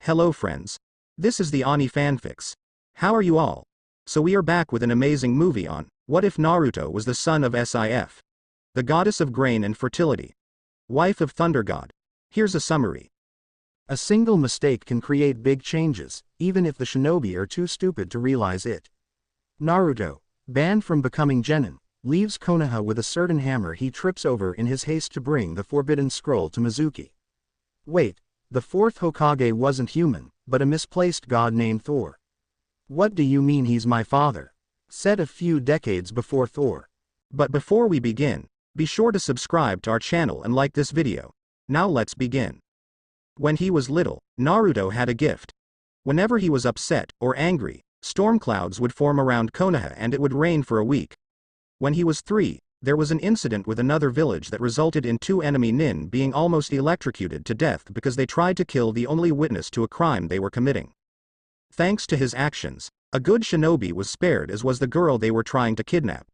Hello friends. This is the Ani Fanfix. How are you all? So we are back with an amazing movie on, What If Naruto Was the Son of Sif? The goddess of grain and fertility. Wife of Thunder God. Here's a summary. A single mistake can create big changes, even if the shinobi are too stupid to realize it. Naruto, banned from becoming genin, leaves Konoha with a certain hammer he trips over in his haste to bring the forbidden scroll to Mizuki. Wait, the fourth Hokage wasn't human, but a misplaced god named Thor. What do you mean he's my father? Said a few decades before Thor. But before we begin, be sure to subscribe to our channel and like this video. Now let's begin. When he was little, Naruto had a gift. Whenever he was upset or angry, storm clouds would form around Konoha and it would rain for a week. When he was 3, there was an incident with another village that resulted in 2 enemy nin being almost electrocuted to death because they tried to kill the only witness to a crime they were committing. Thanks to his actions, a good shinobi was spared, as was the girl they were trying to kidnap.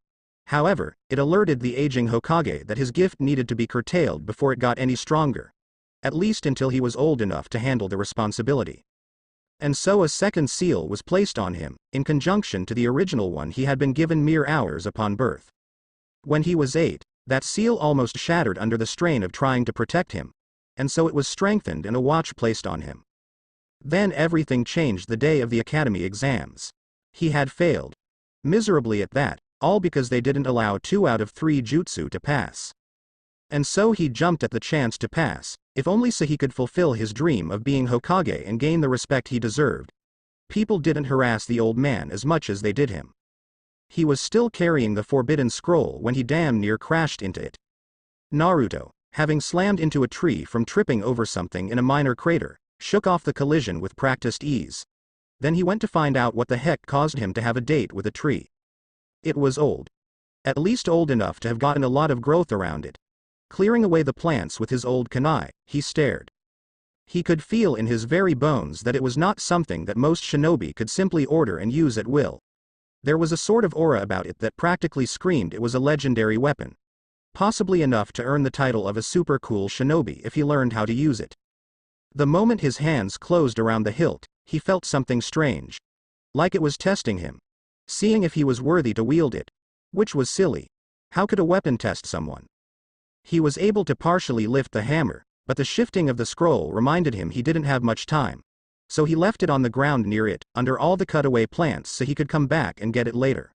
However, it alerted the aging Hokage that his gift needed to be curtailed before it got any stronger. At least until he was old enough to handle the responsibility. And so a second seal was placed on him, in conjunction to the original one he had been given mere hours upon birth. When he was 8, that seal almost shattered under the strain of trying to protect him, and so it was strengthened and a watch placed on him. Then everything changed the day of the academy exams. He had failed. Miserably at that, all because they didn't allow 2 out of 3 jutsu to pass. And so he jumped at the chance to pass, if only so he could fulfill his dream of being Hokage and gain the respect he deserved. People didn't harass the old man as much as they did him. He was still carrying the forbidden scroll when he damn near crashed into it. Naruto, having slammed into a tree from tripping over something in a minor crater, shook off the collision with practiced ease. Then he went to find out what the heck caused him to have a date with a tree. It was old. At least old enough to have gotten a lot of growth around it. Clearing away the plants with his old kunai, he stared. He could feel in his very bones that it was not something that most shinobi could simply order and use at will. There was a sort of aura about it that practically screamed it was a legendary weapon. Possibly enough to earn the title of a super cool shinobi if he learned how to use it. The moment his hands closed around the hilt, he felt something strange. Like it was testing him. Seeing if he was worthy to wield it. Which was silly. How could a weapon test someone? He was able to partially lift the hammer, but the shifting of the scroll reminded him he didn't have much time. So he left it on the ground near it, under all the cutaway plants, so he could come back and get it later.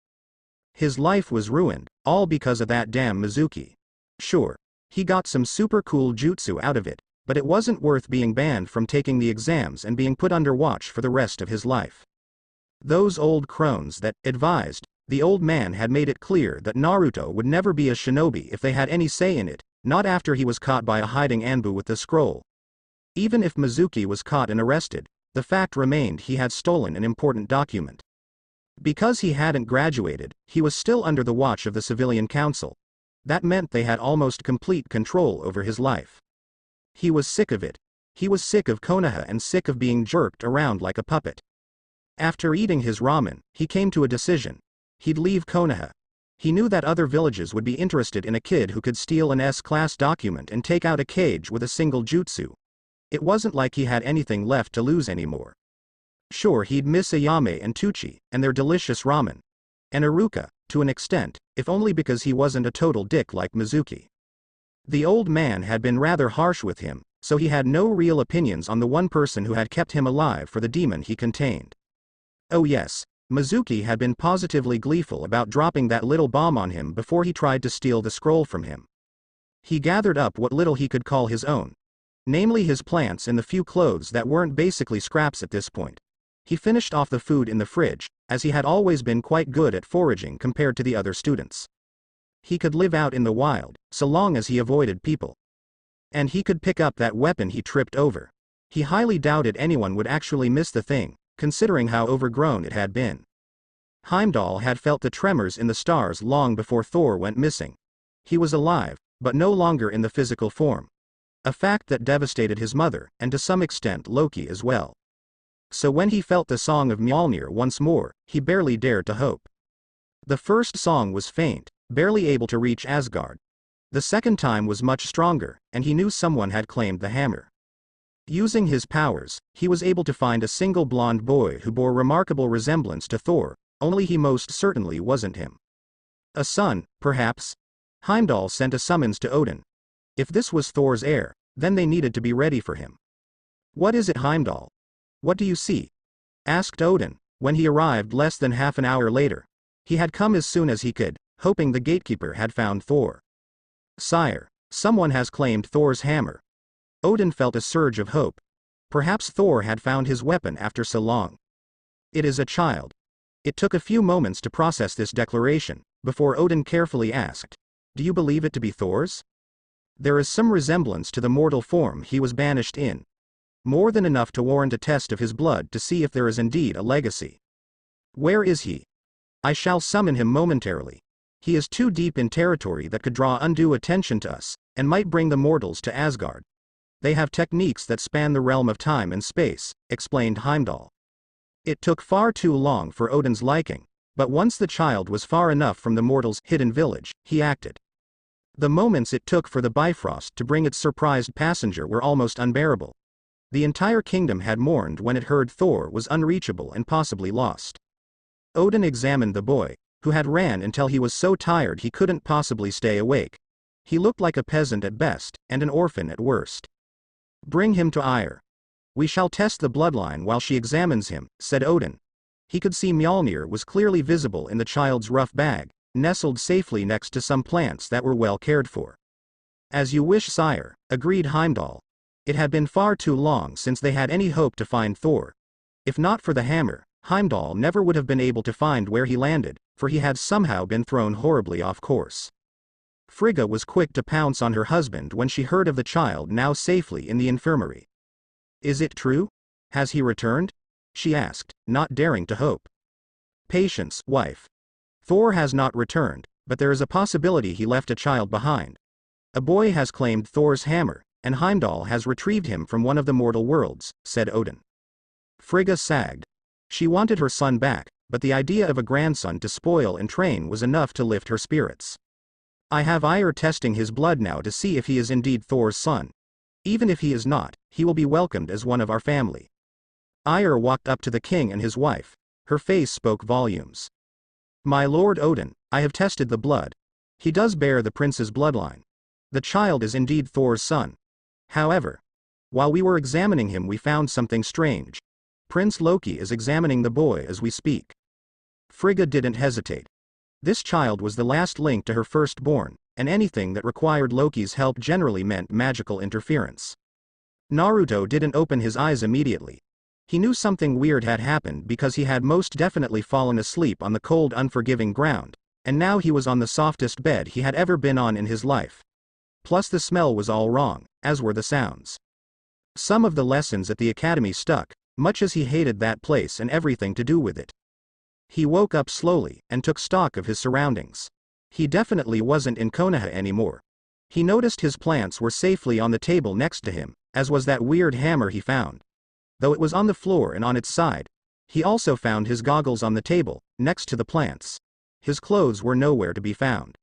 His life was ruined, all because of that damn Mizuki. Sure, he got some super cool jutsu out of it, but it wasn't worth being banned from taking the exams and being put under watch for the rest of his life. Those old crones that advised, the old man had made it clear that Naruto would never be a shinobi if they had any say in it, not after he was caught by a hiding Anbu with the scroll. Even if Mizuki was caught and arrested, the fact remained he had stolen an important document. Because he hadn't graduated, he was still under the watch of the civilian council. That meant they had almost complete control over his life. He was sick of it. He was sick of Konoha and sick of being jerked around like a puppet. After eating his ramen, he came to a decision. He'd leave Konoha. He knew that other villages would be interested in a kid who could steal an S-class document and take out a cage with a single jutsu. It wasn't like he had anything left to lose anymore. Sure, he'd miss Ayame and Tucci, and their delicious ramen. And Iruka, to an extent, if only because he wasn't a total dick like Mizuki. The old man had been rather harsh with him, so he had no real opinions on the one person who had kept him alive for the demon he contained. Oh yes, Mizuki had been positively gleeful about dropping that little bomb on him before he tried to steal the scroll from him. He gathered up what little he could call his own. Namely his plants and the few clothes that weren't basically scraps at this point. He finished off the food in the fridge, as he had always been quite good at foraging compared to the other students. He could live out in the wild, so long as he avoided people. And he could pick up that weapon he tripped over. He highly doubted anyone would actually miss the thing, considering how overgrown it had been. Heimdall had felt the tremors in the stars long before Thor went missing. He was alive, but no longer in the physical form. A fact that devastated his mother, and to some extent Loki as well. So when he felt the song of Mjolnir once more, he barely dared to hope. The first song was faint, barely able to reach Asgard. The second time was much stronger, and he knew someone had claimed the hammer. Using his powers, he was able to find a single blonde boy who bore remarkable resemblance to Thor, only he most certainly wasn't him. A son, perhaps? Heimdall sent a summons to Odin. If this was Thor's heir, then they needed to be ready for him. What is it, Heimdall? What do you see? Asked Odin, when he arrived less than half an hour later. He had come as soon as he could, hoping the gatekeeper had found Thor. Sire, someone has claimed Thor's hammer. Odin felt a surge of hope. Perhaps Thor had found his weapon after so long. It is a child. It took a few moments to process this declaration, before Odin carefully asked, "Do you believe it to be Thor's?" There is some resemblance to the mortal form he was banished in. More than enough to warrant a test of his blood to see if there is indeed a legacy. Where is he? I shall summon him momentarily. He is too deep in territory that could draw undue attention to us, and might bring the mortals to Asgard. They have techniques that span the realm of time and space, explained Heimdall. It took far too long for Odin's liking, but once the child was far enough from the mortals' hidden village, he acted. The moments it took for the Bifrost to bring its surprised passenger were almost unbearable. The entire kingdom had mourned when it heard Thor was unreachable and possibly lost. Odin examined the boy, who had ran until he was so tired he couldn't possibly stay awake. He looked like a peasant at best, and an orphan at worst. Bring him to Ire. We shall test the bloodline while she examines him, said Odin. He could see Mjolnir was clearly visible in the child's rough bag, nestled safely next to some plants that were well cared for. As you wish, sire, agreed Heimdall. It had been far too long since they had any hope to find Thor. If not for the hammer, Heimdall never would have been able to find where he landed, for he had somehow been thrown horribly off course. Frigga was quick to pounce on her husband when she heard of the child now safely in the infirmary. Is it true? Has he returned? She asked, not daring to hope. Patience, wife. Thor has not returned, but there is a possibility he left a child behind. A boy has claimed Thor's hammer, and Heimdall has retrieved him from one of the mortal worlds, said Odin. Frigga sagged. She wanted her son back, but the idea of a grandson to spoil and train was enough to lift her spirits. I have Ire testing his blood now to see if he is indeed Thor's son. Even if he is not, he will be welcomed as one of our family. Ire walked up to the king and his wife. Her face spoke volumes. My lord Odin, I have tested the blood. He does bear the prince's bloodline. The child is indeed Thor's son. However, while we were examining him we found something strange. Prince Loki is examining the boy as we speak. Frigga didn't hesitate. This child was the last link to her firstborn, and anything that required Loki's help generally meant magical interference. Naruto didn't open his eyes immediately. He knew something weird had happened because he had most definitely fallen asleep on the cold, unforgiving ground, and now he was on the softest bed he had ever been on in his life. Plus the smell was all wrong, as were the sounds. Some of the lessons at the academy stuck, much as he hated that place and everything to do with it. He woke up slowly, and took stock of his surroundings. He definitely wasn't in Konoha anymore. He noticed his plants were safely on the table next to him, as was that weird hammer he found. Though it was on the floor and on its side. He also found his goggles on the table, next to the plants. His clothes were nowhere to be found.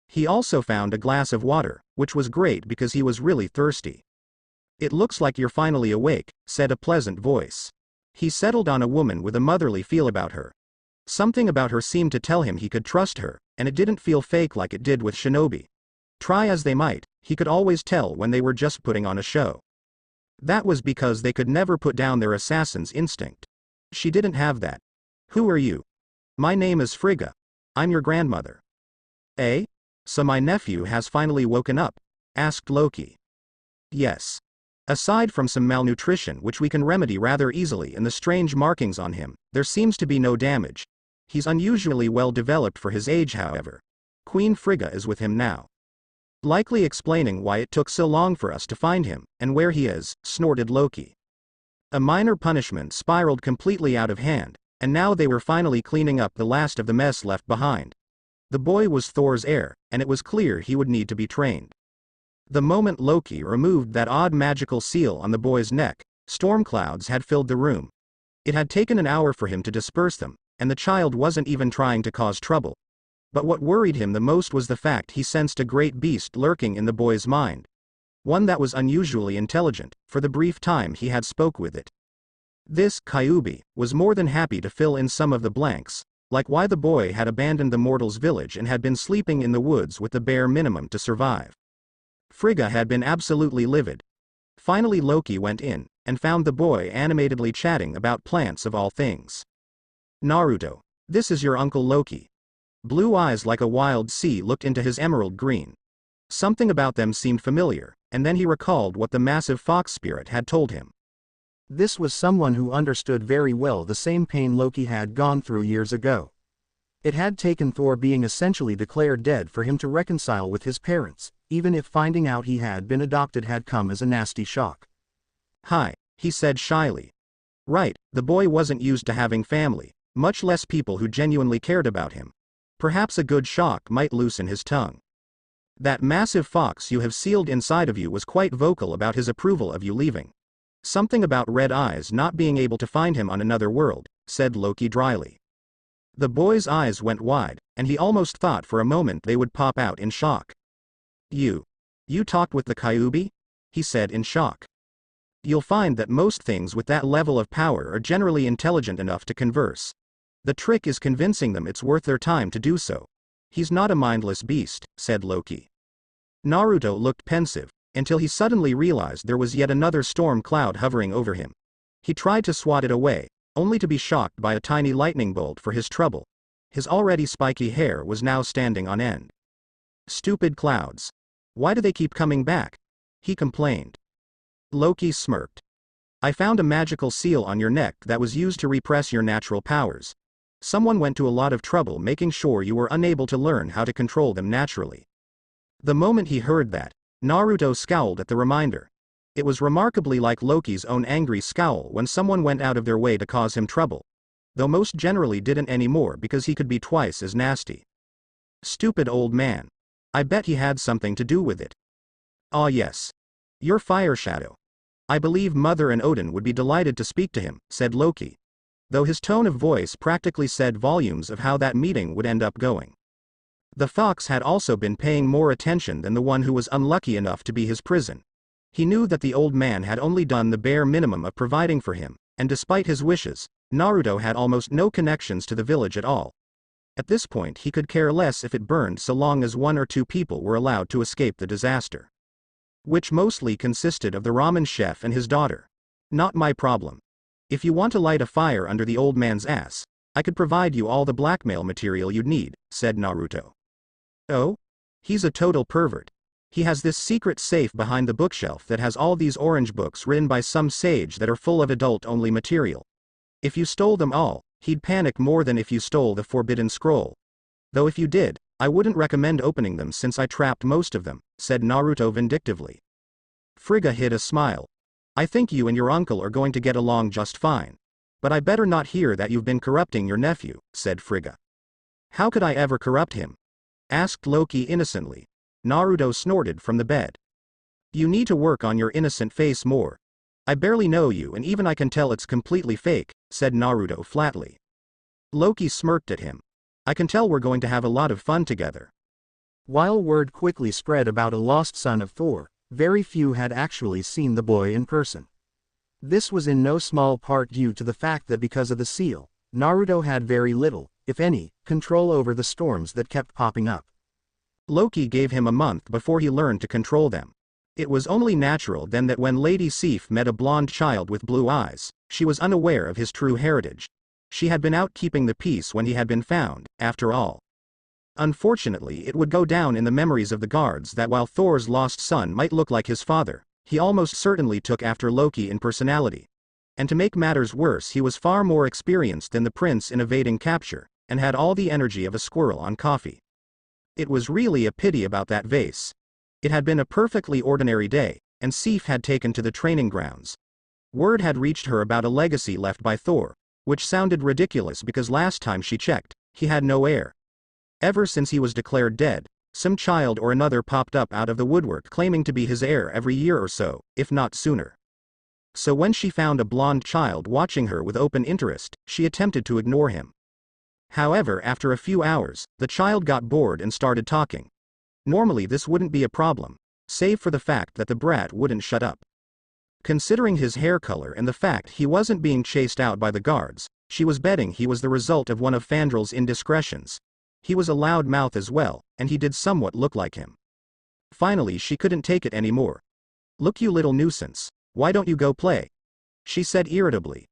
He also found a glass of water, which was great because he was really thirsty. It looks like you're finally awake, said a pleasant voice. He settled on a woman with a motherly feel about her. Something about her seemed to tell him he could trust her, and it didn't feel fake like it did with Shinobi. Try as they might, he could always tell when they were just putting on a show. That was because they could never put down their assassin's instinct. She didn't have that. Who are you? My name is Frigga. I'm your grandmother. Eh? So my nephew has finally woken up? Asked Loki. Yes. Aside from some malnutrition which we can remedy rather easily and the strange markings on him, there seems to be no damage. He's unusually well developed for his age, however. Queen Frigga is with him now. Likely explaining why it took so long for us to find him, and where he is, snorted Loki. A minor punishment spiraled completely out of hand, and now they were finally cleaning up the last of the mess left behind. The boy was Thor's heir, and it was clear he would need to be trained. The moment Loki removed that odd magical seal on the boy's neck, storm clouds had filled the room. It had taken an hour for him to disperse them, and the child wasn't even trying to cause trouble. But what worried him the most was the fact he sensed a great beast lurking in the boy's mind. one that was unusually intelligent, for the brief time he had spoke with it. This Kyuubi was more than happy to fill in some of the blanks, like why the boy had abandoned the mortal's village and had been sleeping in the woods with the bare minimum to survive. Frigga had been absolutely livid. Finally Loki went in, and found the boy animatedly chatting about plants of all things. Naruto, this is your uncle Loki. Blue eyes like a wild sea looked into his emerald green. Something about them seemed familiar, and then he recalled what the massive fox spirit had told him. This was someone who understood very well the same pain Loki had gone through years ago. It had taken Thor being essentially declared dead for him to reconcile with his parents, even if finding out he had been adopted had come as a nasty shock. Hi, he said shyly. Right, the boy wasn't used to having family, much less people who genuinely cared about him. Perhaps a good shock might loosen his tongue. That massive fox you have sealed inside of you was quite vocal about his approval of you leaving. Something about red eyes not being able to find him on another world, said Loki dryly. The boy's eyes went wide, and he almost thought for a moment they would pop out in shock. You talked with the Kyuubi? He said in shock. You'll find that most things with that level of power are generally intelligent enough to converse. The trick is convincing them it's worth their time to do so. He's not a mindless beast, said Loki. Naruto looked pensive, until he suddenly realized there was yet another storm cloud hovering over him. He tried to swat it away, only to be shocked by a tiny lightning bolt for his trouble. His already spiky hair was now standing on end. Stupid clouds. Why do they keep coming back? He complained. Loki smirked. I found a magical seal on your neck that was used to repress your natural powers. Someone went to a lot of trouble making sure you were unable to learn how to control them naturally. The moment he heard that, Naruto scowled at the reminder. It was remarkably like Loki's own angry scowl when someone went out of their way to cause him trouble. Though most generally didn't anymore because he could be twice as nasty. Stupid old man. I bet he had something to do with it. Ah yes. Your fire shadow. I believe Mother and Odin would be delighted to speak to him, said Loki. Though his tone of voice practically said volumes of how that meeting would end up going. The fox had also been paying more attention than the one who was unlucky enough to be his prison. He knew that the old man had only done the bare minimum of providing for him, and despite his wishes, Naruto had almost no connections to the village at all. At this point he could care less if it burned so long as 1 or 2 people were allowed to escape the disaster. Which mostly consisted of the ramen chef and his daughter. Not my problem. If you want to light a fire under the old man's ass, I could provide you all the blackmail material you'd need, said Naruto. Oh? He's a total pervert. He has this secret safe behind the bookshelf that has all these orange books written by some sage that are full of adult-only material. If you stole them all, he'd panic more than if you stole the forbidden scroll. Though if you did, I wouldn't recommend opening them since I trapped most of them, said Naruto vindictively. Frigga hid a smile. I think you and your uncle are going to get along just fine. But I better not hear that you've been corrupting your nephew, said Frigga. How could I ever corrupt him? Asked Loki innocently. Naruto snorted from the bed. You need to work on your innocent face more. I barely know you and even I can tell it's completely fake, said Naruto flatly. Loki smirked at him. I can tell we're going to have a lot of fun together. While word quickly spread about a lost son of Thor, very few had actually seen the boy in person. This was in no small part due to the fact that because of the seal, Naruto had very little, if any, control over the storms that kept popping up. Loki gave him a month before he learned to control them. It was only natural then that when Lady Sif met a blonde child with blue eyes, she was unaware of his true heritage. She had been out keeping the peace when he had been found, after all. Unfortunately, it would go down in the memories of the guards that while Thor's lost son might look like his father, he almost certainly took after Loki in personality. And to make matters worse, he was far more experienced than the prince in evading capture, and had all the energy of a squirrel on coffee. It was really a pity about that vase. It had been a perfectly ordinary day, and Sif had taken to the training grounds. Word had reached her about a legacy left by Thor, which sounded ridiculous because last time she checked, he had no heir. Ever since he was declared dead, some child or another popped up out of the woodwork claiming to be his heir every year or so, if not sooner. So when she found a blonde child watching her with open interest, she attempted to ignore him. However, after a few hours, the child got bored and started talking. Normally this wouldn't be a problem. save for the fact that the brat wouldn't shut up. Considering his hair color and the fact he wasn't being chased out by the guards, she was betting he was the result of one of Fandrel's indiscretions. He was a loud mouth as well, and he did somewhat look like him. Finally she couldn't take it anymore. "Look, you little nuisance, why don't you go play?" she said irritably.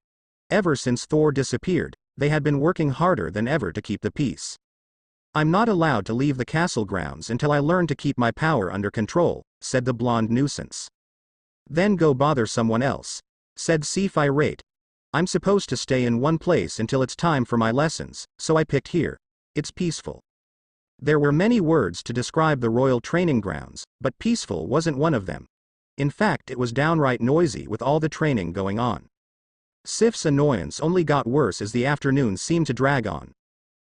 Ever since Thor disappeared, they had been working harder than ever to keep the peace. "I'm not allowed to leave the castle grounds until I learn to keep my power under control," said the blonde nuisance. "Then go bother someone else," said Sif irate. "I'm supposed to stay in one place until it's time for my lessons, so I picked here. It's peaceful." There were many words to describe the royal training grounds, but peaceful wasn't one of them. In fact, it was downright noisy with all the training going on. Sif's annoyance only got worse as the afternoon seemed to drag on.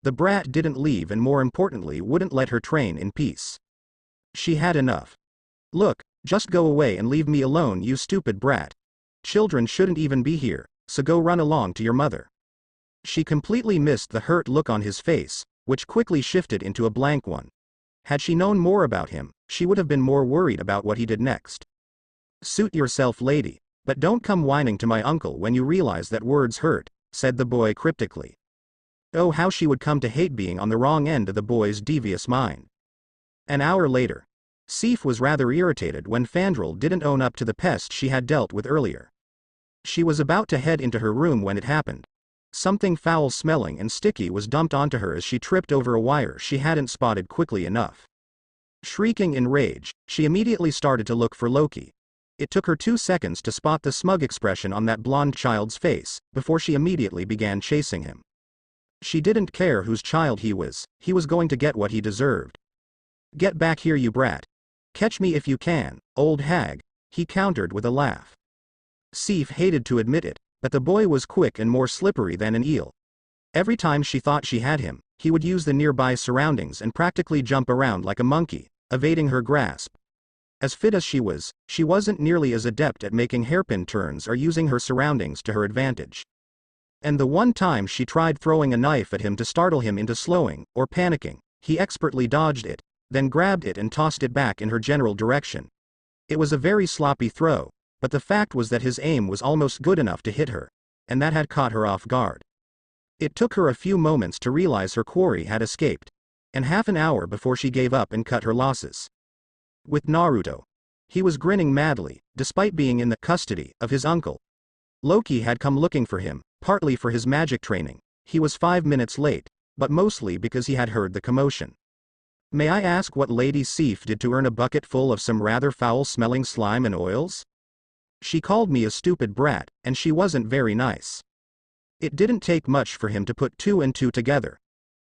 The brat didn't leave and more importantly wouldn't let her train in peace. She had enough. "Look, just go away and leave me alone, you stupid brat. Children shouldn't even be here, so go run along to your mother." She completely missed the hurt look on his face, which quickly shifted into a blank one. Had she known more about him, she would have been more worried about what he did next. "Suit yourself, lady, but don't come whining to my uncle when you realize that words hurt," said the boy cryptically. Oh, how she would come to hate being on the wrong end of the boy's devious mind. An hour later, Sif was rather irritated when Fandrel didn't own up to the pest she had dealt with earlier. She was about to head into her room when it happened. Something foul-smelling and sticky was dumped onto her as she tripped over a wire she hadn't spotted quickly enough. Shrieking in rage, she immediately started to look for Loki. It took her 2 seconds to spot the smug expression on that blonde child's face, before she immediately began chasing him. She didn't care whose child he was going to get what he deserved. "Get back here, you brat. Catch me if you can, old hag," he countered with a laugh. Sif hated to admit it, but the boy was quick and more slippery than an eel. Every time she thought she had him, he would use the nearby surroundings and practically jump around like a monkey, evading her grasp. As fit as she wasn't nearly as adept at making hairpin turns or using her surroundings to her advantage. And the one time she tried throwing a knife at him to startle him into slowing, or panicking, he expertly dodged it, then grabbed it and tossed it back in her general direction. It was a very sloppy throw, but the fact was that his aim was almost good enough to hit her, and that had caught her off guard. It took her a few moments to realize her quarry had escaped, and half an hour before she gave up and cut her losses. With Naruto, he was grinning madly, despite being in the custody of his uncle. Loki had come looking for him, partly for his magic training. He was 5 minutes late, but mostly because he had heard the commotion. "May I ask what Lady Sif did to earn a bucket full of some rather foul-smelling slime and oils? She called me a stupid brat, and she wasn't very nice." It didn't take much for him to put 2 and 2 together.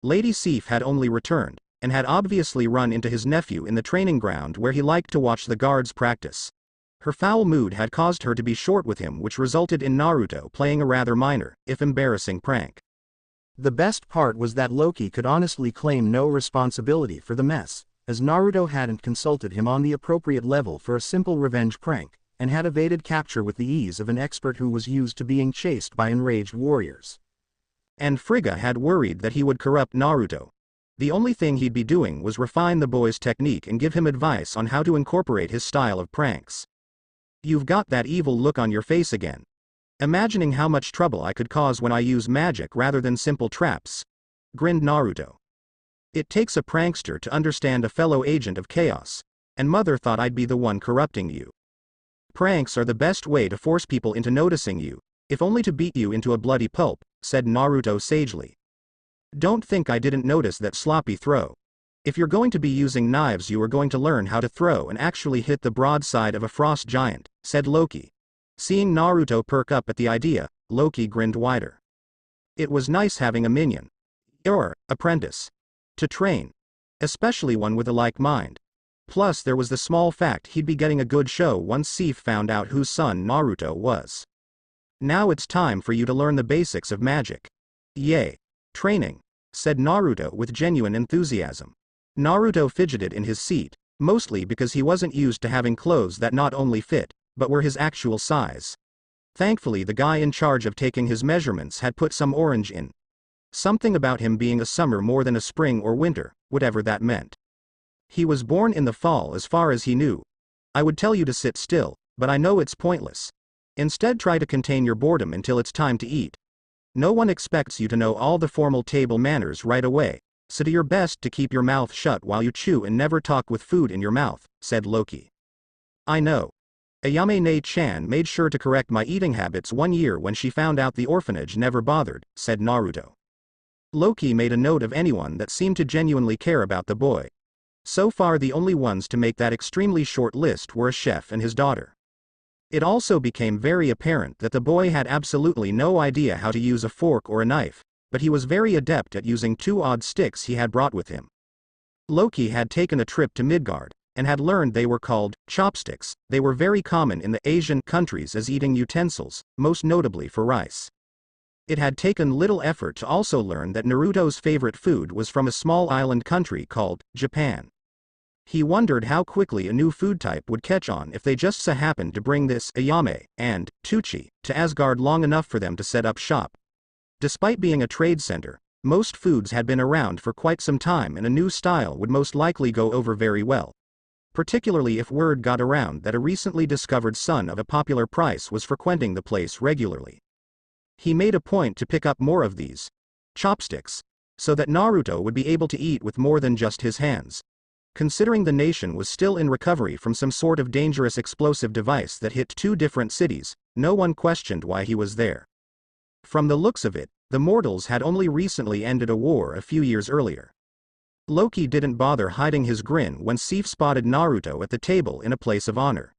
Lady Sif had only returned, and had obviously run into his nephew in the training ground where he liked to watch the guards practice. Her foul mood had caused her to be short with him, which resulted in Naruto playing a rather minor, if embarrassing prank. The best part was that Loki could honestly claim no responsibility for the mess, as Naruto hadn't consulted him on the appropriate level for a simple revenge prank, and had evaded capture with the ease of an expert who was used to being chased by enraged warriors. And Frigga had worried that he would corrupt Naruto. The only thing he'd be doing was refine the boy's technique and give him advice on how to incorporate his style of pranks. "You've got that evil look on your face again. Imagining how much trouble I could cause when I use magic rather than simple traps," grinned Naruto. "It takes a prankster to understand a fellow agent of chaos, and mother thought I'd be the one corrupting you. Pranks are the best way to force people into noticing you, if only to beat you into a bloody pulp," said Naruto sagely. "Don't think I didn't notice that sloppy throw. If you're going to be using knives, you are going to learn how to throw and actually hit the broadside of a frost giant," said Loki. Seeing Naruto perk up at the idea, Loki grinned wider. It was nice having a minion, or apprentice, to train, especially one with a like mind. Plus there was the small fact he'd be getting a good show once Sif found out whose son Naruto was. "Now it's time for you to learn the basics of magic." "Yay. Training," said Naruto with genuine enthusiasm. Naruto fidgeted in his seat, mostly because he wasn't used to having clothes that not only fit, but were his actual size. Thankfully the guy in charge of taking his measurements had put some orange in. Something about him being a summer more than a spring or winter, whatever that meant. He was born in the fall as far as he knew. I would tell you to sit still, but I know it's pointless. Instead, try to contain your boredom until it's time to eat. No one expects you to know all the formal table manners right away, so do your best to keep your mouth shut while you chew and never talk with food in your mouth, said Loki. I know. Ayame-ne-chan made sure to correct my eating habits 1 year when she found out the orphanage never bothered, said Naruto. Loki made a note of anyone that seemed to genuinely care about the boy. So far the only ones to make that extremely short list were a chef and his daughter. It also became very apparent that the boy had absolutely no idea how to use a fork or a knife, but he was very adept at using 2 odd sticks he had brought with him. Loki had taken a trip to Midgard, and had learned they were called chopsticks. They were very common in the Asian countries as eating utensils, most notably for rice. It had taken little effort to also learn that Naruto's favorite food was from a small island country called Japan. He wondered how quickly a new food type would catch on if they just so happened to bring this Ayame and Tuchi to Asgard long enough for them to set up shop. Despite being a trade center, most foods had been around for quite some time and a new style would most likely go over very well. Particularly if word got around that a recently discovered son of a popular prince was frequenting the place regularly. He made a point to pick up more of these chopsticks, so that Naruto would be able to eat with more than just his hands. Considering the nation was still in recovery from some sort of dangerous explosive device that hit 2 different cities, no one questioned why he was there. From the looks of it, the mortals had only recently ended a war a few years earlier. Loki didn't bother hiding his grin when Sif spotted Naruto at the table in a place of honor.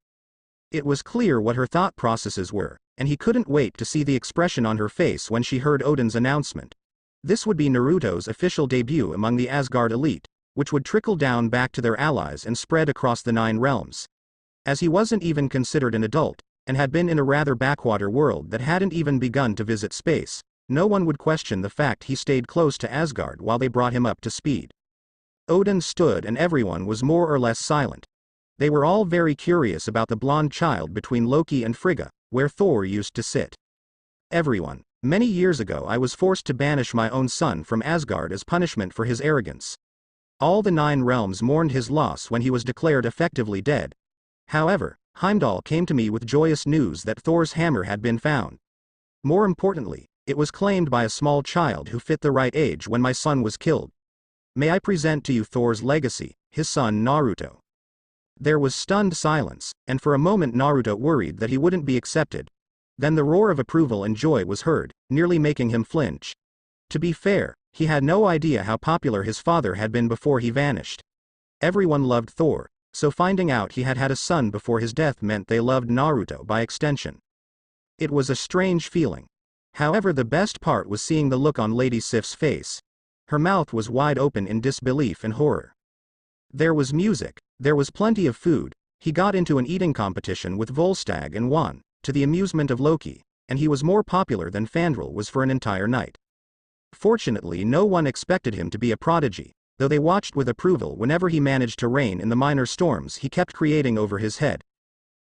It was clear what her thought processes were, and he couldn't wait to see the expression on her face when she heard Odin's announcement. This would be Naruto's official debut among the Asgard elite, which would trickle down back to their allies and spread across the 9 realms. As he wasn't even considered an adult, and had been in a rather backwater world that hadn't even begun to visit space, no one would question the fact he stayed close to Asgard while they brought him up to speed. Odin stood and everyone was more or less silent. They were all very curious about the blonde child between Loki and Frigga, where Thor used to sit. Everyone. Many years ago I was forced to banish my own son from Asgard as punishment for his arrogance. All the 9 realms mourned his loss when he was declared effectively dead. However, Heimdall came to me with joyous news that Thor's hammer had been found. More importantly, it was claimed by a small child who fit the right age when my son was killed. May I present to you Thor's legacy, his son Naruto. There was stunned silence, and for a moment Naruto worried that he wouldn't be accepted. Then the roar of approval and joy was heard, nearly making him flinch. To be fair, he had no idea how popular his father had been before he vanished. Everyone loved Thor, so finding out he had had a son before his death meant they loved Naruto by extension. It was a strange feeling. However, the best part was seeing the look on Lady Sif's face. Her mouth was wide open in disbelief and horror. There was music, there was plenty of food. He got into an eating competition with Volstagg and won, to the amusement of Loki, and he was more popular than Fandral was for an entire night. Fortunately, no one expected him to be a prodigy, though they watched with approval whenever he managed to rein in the minor storms he kept creating over his head.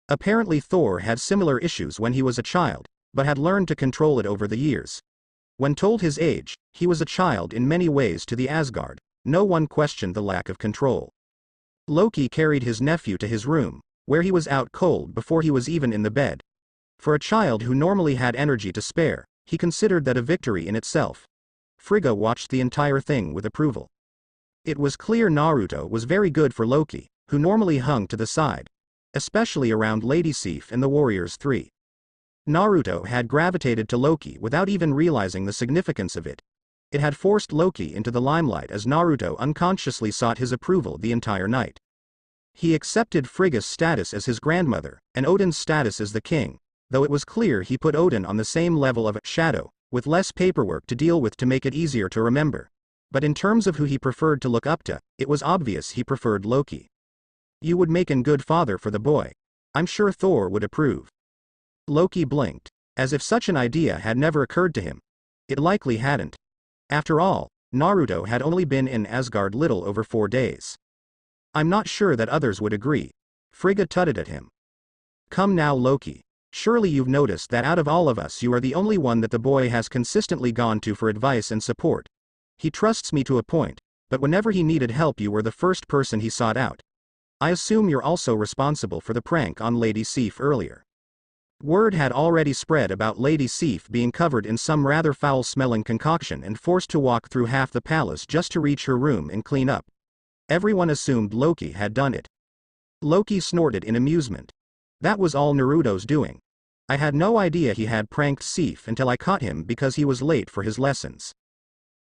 Apparently Thor had similar issues when he was a child, but had learned to control it over the years. When told his age, he was a child in many ways to the Asgard. No one questioned the lack of control. Loki carried his nephew to his room, where he was out cold before he was even in the bed. For a child who normally had energy to spare, he considered that a victory in itself. Frigga watched the entire thing with approval. It was clear Naruto was very good for Loki, who normally hung to the side, especially around Lady Sif and the Warriors 3. Naruto had gravitated to Loki without even realizing the significance of it. It had forced Loki into the limelight as Naruto unconsciously sought his approval the entire night. He accepted Frigga's status as his grandmother, and Odin's status as the king, though it was clear he put Odin on the same level of a shadow, with less paperwork to deal with to make it easier to remember. But in terms of who he preferred to look up to, it was obvious he preferred Loki. You would make a good father for the boy. I'm sure Thor would approve. Loki blinked, as if such an idea had never occurred to him. It likely hadn't. After all, Naruto had only been in Asgard little over 4 days. I'm not sure that others would agree. Frigga tutted at him. Come now, Loki. Surely you've noticed that out of all of us you are the only one that the boy has consistently gone to for advice and support. He trusts me to a point, but whenever he needed help you were the first person he sought out. I assume you're also responsible for the prank on Lady Sif earlier. Word had already spread about Lady Sif being covered in some rather foul-smelling concoction and forced to walk through half the palace just to reach her room and clean up. Everyone assumed Loki had done it. Loki snorted in amusement. That was all Naruto's doing. I had no idea he had pranked Sif until I caught him because he was late for his lessons.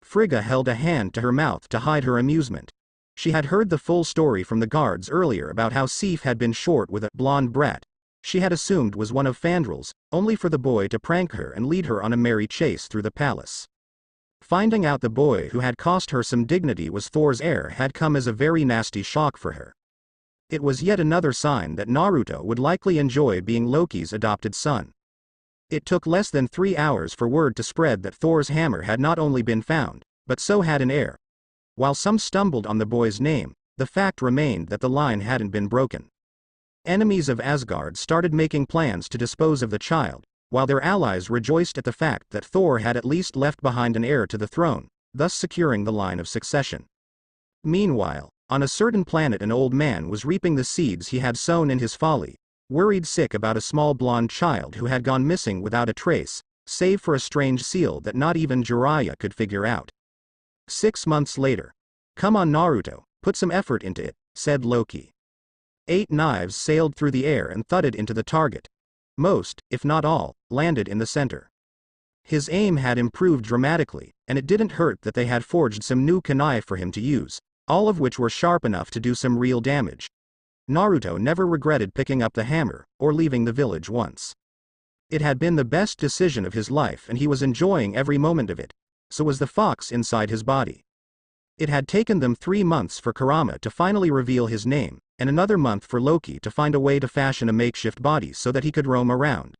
Frigga held a hand to her mouth to hide her amusement. She had heard the full story from the guards earlier about how Sif had been short with a blonde brat she had assumed was one of Fandrel's, only for the boy to prank her and lead her on a merry chase through the palace. Finding out the boy who had cost her some dignity was Thor's heir had come as a very nasty shock for her. It was yet another sign that Naruto would likely enjoy being Loki's adopted son. It took less than 3 hours for word to spread that Thor's hammer had not only been found, but so had an heir. While some stumbled on the boy's name, the fact remained that the line hadn't been broken. Enemies of Asgard started making plans to dispose of the child, while their allies rejoiced at the fact that Thor had at least left behind an heir to the throne, thus securing the line of succession. Meanwhile, on a certain planet an old man was reaping the seeds he had sown in his folly, worried sick about a small blonde child who had gone missing without a trace, save for a strange seal that not even Jiraiya could figure out. 6 months later. Come on Naruto, put some effort into it, said Loki. 8 knives sailed through the air and thudded into the target. Most, if not all, landed in the center. His aim had improved dramatically, and it didn't hurt that they had forged some new kunai for him to use, all of which were sharp enough to do some real damage. Naruto never regretted picking up the hammer, or leaving the village once. It had been the best decision of his life and he was enjoying every moment of it. So was the fox inside his body. It had taken them 3 months for Kurama to finally reveal his name, and another month for Loki to find a way to fashion a makeshift body so that he could roam around.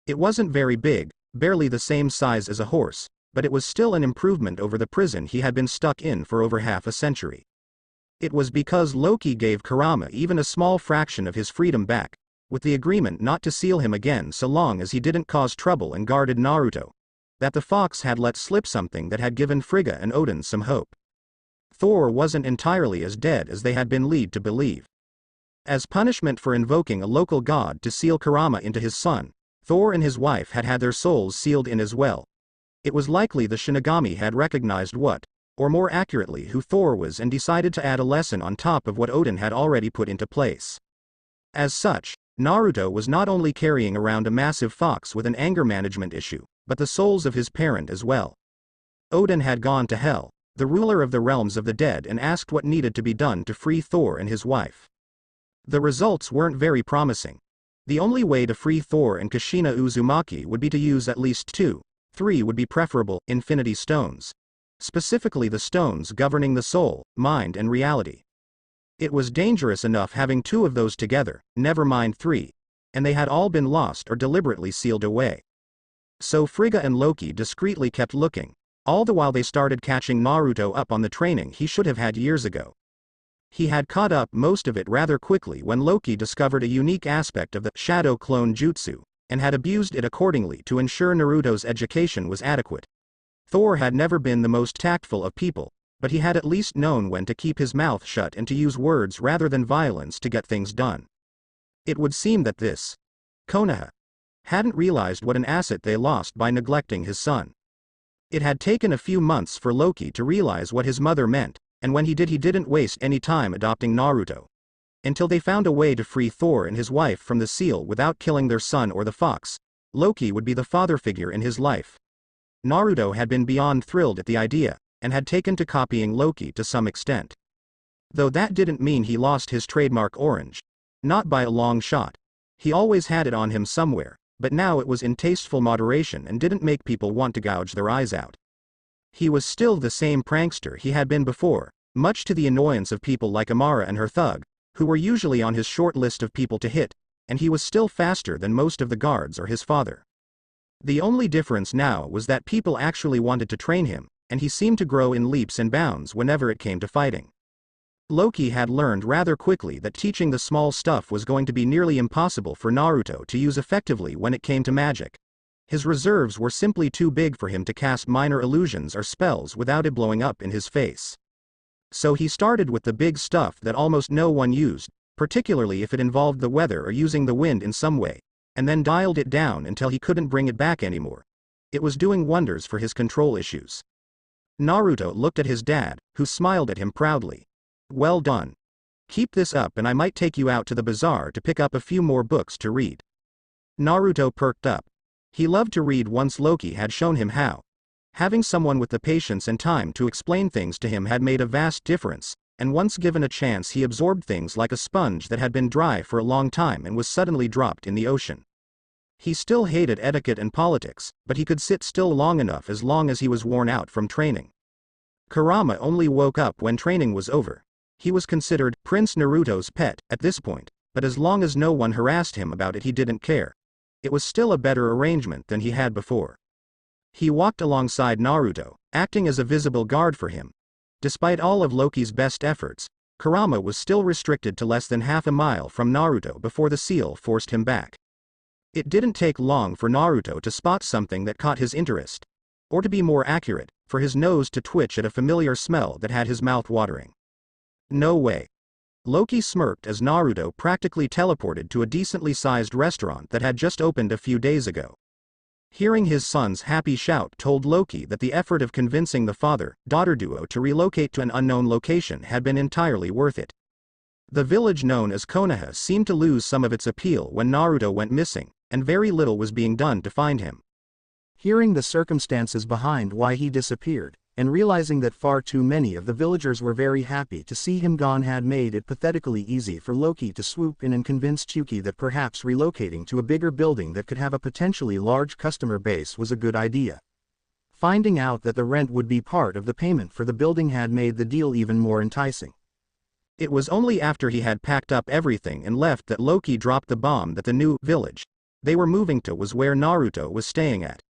It wasn't very big, barely the same size as a horse, but it was still an improvement over the prison he had been stuck in for over half a century. It was because Loki gave Kurama even a small fraction of his freedom back, with the agreement not to seal him again so long as he didn't cause trouble and guarded Naruto, that the fox had let slip something that had given Frigga and Odin some hope. Thor wasn't entirely as dead as they had been led to believe. As punishment for invoking a local god to seal Kurama into his son, Thor and his wife had had their souls sealed in as well. It was likely the Shinigami had recognized what, or more accurately who Thor was, and decided to add a lesson on top of what Odin had already put into place. As such, Naruto was not only carrying around a massive fox with an anger management issue, but the souls of his parent as well. Odin had gone to Hel, the ruler of the realms of the dead, and asked what needed to be done to free Thor and his wife. The results weren't very promising. The only way to free Thor and Kushina Uzumaki would be to use at least 3 would be preferable, infinity stones. Specifically the stones governing the soul, mind and reality. It was dangerous enough having 2 of those together, never mind 3, and they had all been lost or deliberately sealed away. So Frigga and Loki discreetly kept looking, all the while they started catching Naruto up on the training he should have had years ago. He had caught up most of it rather quickly when Loki discovered a unique aspect of the shadow clone jutsu, and had abused it accordingly to ensure Naruto's education was adequate. Thor had never been the most tactful of people, but he had at least known when to keep his mouth shut and to use words rather than violence to get things done. It would seem that this Konoha hadn't realized what an asset they lost by neglecting his son. It had taken a few months for Loki to realize what his mother meant, and when he did, he didn't waste any time adopting Naruto. Until they found a way to free Thor and his wife from the seal without killing their son or the fox, Loki would be the father figure in his life. Naruto had been beyond thrilled at the idea, and had taken to copying Loki to some extent. Though that didn't mean he lost his trademark orange. Not by a long shot. He always had it on him somewhere, but now it was in tasteful moderation and didn't make people want to gouge their eyes out. He was still the same prankster he had been before, much to the annoyance of people like Amara and her thug, who were usually on his short list of people to hit, and he was still faster than most of the guards or his father. The only difference now was that people actually wanted to train him, and he seemed to grow in leaps and bounds whenever it came to fighting. Loki had learned rather quickly that teaching the small stuff was going to be nearly impossible for Naruto to use effectively when it came to magic. His reserves were simply too big for him to cast minor illusions or spells without it blowing up in his face. So he started with the big stuff that almost no one used, particularly if it involved the weather or using the wind in some way, and then dialed it down until he couldn't bring it back anymore. It was doing wonders for his control issues. Naruto looked at his dad, who smiled at him proudly. Well done. Keep this up and I might take you out to the bazaar to pick up a few more books to read. Naruto perked up. He loved to read once Loki had shown him how. Having someone with the patience and time to explain things to him had made a vast difference, and once given a chance he absorbed things like a sponge that had been dry for a long time and was suddenly dropped in the ocean. He still hated etiquette and politics, but he could sit still long enough as long as he was worn out from training. Kurama only woke up when training was over. He was considered Prince Naruto's pet at this point, but as long as no one harassed him about it he didn't care. It was still a better arrangement than he had before. He walked alongside Naruto, acting as a visible guard for him. Despite all of Loki's best efforts, Kurama was still restricted to less than half a mile from Naruto before the seal forced him back. It didn't take long for Naruto to spot something that caught his interest. Or to be more accurate, for his nose to twitch at a familiar smell that had his mouth watering. No way. Loki smirked as Naruto practically teleported to a decently sized restaurant that had just opened a few days ago. Hearing his son's happy shout told Loki that the effort of convincing the father-daughter duo to relocate to an unknown location had been entirely worth it. The village known as Konoha seemed to lose some of its appeal when Naruto went missing, and very little was being done to find him. Hearing the circumstances behind why he disappeared, and realizing that far too many of the villagers were very happy to see him gone had made it pathetically easy for Loki to swoop in and convince Chuki that perhaps relocating to a bigger building that could have a potentially large customer base was a good idea. Finding out that the rent would be part of the payment for the building had made the deal even more enticing. It was only after he had packed up everything and left that Loki dropped the bomb that the new village they were moving to was where Naruto was staying at.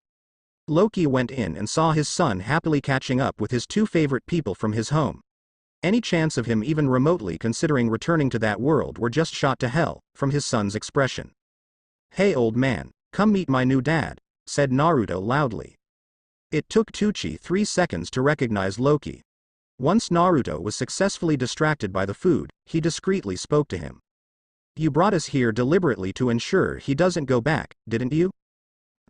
Loki went in and saw his son happily catching up with his two favorite people from his home. Any chance of him even remotely considering returning to that world were just shot to hell, from his son's expression. "Hey old man, come meet my new dad," said Naruto loudly. It took Tucci 3 seconds to recognize Loki. Once Naruto was successfully distracted by the food, he discreetly spoke to him. "You brought us here deliberately to ensure he doesn't go back, didn't you?"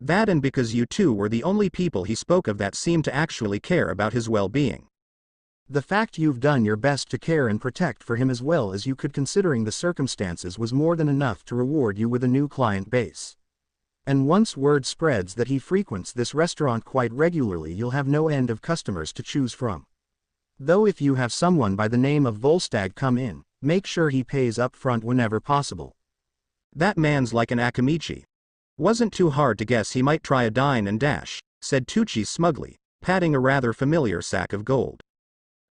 That and because you two were the only people he spoke of that seemed to actually care about his well-being. The fact you've done your best to care and protect for him as well as you could considering the circumstances was more than enough to reward you with a new client base. And once word spreads that he frequents this restaurant quite regularly you'll have no end of customers to choose from. Though if you have someone by the name of Volstagg come in, make sure he pays up front whenever possible. "That man's like an Akamichi. Wasn't too hard to guess he might try a dine and dash," said Tucci smugly, patting a rather familiar sack of gold.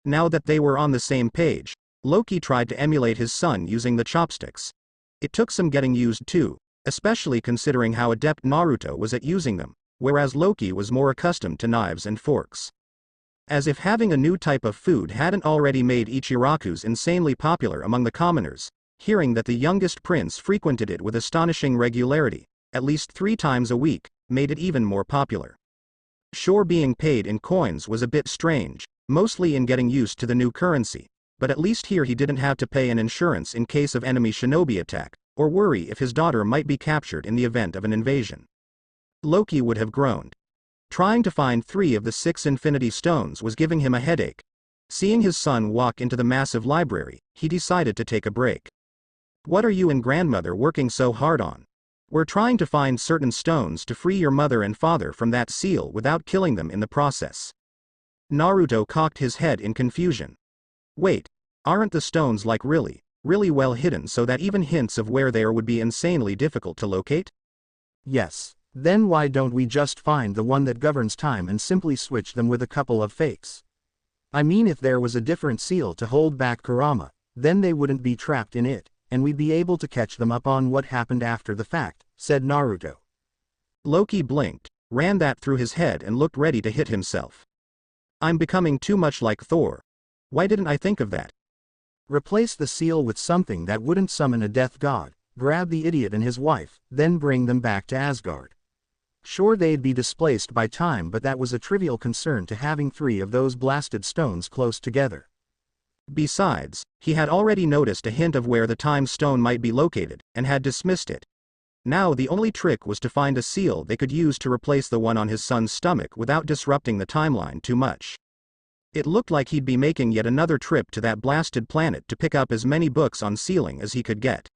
Now that they were on the same page, Loki tried to emulate his son using the chopsticks. It took some getting used to, especially considering how adept Naruto was at using them, whereas Loki was more accustomed to knives and forks. As if having a new type of food hadn't already made Ichiraku's insanely popular among the commoners, hearing that the youngest prince frequented it with astonishing regularity, at least 3 times a week, made it even more popular. Sure, being paid in coins was a bit strange, mostly in getting used to the new currency, but at least here he didn't have to pay an insurance in case of enemy shinobi attack, or worry if his daughter might be captured in the event of an invasion. Loki would have groaned. Trying to find 3 of the 6 infinity stones was giving him a headache. Seeing his son walk into the massive library, he decided to take a break. "What are you and grandmother working so hard on?" "We're trying to find certain stones to free your mother and father from that seal without killing them in the process." Naruto cocked his head in confusion. "Wait, aren't the stones like really well hidden so that even hints of where they are would be insanely difficult to locate?" "Yes. Then why don't we just find the one that governs time and simply switch them with a couple of fakes? I mean, if there was a different seal to hold back Kurama, then they wouldn't be trapped in it, and we'd be able to catch them up on what happened after the fact," said Naruto. Loki blinked, ran that through his head and looked ready to hit himself. "I'm becoming too much like Thor. Why didn't I think of that?" "Replace the seal with something that wouldn't summon a death god, grab the idiot and his wife, then bring them back to Asgard. Sure, they'd be displaced by time, but that was a trivial concern to having 3 of those blasted stones close together." Besides, he had already noticed a hint of where the time stone might be located, and had dismissed it. Now the only trick was to find a seal they could use to replace the one on his son's stomach without disrupting the timeline too much. It looked like he'd be making yet another trip to that blasted planet to pick up as many books on sealing as he could get.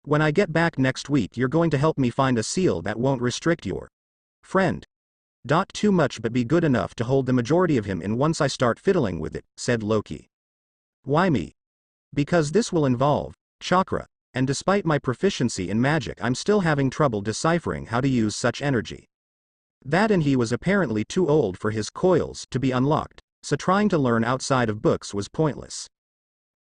When I get back next week, you're going to help me find a seal that won't restrict your friend. Too much, but be good enough to hold the majority of him in once I start fiddling with it, said Loki. Why me? Because this will involve chakra, and despite my proficiency in magic, I'm still having trouble deciphering how to use such energy. That, and he was apparently too old for his coils to be unlocked, so trying to learn outside of books was pointless.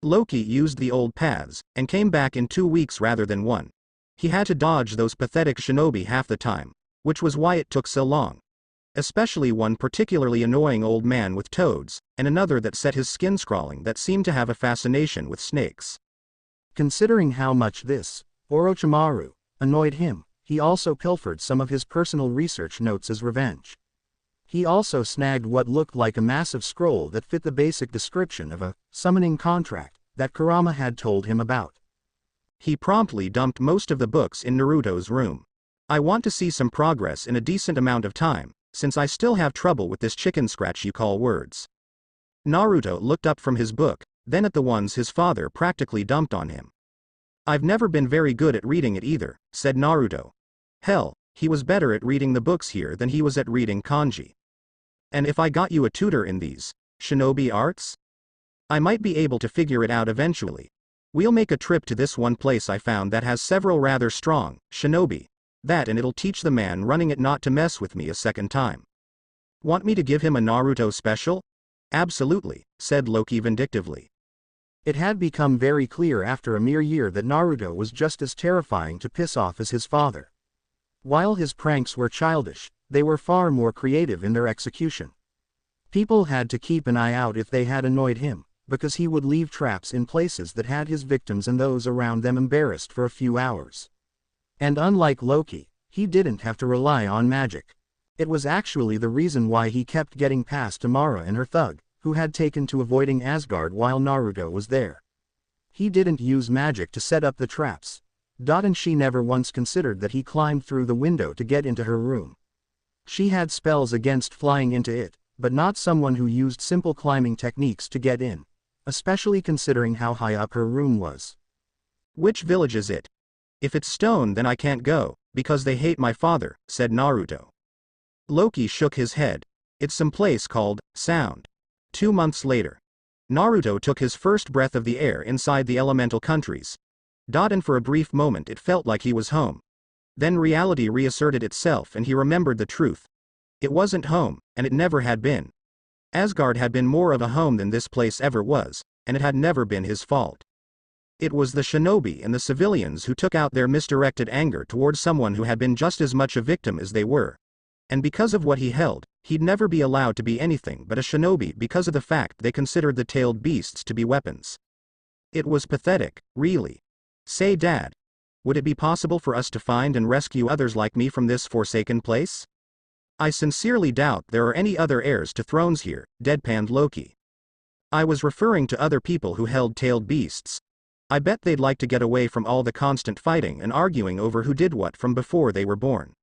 Loki used the old paths, and came back in 2 weeks rather than 1. He had to dodge those pathetic shinobi half the time, which was why it took so long. Especially one particularly annoying old man with toads, and another that set his skin scrawling that seemed to have a fascination with snakes. Considering how much this, Orochimaru, annoyed him, he also pilfered some of his personal research notes as revenge. He also snagged what looked like a massive scroll that fit the basic description of a summoning contract that Kurama had told him about. He promptly dumped most of the books in Naruto's room. I want to see some progress in a decent amount of time, since I still have trouble with this chicken scratch you call words. Naruto looked up from his book, then at the ones his father practically dumped on him. I've never been very good at reading it either, said Naruto. Hell, he was better at reading the books here than he was at reading kanji. And if I got you a tutor in these shinobi arts? I might be able to figure it out eventually. We'll make a trip to this one place I found that has several rather strong shinobi. That, and it'll teach the man running it not to mess with me a second time. Want me to give him a Naruto special? Absolutely, said Loki vindictively. It had become very clear after a mere year that Naruto was just as terrifying to piss off as his father. While his pranks were childish, they were far more creative in their execution. People had to keep an eye out if they had annoyed him, because he would leave traps in places that had his victims and those around them embarrassed for a few hours. And unlike Loki, he didn't have to rely on magic. It was actually the reason why he kept getting past Tamara and her thug, who had taken to avoiding Asgard while Naruto was there. He didn't use magic to set up the traps. And she never once considered that he climbed through the window to get into her room. She had spells against flying into it, but not someone who used simple climbing techniques to get in, especially considering how high up her room was. Which village is it? If it's stone, then I can't go, because they hate my father, said Naruto. Loki shook his head. It's some place called Sound. 2 months later. Naruto took his first breath of the air inside the elemental countries. And for a brief moment it felt like he was home. Then reality reasserted itself and he remembered the truth. It wasn't home, and it never had been. Asgard had been more of a home than this place ever was, and it had never been his fault. It was the shinobi and the civilians who took out their misdirected anger towards someone who had been just as much a victim as they were. And because of what he held, he'd never be allowed to be anything but a shinobi because of the fact they considered the tailed beasts to be weapons. It was pathetic, really. Say, Dad, would it be possible for us to find and rescue others like me from this forsaken place? I sincerely doubt there are any other heirs to thrones here, deadpanned Loki. I was referring to other people who held tailed beasts. I bet they'd like to get away from all the constant fighting and arguing over who did what from before they were born.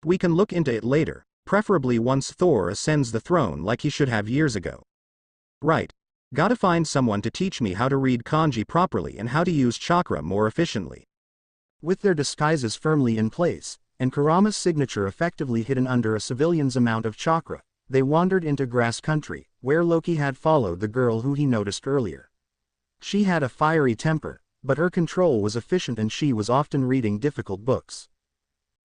We can look into it later, preferably once Thor ascends the throne like he should have years ago. Right. Gotta find someone to teach me how to read kanji properly and how to use chakra more efficiently. With their disguises firmly in place, and Kurama's signature effectively hidden under a civilian's amount of chakra, they wandered into grass country, where Loki had followed the girl who he noticed earlier. She had a fiery temper, but her control was efficient and she was often reading difficult books.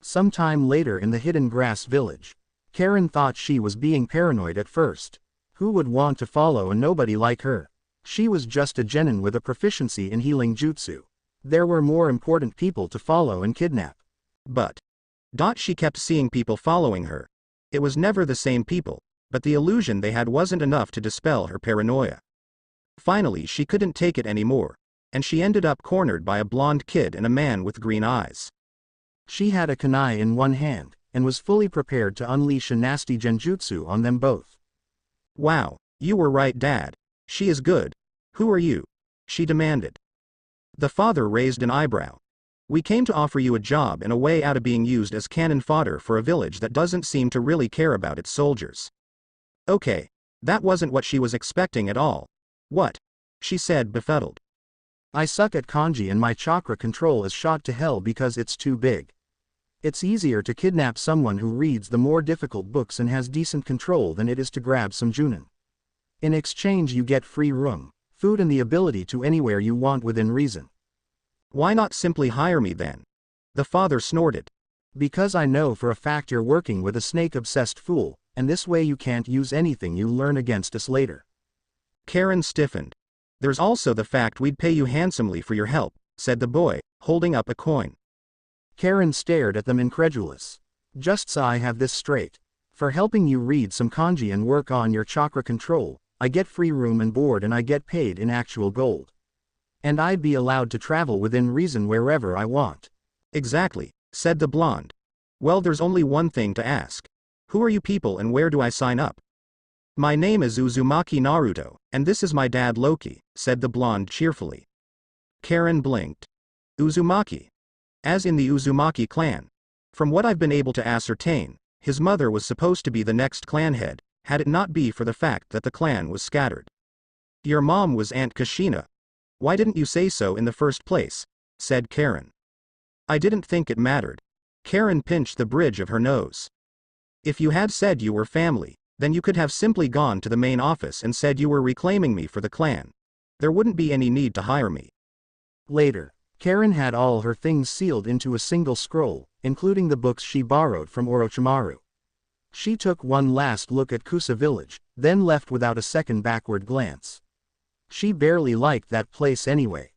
Sometime later in the hidden grass village, Karen thought she was being paranoid at first. Who would want to follow a nobody like her? She was just a genin with a proficiency in healing jutsu. There were more important people to follow and kidnap. But she kept seeing people following her. It was never the same people, but the illusion they had wasn't enough to dispel her paranoia. Finally she couldn't take it anymore, and she ended up cornered by a blonde kid and a man with green eyes. She had a kunai in one hand, and was fully prepared to unleash a nasty genjutsu on them both. Wow, you were right, Dad. She is good. Who are you? She demanded. The father raised an eyebrow. We came to offer you a job and a way out of being used as cannon fodder for a village that doesn't seem to really care about its soldiers. Okay. That wasn't what she was expecting at all. What? She said, befuddled. I suck at kanji and my chakra control is shot to hell because it's too big. It's easier to kidnap someone who reads the more difficult books and has decent control than it is to grab some junin. In exchange you get free room, food and the ability to anywhere you want within reason. Why not simply hire me then? The father snorted. Because I know for a fact you're working with a snake-obsessed fool, and this way you can't use anything you learn against us later. Karen stiffened. There's also the fact we'd pay you handsomely for your help, said the boy, holding up a coin. Karen stared at them incredulous. Just so I have this straight. For helping you read some kanji and work on your chakra control, I get free room and board and I get paid in actual gold. And I'd be allowed to travel within reason wherever I want. Exactly, said the blonde. Well, there's only one thing to ask. Who are you people and where do I sign up? My name is Uzumaki Naruto, and this is my dad Loki, said the blonde cheerfully. Karen blinked. Uzumaki. As in the Uzumaki clan. From what I've been able to ascertain, his mother was supposed to be the next clan head, had it not be for the fact that the clan was scattered. Your mom was Aunt Kushina. Why didn't you say so in the first place? Said Karen. I didn't think it mattered. Karen pinched the bridge of her nose. If you had said you were family, then you could have simply gone to the main office and said you were reclaiming me for the clan. There wouldn't be any need to hire me. Later, Karen had all her things sealed into a single scroll, including the books she borrowed from Orochimaru. She took one last look at Kusa village, then left without a second backward glance. She barely liked that place anyway.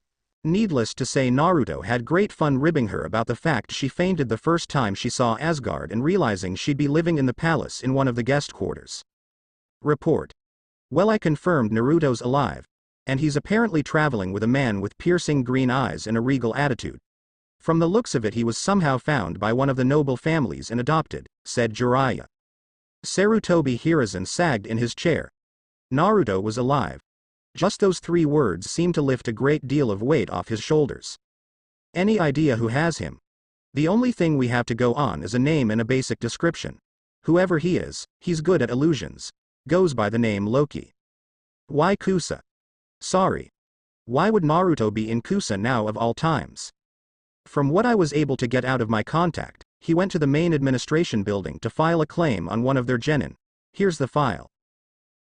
Needless to say, Naruto had great fun ribbing her about the fact she fainted the first time she saw Asgard and realizing she'd be living in the palace in one of the guest quarters. Report. Well, I confirmed Naruto's alive. And he's apparently traveling with a man with piercing green eyes and a regal attitude. From the looks of it, he was somehow found by one of the noble families and adopted, said Jiraiya. Sarutobi Hiruzen sagged in his chair. Naruto was alive. Just those 3 words seemed to lift a great deal of weight off his shoulders. Any idea who has him? The only thing we have to go on is a name and a basic description. Whoever he is, he's good at illusions. Goes by the name Loki. Why Kusa? Sorry. Why would Naruto be in Kusa now of all times? From what I was able to get out of my contact, he went to the main administration building to file a claim on one of their genin. Here's the file.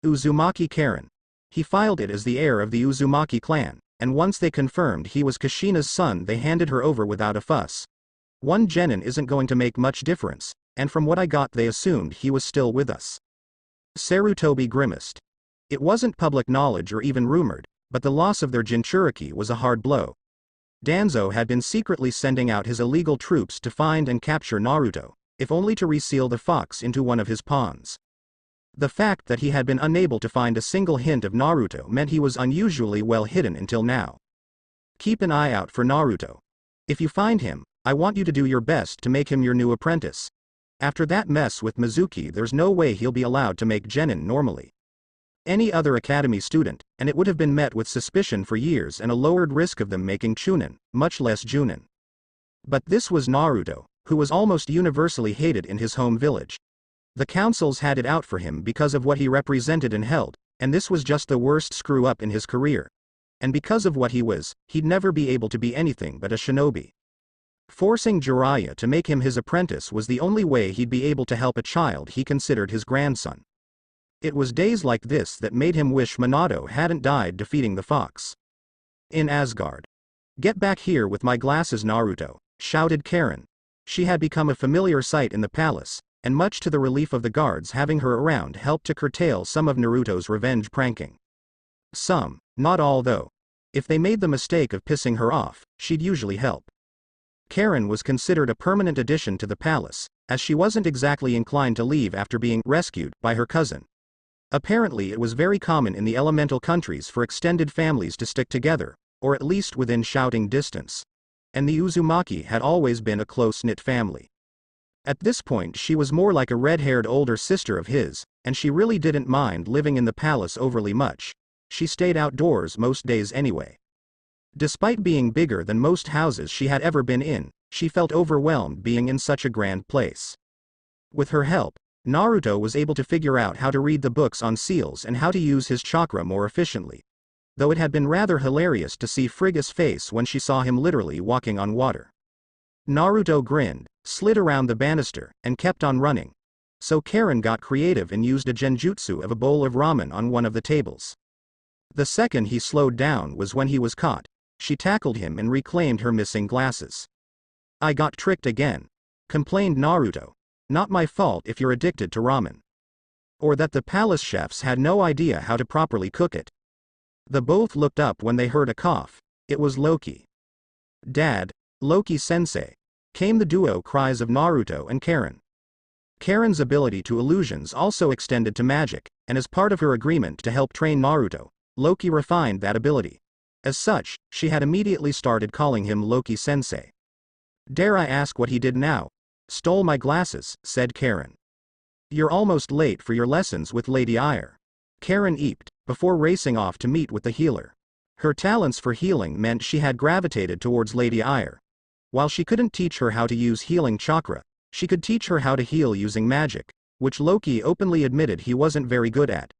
Uzumaki Karen. He filed it as the heir of the Uzumaki clan, and once they confirmed he was Kushina's son, they handed her over without a fuss. One genin isn't going to make much difference, and from what I got they assumed he was still with us. Sarutobi grimaced. It wasn't public knowledge or even rumored, but the loss of their Jinchuriki was a hard blow. Danzo had been secretly sending out his illegal troops to find and capture Naruto, if only to reseal the fox into one of his pawns. The fact that he had been unable to find a single hint of Naruto meant he was unusually well hidden until now. Keep an eye out for Naruto. If you find him, I want you to do your best to make him your new apprentice. After that mess with Mizuki, there's no way he'll be allowed to make genin normally. Any other academy student, and it would have been met with suspicion for years and a lowered risk of them making chunin, much less junin. But this was Naruto, who was almost universally hated in his home village. The councils had it out for him because of what he represented and held, and this was just the worst screw-up in his career. And because of what he was, he'd never be able to be anything but a shinobi. Forcing Jiraiya to make him his apprentice was the only way he'd be able to help a child he considered his grandson. It was days like this that made him wish Minato hadn't died defeating the fox. In Asgard. Get back here with my glasses, Naruto, shouted Karen. She had become a familiar sight in the palace, and much to the relief of the guards having her around helped to curtail some of Naruto's revenge pranking. Some, not all though. If they made the mistake of pissing her off, she'd usually help. Karen was considered a permanent addition to the palace, as she wasn't exactly inclined to leave after being rescued by her cousin. Apparently it was very common in the elemental countries for extended families to stick together, or at least within shouting distance. And the Uzumaki had always been a close-knit family. At this point she was more like a red-haired older sister of his, and she really didn't mind living in the palace overly much. she stayed outdoors most days anyway. Despite being bigger than most houses she had ever been in, she felt overwhelmed being in such a grand place. With her help, Naruto was able to figure out how to read the books on seals and how to use his chakra more efficiently. Though it had been rather hilarious to see Frigga's face when she saw him literally walking on water. Naruto grinned, slid around the banister, and kept on running. So Karen got creative and used a genjutsu of a bowl of ramen on one of the tables. The second he slowed down was when he was caught. She tackled him and reclaimed her missing glasses. "I got tricked again," complained Naruto. "Not my fault if you're addicted to ramen. Or that the palace chefs had no idea how to properly cook it." The both looked up when they heard a cough. It was Loki. "Dad, Loki-sensei," came the duo cries of Naruto and Karen. Karen's ability to illusions also extended to magic, and as part of her agreement to help train Naruto, Loki refined that ability. As such, she had immediately started calling him Loki-sensei. "Dare I ask what he did now?" "Stole my glasses," said Karen. "You're almost late for your lessons with Lady Ire," Karen eeped, before racing off to meet with the healer. Her talents for healing meant she had gravitated towards Lady Ire. While she couldn't teach her how to use healing chakra, she could teach her how to heal using magic, which Loki openly admitted he wasn't very good at.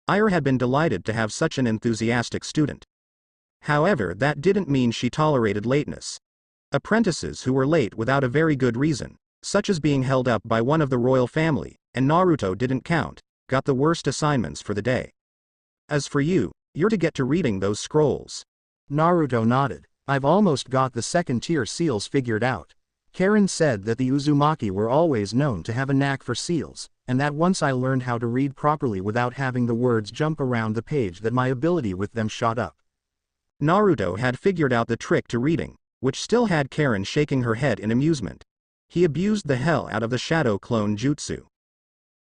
Ire had been delighted to have such an enthusiastic student. However, that didn't mean she tolerated lateness. Apprentices who were late without a very good reason, such as being held up by one of the royal family, and Naruto didn't count, got the worst assignments for the day. "As for you, you're to get to reading those scrolls." Naruto nodded. "I've almost got the second-tier seals figured out." Karen said that the Uzumaki were always known to have a knack for seals, and that once I learned how to read properly without having the words jump around the page that my ability with them shot up. Naruto had figured out the trick to reading, which still had Karen shaking her head in amusement. He abused the hell out of the shadow clone jutsu.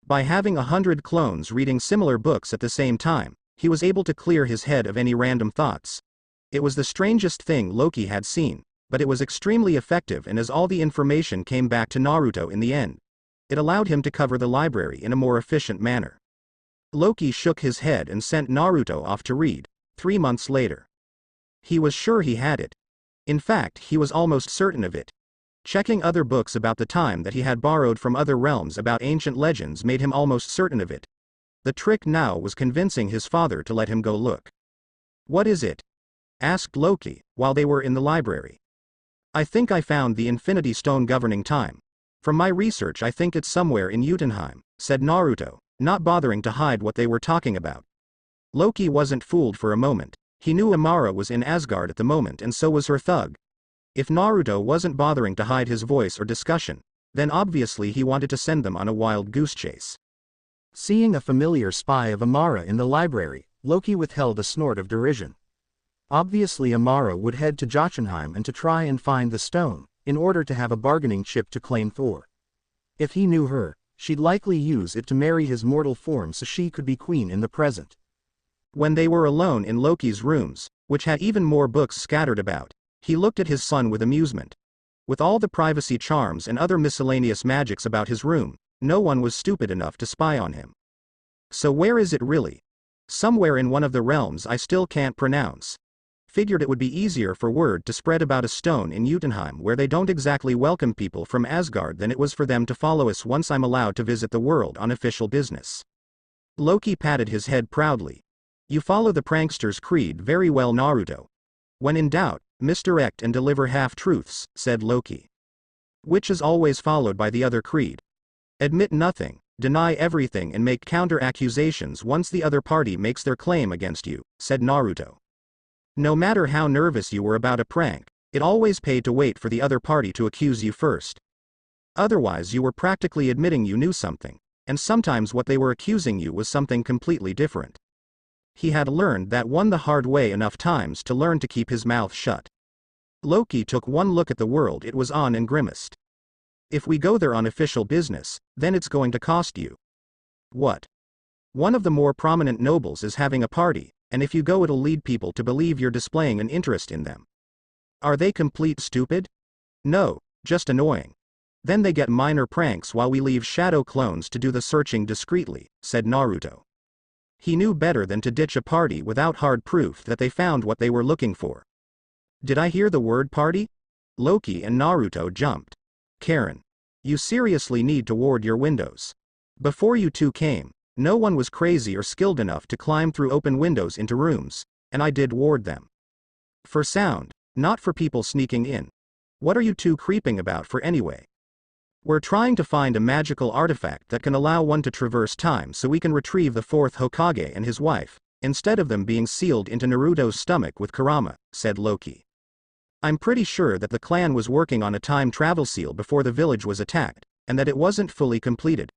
By having 100 clones reading similar books at the same time, he was able to clear his head of any random thoughts. It was the strangest thing Loki had seen, but it was extremely effective, and as all the information came back to Naruto in the end, it allowed him to cover the library in a more efficient manner. Loki shook his head and sent Naruto off to read. 3 months later. He was sure he had it. In fact, he was almost certain of it. Checking other books about the time that he had borrowed from other realms about ancient legends made him almost certain of it. The trick now was convincing his father to let him go look. "What is it?" asked Loki, while they were in the library. "I think I found the Infinity Stone governing time. From my research I think it's somewhere in Jotunheim," said Naruto, not bothering to hide what they were talking about. Loki wasn't fooled for a moment. He knew Amara was in Asgard at the moment, and so was her thug. If Naruto wasn't bothering to hide his voice or discussion, then obviously he wanted to send them on a wild goose chase. Seeing a familiar spy of Amara in the library, Loki withheld a snort of derision. Obviously Amara would head to Jotunheim and to try and find the stone, in order to have a bargaining chip to claim Thor. If he knew her, she'd likely use it to marry his mortal form so she could be queen in the present. When they were alone in Loki's rooms, which had even more books scattered about, he looked at his son with amusement. With all the privacy charms and other miscellaneous magics about his room, no one was stupid enough to spy on him. "So where is it really?" "Somewhere in one of the realms I still can't pronounce. Figured it would be easier for word to spread about a stone in Jotunheim where they don't exactly welcome people from Asgard than it was for them to follow us once I'm allowed to visit the world on official business." Loki patted his head proudly. "You follow the prankster's creed very well, Naruto. When in doubt, misdirect and deliver half-truths," said Loki. "Which is always followed by the other creed. Admit nothing, deny everything and make counter-accusations once the other party makes their claim against you," said Naruto. "No matter how nervous you were about a prank, it always paid to wait for the other party to accuse you first. Otherwise you were practically admitting you knew something, and sometimes what they were accusing you was something completely different." He had learned that one the hard way enough times to learn to keep his mouth shut. Loki took one look at the world it was on and grimaced. "If we go there on official business, then it's going to cost you." "What?" "One of the more prominent nobles is having a party, and if you go it'll lead people to believe you're displaying an interest in them." "Are they complete stupid?" "No, just annoying. Then they get minor pranks while we leave shadow clones to do the searching discreetly," said Naruto. He knew better than to ditch a party without hard proof that they found what they were looking for. Did I hear the word party? Loki and Naruto jumped. Karen. You seriously need to ward your windows. Before you two came, no one was crazy or skilled enough to climb through open windows into rooms, and I did ward them. For sound, not for people sneaking in. What are you two creeping about for anyway? We're trying to find a magical artifact that can allow one to traverse time so we can retrieve the fourth Hokage and his wife, instead of them being sealed into Naruto's stomach with Kurama, said Loki. I'm pretty sure that the clan was working on a time travel seal before the village was attacked, and that it wasn't fully completed.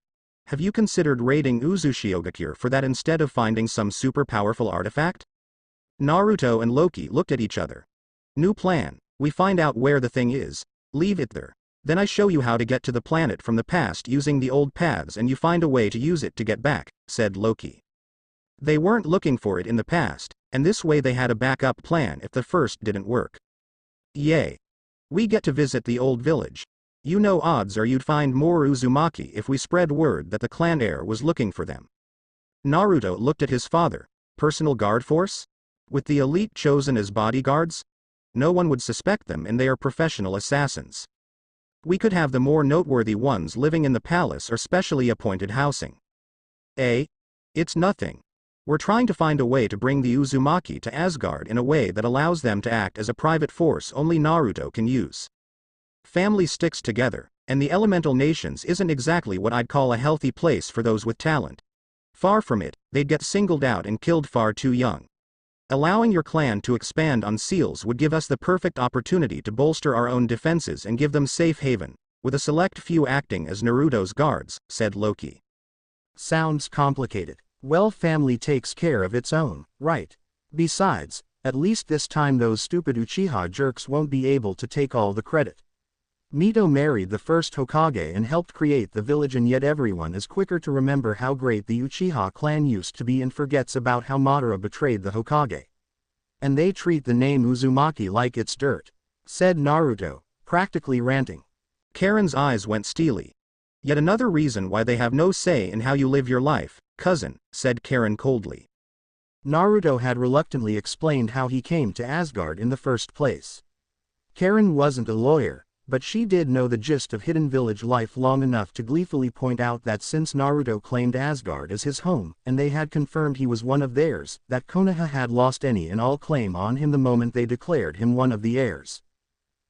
Have you considered raiding Uzushiogakure for that instead of finding some super powerful artifact? Naruto and Loki looked at each other. New plan, we find out where the thing is, leave it there. Then I show you how to get to the planet from the past using the old paths and you find a way to use it to get back, said Loki. They weren't looking for it in the past, and this way they had a backup plan if the first didn't work. Yay. We get to visit the old village. You know odds are you'd find more Uzumaki if we spread word that the clan heir was looking for them. Naruto looked at his father. Personal guard force? With the elite chosen as bodyguards? No one would suspect them and they are professional assassins. We could have the more noteworthy ones living in the palace or specially appointed housing. It's nothing. We're trying to find a way to bring the Uzumaki to Asgard in a way that allows them to act as a private force only Naruto can use. Family sticks together, and the elemental nations isn't exactly what I'd call a healthy place for those with talent. Far from it, they'd get singled out and killed far too young. Allowing your clan to expand on seals would give us the perfect opportunity to bolster our own defenses and give them safe haven, with a select few acting as Naruto's guards, said Loki. Sounds complicated. Well, family takes care of its own, right? Besides, at least this time those stupid Uchiha jerks won't be able to take all the credit. Mito married the first Hokage and helped create the village, and yet everyone is quicker to remember how great the Uchiha clan used to be and forgets about how Madara betrayed the Hokage. And they treat the name Uzumaki like it's dirt, said Naruto, practically ranting. Karen's eyes went steely. Yet another reason why they have no say in how you live your life, cousin, said Karen coldly. Naruto had reluctantly explained how he came to Asgard in the first place. Karen wasn't a lawyer, but she did know the gist of hidden village life long enough to gleefully point out that since Naruto claimed Asgard as his home, and they had confirmed he was one of theirs, that Konoha had lost any and all claim on him the moment they declared him one of the heirs.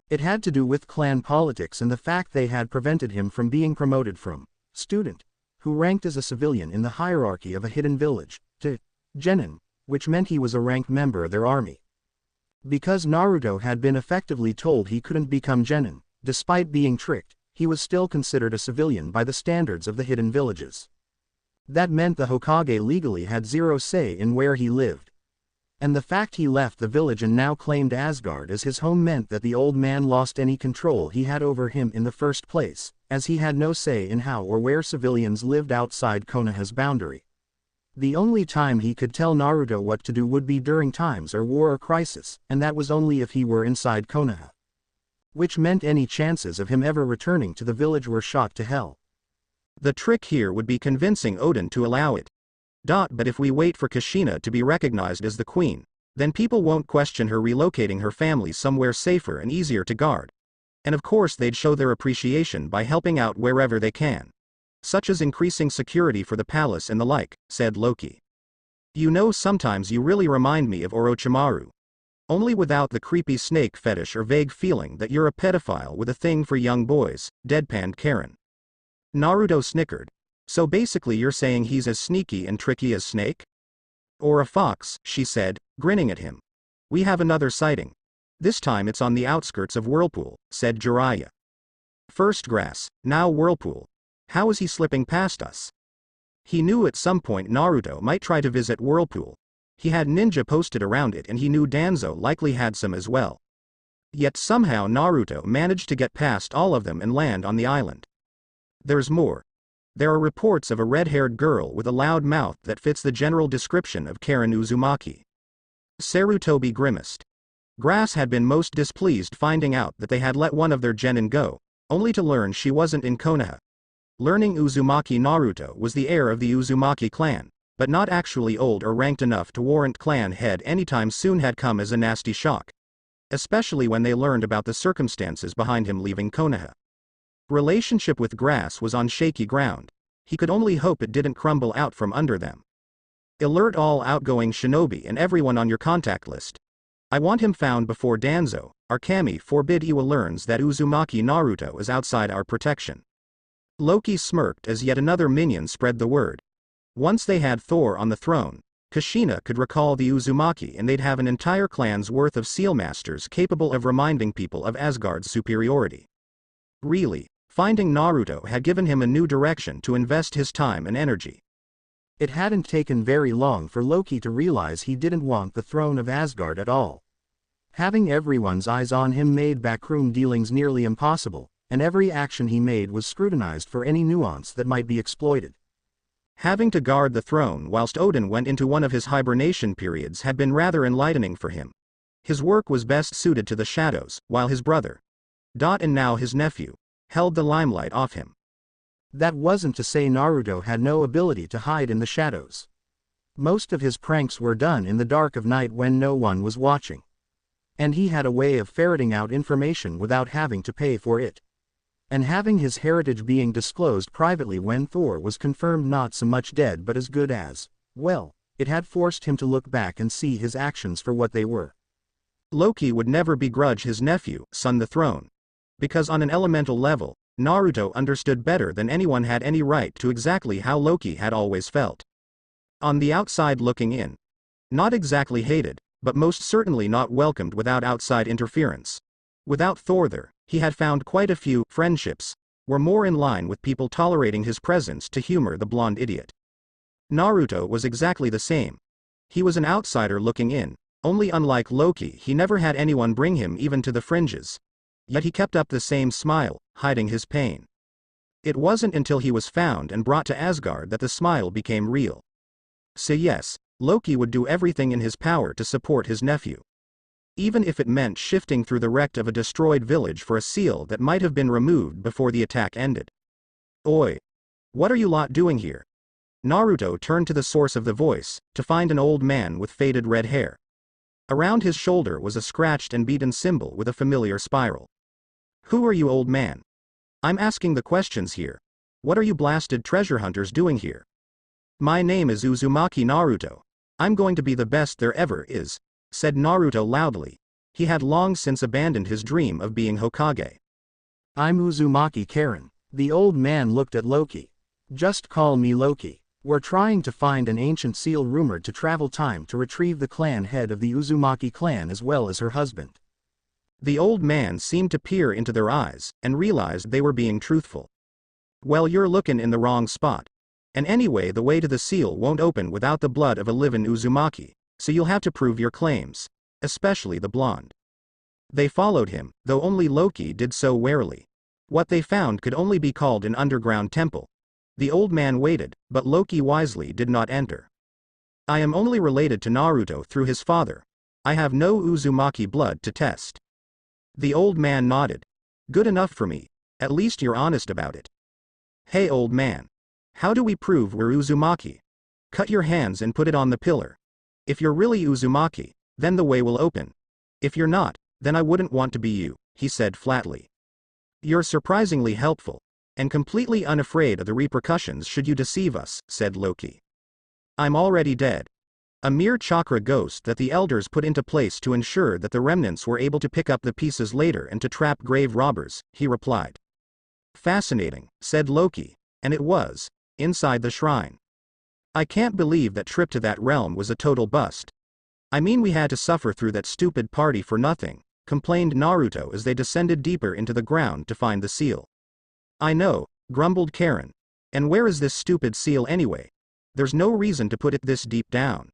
It had to do with clan politics and the fact they had prevented him from being promoted from student, who ranked as a civilian in the hierarchy of a hidden village, to genin, which meant he was a ranked member of their army. Because Naruto had been effectively told he couldn't become genin, despite being tricked, he was still considered a civilian by the standards of the hidden villages. That meant the Hokage legally had zero say in where he lived. And the fact he left the village and now claimed Asgard as his home meant that the old man lost any control he had over him in the first place, as he had no say in how or where civilians lived outside Konoha's boundary. The only time he could tell Naruto what to do would be during times of war or crisis, and that was only if he were inside Konoha. Which meant any chances of him ever returning to the village were shot to hell. The trick here would be convincing Odin to allow it. But if we wait for Kushina to be recognized as the queen, then people won't question her relocating her family somewhere safer and easier to guard. And of course they'd show their appreciation by helping out wherever they can. Such as increasing security for the palace and the like, said Loki. You know, sometimes you really remind me of Orochimaru. Only without the creepy snake fetish or vague feeling that you're a pedophile with a thing for young boys, deadpanned Karen. Naruto snickered. So basically you're saying he's as sneaky and tricky as Snake? Or a fox, she said, grinning at him. We have another sighting. This time it's on the outskirts of Whirlpool, said Jiraiya. First grass, now Whirlpool. How is he slipping past us? He knew at some point Naruto might try to visit Whirlpool. He had ninja posted around it and he knew Danzo likely had some as well. Yet somehow Naruto managed to get past all of them and land on the island. There's more. There are reports of a red-haired girl with a loud mouth that fits the general description of Karen Uzumaki. Sarutobi grimaced. Grass had been most displeased finding out that they had let one of their genin go, only to learn she wasn't in Konoha. Learning Uzumaki Naruto was the heir of the Uzumaki clan, but not actually old or ranked enough to warrant clan head anytime soon had come as a nasty shock. Especially when they learned about the circumstances behind him leaving Konoha. Relationship with grass was on shaky ground. He could only hope it didn't crumble out from under them. Alert all outgoing shinobi and everyone on your contact list. I want him found before Danzo, our kami forbid Iwa learns that Uzumaki Naruto is outside our protection. Loki smirked as yet another minion spread the word. Once they had Thor on the throne, Kushina could recall the Uzumaki and they'd have an entire clan's worth of seal masters capable of reminding people of Asgard's superiority. Really, finding Naruto had given him a new direction to invest his time and energy. It hadn't taken very long for Loki to realize he didn't want the throne of Asgard at all. Having everyone's eyes on him made backroom dealings nearly impossible, and every action he made was scrutinized for any nuance that might be exploited. Having to guard the throne whilst Odin went into one of his hibernation periods had been rather enlightening for him. His work was best suited to the shadows, while his brother, and now his nephew, held the limelight off him. That wasn't to say Naruto had no ability to hide in the shadows. Most of his pranks were done in the dark of night when no one was watching. And he had a way of ferreting out information without having to pay for it. And having his heritage being disclosed privately when Thor was confirmed not so much dead but as good as, well, it had forced him to look back and see his actions for what they were. Loki would never begrudge his nephew, son the throne. Because on an elemental level, Naruto understood better than anyone had any right to exactly how Loki had always felt. On the outside looking in. Not exactly hated, but most certainly not welcomed without outside interference. Without Thor there, he had found quite a few friendships, were more in line with people tolerating his presence to humor the blonde idiot. Naruto was exactly the same. He was an outsider looking in, only unlike Loki he never had anyone bring him even to the fringes. Yet he kept up the same smile, hiding his pain. It wasn't until he was found and brought to Asgard that the smile became real. So yes, Loki would do everything in his power to support his nephew. Even if it meant shifting through the wreck of a destroyed village for a seal that might have been removed before the attack ended. Oi! What are you lot doing here? Naruto turned to the source of the voice, to find an old man with faded red hair. Around his shoulder was a scratched and beaten symbol with a familiar spiral. Who are you, old man? I'm asking the questions here. What are you blasted treasure hunters doing here? My name is Uzumaki Naruto. I'm going to be the best there ever is, said Naruto loudly. He had long since abandoned his dream of being Hokage. I'm Uzumaki Karen. The old man looked at Loki. Just call me Loki. We're trying to find an ancient seal rumored to travel time to retrieve the clan head of the Uzumaki clan as well as her husband. The old man seemed to peer into their eyes, and realized they were being truthful. Well, you're looking in the wrong spot. And anyway, the way to the seal won't open without the blood of a living Uzumaki, so you'll have to prove your claims, especially the blonde. They followed him, though only Loki did so warily. What they found could only be called an underground temple. The old man waited, but Loki wisely did not enter. I am only related to Naruto through his father. I have no Uzumaki blood to test. The old man nodded. Good enough for me, at least you're honest about it. Hey old man. How do we prove we're Uzumaki? Cut your hands and put it on the pillar. If you're really Uzumaki, then the way will open. If you're not, then I wouldn't want to be you, he said flatly. You're surprisingly helpful, and completely unafraid of the repercussions should you deceive us, said Loki. I'm already dead. A mere chakra ghost that the elders put into place to ensure that the remnants were able to pick up the pieces later and to trap grave robbers, he replied. Fascinating, said Loki, and it was, inside the shrine. I can't believe that trip to that realm was a total bust. I mean, we had to suffer through that stupid party for nothing, complained Naruto as they descended deeper into the ground to find the seal. I know, grumbled Karen. And where is this stupid seal anyway? There's no reason to put it this deep down.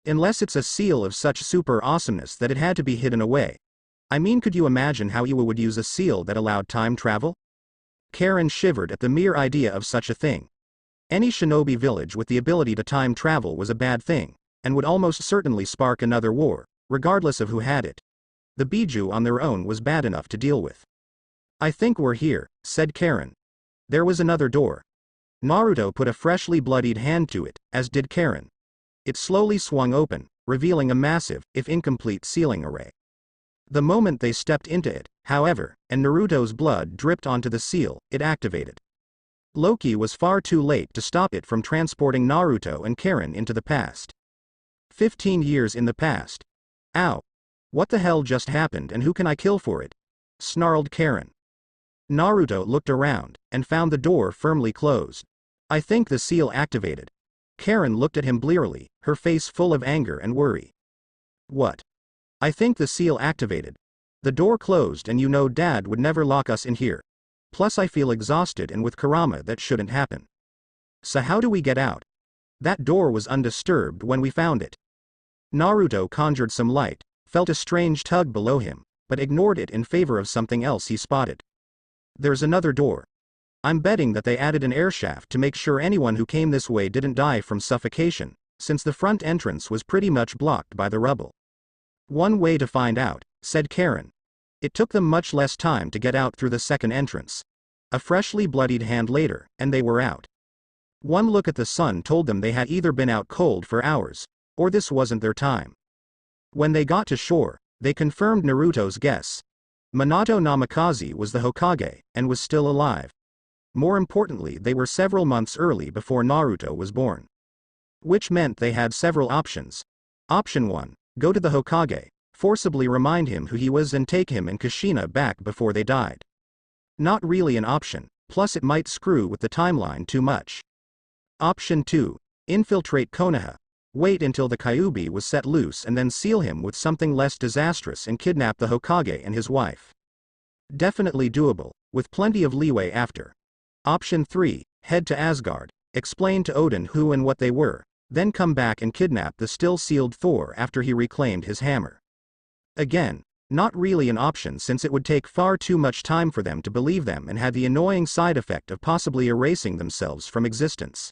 Unless it's a seal of such super awesomeness that it had to be hidden away. I mean, could you imagine how Iwa would use a seal that allowed time travel? Karen shivered at the mere idea of such a thing. Any shinobi village with the ability to time travel was a bad thing, and would almost certainly spark another war, regardless of who had it. The Biju on their own was bad enough to deal with. I think we're here, said Karen. There was another door. Naruto put a freshly bloodied hand to it, as did Karen. It slowly swung open, revealing a massive, if incomplete, sealing array. The moment they stepped into it, however, and Naruto's blood dripped onto the seal, it activated. Loki was far too late to stop it from transporting Naruto and Karen into the past. 15 years in the past. Ow. What the hell just happened and who can I kill for it? Snarled Karen. Naruto looked around, and found the door firmly closed. I think the seal activated. Karen looked at him blearily, her face full of anger and worry. What? I think the seal activated. The door closed and you know Dad would never lock us in here. Plus I feel exhausted and with Kurama that shouldn't happen. So how do we get out? That door was undisturbed when we found it. Naruto conjured some light, felt a strange tug below him, but ignored it in favor of something else he spotted. There's another door. I'm betting that they added an air shaft to make sure anyone who came this way didn't die from suffocation, since the front entrance was pretty much blocked by the rubble. One way to find out, said Karen. It took them much less time to get out through the second entrance. A freshly bloodied hand later, and they were out. One look at the sun told them they had either been out cold for hours, or this wasn't their time. When they got to shore, they confirmed Naruto's guess. Minato Namikaze was the Hokage, and was still alive. More importantly, they were several months early before Naruto was born. Which meant they had several options. Option 1, go to the Hokage, forcibly remind him who he was and take him and Kushina back before they died. Not really an option, plus it might screw with the timeline too much. Option 2, infiltrate Konoha. Wait until the Kyuubi was set loose and then seal him with something less disastrous and kidnap the Hokage and his wife. Definitely doable, with plenty of leeway after. Option 3, head to Asgard, explain to Odin who and what they were, then come back and kidnap the still-sealed Thor after he reclaimed his hammer. Again, not really an option since it would take far too much time for them to believe them and had the annoying side effect of possibly erasing themselves from existence.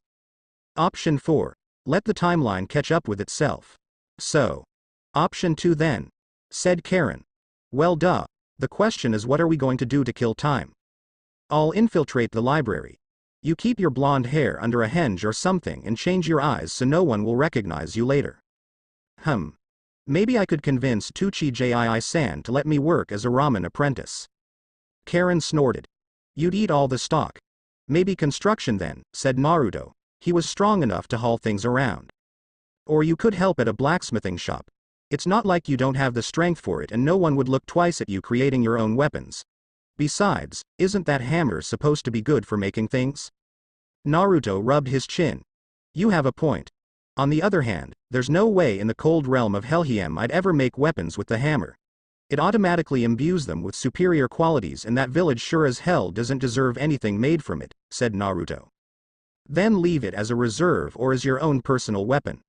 Option 4, let the timeline catch up with itself. So. Option 2 then, said Karen. Well duh, the question is what are we going to do to kill time? I'll infiltrate the library. You keep your blonde hair under a henge or something and change your eyes so no one will recognize you later. Maybe I could convince Tsuchijii-san to let me work as a ramen apprentice. Karen snorted. You'd eat all the stock. Maybe construction then, said Naruto. He was strong enough to haul things around. Or you could help at a blacksmithing shop. It's not like you don't have the strength for it and no one would look twice at you creating your own weapons. Besides, isn't that hammer supposed to be good for making things? Naruto rubbed his chin. You have a point. On the other hand, there's no way in the cold realm of Helheim I'd ever make weapons with the hammer. It automatically imbues them with superior qualities and that village sure as hell doesn't deserve anything made from it, said Naruto. Then leave it as a reserve or as your own personal weapon.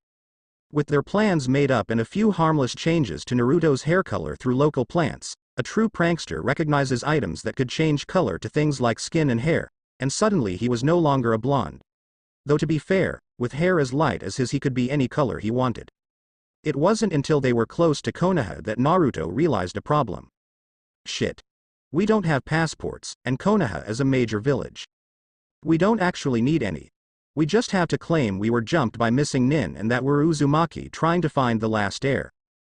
With their plans made up and a few harmless changes to Naruto's hair color through local plants, a true prankster recognizes items that could change color to things like skin and hair, and suddenly he was no longer a blonde. Though to be fair, with hair as light as his he could be any color he wanted. It wasn't until they were close to Konoha that Naruto realized a problem. Shit. We don't have passports, and Konoha is a major village. We don't actually need any. We just have to claim we were jumped by missing Nin and that we're Uzumaki trying to find the last heir.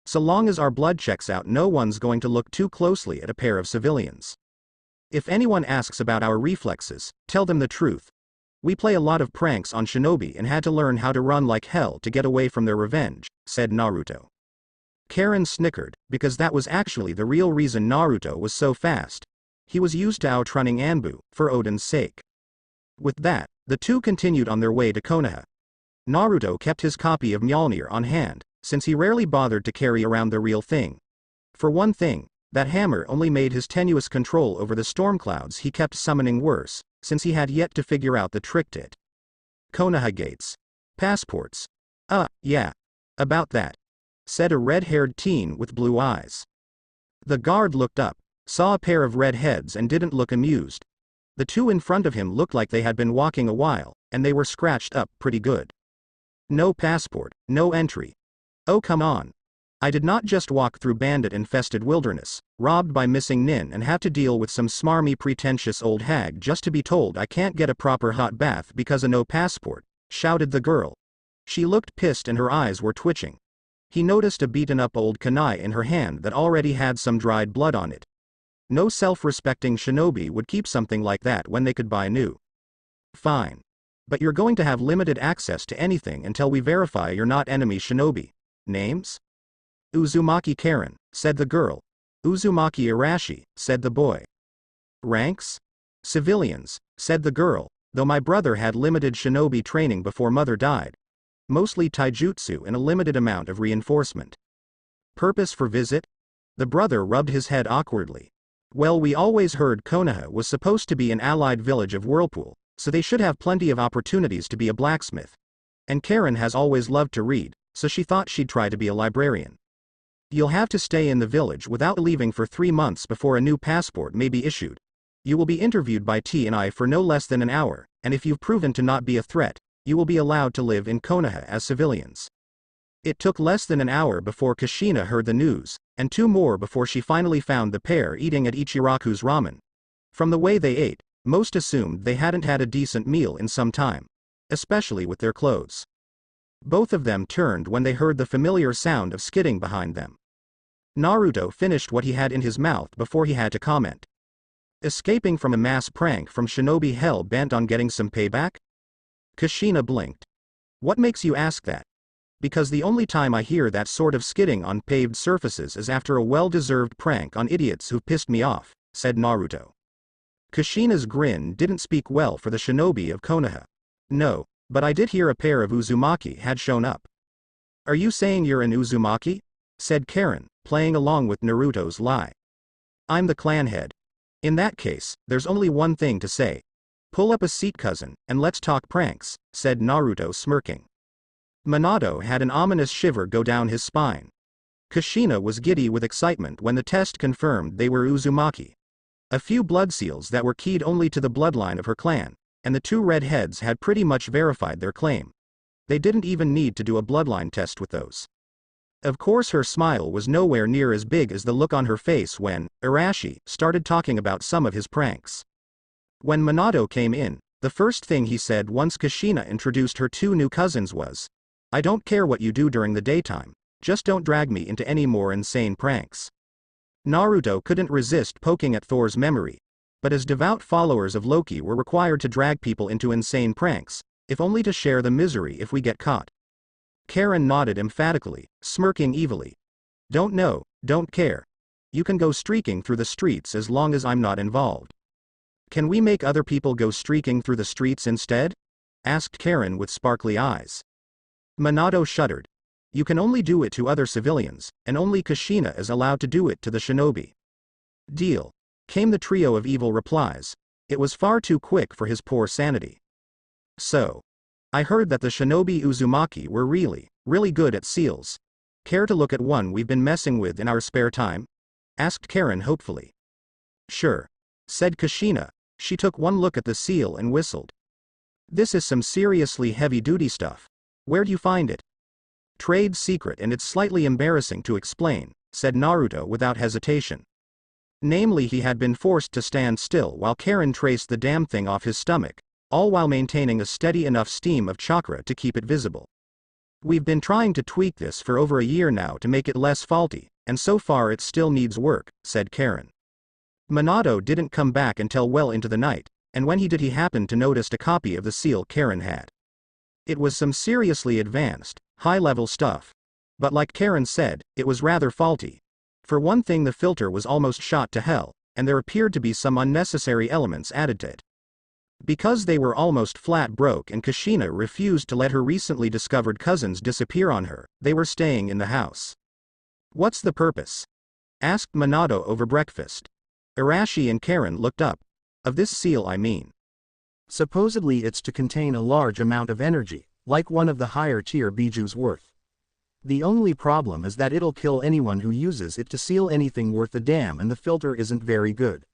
So long as our blood checks out, no one's going to look too closely at a pair of civilians. If anyone asks about our reflexes, tell them the truth. We play a lot of pranks on shinobi and had to learn how to run like hell to get away from their revenge, said Naruto. Karen snickered, because that was actually the real reason Naruto was so fast. He was used to outrunning Anbu, for Odin's sake. With that, the two continued on their way to Konoha. Naruto kept his copy of Mjolnir on hand, since he rarely bothered to carry around the real thing. For one thing, that hammer only made his tenuous control over the storm clouds he kept summoning worse, since he had yet to figure out the trick to it. Konoha gates. Passports. Yeah. About that. Said a red-haired teen with blue eyes. The guard looked up, saw a pair of red heads and didn't look amused. The two in front of him looked like they had been walking a while, and they were scratched up pretty good. No passport, no entry. Oh come on. I did not just walk through bandit-infested wilderness, robbed by missing nin and have to deal with some smarmy pretentious old hag just to be told I can't get a proper hot bath because of no passport, shouted the girl. She looked pissed and her eyes were twitching. He noticed a beaten-up old kunai in her hand that already had some dried blood on it. No self-respecting shinobi would keep something like that when they could buy new. Fine. But you're going to have limited access to anything until we verify you're not enemy shinobi. Names? Uzumaki Karen, said the girl. Uzumaki Arashi, said the boy. Ranks? Civilians, said the girl, though my brother had limited shinobi training before mother died. Mostly taijutsu and a limited amount of reinforcement. Purpose for visit? The brother rubbed his head awkwardly. Well, we always heard Konoha was supposed to be an allied village of Whirlpool, so they should have plenty of opportunities to be a blacksmith. And Karen has always loved to read, so she thought she'd try to be a librarian. You'll have to stay in the village without leaving for 3 months before a new passport may be issued. You will be interviewed by T&I for no less than an hour, and if you've proven to not be a threat, you will be allowed to live in Konoha as civilians. It took less than an hour before Kushina heard the news, and 2 more before she finally found the pair eating at Ichiraku's ramen. From the way they ate, most assumed they hadn't had a decent meal in some time, especially with their clothes. Both of them turned when they heard the familiar sound of skidding behind them. Naruto finished what he had in his mouth before he had to comment. Escaping from a mass prank from shinobi hell bent on getting some payback? Kushina blinked. What makes you ask that? Because the only time I hear that sort of skidding on paved surfaces is after a well-deserved prank on idiots who pissed me off, said Naruto. Kushina's grin didn't speak well for the shinobi of Konoha. No, but I did hear a pair of Uzumaki had shown up. Are you saying you're an Uzumaki? Said Karen, playing along with Naruto's lie. I'm the clan head. In that case, there's only one thing to say. Pull up a seat, cousin, and let's talk pranks, said Naruto smirking. Minato had an ominous shiver go down his spine. Kushina was giddy with excitement when the test confirmed they were Uzumaki. A few blood seals that were keyed only to the bloodline of her clan, and the 2 red heads had pretty much verified their claim. They didn't even need to do a bloodline test with those. Of course, her smile was nowhere near as big as the look on her face when Arashi started talking about some of his pranks. When Minato came in, the first thing he said once Kushina introduced her 2 new cousins was, I don't care what you do during the daytime, just don't drag me into any more insane pranks. Naruto couldn't resist poking at Thor's memory, but as devout followers of Loki were required to drag people into insane pranks, if only to share the misery if we get caught. Karen nodded emphatically, smirking evilly. Don't know, don't care. You can go streaking through the streets as long as I'm not involved. Can we make other people go streaking through the streets instead? Asked Karen with sparkly eyes. Minato shuddered. You can only do it to other civilians, and only Kushina is allowed to do it to the shinobi. Deal. Came the trio of evil replies. It was far too quick for his poor sanity. So. I heard that the shinobi Uzumaki were really good at seals. Care to look at one we've been messing with in our spare time? Asked Karen hopefully. Sure. Said Kushina. She took one look at the seal and whistled. This is some seriously heavy-duty stuff. Where'd you find it? Trade secret, and it's slightly embarrassing to explain, said Naruto without hesitation. Namely, he had been forced to stand still while Karen traced the damn thing off his stomach, all while maintaining a steady enough steam of chakra to keep it visible. We've been trying to tweak this for over a year now to make it less faulty, and so far it still needs work, said Karen. Minato didn't come back until well into the night, and when he did he happened to notice a copy of the seal Karen had. It was some seriously advanced, high-level stuff. But like Karen said, it was rather faulty. For one thing, the filter was almost shot to hell, and there appeared to be some unnecessary elements added to it. Because they were almost flat broke and Kushina refused to let her recently discovered cousins disappear on her, they were staying in the house. What's the purpose? Asked Minato over breakfast. Arashi and Karen looked up. Of this seal, I mean. Supposedly it's to contain a large amount of energy, like one of the higher tier bijus worth. The only problem is that it'll kill anyone who uses it to seal anything worth a damn, and the filter isn't very good.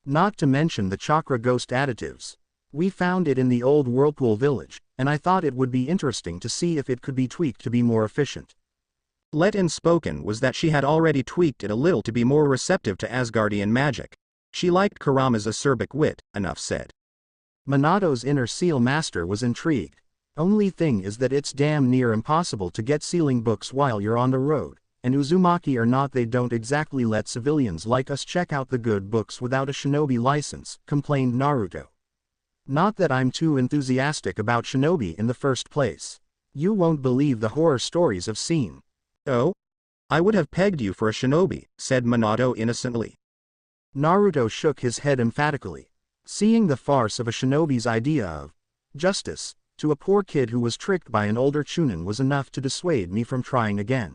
Not to mention the chakra ghost additives. We found it in the old Whirlpool village, and I thought it would be interesting to see if it could be tweaked to be more efficient. Let in spoken was that she had already tweaked it a little to be more receptive to Asgardian magic. She liked Kurama's acerbic wit, enough said. Minato's inner seal master was intrigued. Only thing is that it's damn near impossible to get sealing books while you're on the road, and Uzumaki or not they don't exactly let civilians like us check out the good books without a shinobi license, complained Naruto. Not that I'm too enthusiastic about shinobi in the first place. You won't believe the horror stories I've seen. Oh? I would have pegged you for a shinobi, said Minato innocently. Naruto shook his head emphatically. Seeing the farce of a shinobi's idea of justice to a poor kid who was tricked by an older chunin was enough to dissuade me from trying again.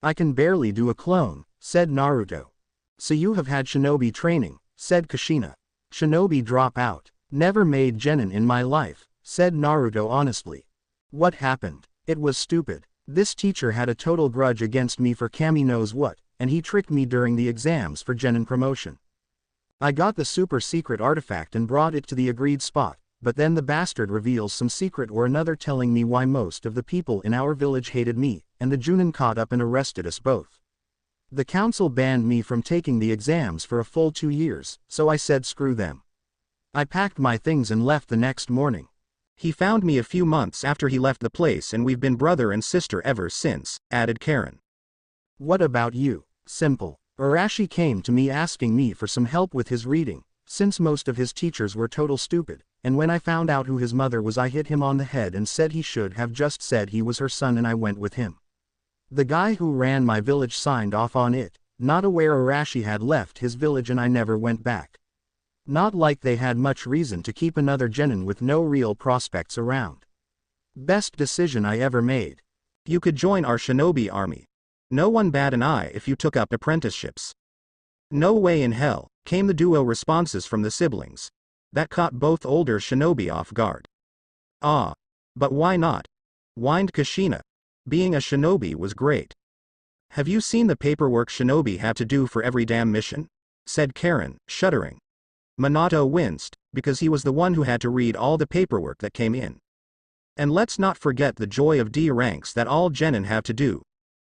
I can barely do a clone, said Naruto. So you have had shinobi training, said Kushina. Shinobi drop out. Never made genin in my life, said Naruto honestly. What happened? It was stupid. This teacher had a total grudge against me for Kami knows what, and he tricked me during the exams for genin promotion. I got the super secret artifact and brought it to the agreed spot, but then the bastard reveals some secret or another telling me why most of the people in our village hated me, and the Junin caught up and arrested us both. The council banned me from taking the exams for a full 2 years, so I said screw them. I packed my things and left the next morning. He found me a few months after he left the place and we've been brother and sister ever since, added Karen. What about you? Simple. Arashi came to me asking me for some help with his reading, since most of his teachers were total stupid, and when I found out who his mother was I hit him on the head and said he should have just said he was her son and I went with him. The guy who ran my village signed off on it, not aware Arashi had left his village and I never went back. Not like they had much reason to keep another genin with no real prospects around. Best decision I ever made. You could join our shinobi army. No one bat an eye if you took up apprenticeships. No way in hell, came the duo responses from the siblings. That caught both older shinobi off guard. Ah. But why not? Whined Kushina. Being a shinobi was great. Have you seen the paperwork shinobi have to do for every damn mission? Said Karen, shuddering. Minato winced, because he was the one who had to read all the paperwork that came in. And let's not forget the joy of D ranks that all genin have to do.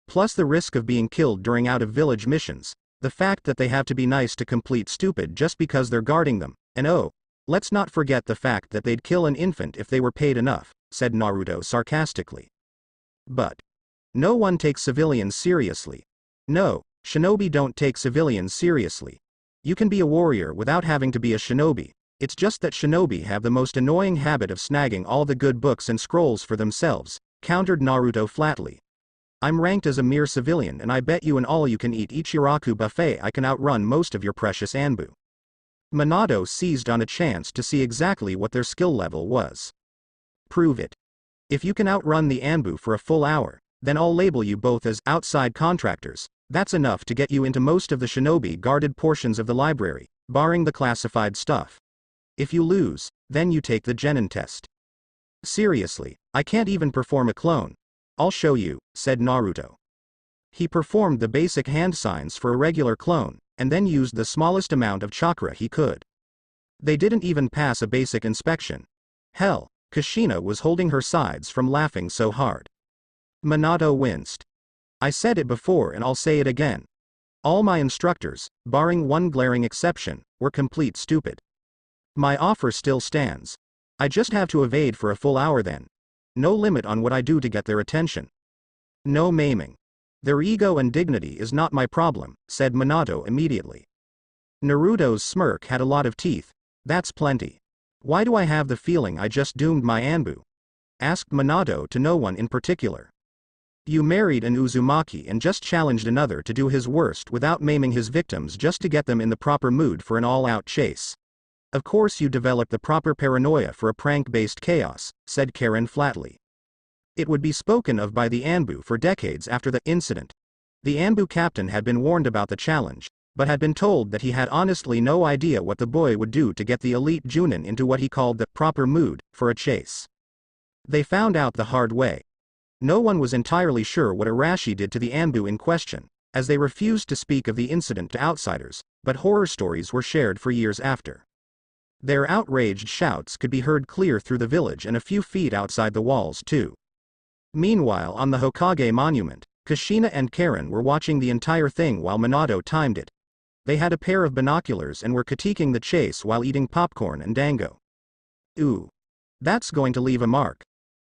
Plus the risk of being killed during out-of-village missions, the fact that they have to be nice to complete stupid just because they're guarding them, and oh, let's not forget the fact that they'd kill an infant if they were paid enough, said Naruto sarcastically. But no one takes civilians seriously. No, shinobi don't take civilians seriously. You can be a warrior without having to be a shinobi, it's just that shinobi have the most annoying habit of snagging all the good books and scrolls for themselves, countered Naruto flatly. I'm ranked as a mere civilian and I bet you an all-you-can-eat Ichiraku buffet I can outrun most of your precious Anbu. Minato seized on a chance to see exactly what their skill level was. Prove it. If you can outrun the Anbu for a full hour, then I'll label you both as outside contractors. That's enough to get you into most of the shinobi-guarded portions of the library, barring the classified stuff. If you lose, then you take the genin test. Seriously, I can't even perform a clone. I'll show you, said Naruto. He performed the basic hand signs for a regular clone, and then used the smallest amount of chakra he could. They didn't even pass a basic inspection. Hell, Kushina was holding her sides from laughing so hard. Minato winced. I said it before and I'll say it again. All my instructors, barring one glaring exception, were complete stupid. My offer still stands. I just have to evade for a full hour then. No limit on what I do to get their attention. No maiming. Their ego and dignity is not my problem, said Minato immediately. Naruto's smirk had a lot of teeth. That's plenty. Why do I have the feeling I just doomed my Anbu? Asked Minato to no one in particular. You married an Uzumaki and just challenged another to do his worst without maiming his victims just to get them in the proper mood for an all-out chase. Of course you developed the proper paranoia for a prank-based chaos, said Karen flatly. It would be spoken of by the Anbu for decades after the incident. The Anbu captain had been warned about the challenge, but had been told that he had honestly no idea what the boy would do to get the elite Junin into what he called the proper mood for a chase. They found out the hard way. No one was entirely sure what Arashi did to the Anbu in question, as they refused to speak of the incident to outsiders, but horror stories were shared for years after. Their outraged shouts could be heard clear through the village and a few feet outside the walls too. Meanwhile on the Hokage monument, Kushina and Karen were watching the entire thing while Minato timed it. They had a pair of binoculars and were critiquing the chase while eating popcorn and dango. Ooh. That's going to leave a mark.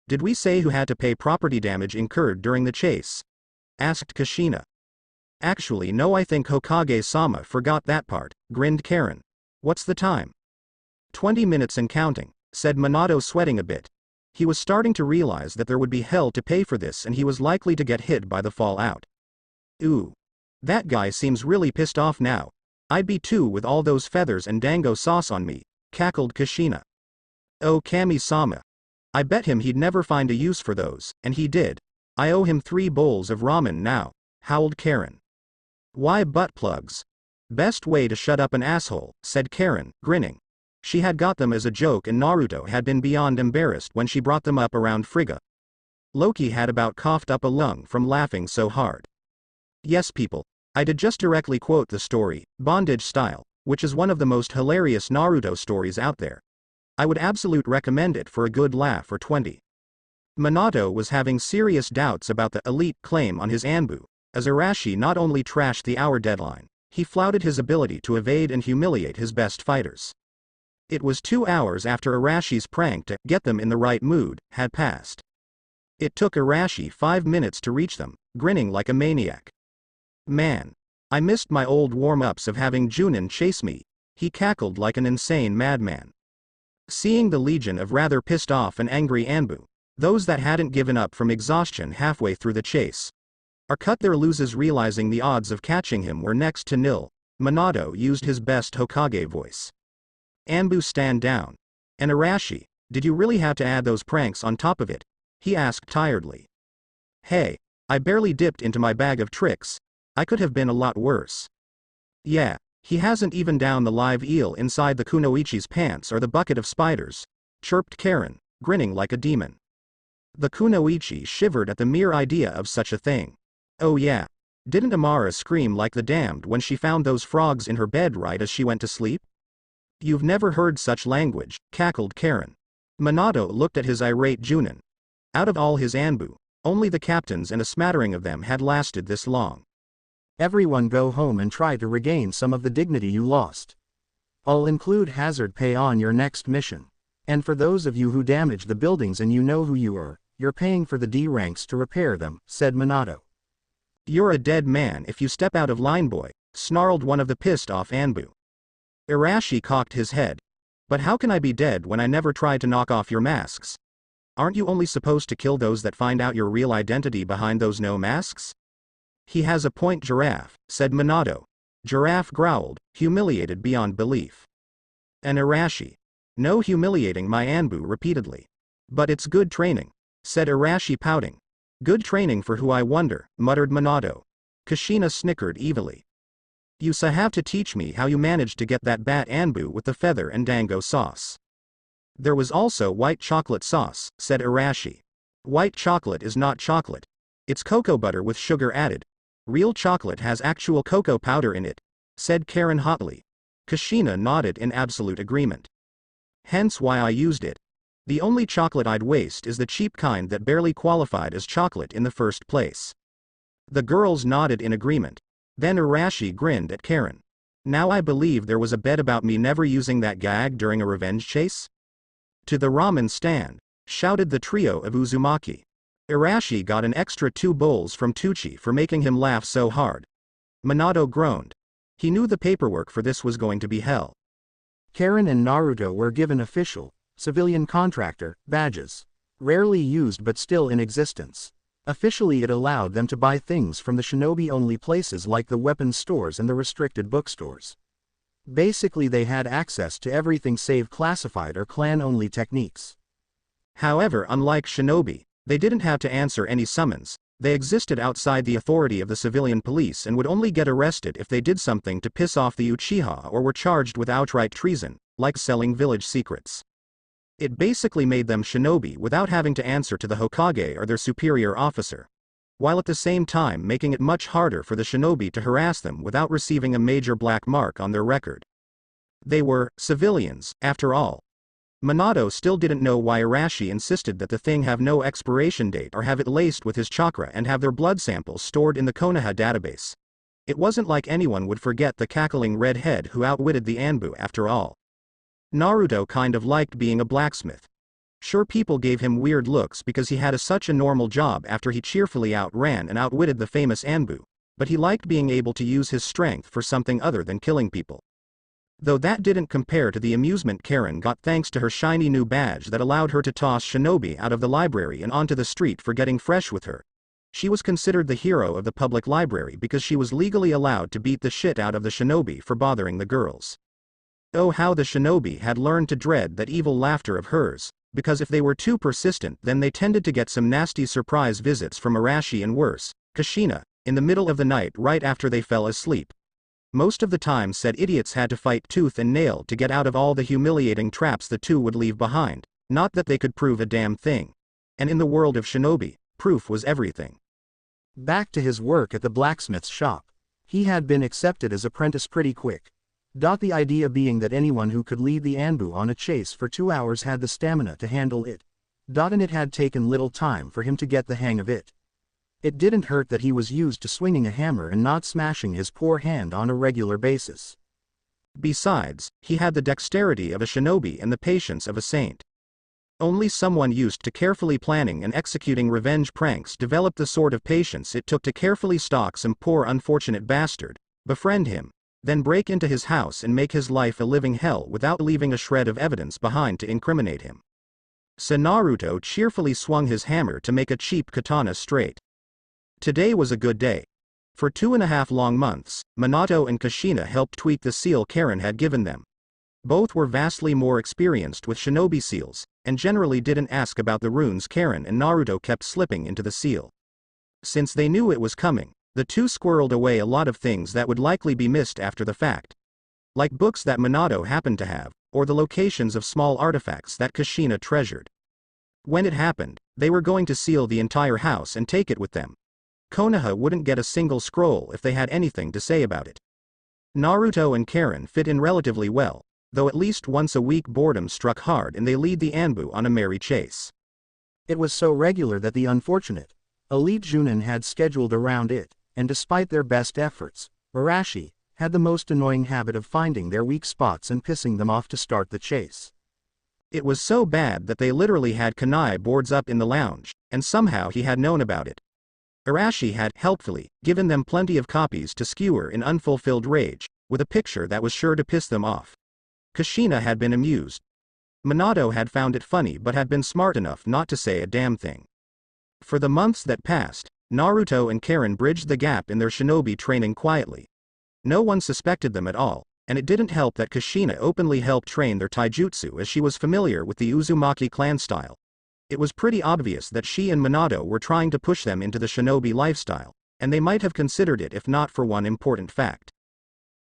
Did we say who had to pay property damage incurred during the chase? Asked Kushina. Actually no, I think Hokage-sama forgot that part, grinned Karen. What's the time? 20 minutes and counting, said Minato, sweating a bit. He was starting to realize that there would be hell to pay for this and he was likely to get hit by the fallout. Ooh. That guy seems really pissed off now. I'd be too with all those feathers and dango sauce on me, cackled Kushina. Oh Kami-sama. I bet him he'd never find a use for those, and he did. I owe him 3 bowls of ramen now, howled Karen. Why butt plugs? Best way to shut up an asshole, said Karen, grinning. She had got them as a joke and Naruto had been beyond embarrassed when she brought them up around Frigga. Loki had about coughed up a lung from laughing so hard. Yes people, I did just directly quote the story, Bondage Style, which is one of the most hilarious Naruto stories out there. I would absolute recommend it for a good laugh or 20. Minato was having serious doubts about the elite claim on his Anbu, as Arashi not only trashed the hour deadline, he flouted his ability to evade and humiliate his best fighters. It was 2 hours after Arashi's prank to get them in the right mood had passed. It took Arashi 5 minutes to reach them, grinning like a maniac. Man. I missed my old warm-ups of having Junin chase me, he cackled like an insane madman. Seeing the legion of rather pissed off and angry Anbu, those that hadn't given up from exhaustion halfway through the chase, or cut their loses realizing the odds of catching him were next to nil, Minato used his best Hokage voice. Anbu, stand down. And Arashi, did you really have to add those pranks on top of it? He asked tiredly. Hey, I barely dipped into my bag of tricks, I could have been a lot worse. Yeah. He hasn't even down the live eel inside the kunoichi's pants or the bucket of spiders, chirped Karen, grinning like a demon. The kunoichi shivered at the mere idea of such a thing. Oh yeah. Didn't Amara scream like the damned when she found those frogs in her bed right as she went to sleep? You've never heard such language, cackled Karen. Minato looked at his irate Junin. Out of all his Anbu, only the captains and a smattering of them had lasted this long. Everyone go home and try to regain some of the dignity you lost. I'll include hazard pay on your next mission. And for those of you who damaged the buildings and you know who you are, you're paying for the D ranks to repair them, said Minato. You're a dead man if you step out of line, boy, snarled one of the pissed off Anbu. Arashi cocked his head. But how can I be dead when I never tried to knock off your masks? Aren't you only supposed to kill those that find out your real identity behind those no masks? He has a point, Giraffe, said Minato. Giraffe growled, humiliated beyond belief. And Arashi. No humiliating my Anbu repeatedly. But it's good training, said Arashi, pouting. Good training for who, I wonder, muttered Minato. Kushina snickered evilly. You have to teach me how you managed to get that bat Anbu with the feather and dango sauce. There was also white chocolate sauce, said Arashi. White chocolate is not chocolate. It's cocoa butter with sugar added. Real chocolate has actual cocoa powder in it, said Karen hotly. Kushina nodded in absolute agreement. Hence why I used it. The only chocolate I'd waste is the cheap kind that barely qualified as chocolate in the first place. The girls nodded in agreement. Then Arashi grinned at Karen. Now I believe there was a bet about me never using that gag during a revenge chase? To the ramen stand, shouted the trio of Uzumaki. Arashi got an extra 2 bowls from Tucci for making him laugh so hard. Minato groaned. He knew the paperwork for this was going to be hell. Karen and Naruto were given official, civilian contractor, badges. Rarely used but still in existence. Officially it allowed them to buy things from the shinobi-only places like the weapons stores and the restricted bookstores. Basically they had access to everything save classified or clan-only techniques. However, unlike shinobi, they didn't have to answer any summons, they existed outside the authority of the civilian police and would only get arrested if they did something to piss off the Uchiha or were charged with outright treason, like selling village secrets. It basically made them shinobi without having to answer to the Hokage or their superior officer, while at the same time making it much harder for the shinobi to harass them without receiving a major black mark on their record. They were civilians, after all. Minato still didn't know why Arashi insisted that the thing have no expiration date or have it laced with his chakra and have their blood samples stored in the Konoha database. It wasn't like anyone would forget the cackling red head who outwitted the Anbu after all. Naruto kind of liked being a blacksmith. Sure, people gave him weird looks because he had such a normal job after he cheerfully outran and outwitted the famous Anbu, but he liked being able to use his strength for something other than killing people. Though that didn't compare to the amusement Karen got thanks to her shiny new badge that allowed her to toss Shinobi out of the library and onto the street for getting fresh with her. She was considered the hero of the public library because she was legally allowed to beat the shit out of the Shinobi for bothering the girls. Oh, how the Shinobi had learned to dread that evil laughter of hers, because if they were too persistent then they tended to get some nasty surprise visits from Arashi and worse, Kushina, in the middle of the night right after they fell asleep. Most of the time said idiots had to fight tooth and nail to get out of all the humiliating traps the two would leave behind, not that they could prove a damn thing. And in the world of Shinobi, proof was everything. Back to his work at the blacksmith's shop. He had been accepted as apprentice pretty quick. The idea being that anyone who could lead the Anbu on a chase for 2 hours had the stamina to handle it. And it had taken little time for him to get the hang of it. It didn't hurt that he was used to swinging a hammer and not smashing his poor hand on a regular basis. Besides, he had the dexterity of a shinobi and the patience of a saint. Only someone used to carefully planning and executing revenge pranks developed the sort of patience it took to carefully stalk some poor unfortunate bastard, befriend him, then break into his house and make his life a living hell without leaving a shred of evidence behind to incriminate him. So Naruto cheerfully swung his hammer to make a cheap katana straight. Today was a good day. For 2.5 long months, Minato and Kushina helped tweak the seal Karen had given them. Both were vastly more experienced with shinobi seals, and generally didn't ask about the runes Karen and Naruto kept slipping into the seal. Since they knew it was coming, the two squirreled away a lot of things that would likely be missed after the fact. Like books that Minato happened to have, or the locations of small artifacts that Kushina treasured. When it happened, they were going to seal the entire house and take it with them. Konoha wouldn't get a single scroll if they had anything to say about it. Naruto and Karen fit in relatively well, though at least once a week boredom struck hard and they lead the Anbu on a merry chase. It was so regular that the unfortunate, elite Junin had scheduled around it, and despite their best efforts, Arashi had the most annoying habit of finding their weak spots and pissing them off to start the chase. It was so bad that they literally had kunai boards up in the lounge, and somehow he had known about it. Arashi had, helpfully, given them plenty of copies to skewer in unfulfilled rage, with a picture that was sure to piss them off. Kushina had been amused. Minato had found it funny but had been smart enough not to say a damn thing. For the months that passed, Naruto and Karen bridged the gap in their shinobi training quietly. No one suspected them at all, and it didn't help that Kushina openly helped train their taijutsu as she was familiar with the Uzumaki clan style. It was pretty obvious that she and Minato were trying to push them into the shinobi lifestyle, and they might have considered it if not for one important fact.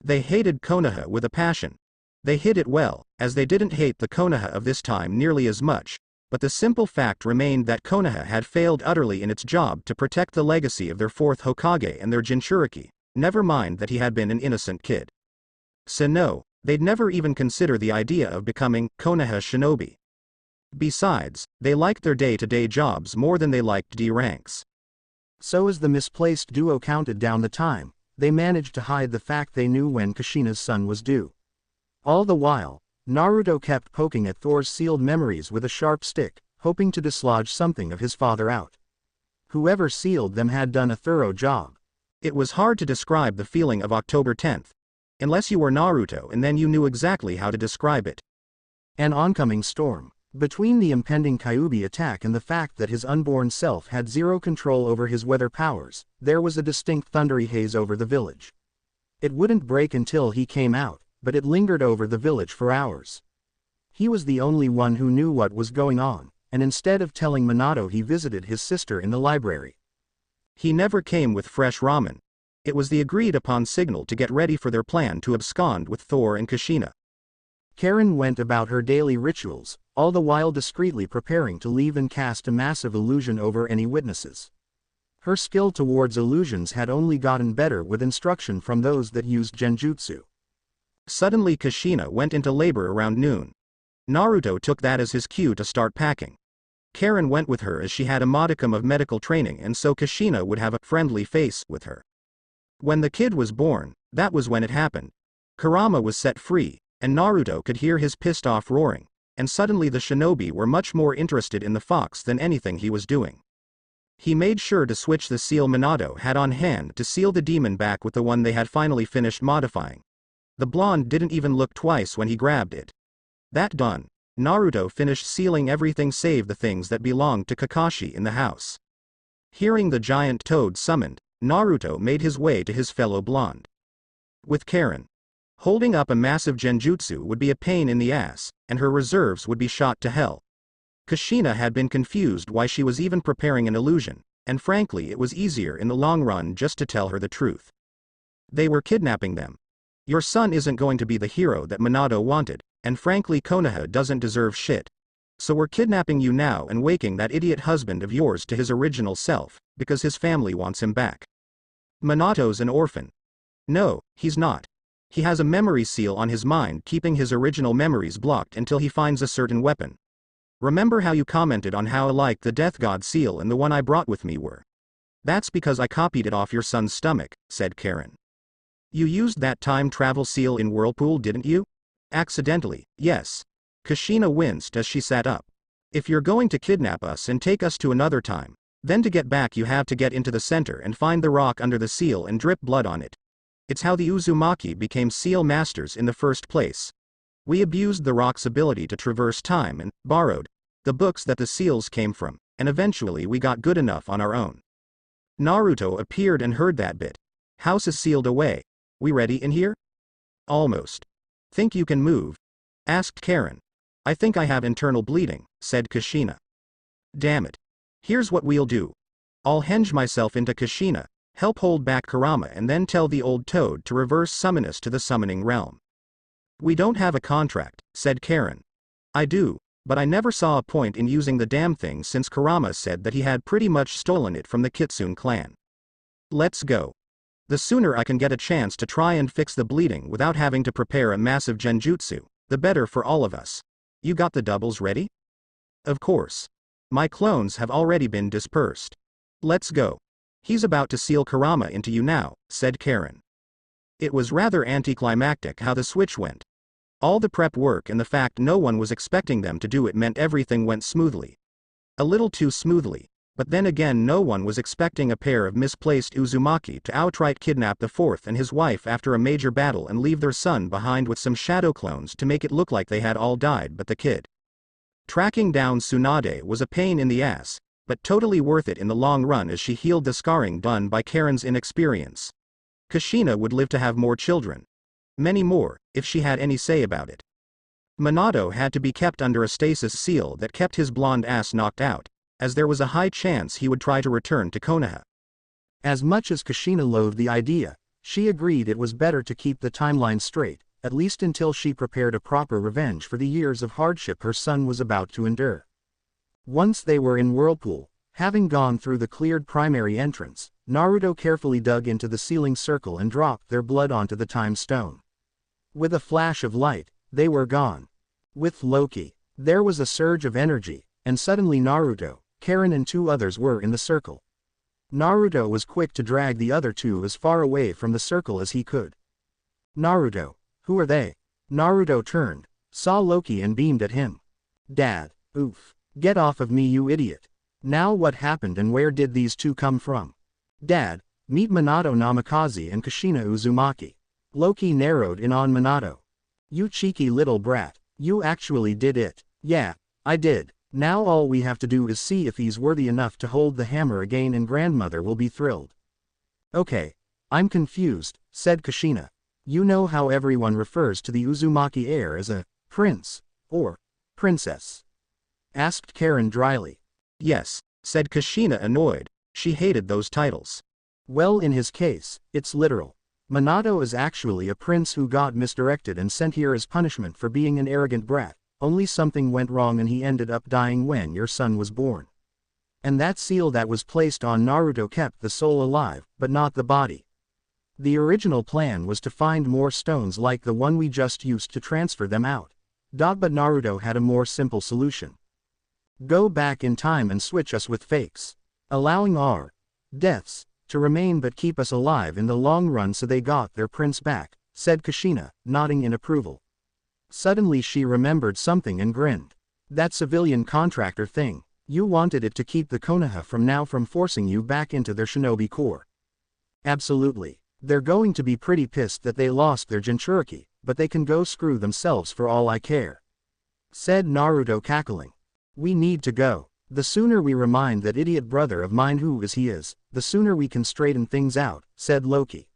They hated Konoha with a passion. They hid it well, as they didn't hate the Konoha of this time nearly as much, but the simple fact remained that Konoha had failed utterly in its job to protect the legacy of their fourth Hokage and their Jinchuriki, never mind that he had been an innocent kid. So no, they'd never even consider the idea of becoming Konoha shinobi. Besides, they liked their day-to-day jobs more than they liked D ranks. So as the misplaced duo counted down the time, they managed to hide the fact they knew when Kushina's son was due. All the while, Naruto kept poking at Thor's sealed memories with a sharp stick, hoping to dislodge something of his father out. Whoever sealed them had done a thorough job. It was hard to describe the feeling of October 10th. Unless you were Naruto and then you knew exactly how to describe it. An oncoming storm. Between the impending Kyuubi attack and the fact that his unborn self had zero control over his weather powers, there was a distinct thundery haze over the village. It wouldn't break until he came out, but it lingered over the village for hours. He was the only one who knew what was going on, and instead of telling Minato he visited his sister in the library. He never came with fresh ramen. It was the agreed-upon signal to get ready for their plan to abscond with Thor and Kushina. Karen went about her daily rituals, all the while discreetly preparing to leave and cast a massive illusion over any witnesses. Her skill towards illusions had only gotten better with instruction from those that used genjutsu. Suddenly Kushina went into labor around noon. Naruto took that as his cue to start packing. Karen went with her as she had a modicum of medical training and so Kushina would have a friendly face with her. When the kid was born, that was when it happened. Kurama was set free, and Naruto could hear his pissed off roaring, and suddenly the shinobi were much more interested in the fox than anything he was doing. He made sure to switch the seal Minato had on hand to seal the demon back with the one they had finally finished modifying. The blonde didn't even look twice when he grabbed it. That done, Naruto finished sealing everything save the things that belonged to Kakashi in the house. Hearing the giant toad summoned, Naruto made his way to his fellow blonde. With Karen. Holding up a massive genjutsu would be a pain in the ass, and her reserves would be shot to hell. Kushina had been confused why she was even preparing an illusion, and frankly it was easier in the long run just to tell her the truth. They were kidnapping them. Your son isn't going to be the hero that Minato wanted, and frankly Konoha doesn't deserve shit. So we're kidnapping you now and waking that idiot husband of yours to his original self, because his family wants him back. Minato's an orphan. No, he's not. He has a memory seal on his mind keeping his original memories blocked until he finds a certain weapon. Remember how you commented on how alike the Death God seal and the one I brought with me were? That's because I copied it off your son's stomach, said Karen. You used that time travel seal in Whirlpool, didn't you? Accidentally, yes. Kushina winced as she sat up. If you're going to kidnap us and take us to another time, then to get back you have to get into the center and find the rock under the seal and drip blood on it. It's how the Uzumaki became seal masters in the first place. We abused the rock's ability to traverse time and borrowed the books that the seals came from, and eventually we got good enough on our own. Naruto appeared and heard that bit. House is sealed away. We ready in here? Almost. Think you can move? Asked Karen. I think I have internal bleeding, said Kushina. Damn it. Here's what we'll do. I'll henge myself into Kushina, help hold back Kurama and then tell the old toad to reverse summon us to the summoning realm. We don't have a contract, said Karen. I do, but I never saw a point in using the damn thing since Kurama said that he had pretty much stolen it from the Kitsune clan. Let's go. The sooner I can get a chance to try and fix the bleeding without having to prepare a massive genjutsu, the better for all of us. You got the doubles ready? Of course. My clones have already been dispersed. Let's go. He's about to seal Kurama into you now, said Karen. It was rather anticlimactic how the switch went. All the prep work and the fact no one was expecting them to do it meant everything went smoothly. A little too smoothly, but then again no one was expecting a pair of misplaced Uzumaki to outright kidnap the fourth and his wife after a major battle and leave their son behind with some shadow clones to make it look like they had all died but the kid. Tracking down Tsunade was a pain in the ass, but totally worth it in the long run as she healed the scarring done by Karen's inexperience. Kushina would live to have more children. Many more, if she had any say about it. Minato had to be kept under a stasis seal that kept his blonde ass knocked out, as there was a high chance he would try to return to Konoha. As much as Kushina loathed the idea, she agreed it was better to keep the timeline straight, at least until she prepared a proper revenge for the years of hardship her son was about to endure. Once they were in Whirlpool, having gone through the cleared primary entrance, Naruto carefully dug into the sealing circle and dropped their blood onto the time stone. With a flash of light, they were gone. With Loki, there was a surge of energy, and suddenly Naruto, Karen and two others were in the circle. Naruto was quick to drag the other two as far away from the circle as he could. Naruto, who are they? Naruto turned, saw Loki and beamed at him. Dad, oof. Get off of me you idiot. Now what happened and where did these two come from? Dad, meet Minato Namikaze and Kushina Uzumaki. Loki narrowed in on Minato. You cheeky little brat, you actually did it. Yeah, I did. Now all we have to do is see if he's worthy enough to hold the hammer again and grandmother will be thrilled. Okay, I'm confused, said Kushina. You know how everyone refers to the Uzumaki heir as a prince, or princess? Asked Karen dryly. Yes, said Kushina annoyed. She hated those titles. Well, in his case, it's literal. Minato is actually a prince who got misdirected and sent here as punishment for being an arrogant brat, only something went wrong and he ended up dying when your son was born. And that seal that was placed on Naruto kept the soul alive, but not the body. The original plan was to find more stones like the one we just used to transfer them out. But Naruto had a more simple solution. Go back in time and switch us with fakes. Allowing our deaths to remain but keep us alive in the long run so they got their prince back, said Kushina, nodding in approval. Suddenly she remembered something and grinned. That civilian contractor thing. You wanted it to keep the Konoha from forcing you back into their shinobi corps. Absolutely. They're going to be pretty pissed that they lost their Jinchuriki, but they can go screw themselves for all I care. Said Naruto, cackling. We need to go. The sooner we remind that idiot brother of mine who he is, the sooner we can straighten things out, said Loki.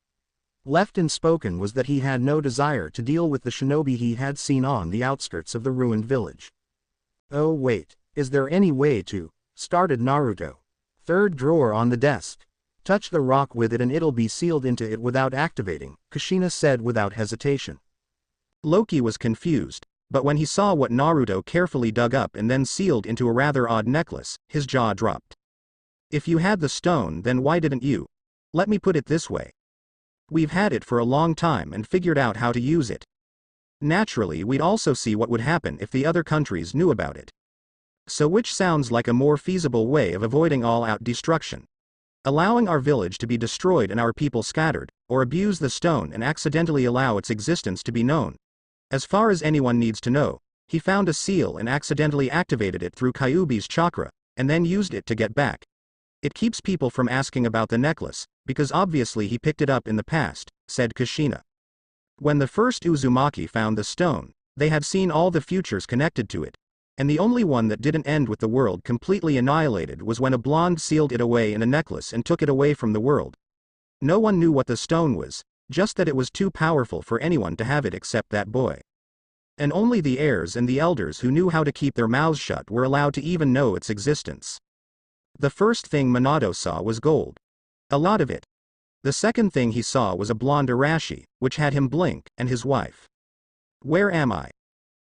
Left unspoken was that he had no desire to deal with the shinobi he had seen on the outskirts of the ruined village. Oh wait, is there any way to? Started Naruto. Third drawer on the desk. Touch the rock with it and it'll be sealed into it without activating, Kushina said without hesitation. Loki was confused, but when he saw what Naruto carefully dug up and then sealed into a rather odd necklace, his jaw dropped. If you had the stone, then why didn't you? Let me put it this way. We've had it for a long time and figured out how to use it. Naturally, we'd also see what would happen if the other countries knew about it. So which sounds like a more feasible way of avoiding all-out destruction? Allowing our village to be destroyed and our people scattered, or abuse the stone and accidentally allow its existence to be known? As far as anyone needs to know, he found a seal and accidentally activated it through Kyuubi's chakra, and then used it to get back. It keeps people from asking about the necklace, because obviously he picked it up in the past, said Kushina. When the first Uzumaki found the stone, they had seen all the futures connected to it, and the only one that didn't end with the world completely annihilated was when a blonde sealed it away in a necklace and took it away from the world. No one knew what the stone was, just that it was too powerful for anyone to have it except that boy. And only the heirs and the elders who knew how to keep their mouths shut were allowed to even know its existence. The first thing Minato saw was gold. A lot of it. The second thing he saw was a blonde Arashi, which had him blink, and his wife. Where am I?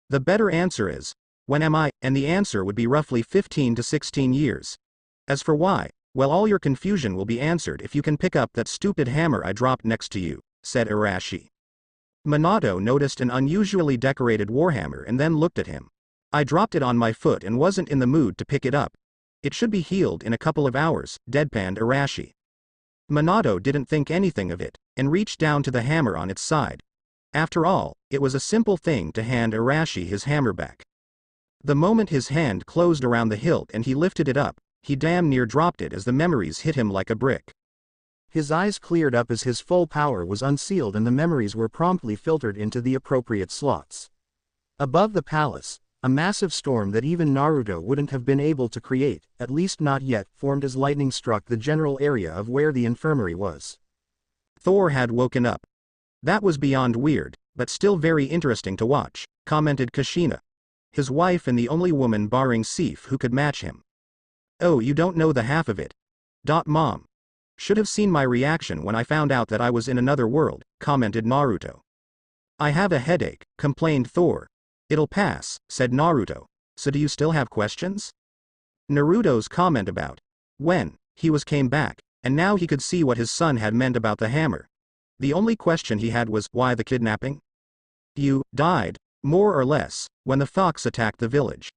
The better answer is, when am I? And the answer would be roughly 15 to 16 years. As for why, well, all your confusion will be answered if you can pick up that stupid hammer I dropped next to you, said Arashi. Minato noticed an unusually decorated warhammer and then looked at him. I dropped it on my foot and wasn't in the mood to pick it up. It should be healed in a couple of hours, deadpanned Arashi. Minato didn't think anything of it, and reached down to the hammer on its side. After all, it was a simple thing to hand Arashi his hammer back. The moment his hand closed around the hilt and he lifted it up, he damn near dropped it as the memories hit him like a brick. His eyes cleared up as his full power was unsealed and the memories were promptly filtered into the appropriate slots. Above the palace, a massive storm that even Naruto wouldn't have been able to create, at least not yet, formed as lightning struck the general area of where the infirmary was. Thor had woken up. That was beyond weird, but still very interesting to watch, commented Kushina. His wife and the only woman barring Sif who could match him. Oh, you don't know the half of it. Mom. Should have seen my reaction when I found out that I was in another world, commented Naruto. I have a headache, complained Thor. It'll pass, said Naruto. So do you still have questions? Naruto's comment about when he came back, and now he could see what his son had meant about the hammer. The only question he had was, why the kidnapping? You died, more or less, when the fox attacked the village.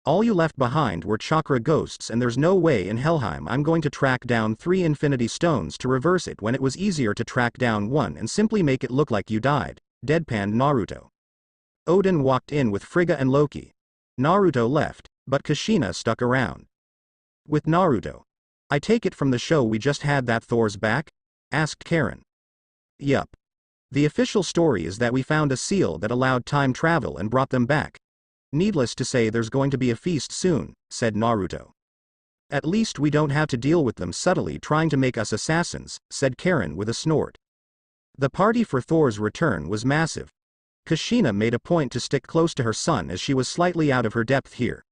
All you left behind were chakra ghosts and there's no way in Helheim I'm going to track down 3 infinity stones to reverse it when it was easier to track down 1 and simply make it look like you died, deadpanned Naruto. Odin walked in with Frigga and Loki. Naruto left, but Kushina stuck around. With Naruto. I take it from the show we just had that Thor's back? Asked Karen. Yup. The official story is that we found a seal that allowed time travel and brought them back. Needless to say there's going to be a feast soon, said Naruto. At least we don't have to deal with them subtly trying to make us assassins, said Karen with a snort. The party for Thor's return was massive. Kushina made a point to stick close to her son as she was slightly out of her depth here.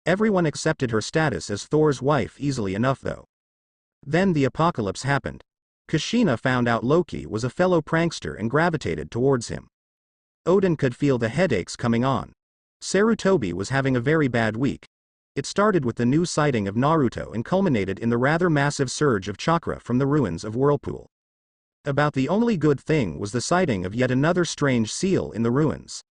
Everyone accepted her status as Thor's wife easily enough though. Then the apocalypse happened. Kushina found out Loki was a fellow prankster and gravitated towards him. Odin could feel the headaches coming on. Sarutobi was having a very bad week. It started with the new sighting of Naruto and culminated in the rather massive surge of chakra from the ruins of Whirlpool. About the only good thing was the sighting of yet another strange seal in the ruins.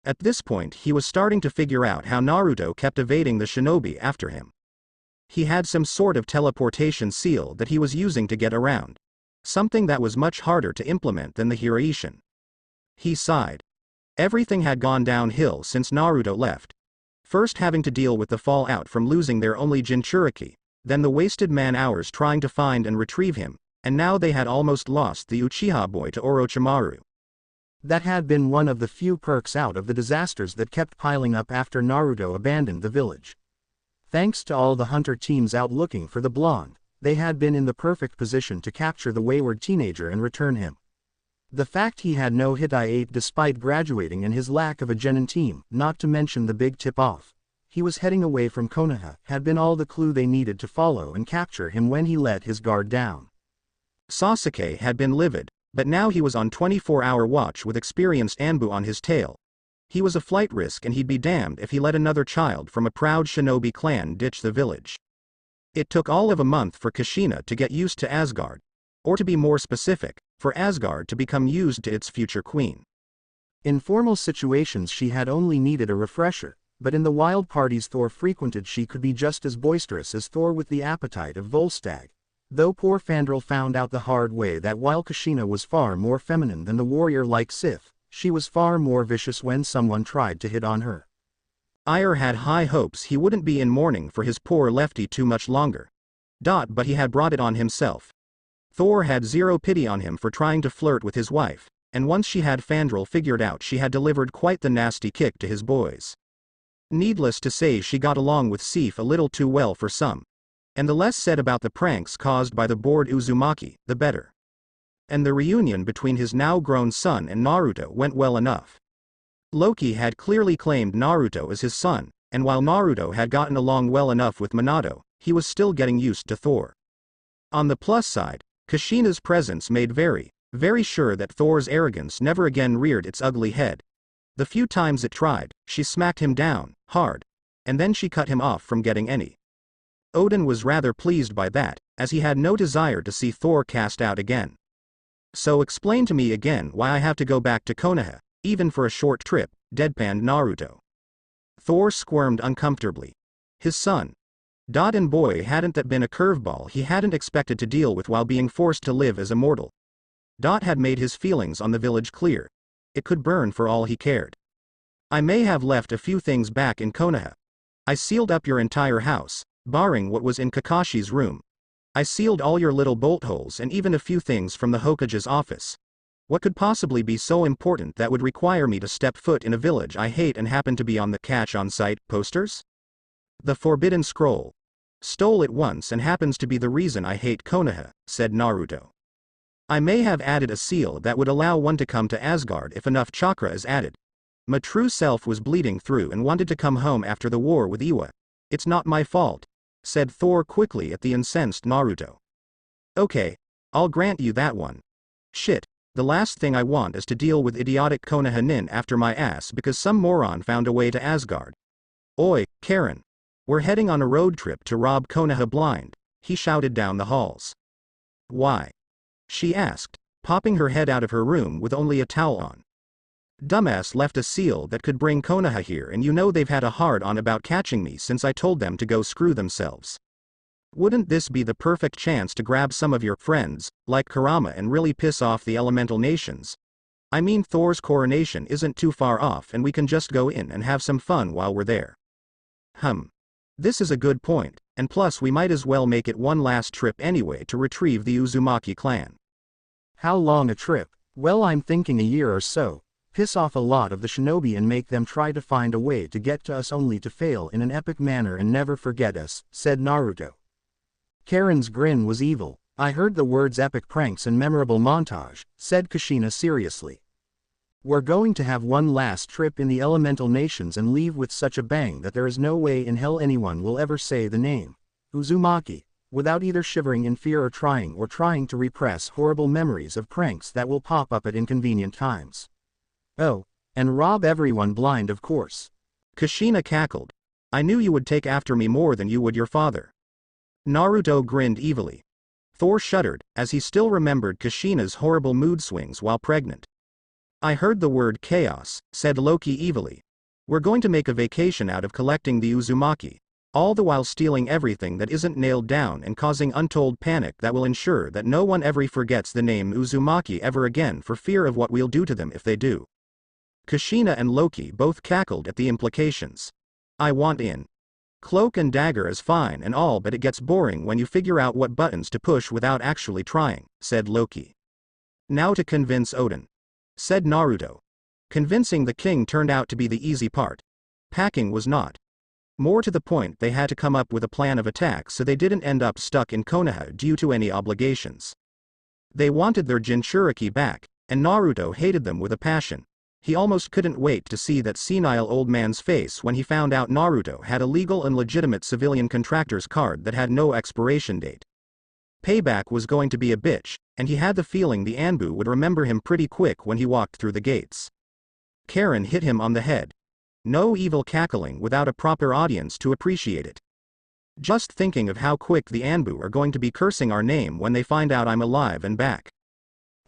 At this point he was starting to figure out how Naruto kept evading the shinobi after him. He had some sort of teleportation seal that he was using to get around. Something that was much harder to implement than the Hiraishin. He sighed. Everything had gone downhill since Naruto left. First having to deal with the fallout from losing their only Jinchuriki, then the wasted man-hours trying to find and retrieve him, and now they had almost lost the Uchiha boy to Orochimaru. That had been one of the few perks out of the disasters that kept piling up after Naruto abandoned the village. Thanks to all the hunter teams out looking for the blonde, they had been in the perfect position to capture the wayward teenager and return him. The fact he had no Hittite despite graduating and his lack of a genin team, not to mention the big tip-off, he was heading away from Konoha, had been all the clue they needed to follow and capture him when he let his guard down. Sasuke had been livid, but now he was on 24-hour watch with experienced Anbu on his tail. He was a flight risk and he'd be damned if he let another child from a proud shinobi clan ditch the village. It took all of a month for Kushina to get used to Asgard, or to be more specific, for Asgard to become used to its future queen. In formal situations she had only needed a refresher, but in the wild parties Thor frequented she could be just as boisterous as Thor with the appetite of Volstagg. Though poor Fandral found out the hard way that while Kushina was far more feminine than the warrior-like Sif, she was far more vicious when someone tried to hit on her. Ire had high hopes he wouldn't be in mourning for his poor lefty too much longer. But he had brought it on himself. Thor had zero pity on him for trying to flirt with his wife, and once she had Fandral figured out she had delivered quite the nasty kick to his boys. Needless to say she got along with Sif a little too well for some. And the less said about the pranks caused by the bored Uzumaki, the better. And the reunion between his now-grown son and Naruto went well enough. Loki had clearly claimed Naruto as his son, and while Naruto had gotten along well enough with Minato, he was still getting used to Thor. On the plus side, Kushina's presence made very sure that Thor's arrogance never again reared its ugly head. The few times it tried, she smacked him down, hard, and then she cut him off from getting any. Odin was rather pleased by that, as he had no desire to see Thor cast out again. So explain to me again why I have to go back to Konoha, even for a short trip, deadpanned Naruto. Thor squirmed uncomfortably. His son. And boy hadn't that been a curveball he hadn't expected to deal with while being forced to live as a mortal. Had made his feelings on the village clear. It could burn for all he cared. I may have left a few things back in Konoha. I sealed up your entire house, barring what was in Kakashi's room. I sealed all your little bolt holes and even a few things from the Hokage's office. What could possibly be so important that would require me to step foot in a village I hate and happen to be on the catch-on-sight posters? The Forbidden Scroll. Stole it once and happens to be the reason I hate Konoha, said Naruto. I may have added a seal that would allow one to come to Asgard if enough chakra is added. My true self was bleeding through and wanted to come home after the war with Iwa. It's not my fault, said Thor quickly at the incensed Naruto. Okay, I'll grant you that one. Shit, the last thing I want is to deal with idiotic Konoha nin after my ass because some moron found a way to Asgard. Oi, Karen. We're heading on a road trip to rob Konoha blind, he shouted down the halls. Why? She asked, popping her head out of her room with only a towel on. Dumbass left a seal that could bring Konoha here and you know they've had a hard-on about catching me since I told them to go screw themselves. Wouldn't this be the perfect chance to grab some of your friends, like Kurama, and really piss off the elemental nations? I mean Thor's coronation isn't too far off and we can just go in and have some fun while we're there. This is a good point, and plus we might as well make it one last trip anyway to retrieve the Uzumaki clan. How long a trip? Well, I'm thinking a year or so. Piss off a lot of the shinobi and make them try to find a way to get to us only to fail in an epic manner and never forget us, said Naruto. Karen's grin was evil. I heard the words epic pranks and memorable montage, said Kushina seriously. We're going to have one last trip in the elemental nations and leave with such a bang that there is no way in hell anyone will ever say the name Uzumaki without either shivering in fear or trying to repress horrible memories of pranks that will pop up at inconvenient times. Oh, and rob everyone blind, of course. Kushina cackled. I knew you would take after me more than you would your father. Naruto grinned evilly. Thor shuddered, as he still remembered Kushina's horrible mood swings while pregnant. I heard the word chaos, said Loki evilly. We're going to make a vacation out of collecting the Uzumaki, all the while stealing everything that isn't nailed down and causing untold panic that will ensure that no one ever forgets the name Uzumaki ever again for fear of what we'll do to them if they do. Kushina and Loki both cackled at the implications. I want in. Cloak and dagger is fine and all, but it gets boring when you figure out what buttons to push without actually trying, said Loki. Now to convince Odin, said Naruto. Convincing the king turned out to be the easy part. Packing was not. More to the point, they had to come up with a plan of attack so they didn't end up stuck in Konoha due to any obligations. They wanted their Jinchuriki back, and Naruto hated them with a passion. He almost couldn't wait to see that senile old man's face when he found out Naruto had a legal and legitimate civilian contractor's card that had no expiration date. Payback was going to be a bitch, and he had the feeling the Anbu would remember him pretty quick when he walked through the gates. Karen hit him on the head. No evil cackling without a proper audience to appreciate it. Just thinking of how quick the Anbu are going to be cursing our name when they find out I'm alive and back.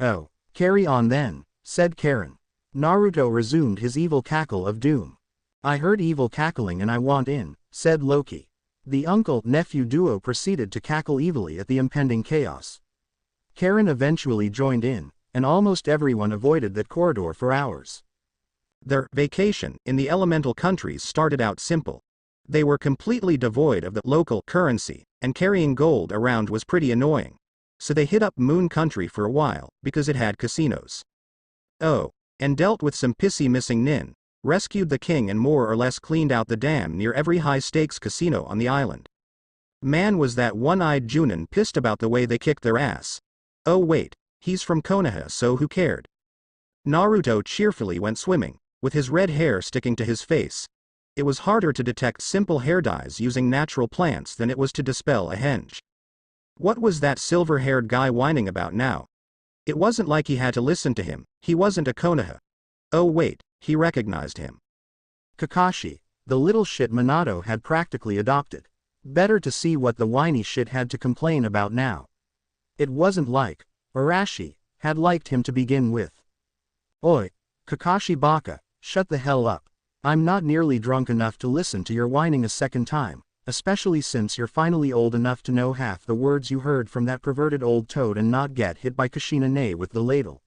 Oh, carry on then, said Karen. Naruto resumed his evil cackle of doom. I heard evil cackling and I want in, said Loki. The uncle-nephew duo proceeded to cackle evilly at the impending chaos. Karen eventually joined in, and almost everyone avoided that corridor for hours. Their vacation in the elemental countries started out simple. They were completely devoid of the local currency, and carrying gold around was pretty annoying. So they hit up Moon Country for a while, because it had casinos. Oh, and dealt with some pissy missing nin, rescued the king and more or less cleaned out the dam near every high-stakes casino on the island. Man, was that one-eyed Junin pissed about the way they kicked their ass. Oh wait, he's from Konoha, so who cared? Naruto cheerfully went swimming, with his red hair sticking to his face. It was harder to detect simple hair dyes using natural plants than it was to dispel a henge. What was that silver-haired guy whining about now? It wasn't like he had to listen to him, he wasn't a Konoha. Oh wait, he recognized him. Kakashi, the little shit Minato had practically adopted. Better to see what the whiny shit had to complain about now. It wasn't like Arashi had liked him to begin with. Oi, Kakashi Baka, shut the hell up. I'm not nearly drunk enough to listen to your whining a second time, especially since you're finally old enough to know half the words you heard from that perverted old toad and not get hit by Kushina with the ladle.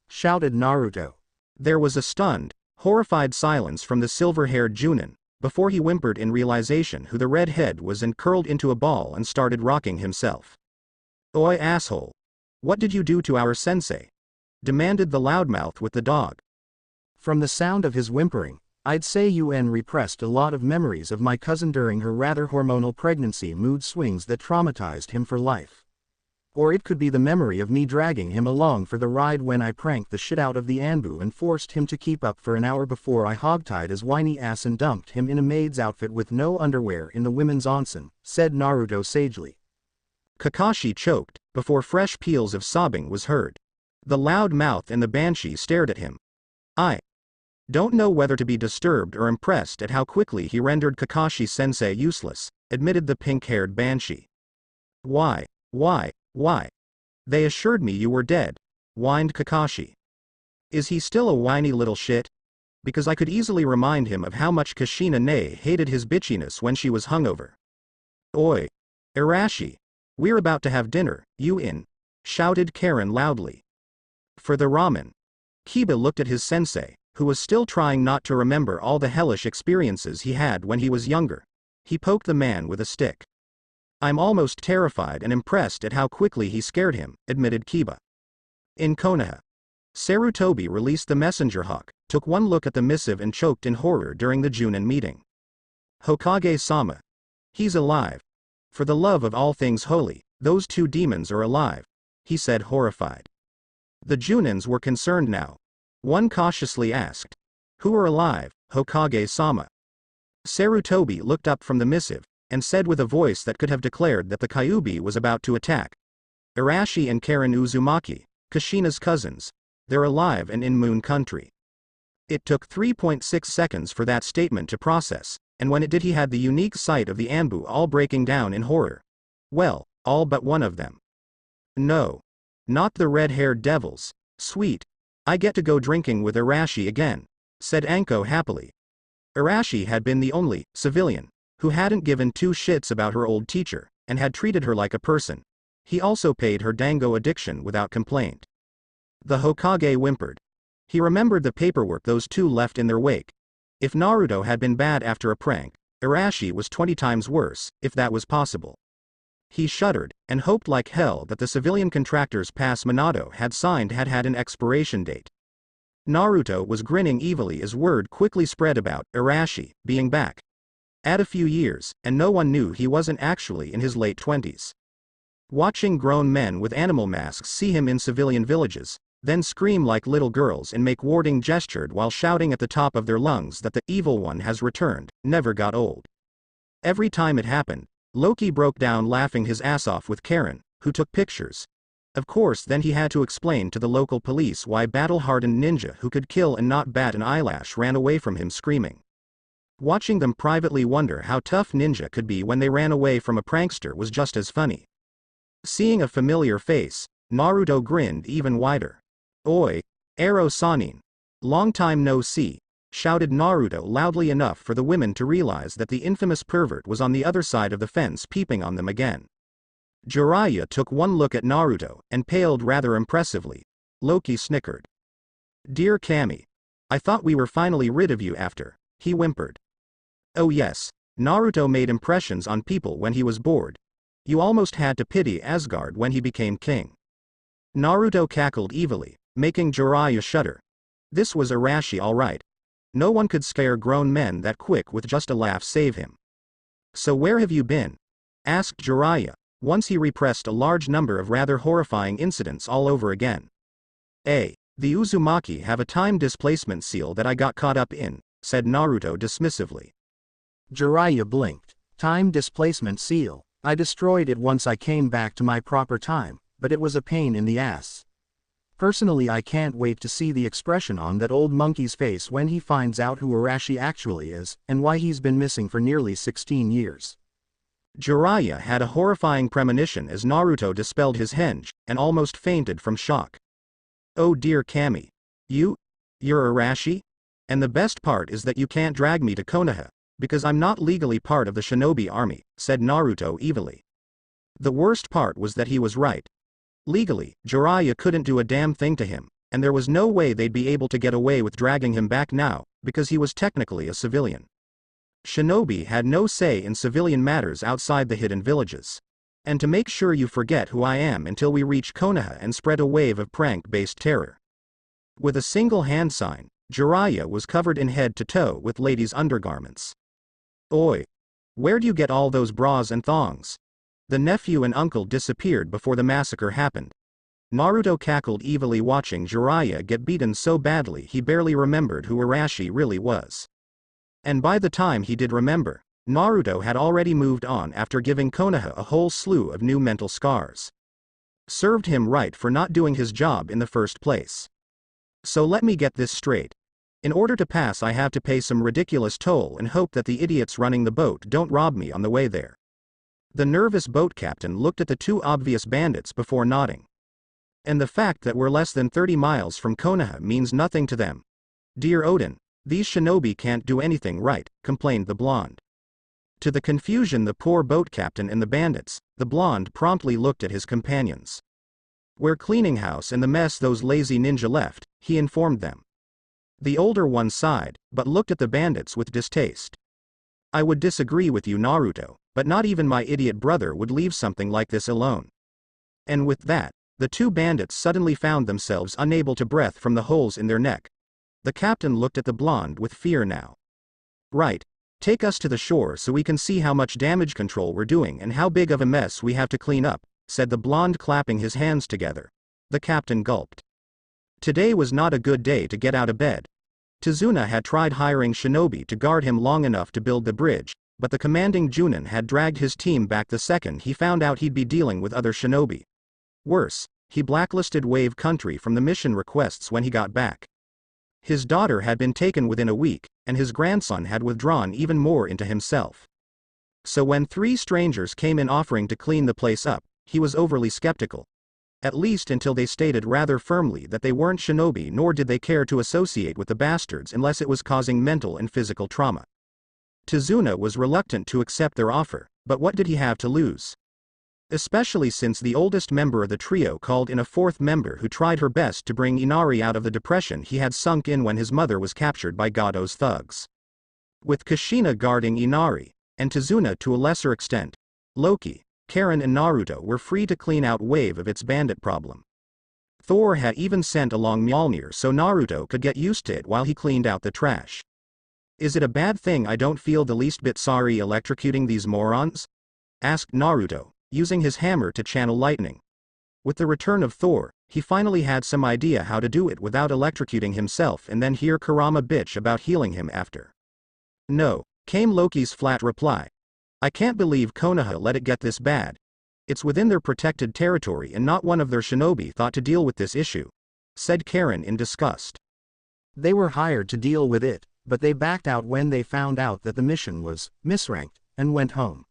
Shouted Naruto. There was a stunned, horrified silence from the silver-haired Junin, before he whimpered in realization who the redhead was and curled into a ball and started rocking himself. Oi asshole! What did you do to our sensei? Demanded the loudmouth with the dog. From the sound of his whimpering, I'd say UN repressed a lot of memories of my cousin during her rather hormonal pregnancy mood swings that traumatized him for life. Or it could be the memory of me dragging him along for the ride when I pranked the shit out of the Anbu and forced him to keep up for an hour before I hogtied his whiny ass and dumped him in a maid's outfit with no underwear in the women's onsen, said Naruto sagely. Kakashi choked, before fresh peals of sobbing was heard. The loud mouth and the banshee stared at him. I don't know whether to be disturbed or impressed at how quickly he rendered Kakashi-sensei useless, admitted the pink-haired banshee. Why? They assured me you were dead, whined Kakashi. Is he still a whiny little shit? Because I could easily remind him of how much Kushina hated his bitchiness when she was hungover. Oi! Arashi! We're about to have dinner, you in? Shouted Karen loudly. For the ramen. Kiba looked at his sensei, who was still trying not to remember all the hellish experiences he had when he was younger. He poked the man with a stick. I'm almost terrified and impressed at how quickly he scared him, admitted Kiba. In Konoha. Sarutobi released the messenger hawk, took one look at the missive and choked in horror during the Junin meeting. Hokage-sama. He's alive. For the love of all things holy, those two demons are alive, he said horrified. The Junins were concerned now. One cautiously asked. Who are alive, Hokage-sama? Sarutobi looked up from the missive, and said with a voice that could have declared that the Kyuubi was about to attack. Arashi and Karen Uzumaki, Kushina's cousins. They're alive and in Moon Country. It took 3.6 seconds for that statement to process, and when it did he had the unique sight of the Anbu all breaking down in horror. Well, all but one of them. No. Not the red-haired devils. Sweet. I get to go drinking with Arashi again, said Anko happily. Arashi had been the only civilian who hadn't given two shits about her old teacher, and had treated her like a person. He also paid her dango addiction without complaint. The Hokage whimpered. He remembered the paperwork those two left in their wake. If Naruto had been bad after a prank, Arashi was 20 times worse, if that was possible. He shuddered, and hoped like hell that the civilian contractor's pass Minato had signed had an expiration date. Naruto was grinning evilly as word quickly spread about Arashi being back. Add a few years, and no one knew he wasn't actually in his late 20s. Watching grown men with animal masks see him in civilian villages, then scream like little girls and make warding gestures while shouting at the top of their lungs that the evil one has returned, never got old. Every time it happened, Loki broke down laughing his ass off with Karen, who took pictures. Of course, then he had to explain to the local police why battle-hardened ninja who could kill and not bat an eyelash ran away from him screaming. Watching them privately wonder how tough ninja could be when they ran away from a prankster was just as funny. Seeing a familiar face, Naruto grinned even wider. "Oi, Ero Sanin. Long time no see," shouted Naruto loudly enough for the women to realize that the infamous pervert was on the other side of the fence peeping on them again. Jiraiya took one look at Naruto, and paled rather impressively. Loki snickered. "Dear Kami. I thought we were finally rid of you after," he whimpered. "Oh yes, Naruto made impressions on people when he was bored. You almost had to pity Asgard when he became king." Naruto cackled evilly, making Jiraiya shudder. This was Arashi all right. No one could scare grown men that quick with just a laugh save him. "So where have you been?" asked Jiraiya, once he repressed a large number of rather horrifying incidents all over again. The Uzumaki have a time displacement seal that I got caught up in," said Naruto dismissively. Jiraiya blinked. Time displacement seal. I destroyed it once I came back to my proper time, but it was a pain in the ass. Personally, I can't wait to see the expression on that old monkey's face when he finds out who Arashi actually is, and why he's been missing for nearly 16 years. Jiraiya had a horrifying premonition as Naruto dispelled his henge, and almost fainted from shock. "Oh dear Kami. You're Arashi? And the best part is that you can't drag me to Konoha, because I'm not legally part of the shinobi army," said Naruto evilly. The worst part was that he was right. Legally, Jiraiya couldn't do a damn thing to him, and there was no way they'd be able to get away with dragging him back now, because he was technically a civilian. Shinobi had no say in civilian matters outside the hidden villages. "And to make sure you forget who I am until we reach Konoha and spread a wave of prank-based terror." With a single hand sign, Jiraiya was covered in head to toe with ladies' undergarments. "Oi! Where'd you get all those bras and thongs?" The nephew and uncle disappeared before the massacre happened. Naruto cackled evilly watching Jiraiya get beaten so badly he barely remembered who Arashi really was. And by the time he did remember, Naruto had already moved on after giving Konoha a whole slew of new mental scars. Served him right for not doing his job in the first place. "So let me get this straight. In order to pass I have to pay some ridiculous toll and hope that the idiots running the boat don't rob me on the way there." The nervous boat captain looked at the two obvious bandits before nodding. "And the fact that we're less than 30 miles from Konoha means nothing to them. Dear Odin, these shinobi can't do anything right," complained the blonde. To the confusion the poor boat captain and the bandits, the blonde promptly looked at his companions. "We're cleaning house and the mess those lazy ninja left," he informed them. The older one sighed, but looked at the bandits with distaste. "I would disagree with you Naruto, but not even my idiot brother would leave something like this alone." And with that, the two bandits suddenly found themselves unable to breathe from the holes in their neck. The captain looked at the blonde with fear now. "Right. Take us to the shore so we can see how much damage control we're doing and how big of a mess we have to clean up," said the blonde clapping his hands together. The captain gulped. Today was not a good day to get out of bed. Tizuna had tried hiring shinobi to guard him long enough to build the bridge, but the commanding Junin had dragged his team back the second he found out he'd be dealing with other shinobi. Worse, he blacklisted Wave Country from the mission requests when he got back. His daughter had been taken within a week, and his grandson had withdrawn even more into himself. So when 3 strangers came in offering to clean the place up, he was overly skeptical. At least until they stated rather firmly that they weren't shinobi, nor did they care to associate with the bastards unless it was causing mental and physical trauma. Tizuna was reluctant to accept their offer, but what did he have to lose? Especially since the oldest member of the trio called in a fourth member who tried her best to bring Inari out of the depression he had sunk in when his mother was captured by Gado's thugs. With Kushina guarding Inari, and Tizuna to a lesser extent, Loki, Karen and Naruto were free to clean out Wave of its bandit problem. Thor had even sent along Mjolnir so Naruto could get used to it while he cleaned out the trash. Is it a bad thing I don't feel the least bit sorry electrocuting these morons? Asked Naruto, using his hammer to channel lightning. With the return of Thor, he finally had some idea how to do it without electrocuting himself and then hear Kurama bitch about healing him after. No, came Loki's flat reply. I can't believe Konoha let it get this bad. It's within their protected territory and not one of their shinobi thought to deal with this issue, said Karen in disgust. They were hired to deal with it, but they backed out when they found out that the mission was misranked, and went home.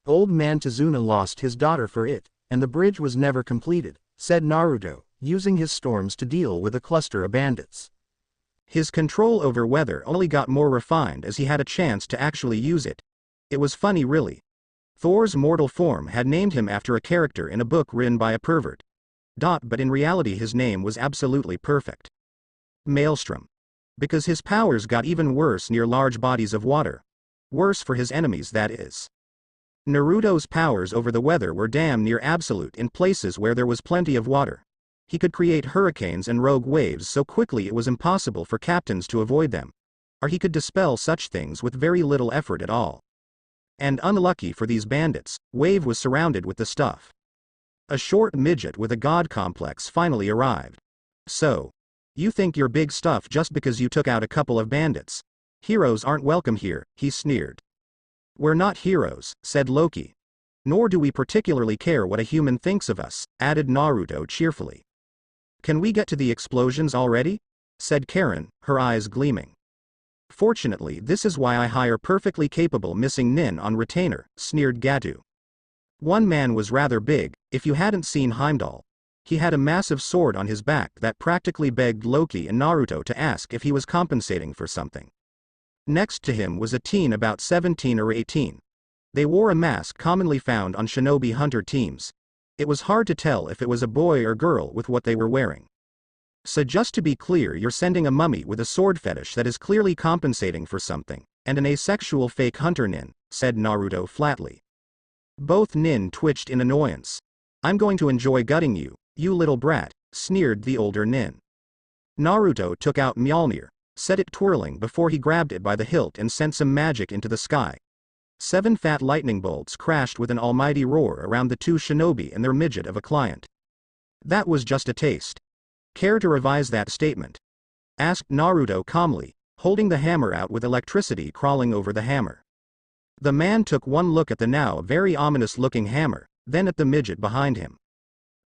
Old man Tizuna lost his daughter for it, and the bridge was never completed, said Naruto, using his storms to deal with a cluster of bandits. His control over weather only got more refined as he had a chance to actually use it. It was funny really. Thor's mortal form had named him after a character in a book written by a pervert. But in reality his name was absolutely perfect. Maelstrom. Because his powers got even worse near large bodies of water. Worse for his enemies, that is. Naruto's powers over the weather were damn near absolute in places where there was plenty of water. He could create hurricanes and rogue waves so quickly it was impossible for captains to avoid them. Or he could dispel such things with very little effort at all. And unlucky for these bandits, Wave was surrounded with the stuff. A short midget with a god complex finally arrived. So, you think you're big stuff just because you took out a couple of bandits? Heroes aren't welcome here, he sneered. We're not heroes, said Loki. Nor do we particularly care what a human thinks of us, added Naruto cheerfully. Can we get to the explosions already? Said Karen, her eyes gleaming. Fortunately, this is why I hire perfectly capable missing nin on retainer, sneered Gatu. One man was rather big, if you hadn't seen Heimdall. He had a massive sword on his back that practically begged Loki and Naruto to ask if he was compensating for something. Next to him was a teen about 17 or 18. They wore a mask commonly found on shinobi hunter teams. It was hard to tell if it was a boy or girl with what they were wearing. So just to be clear, you're sending a mummy with a sword fetish that is clearly compensating for something, and an asexual fake hunter nin, said Naruto flatly. Both nin twitched in annoyance. I'm going to enjoy gutting you, you little brat, sneered the older nin. Naruto took out Mjolnir, set it twirling before he grabbed it by the hilt and sent some magic into the sky. 7 fat lightning bolts crashed with an almighty roar around the two shinobi and their midget of a client. That was just a taste. Care to revise that statement? Asked Naruto calmly, holding the hammer out with electricity crawling over the hammer. The man took one look at the now very ominous-looking hammer, then at the midget behind him.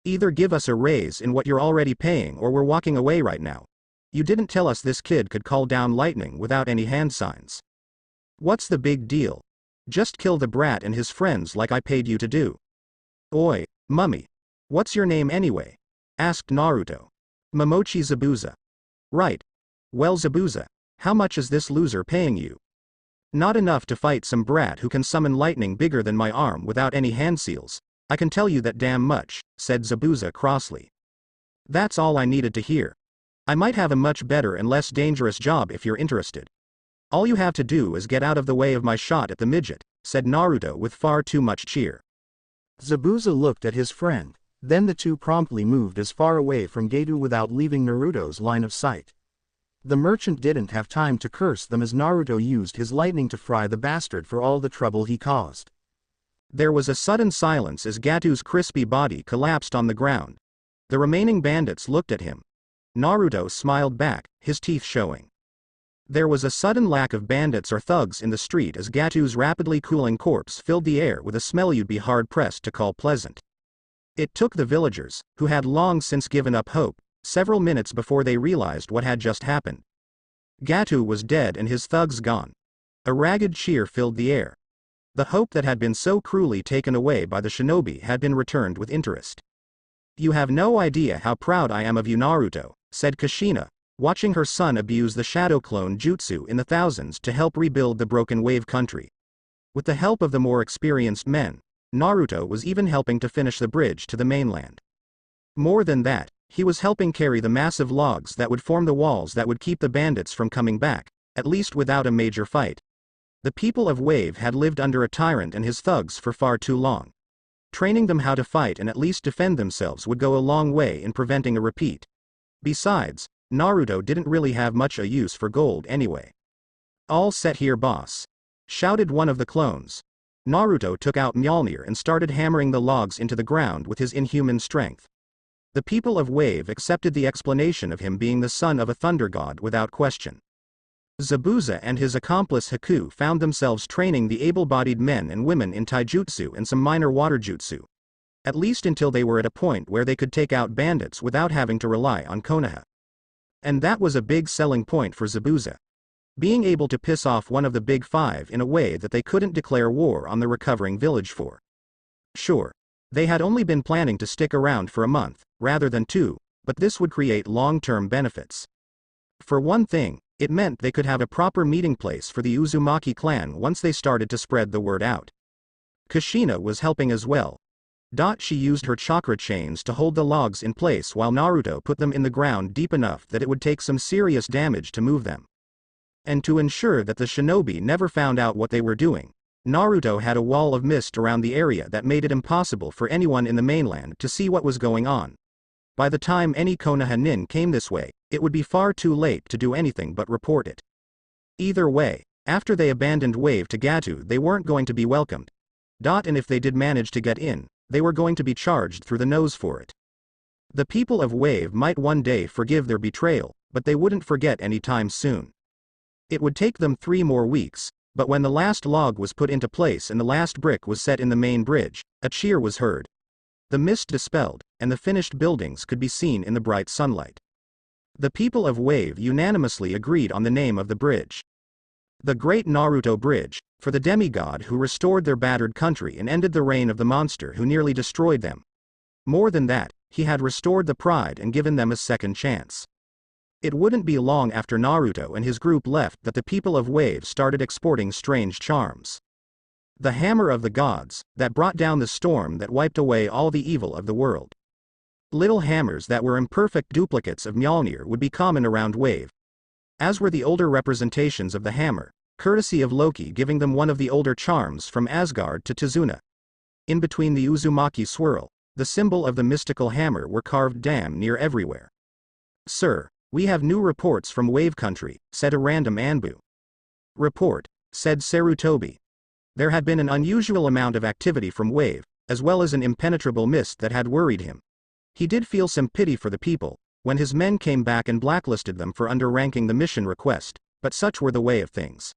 Either give us a raise in what you're already paying or we're walking away right now. You didn't tell us this kid could call down lightning without any hand signs. What's the big deal? Just kill the brat and his friends like I paid you to do. Oi, mummy. What's your name anyway? Asked Naruto. Momochi Zabuza. Right. Well Zabuza, how much is this loser paying you? Not enough to fight some brat who can summon lightning bigger than my arm without any hand seals. I can tell you that damn much, said Zabuza crossly. That's all I needed to hear. I might have a much better and less dangerous job if you're interested. All you have to do is get out of the way of my shot at the midget, said Naruto with far too much cheer. Zabuza looked at his friend, then the two promptly moved as far away from Gato without leaving Naruto's line of sight. The merchant didn't have time to curse them as Naruto used his lightning to fry the bastard for all the trouble he caused. There was a sudden silence as Gatu's crispy body collapsed on the ground. The remaining bandits looked at him. Naruto smiled back, his teeth showing. There was a sudden lack of bandits or thugs in the street as Gatu's rapidly cooling corpse filled the air with a smell you'd be hard-pressed to call pleasant. It took the villagers, who had long since given up hope, several minutes before they realized what had just happened. Gatu was dead and his thugs gone. A ragged cheer filled the air. The hope that had been so cruelly taken away by the shinobi had been returned with interest. You have no idea how proud I am of you, Naruto, said Kushina, watching her son abuse the shadow clone jutsu in the thousands to help rebuild the broken wave country. With the help of the more experienced men, Naruto was even helping to finish the bridge to the mainland. More than that, he was helping carry the massive logs that would form the walls that would keep the bandits from coming back, at least without a major fight. The people of Wave had lived under a tyrant and his thugs for far too long. Training them how to fight and at least defend themselves would go a long way in preventing a repeat. Besides, Naruto didn't really have much a use for gold anyway. All set here, boss, shouted one of the clones. Naruto took out Mjolnir and started hammering the logs into the ground with his inhuman strength. The people of Wave accepted the explanation of him being the son of a thunder god without question. Zabuza and his accomplice Haku found themselves training the able-bodied men and women in taijutsu and some minor water jutsu. At least until they were at a point where they could take out bandits without having to rely on Konoha. And that was a big selling point for Zabuza. Being able to piss off one of the big five in a way that they couldn't declare war on the recovering village for. Sure, they had only been planning to stick around for a month, rather than 2, but this would create long-term benefits. For one thing, it meant they could have a proper meeting place for the Uzumaki clan once they started to spread the word out. Kushina was helping as well. She used her chakra chains to hold the logs in place while Naruto put them in the ground deep enough that it would take some serious damage to move them. And to ensure that the shinobi never found out what they were doing, Naruto had a wall of mist around the area that made it impossible for anyone in the mainland to see what was going on. By the time any Konoha nin came this way, it would be far too late to do anything but report it. Either way, after they abandoned Wave to Gatu, they weren't going to be welcomed. And if they did manage to get in, they were going to be charged through the nose for it. The people of Wave might one day forgive their betrayal, but they wouldn't forget any time soon. It would take them 3 more weeks, but when the last log was put into place and the last brick was set in the main bridge, a cheer was heard. The mist dispelled, and the finished buildings could be seen in the bright sunlight. The people of Wave unanimously agreed on the name of the bridge. The Great Naruto Bridge, for the demigod who restored their battered country and ended the reign of the monster who nearly destroyed them. More than that, he had restored the pride and given them a second chance. It wouldn't be long after Naruto and his group left that the people of Wave started exporting strange charms. The hammer of the gods, that brought down the storm that wiped away all the evil of the world. Little hammers that were imperfect duplicates of Mjolnir would be common around Wave, as were the older representations of the hammer, courtesy of Loki giving them one of the older charms from Asgard to Tizuna. In between the Uzumaki swirl, the symbol of the mystical hammer were carved damn near everywhere. Sir, we have new reports from Wave Country, said a random Anbu. Report, said Sarutobi. There had been an unusual amount of activity from Wave, as well as an impenetrable mist that had worried him. He did feel some pity for the people, when his men came back and blacklisted them for underranking the mission request, but such were the way of things.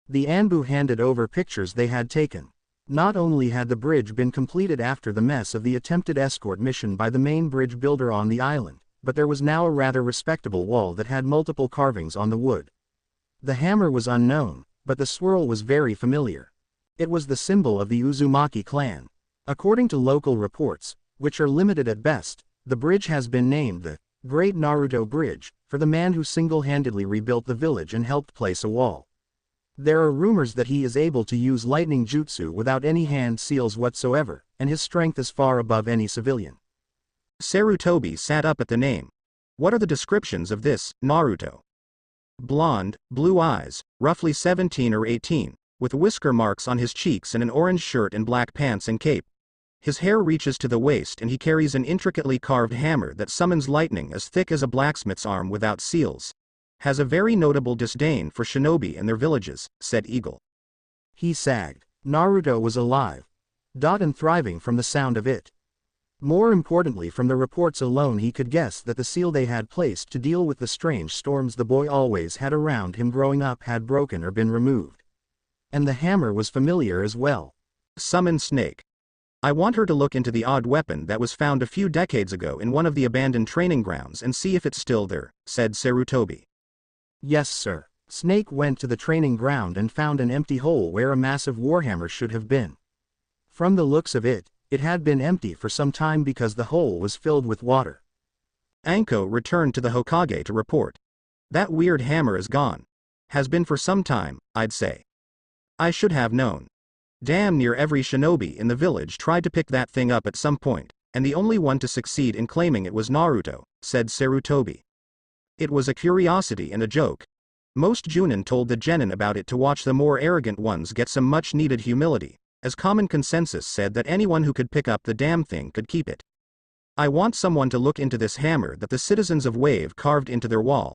The Anbu handed over pictures they had taken. Not only had the bridge been completed after the mess of the attempted escort mission by the main bridge builder on the island, but there was now a rather respectable wall that had multiple carvings on the wood. The hammer was unknown, but the swirl was very familiar. It was the symbol of the Uzumaki clan. According to local reports, which are limited at best, the bridge has been named the Great Naruto Bridge, for the man who single-handedly rebuilt the village and helped place a wall. There are rumors that he is able to use lightning jutsu without any hand seals whatsoever, and his strength is far above any civilian. Sarutobi sat up at the name. What are the descriptions of this, Naruto? Blonde, blue eyes, roughly 17 or 18, with whisker marks on his cheeks and an orange shirt and black pants and cape. His hair reaches to the waist and he carries an intricately carved hammer that summons lightning as thick as a blacksmith's arm without seals. Has a very notable disdain for shinobi and their villages, said Eagle. He sagged. Naruto was alive. And thriving from the sound of it. More importantly, from the reports alone he could guess that the seal they had placed to deal with the strange storms the boy always had around him growing up had broken or been removed. And the hammer was familiar as well. Summon Snake. I want her to look into the odd weapon that was found a few decades ago in one of the abandoned training grounds and see if it's still there, said Sarutobi. Yes, sir. Snake went to the training ground and found an empty hole where a massive warhammer should have been. From the looks of it, It had been empty for some time because the hole was filled with water. Anko returned to the Hokage to report. That weird hammer is gone. Has been for some time, I'd say. I should have known. Damn near every shinobi in the village tried to pick that thing up at some point, and the only one to succeed in claiming it was Naruto, said Sarutobi. It was a curiosity and a joke. Most Junin told the genin about it to watch the more arrogant ones get some much-needed humility, as common consensus said that anyone who could pick up the damn thing could keep it. I want someone to look into this hammer that the citizens of Wave carved into their wall.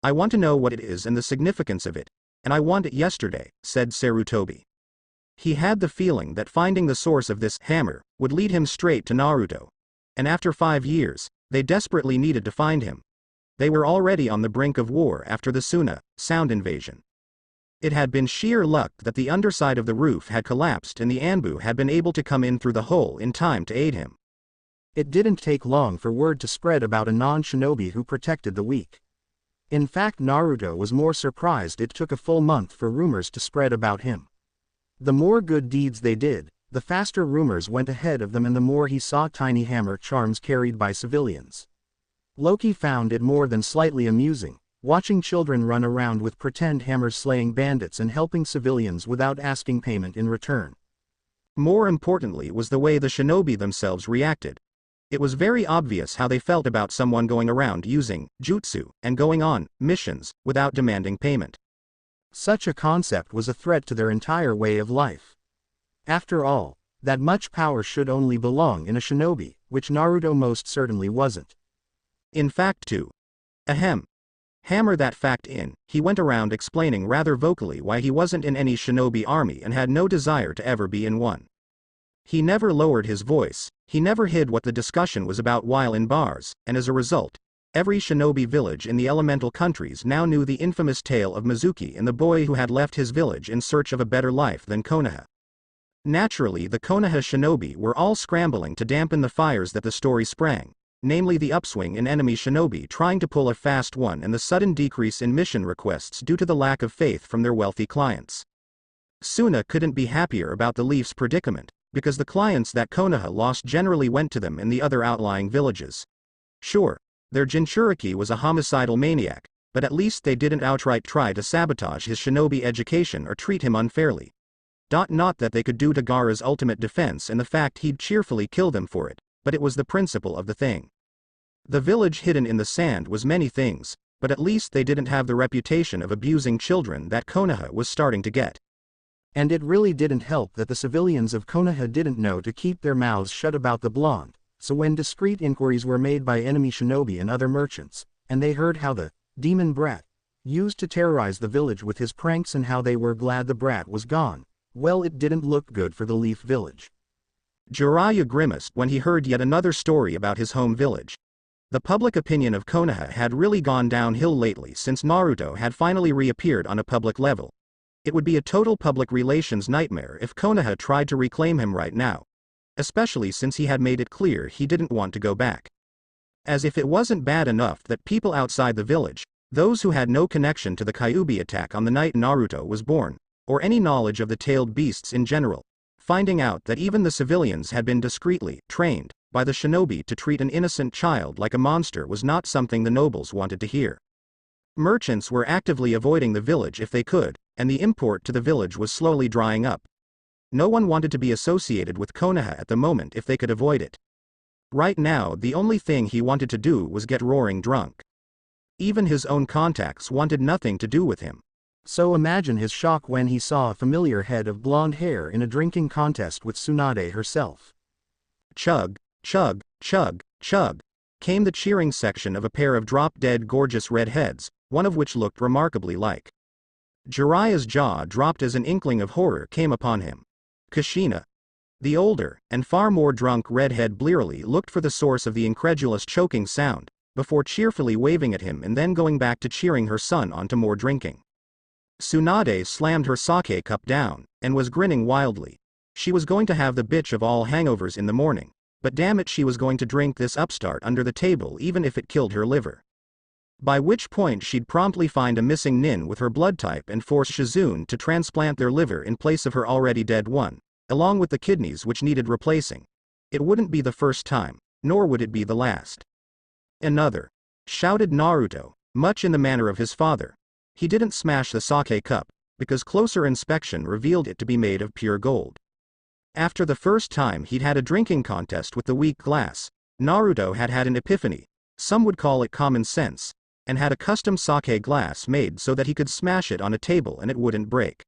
I want to know what it is and the significance of it, and I want it yesterday, said Sarutobi. He had the feeling that finding the source of this hammer would lead him straight to Naruto. And after 5 years, they desperately needed to find him. They were already on the brink of war after the Suna sound invasion. It had been sheer luck that the underside of the roof had collapsed and the Anbu had been able to come in through the hole in time to aid him. It didn't take long for word to spread about a non-shinobi who protected the weak. In fact, Naruto was more surprised it took a full month for rumors to spread about him. The more good deeds they did, the faster rumors went ahead of them and the more he saw tiny hammer charms carried by civilians. Loki found it more than slightly amusing, watching children run around with pretend hammers slaying bandits and helping civilians without asking payment in return. More importantly was the way the shinobi themselves reacted. It was very obvious how they felt about someone going around using jutsu and going on missions without demanding payment. Such a concept was a threat to their entire way of life. After all, that much power should only belong in a shinobi, which Naruto most certainly wasn't. In fact too. Hammer that fact in, he went around explaining rather vocally why he wasn't in any shinobi army and had no desire to ever be in one. He never lowered his voice, he never hid what the discussion was about while in bars, and as a result, every shinobi village in the elemental countries now knew the infamous tale of Mizuki and the boy who had left his village in search of a better life than Konoha. Naturally, the Konoha shinobi were all scrambling to dampen the fires that the story sprang, namely the upswing in enemy shinobi trying to pull a fast one and the sudden decrease in mission requests due to the lack of faith from their wealthy clients. Suna couldn't be happier about the Leaf's predicament, because the clients that Konoha lost generally went to them in the other outlying villages. Sure, their Jinchuriki was a homicidal maniac, but at least they didn't outright try to sabotage his shinobi education or treat him unfairly. Not that they could do to Gaara's ultimate defense and the fact he'd cheerfully kill them for it, but it was the principle of the thing. The village hidden in the sand was many things, but at least they didn't have the reputation of abusing children that Konoha was starting to get. And it really didn't help that the civilians of Konoha didn't know to keep their mouths shut about the blonde, so when discreet inquiries were made by enemy shinobi and other merchants, and they heard how the demon brat used to terrorize the village with his pranks and how they were glad the brat was gone, well, it didn't look good for the Leaf Village. Jiraiya grimaced when he heard yet another story about his home village. The public opinion of Konoha had really gone downhill lately since Naruto had finally reappeared on a public level. It would be a total public relations nightmare if Konoha tried to reclaim him right now, especially since he had made it clear he didn't want to go back. As if it wasn't bad enough that people outside the village, those who had no connection to the Kyuubi attack on the night Naruto was born, or any knowledge of the tailed beasts in general, finding out that even the civilians had been discreetly trained by the shinobi to treat an innocent child like a monster was not something the nobles wanted to hear. Merchants were actively avoiding the village if they could, and the import to the village was slowly drying up. No one wanted to be associated with Konoha at the moment if they could avoid it. Right now, the only thing he wanted to do was get roaring drunk. Even his own contacts wanted nothing to do with him. So imagine his shock when he saw a familiar head of blonde hair in a drinking contest with Tsunade herself. Chug, chug, chug, chug, came the cheering section of a pair of drop-dead gorgeous red heads, one of which looked remarkably like. Jiraiya's jaw dropped as an inkling of horror came upon him. Kushina. The older, and far more drunk redhead blearily looked for the source of the incredulous choking sound, before cheerfully waving at him and then going back to cheering her son on to more drinking. Tsunade slammed her sake cup down, and was grinning wildly. She was going to have the bitch of all hangovers in the morning, but damn it, she was going to drink this upstart under the table even if it killed her liver. By which point she'd promptly find a missing nin with her blood type and force Shizune to transplant their liver in place of her already dead one, along with the kidneys which needed replacing. It wouldn't be the first time, nor would it be the last. Another, shouted Naruto, much in the manner of his father. He didn't smash the sake cup, because closer inspection revealed it to be made of pure gold. After the first time he'd had a drinking contest with the weak glass, Naruto had had an epiphany, some would call it common sense, and had a custom sake glass made so that he could smash it on a table and it wouldn't break.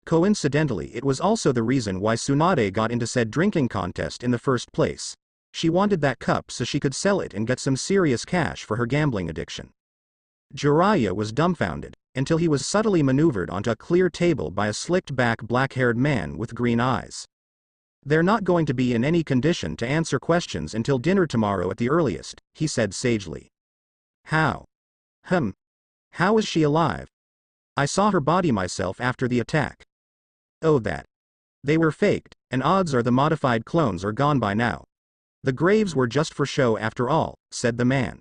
Coincidentally, it was also the reason why Tsunade got into said drinking contest in the first place. She wanted that cup so she could sell it and get some serious cash for her gambling addiction. Jiraiya was dumbfounded, until he was subtly maneuvered onto a clear table by a slicked-back black-haired man with green eyes. "They're not going to be in any condition to answer questions until dinner tomorrow at the earliest," he said sagely. "How? How is she alive? I saw her body myself after the attack." "Oh, that. They were faked, and odds are the modified clones are gone by now. The graves were just for show after all," said the man.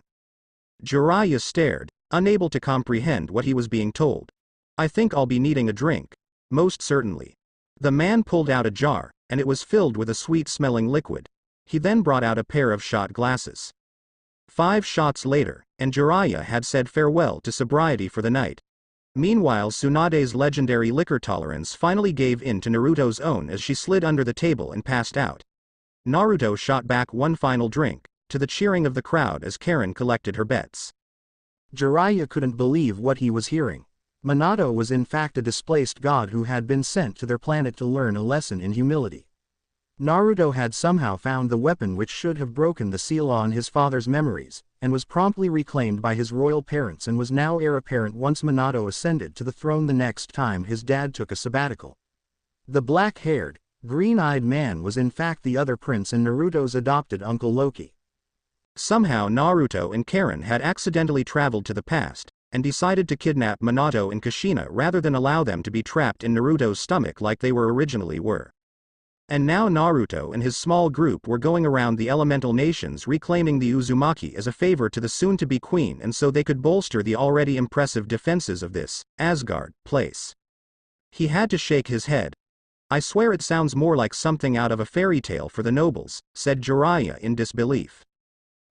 Jiraiya stared, unable to comprehend what he was being told. "I think I'll be needing a drink." "Most certainly." The man pulled out a jar, and it was filled with a sweet-smelling liquid. He then brought out a pair of shot glasses. 5 shots later, and Jiraiya had said farewell to sobriety for the night. Meanwhile, Tsunade's legendary liquor tolerance finally gave in to Naruto's own as she slid under the table and passed out. Naruto shot back one final drink, to the cheering of the crowd as Karen collected her bets. Jiraiya couldn't believe what he was hearing. Minato was in fact a displaced god who had been sent to their planet to learn a lesson in humility. Naruto had somehow found the weapon which should have broken the seal on his father's memories, and was promptly reclaimed by his royal parents and was now heir apparent once Minato ascended to the throne the next time his dad took a sabbatical. The black-haired, green-eyed man was in fact the other prince and Naruto's adopted uncle Loki. Somehow Naruto and Karen had accidentally traveled to the past, and decided to kidnap Minato and Kushina rather than allow them to be trapped in Naruto's stomach like they were originally were. And now Naruto and his small group were going around the elemental nations reclaiming the Uzumaki as a favor to the soon-to-be queen and so they could bolster the already impressive defenses of this, Asgard, place. He had to shake his head. "I swear it sounds more like something out of a fairy tale for the nobles," said Jiraiya in disbelief.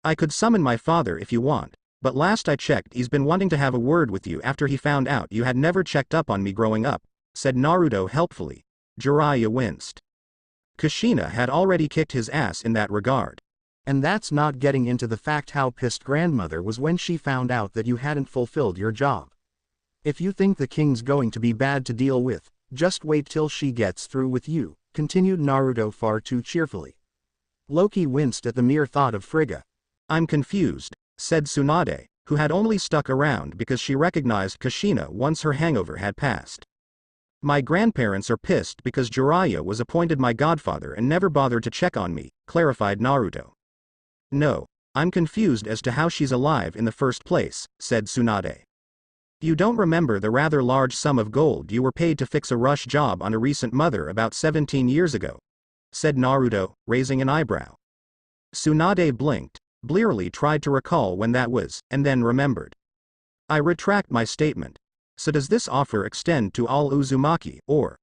"I could summon my father if you want, but last I checked he's been wanting to have a word with you after he found out you had never checked up on me growing up," said Naruto helpfully. Jiraiya winced. Kushina had already kicked his ass in that regard. And that's not getting into the fact how pissed grandmother was when she found out that you hadn't fulfilled your job. "If you think the king's going to be bad to deal with, just wait till she gets through with you," continued Naruto far too cheerfully. Loki winced at the mere thought of Frigga. "I'm confused," said Tsunade, who had only stuck around because she recognized Kushina once her hangover had passed. "My grandparents are pissed because Jiraiya was appointed my godfather and never bothered to check on me," clarified Naruto. "No, I'm confused as to how she's alive in the first place," said Tsunade. "You don't remember the rather large sum of gold you were paid to fix a rush job on a recent mother about 17 years ago?" said Naruto, raising an eyebrow. Tsunade blinked, blearily tried to recall when that was, and then remembered. "I retract my statement. So does this offer extend to all Uzumaki, or?"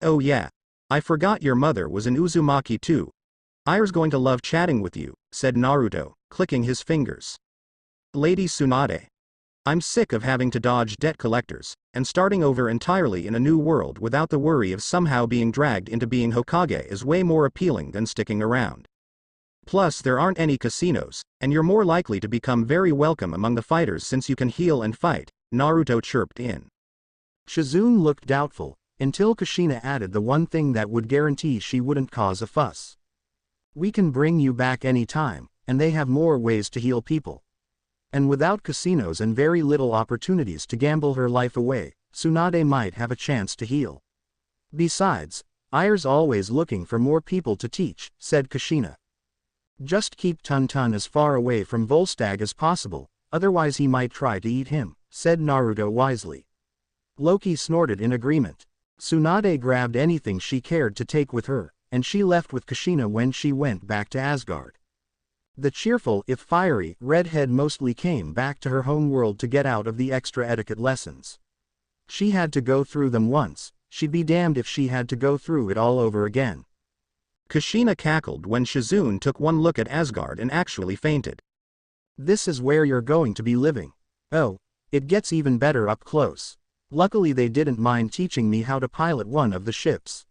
"Oh yeah. I forgot your mother was an Uzumaki too. Ire's going to love chatting with you," said Naruto, clicking his fingers. "Lady Tsunade. I'm sick of having to dodge debt collectors, and starting over entirely in a new world without the worry of somehow being dragged into being Hokage is way more appealing than sticking around. Plus there aren't any casinos, and you're more likely to become very welcome among the fighters since you can heal and fight," Naruto chirped in. Shizune looked doubtful, until Kushina added the one thing that would guarantee she wouldn't cause a fuss. "We can bring you back any time, and they have more ways to heal people." And without casinos and very little opportunities to gamble her life away, Tsunade might have a chance to heal. "Besides, Ire's always looking for more people to teach," said Kushina. "Just keep Tun-Tun as far away from Volstagg as possible, otherwise he might try to eat him," said Naruto wisely. Loki snorted in agreement. Tsunade grabbed anything she cared to take with her, and she left with Kushina when she went back to Asgard. The cheerful, if fiery, redhead mostly came back to her home world to get out of the extra etiquette lessons. She had to go through them once, she'd be damned if she had to go through it all over again. Kushina cackled when Shizune took one look at Asgard and actually fainted. This is where you're going to be living. Oh, it gets even better up close. Luckily they didn't mind teaching me how to pilot one of the ships.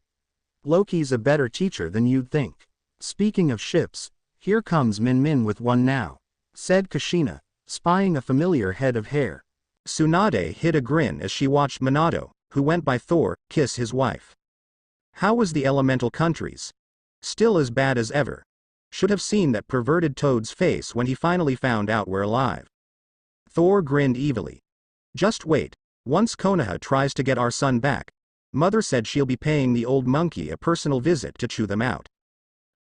Loki's a better teacher than you'd think. Speaking of ships, here comes Min Min with one now, said Kushina, spying a familiar head of hair. Tsunade hid a grin as she watched Minato, who went by Thor, kiss his wife. How was the elemental countries? Still as bad as ever. Should have seen that perverted toad's face when he finally found out we're alive. Thor grinned evilly. Just wait, once Konoha tries to get our son back, Mother said she'll be paying the old monkey a personal visit to chew them out.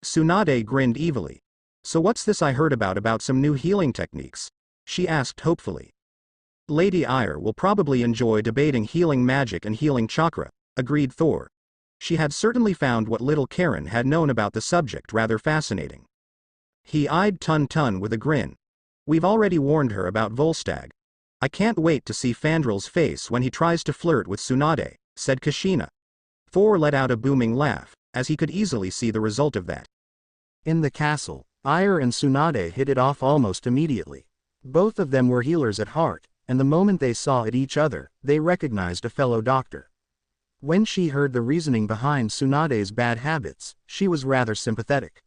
Tsunade grinned evilly. So what's this I heard about some new healing techniques? She asked hopefully. Lady Ire will probably enjoy debating healing magic and healing chakra, agreed Thor. She had certainly found what little Karen had known about the subject rather fascinating. He eyed Tun Tun with a grin. We've already warned her about Volstagg. I can't wait to see Fandrel's face when he tries to flirt with Tsunade, said Kushina. Thor let out a booming laugh, as he could easily see the result of that. In the castle, Ire and Tsunade hit it off almost immediately. Both of them were healers at heart, and the moment they saw at each other, they recognized a fellow doctor. When she heard the reasoning behind Tsunade's bad habits, she was rather sympathetic.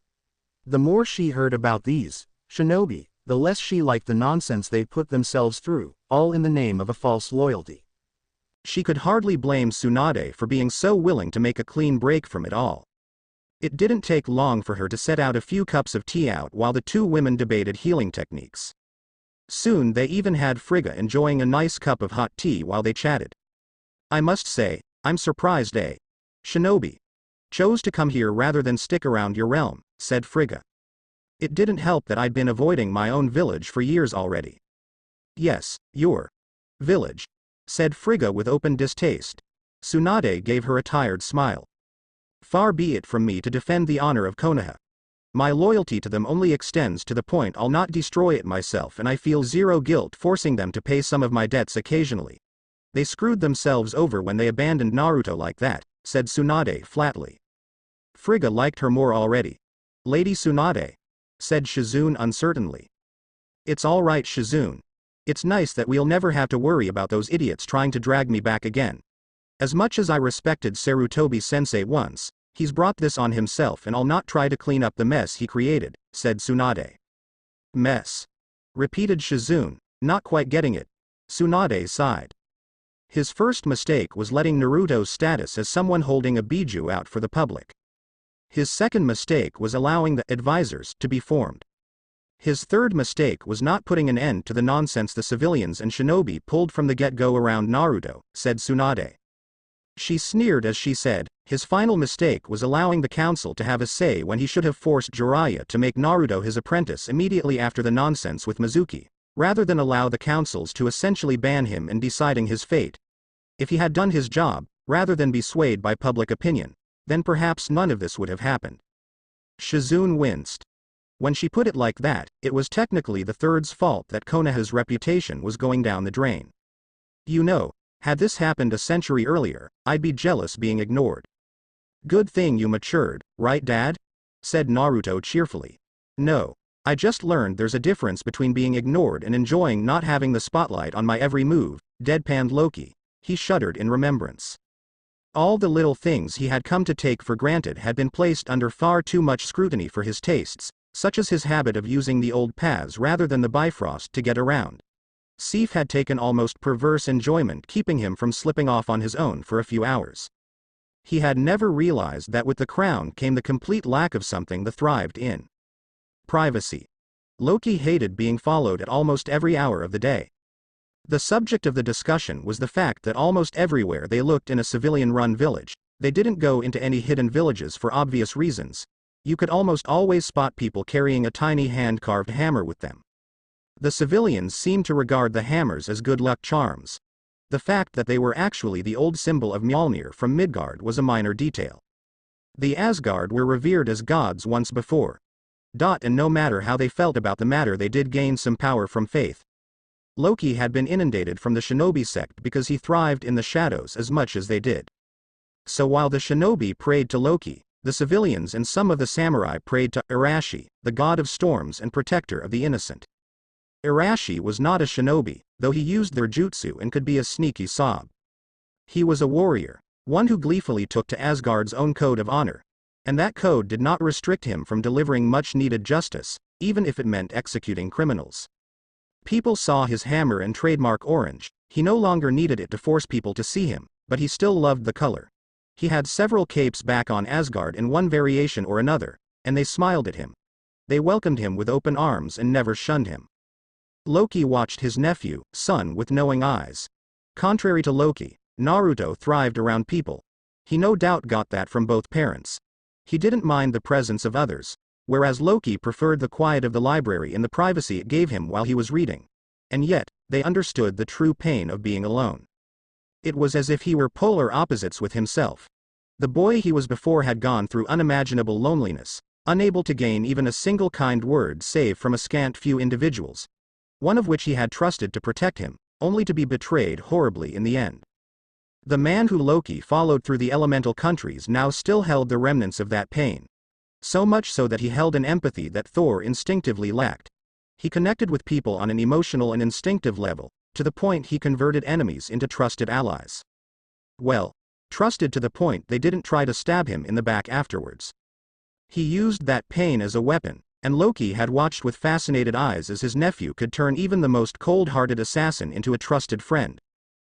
The more she heard about these shinobi, the less she liked the nonsense they put themselves through, all in the name of a false loyalty. She could hardly blame Tsunade for being so willing to make a clean break from it all. It didn't take long for her to set out a few cups of tea out while the two women debated healing techniques. Soon they even had Frigga enjoying a nice cup of hot tea while they chatted. I must say, I'm surprised Shinobi chose to come here rather than stick around your realm, said Frigga. It didn't help that I'd been avoiding my own village for years already. Yes, your village, said Frigga with open distaste. Tsunade gave her a tired smile. Far be it from me to defend the honor of Konoha. My loyalty to them only extends to the point I'll not destroy it myself, and I feel zero guilt forcing them to pay some of my debts occasionally. They screwed themselves over when they abandoned Naruto like that, said Tsunade flatly. Frigga liked her more already. Lady Tsunade, said Shizune uncertainly. It's all right, Shizune. It's nice that we'll never have to worry about those idiots trying to drag me back again. As much as I respected Sarutobi-sensei once, he's brought this on himself, and I'll not try to clean up the mess he created, said Tsunade. Mess? Repeated Shizune, not quite getting it. Tsunade sighed. His first mistake was letting Naruto's status as someone holding a biju out for the public. His second mistake was allowing the advisors to be formed. His third mistake was not putting an end to the nonsense the civilians and shinobi pulled from the get-go around Naruto, said Tsunade. She sneered as she said, his final mistake was allowing the council to have a say when he should have forced Jiraiya to make Naruto his apprentice immediately after the nonsense with Mizuki, rather than allow the councils to essentially ban him in deciding his fate. If he had done his job, rather than be swayed by public opinion, then perhaps none of this would have happened. Shizune winced. When she put it like that, it was technically the third's fault that Konoha's reputation was going down the drain. You know, had this happened a century earlier, I'd be jealous being ignored. Good thing you matured, right Dad? Said Naruto cheerfully. No. I just learned there's a difference between being ignored and enjoying not having the spotlight on my every move, deadpanned Loki. He shuddered in remembrance. All the little things he had come to take for granted had been placed under far too much scrutiny for his tastes, such as his habit of using the old paths rather than the Bifrost to get around. Sif had taken almost perverse enjoyment keeping him from slipping off on his own for a few hours. He had never realized that with the crown came the complete lack of something that thrived in privacy. Loki hated being followed at almost every hour of the day. The subject of the discussion was the fact that almost everywhere they looked in a civilian-run village, they didn't go into any hidden villages for obvious reasons. You could almost always spot people carrying a tiny hand-carved hammer with them. The civilians seemed to regard the hammers as good luck charms. The fact that they were actually the old symbol of Mjolnir from Midgard was a minor detail. The Asgard were revered as gods once before. And no matter how they felt about the matter, they did gain some power from faith. Loki had been inundated from the shinobi sect because he thrived in the shadows as much as they did. So while the shinobi prayed to Loki, The civilians and some of the samurai prayed to Arashi, the god of storms and protector of the innocent. Arashi was not a shinobi, though he used their jutsu and could be a sneaky sob. He was a warrior, one who gleefully took to Asgard's own code of honor, and that code did not restrict him from delivering much-needed justice, even if it meant executing criminals. People saw his hammer and trademark orange. He no longer needed it to force people to see him, but he still loved the color. He had several capes back on Asgard in one variation or another, and they smiled at him. They welcomed him with open arms and never shunned him. Loki watched his nephew, son, with knowing eyes. Contrary to Loki, Naruto thrived around people. He no doubt got that from both parents. He didn't mind the presence of others, whereas Loki preferred the quiet of the library and the privacy it gave him while he was reading. And yet, they understood the true pain of being alone. It was as if he were polar opposites with himself. The boy he was before had gone through unimaginable loneliness, unable to gain even a single kind word save from a scant few individuals, one of which he had trusted to protect him, only to be betrayed horribly in the end. The man who Loki followed through the elemental countries now still held the remnants of that pain. So much so that he held an empathy that Thor instinctively lacked. He connected with people on an emotional and instinctive level, to the point he converted enemies into trusted allies. Well, trusted to the point they didn't try to stab him in the back afterwards. He used that pain as a weapon, and Loki had watched with fascinated eyes as his nephew could turn even the most cold-hearted assassin into a trusted friend.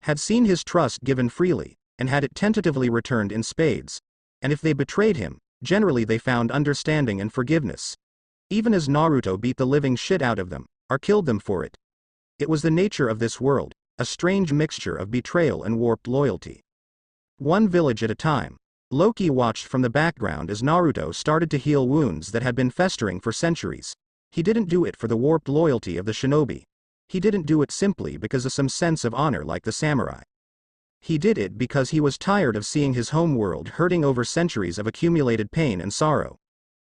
Had seen his trust given freely, and had it tentatively returned in spades. And if they betrayed him, generally they found understanding and forgiveness. Even as Naruto beat the living shit out of them, or killed them for it. It was the nature of this world, a strange mixture of betrayal and warped loyalty. One village at a time, Loki watched from the background as Naruto started to heal wounds that had been festering for centuries. He didn't do it for the warped loyalty of the shinobi. He didn't do it simply because of some sense of honor like the samurai. He did it because he was tired of seeing his home world hurting over centuries of accumulated pain and sorrow.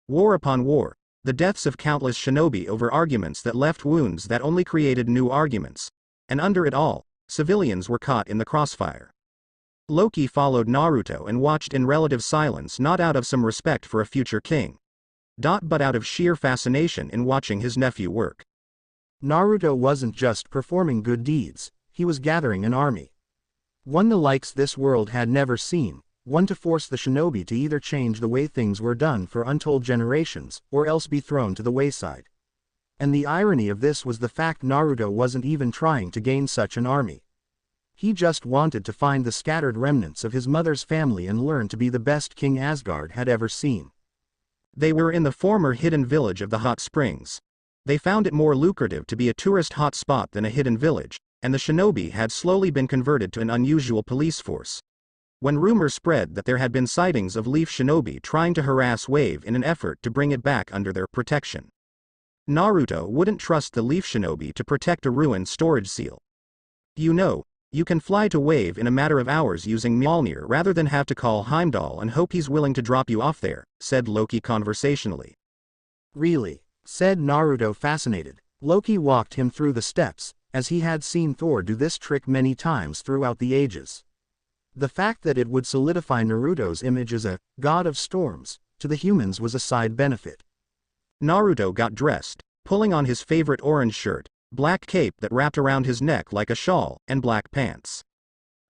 War upon war, the deaths of countless shinobi over arguments that left wounds that only created new arguments. And under it all, civilians were caught in the crossfire. Loki followed Naruto and watched in relative silence, not out of some respect for a future king, but out of sheer fascination in watching his nephew work. Naruto wasn't just performing good deeds, he was gathering an army. One the likes this world had never seen, one to force the shinobi to either change the way things were done for untold generations, or else be thrown to the wayside. And the irony of this was the fact Naruto wasn't even trying to gain such an army. He just wanted to find the scattered remnants of his mother's family and learn to be the best king Asgard had ever seen. They were in the former hidden village of the hot springs. They found it more lucrative to be a tourist hotspot than a hidden village, and the shinobi had slowly been converted to an unusual police force. When rumor spread that there had been sightings of Leaf shinobi trying to harass Wave in an effort to bring it back under their protection, Naruto wouldn't trust the Leaf shinobi to protect a ruined storage seal. You can fly to Wave in a matter of hours using Mjolnir rather than have to call Heimdall and hope he's willing to drop you off there, said Loki conversationally. Really? Said Naruto fascinated. Loki walked him through the steps, as he had seen Thor do this trick many times throughout the ages. The fact that it would solidify Naruto's image as a god of storms to the humans was a side benefit. Naruto got dressed, pulling on his favorite orange shirt, black cape that wrapped around his neck like a shawl, and black pants.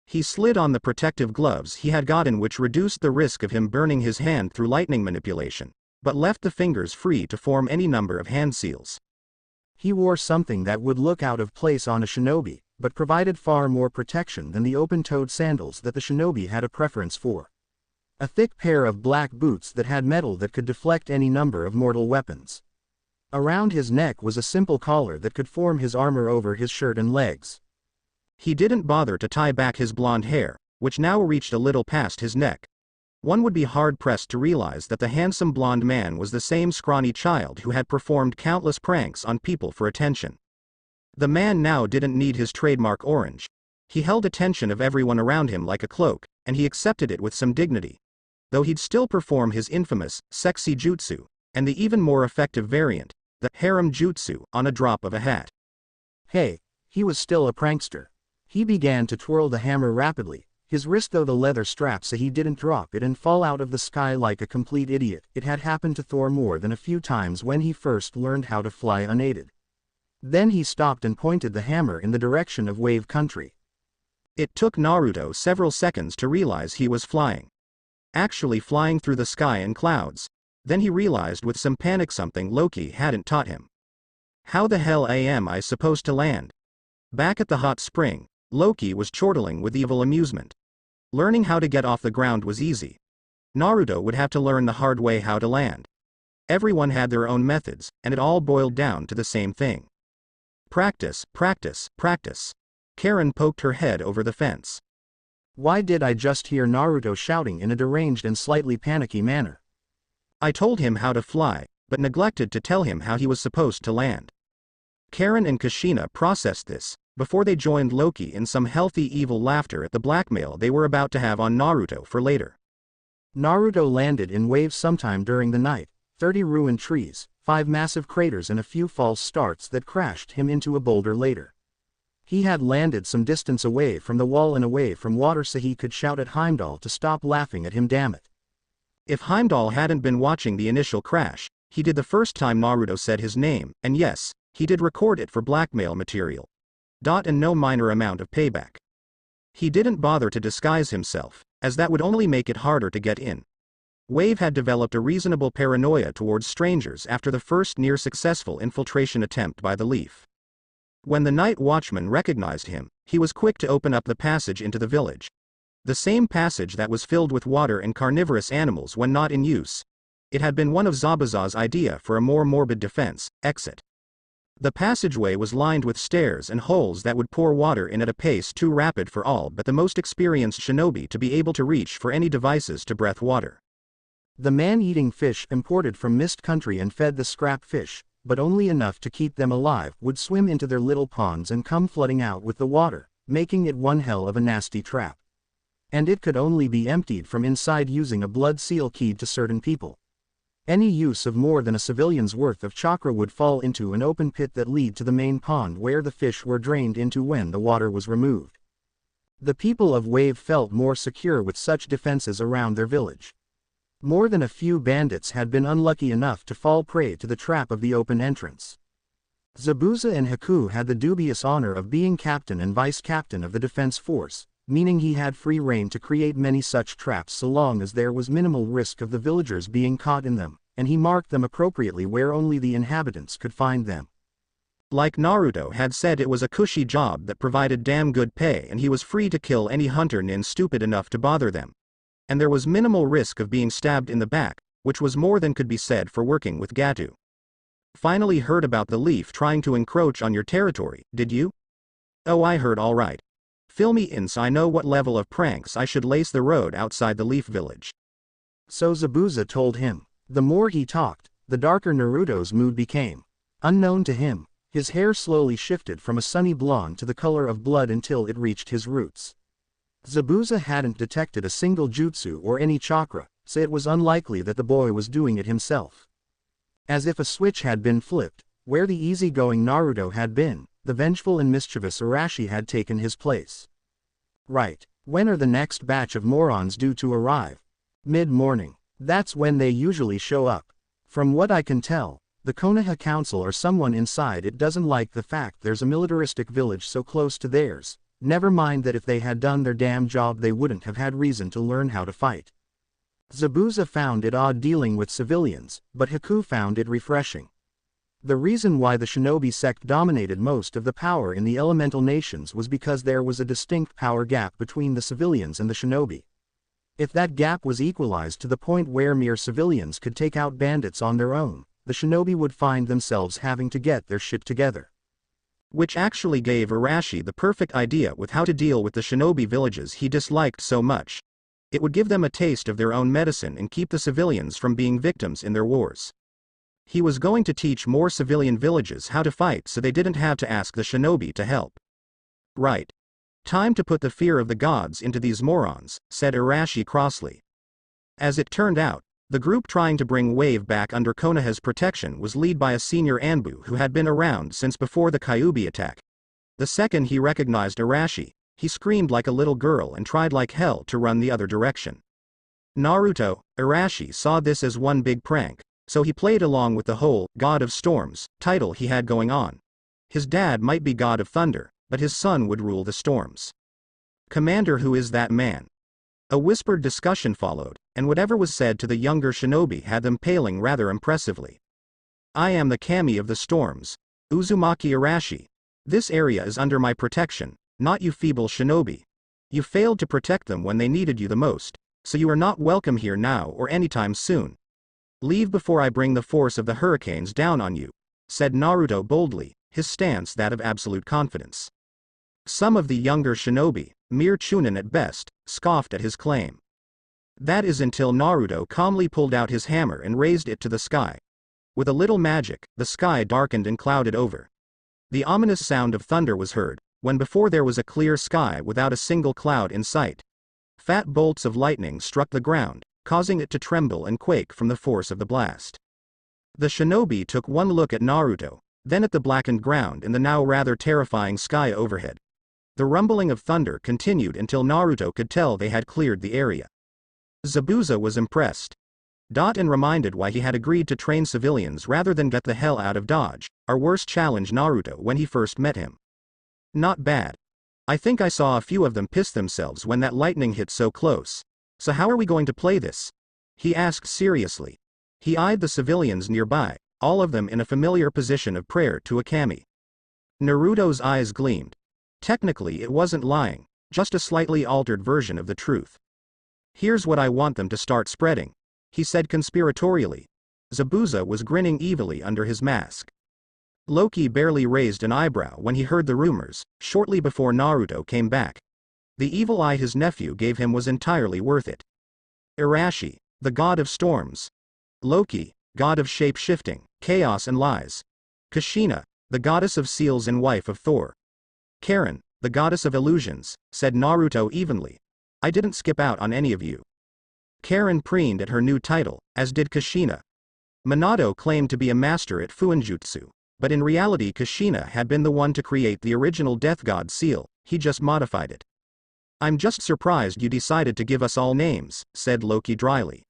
He slid on the protective gloves he had gotten, which reduced the risk of him burning his hand through lightning manipulation, but left the fingers free to form any number of hand seals. He wore something that would look out of place on a shinobi, but provided far more protection than the open-toed sandals that the shinobi had a preference for. A thick pair of black boots that had metal that could deflect any number of mortal weapons. Around his neck was a simple collar that could form his armor over his shirt and legs. He didn't bother to tie back his blonde hair, which now reached a little past his neck. One would be hard-pressed to realize that the handsome blonde man was the same scrawny child who had performed countless pranks on people for attention. The man now didn't need his trademark orange. He held attention of everyone around him like a cloak, and he accepted it with some dignity. Though he'd still perform his infamous, sexy jutsu, and the even more effective variant, the harem jutsu, on a drop of a hat. Hey, he was still a prankster. He began to twirl the hammer rapidly, His wrist though the leather strap so he didn't drop it and fall out of the sky like a complete idiot. It had happened to Thor more than a few times when he first learned how to fly unaided. Then he stopped and pointed the hammer in the direction of Wave Country. It took Naruto several seconds to realize he was flying. Actually flying through the sky and clouds. Then he realized with some panic something Loki hadn't taught him. How the hell am I supposed to land? Back at the hot spring, Loki was chortling with evil amusement. Learning how to get off the ground was easy. Naruto would have to learn the hard way how to land. Everyone had their own methods, and it all boiled down to the same thing. Practice, practice, practice. Karen poked her head over the fence. Why did I just hear Naruto shouting in a deranged and slightly panicky manner? I told him how to fly, but neglected to tell him how he was supposed to land. Karen and Kushina processed this, before they joined Loki in some healthy evil laughter at the blackmail they were about to have on Naruto for later. Naruto landed in waves sometime during the night, 30 ruined trees, 5 massive craters and a few false starts that crashed him into a boulder later. He had landed some distance away from the wall and away from water so he could shout at Heimdall to stop laughing at him, damn it. If Heimdall hadn't been watching the initial crash, he did the first time Naruto said his name, and yes, he did record it for blackmail material. And no minor amount of payback. He didn't bother to disguise himself, as that would only make it harder to get in. Wave had developed a reasonable paranoia towards strangers after the first near-successful infiltration attempt by the Leaf. When the night watchman recognized him, he was quick to open up the passage into the village. The same passage that was filled with water and carnivorous animals when not in use. It had been one of Zabuza's idea for a more morbid defense, exit. The passageway was lined with stairs and holes that would pour water in at a pace too rapid for all but the most experienced shinobi to be able to reach for any devices to breath water. The man-eating fish imported from Mist Country and fed the scrap fish, but only enough to keep them alive, would swim into their little ponds and come flooding out with the water, making it one hell of a nasty trap. And it could only be emptied from inside using a blood seal keyed to certain people. Any use of more than a civilian's worth of chakra would fall into an open pit that lead to the main pond where the fish were drained into when the water was removed. The people of Wave felt more secure with such defenses around their village. More than a few bandits had been unlucky enough to fall prey to the trap of the open entrance. Zabuza and Haku had the dubious honor of being captain and vice captain of the defense force, meaning he had free rein to create many such traps so long as there was minimal risk of the villagers being caught in them, and he marked them appropriately where only the inhabitants could find them. Like Naruto had said, it was a cushy job that provided damn good pay and he was free to kill any hunter nin stupid enough to bother them. And there was minimal risk of being stabbed in the back, which was more than could be said for working with Gatu. Finally heard about the Leaf trying to encroach on your territory, did you? Oh, I heard all right. Fill me in so I know what level of pranks I should lace the road outside the Leaf village. So Zabuza told him. The more he talked, the darker Naruto's mood became. Unknown to him, his hair slowly shifted from a sunny blonde to the color of blood until it reached his roots. Zabuza hadn't detected a single jutsu or any chakra, so it was unlikely that the boy was doing it himself. As if a switch had been flipped, where the easygoing Naruto had been, the vengeful and mischievous Arashi had taken his place. Right, when are the next batch of morons due to arrive? Mid-morning. That's when they usually show up. From what I can tell, the Konoha Council or someone inside it doesn't like the fact there's a militaristic village so close to theirs, never mind that if they had done their damn job they wouldn't have had reason to learn how to fight. Zabuza found it odd dealing with civilians, but Haku found it refreshing. The reason why the shinobi sect dominated most of the power in the elemental nations was because there was a distinct power gap between the civilians and the shinobi. If that gap was equalized to the point where mere civilians could take out bandits on their own, the shinobi would find themselves having to get their shit together. Which actually gave Arashi the perfect idea with how to deal with the shinobi villages he disliked so much. It would give them a taste of their own medicine and keep the civilians from being victims in their wars. He was going to teach more civilian villages how to fight so they didn't have to ask the shinobi to help. Right. Time to put the fear of the gods into these morons, said Arashi crossly. As it turned out, the group trying to bring Wave back under Konoha's protection was led by a senior Anbu who had been around since before the Kyuubi attack. The second he recognized Arashi, He screamed like a little girl and tried like hell to run the other direction. Naruto, Arashi saw this as one big prank, so he played along with the whole God of Storms title he had going on. His dad might be God of Thunder, but his son would rule the storms. Commander, who is that man? A whispered discussion followed, and whatever was said to the younger shinobi had them paling rather impressively. I am the kami of the storms, Uzumaki Arashi. This area is under my protection, not you feeble shinobi. You failed to protect them when they needed you the most, so you are not welcome here now or anytime soon. Leave before I bring the force of the hurricanes down on you, said Naruto boldly, his stance that of absolute confidence. Some of the younger shinobi, mere chunin at best, scoffed at his claim. That is until Naruto calmly pulled out his hammer and raised it to the sky. With a little magic, the sky darkened and clouded over. The ominous sound of thunder was heard, when before there was a clear sky without a single cloud in sight. Fat bolts of lightning struck the ground, causing it to tremble and quake from the force of the blast. The shinobi took one look at Naruto, then at the blackened ground and the now rather terrifying sky overhead. The rumbling of thunder continued until Naruto could tell they had cleared the area. Zabuza was impressed. And reminded why he had agreed to train civilians rather than get the hell out of Dodge, our worst challenge Naruto when he first met him. Not bad. I think I saw a few of them piss themselves when that lightning hit so close. So how are we going to play this? He asked seriously. He eyed the civilians nearby, all of them in a familiar position of prayer to a kami. Naruto's eyes gleamed. Technically it wasn't lying, just a slightly altered version of the truth. Here's what I want them to start spreading, he said conspiratorially. Zabuza was grinning evilly under his mask. Loki barely raised an eyebrow when he heard the rumors, shortly before Naruto came back. The evil eye his nephew gave him was entirely worth it. Arashi, the god of storms. Loki, god of shape-shifting, chaos and lies. Kushina, the goddess of seals and wife of Thor. Karen, the goddess of illusions, said Naruto evenly. I didn't skip out on any of you. Karen preened at her new title, as did Kushina. Minato claimed to be a master at Fuinjutsu, but in reality Kushina had been the one to create the original Death God seal, he just modified it. I'm just surprised you decided to give us all names, said Loki dryly.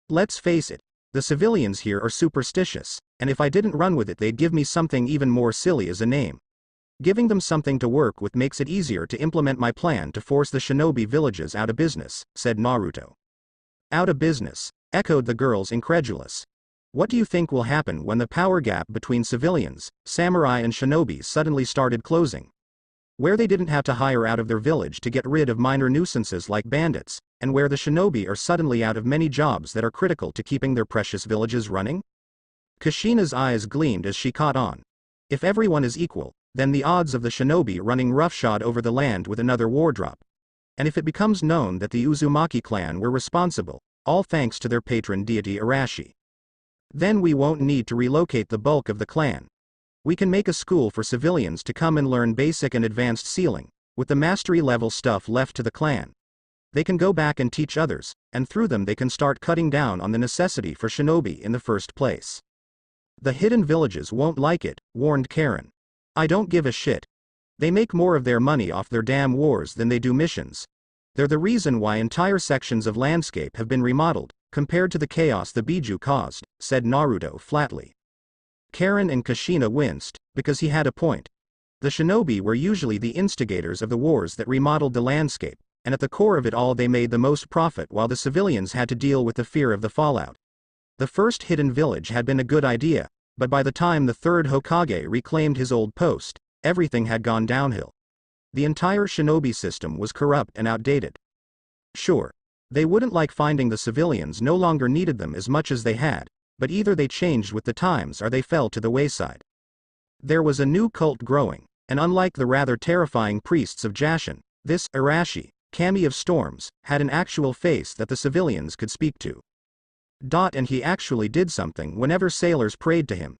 Let's face it, the civilians here are superstitious, and if I didn't run with it they'd give me something even more silly as a name. Giving them something to work with makes it easier to implement my plan to force the shinobi villages out of business, said Naruto. Out of business, echoed the girls incredulous. What do you think will happen when the power gap between civilians, samurai and shinobi suddenly started closing? Where they didn't have to hire out of their village to get rid of minor nuisances like bandits, and where the shinobi are suddenly out of many jobs that are critical to keeping their precious villages running? Kushina's eyes gleamed as she caught on. If everyone is equal, then the odds of the shinobi running roughshod over the land with another war drop. And if it becomes known that the Uzumaki clan were responsible, all thanks to their patron deity Arashi, then we won't need to relocate the bulk of the clan. We can make a school for civilians to come and learn basic and advanced sealing, with the mastery level stuff left to the clan. They can go back and teach others, and through them they can start cutting down on the necessity for shinobi in the first place. The hidden villages won't like it, warned Karen. I don't give a shit. They make more of their money off their damn wars than they do missions. They're the reason why entire sections of landscape have been remodeled, compared to the chaos the Biju caused, said Naruto flatly. Karen and Kushina winced, because he had a point. The shinobi were usually the instigators of the wars that remodeled the landscape, and at the core of it all they made the most profit while the civilians had to deal with the fear of the fallout. The first hidden village had been a good idea, but by the time the third Hokage reclaimed his old post, everything had gone downhill. The entire shinobi system was corrupt and outdated. Sure, they wouldn't like finding the civilians no longer needed them as much as they had, but either they changed with the times or they fell to the wayside. There was a new cult growing, and unlike the rather terrifying priests of Jashin, this Arashi, kami of storms, had an actual face that the civilians could speak to. And he actually did something whenever sailors prayed to him.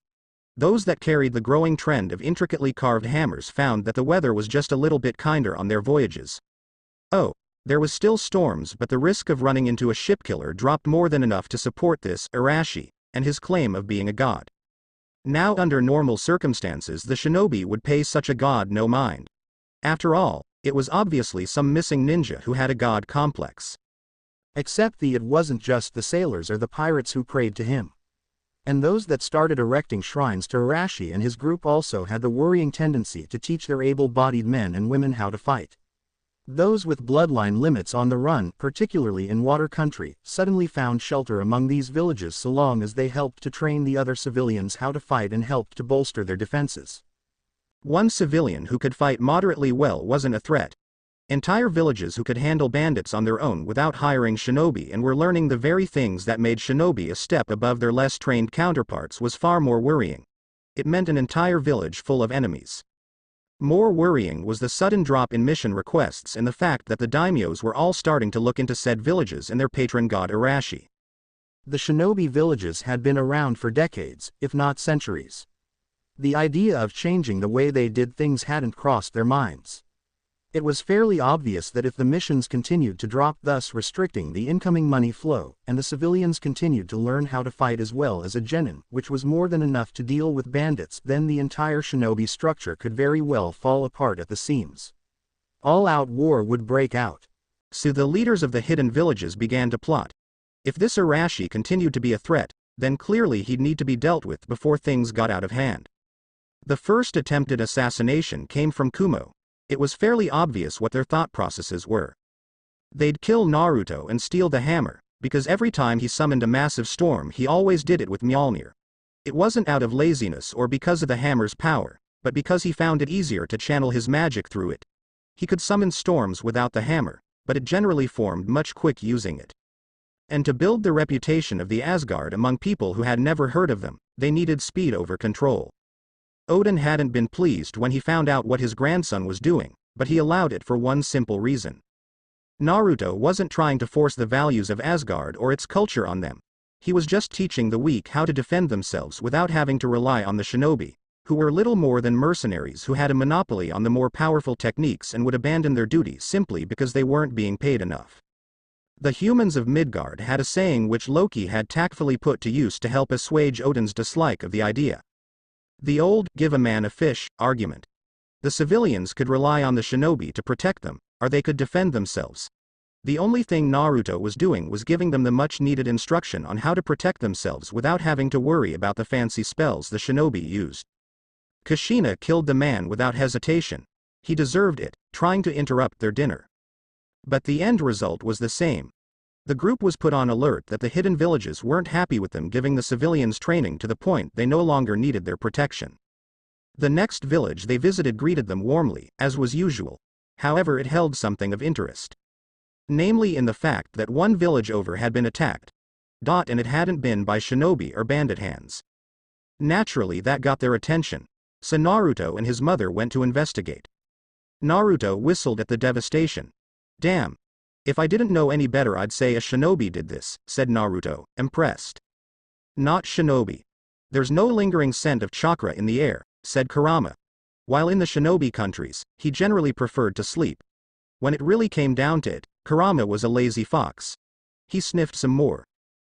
Those that carried the growing trend of intricately carved hammers found that the weather was just a little bit kinder on their voyages. Oh, there was still storms, but the risk of running into a shipkiller dropped more than enough to support this Arashi, and his claim of being a god. Now under normal circumstances the shinobi would pay such a god no mind. After all, It was obviously some missing ninja who had a god complex. Except it wasn't just the sailors or the pirates who prayed to him. And those that started erecting shrines to Arashi and his group also had the worrying tendency to teach their able-bodied men and women how to fight. Those with bloodline limits on the run, particularly in water country, suddenly found shelter among these villages so long as they helped to train the other civilians how to fight and helped to bolster their defenses. One civilian who could fight moderately well wasn't a threat. Entire villages who could handle bandits on their own without hiring shinobi and were learning the very things that made shinobi a step above their less trained counterparts was far more worrying. It meant an entire village full of enemies. More worrying was the sudden drop in mission requests and the fact that the daimyos were all starting to look into said villages and their patron god Arashi. The shinobi villages had been around for decades, if not centuries. The idea of changing the way they did things hadn't crossed their minds. It was fairly obvious that if the missions continued to drop, thus restricting the incoming money flow, and the civilians continued to learn how to fight as well as a genin, which was more than enough to deal with bandits, then the entire shinobi structure could very well fall apart at the seams. All-out war would break out. So the leaders of the hidden villages began to plot. If this Arashi continued to be a threat, then clearly he'd need to be dealt with before things got out of hand. The first attempted assassination came from Kumo. It was fairly obvious what their thought processes were. They'd kill Naruto and steal the hammer, because every time he summoned a massive storm he always did it with Mjolnir. It wasn't out of laziness or because of the hammer's power, but because he found it easier to channel his magic through it. He could summon storms without the hammer, but it generally formed much quick using it. And to build the reputation of the Asgard among people who had never heard of them, they needed speed over control. Odin hadn't been pleased when he found out what his grandson was doing, but he allowed it for one simple reason. Naruto wasn't trying to force the values of Asgard or its culture on them. He was just teaching the weak how to defend themselves without having to rely on the shinobi, who were little more than mercenaries who had a monopoly on the more powerful techniques and would abandon their duty simply because they weren't being paid enough. The humans of Midgard had a saying which Loki had tactfully put to use to help assuage Odin's dislike of the idea. The old "give a man a fish" argument. The civilians could rely on the shinobi to protect them, or they could defend themselves. The only thing Naruto was doing was giving them the much-needed instruction on how to protect themselves without having to worry about the fancy spells the shinobi used. Kushina killed the man without hesitation. He deserved it, trying to interrupt their dinner. But the end result was the same. The group was put on alert that the hidden villages weren't happy with them giving the civilians training to the point they no longer needed their protection. The next village they visited greeted them warmly, as was usual. However, it held something of interest. Namely in the fact that one village over had been attacked. And it hadn't been by shinobi or bandit hands. Naturally that got their attention, so Naruto and his mother went to investigate. Naruto whistled at the devastation. "Damn. If I didn't know any better I'd say a shinobi did this," said Naruto, impressed. "Not shinobi. There's no lingering scent of chakra in the air," said Kurama. While in the shinobi countries, he generally preferred to sleep. When it really came down to it, Kurama was a lazy fox. He sniffed some more.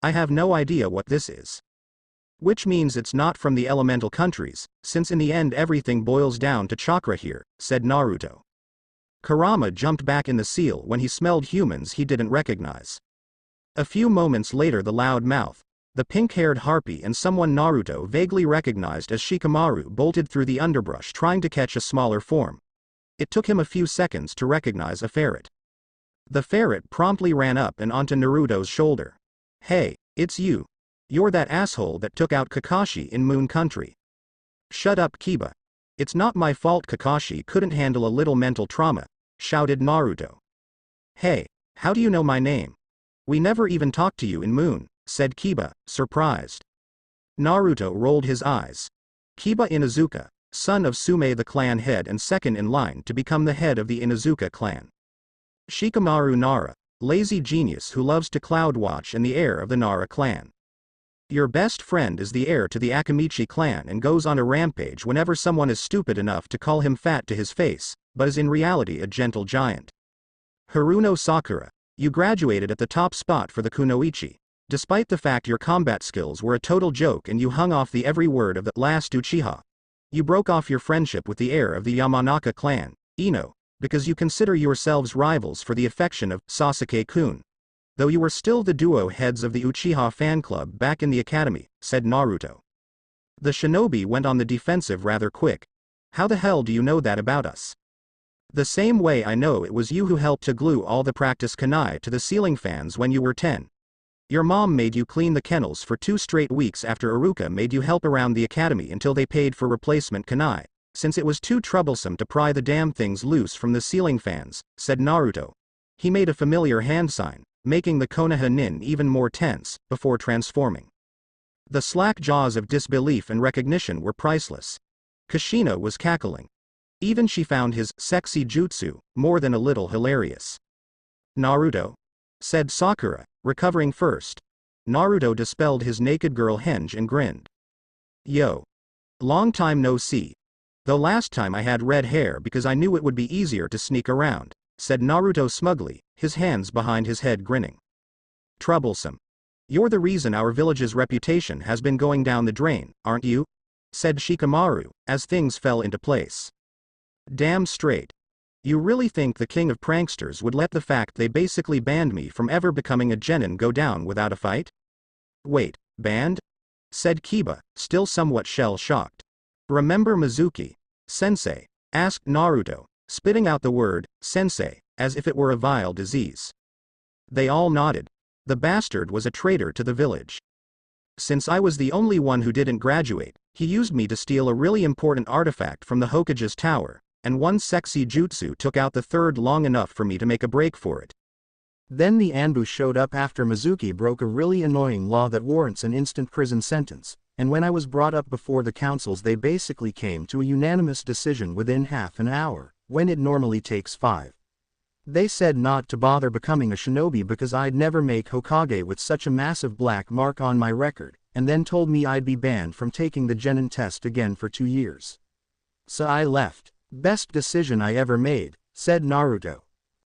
"I have no idea what this is." "Which means it's not from the elemental countries, since in the end everything boils down to chakra here," said Naruto. Kurama jumped back in the seal when he smelled humans he didn't recognize. A few moments later the loud mouth, the pink-haired harpy and someone Naruto vaguely recognized as Shikamaru bolted through the underbrush trying to catch a smaller form. It took him a few seconds to recognize a ferret. The ferret promptly ran up and onto Naruto's shoulder. "Hey, it's you. You're that asshole that took out Kakashi in Moon Country." "Shut up, Kiba. It's not my fault Kakashi couldn't handle a little mental trauma," shouted Naruto. "Hey, how do you know my name? We never even talked to you in Moon," said Kiba, surprised. Naruto rolled his eyes. Kiba Inuzuka, son of Sume the clan head and second in line to become the head of the Inuzuka clan. Shikamaru Nara, lazy genius who loves to cloud watch and the heir of the Nara clan. Your best friend is the heir to the Akamichi clan and goes on a rampage whenever someone is stupid enough to call him fat to his face, but is in reality a gentle giant. Haruno Sakura, you graduated at the top spot for the kunoichi. Despite the fact your combat skills were a total joke and you hung off the every word of the last Uchiha. You broke off your friendship with the heir of the Yamanaka clan, Ino, because you consider yourselves rivals for the affection of Sasuke-kun. Though you were still the duo heads of the Uchiha fan club back in the academy, said Naruto. The shinobi went on the defensive rather quick. How the hell do you know that about us? The same way I know it was you who helped to glue all the practice kunai to the ceiling fans when you were 10. Your mom made you clean the kennels for 2 straight weeks after Iruka made you help around the academy until they paid for replacement kunai, since it was too troublesome to pry the damn things loose from the ceiling fans, said Naruto. He made a familiar hand sign, making the Konoha nin even more tense, before transforming. The slack jaws of disbelief and recognition were priceless. Kushina was cackling. Even she found his sexy jutsu more than a little hilarious. Naruto? Said Sakura, recovering first. Naruto dispelled his naked girl henge and grinned. Yo. Long time no see. Though last time I had red hair because I knew it would be easier to sneak around, said Naruto smugly, his hands behind his head grinning. Troublesome. You're the reason our village's reputation has been going down the drain, aren't you? Said Shikamaru, as things fell into place. Damn straight. You really think the king of pranksters would let the fact they basically banned me from ever becoming a genin go down without a fight? Wait, banned? Said Kiba, still somewhat shell-shocked. Remember Mizuki, sensei? Asked Naruto, spitting out the word, sensei, as if it were a vile disease. They all nodded. The bastard was a traitor to the village. Since I was the only one who didn't graduate, he used me to steal a really important artifact from the Hokage's tower, and one sexy jutsu took out the third long enough for me to make a break for it. Then the Anbu showed up after Mizuki broke a really annoying law that warrants an instant prison sentence, and when I was brought up before the councils they basically came to a unanimous decision within half an hour, when it normally takes 5. They said not to bother becoming a shinobi because I'd never make Hokage with such a massive black mark on my record, and then told me I'd be banned from taking the genin test again for 2 years. So I left. Best decision I ever made, said Naruto.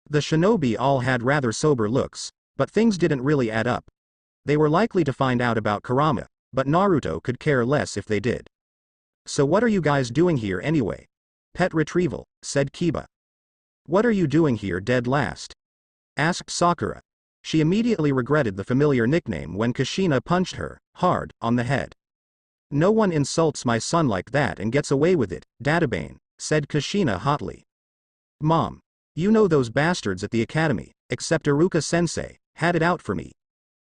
The shinobi all had rather sober looks, but things didn't really add up. They were likely to find out about Kurama, but Naruto could care less if they did. So what are you guys doing here anyway? Pet retrieval, said Kiba. What are you doing here dead last? Asked Sakura. She immediately regretted the familiar nickname when Kushina punched her, hard, on the head. No one insults my son like that and gets away with it, Databane, said Kushina hotly. Mom. You know those bastards at the academy, except Iruka-sensei, had it out for me.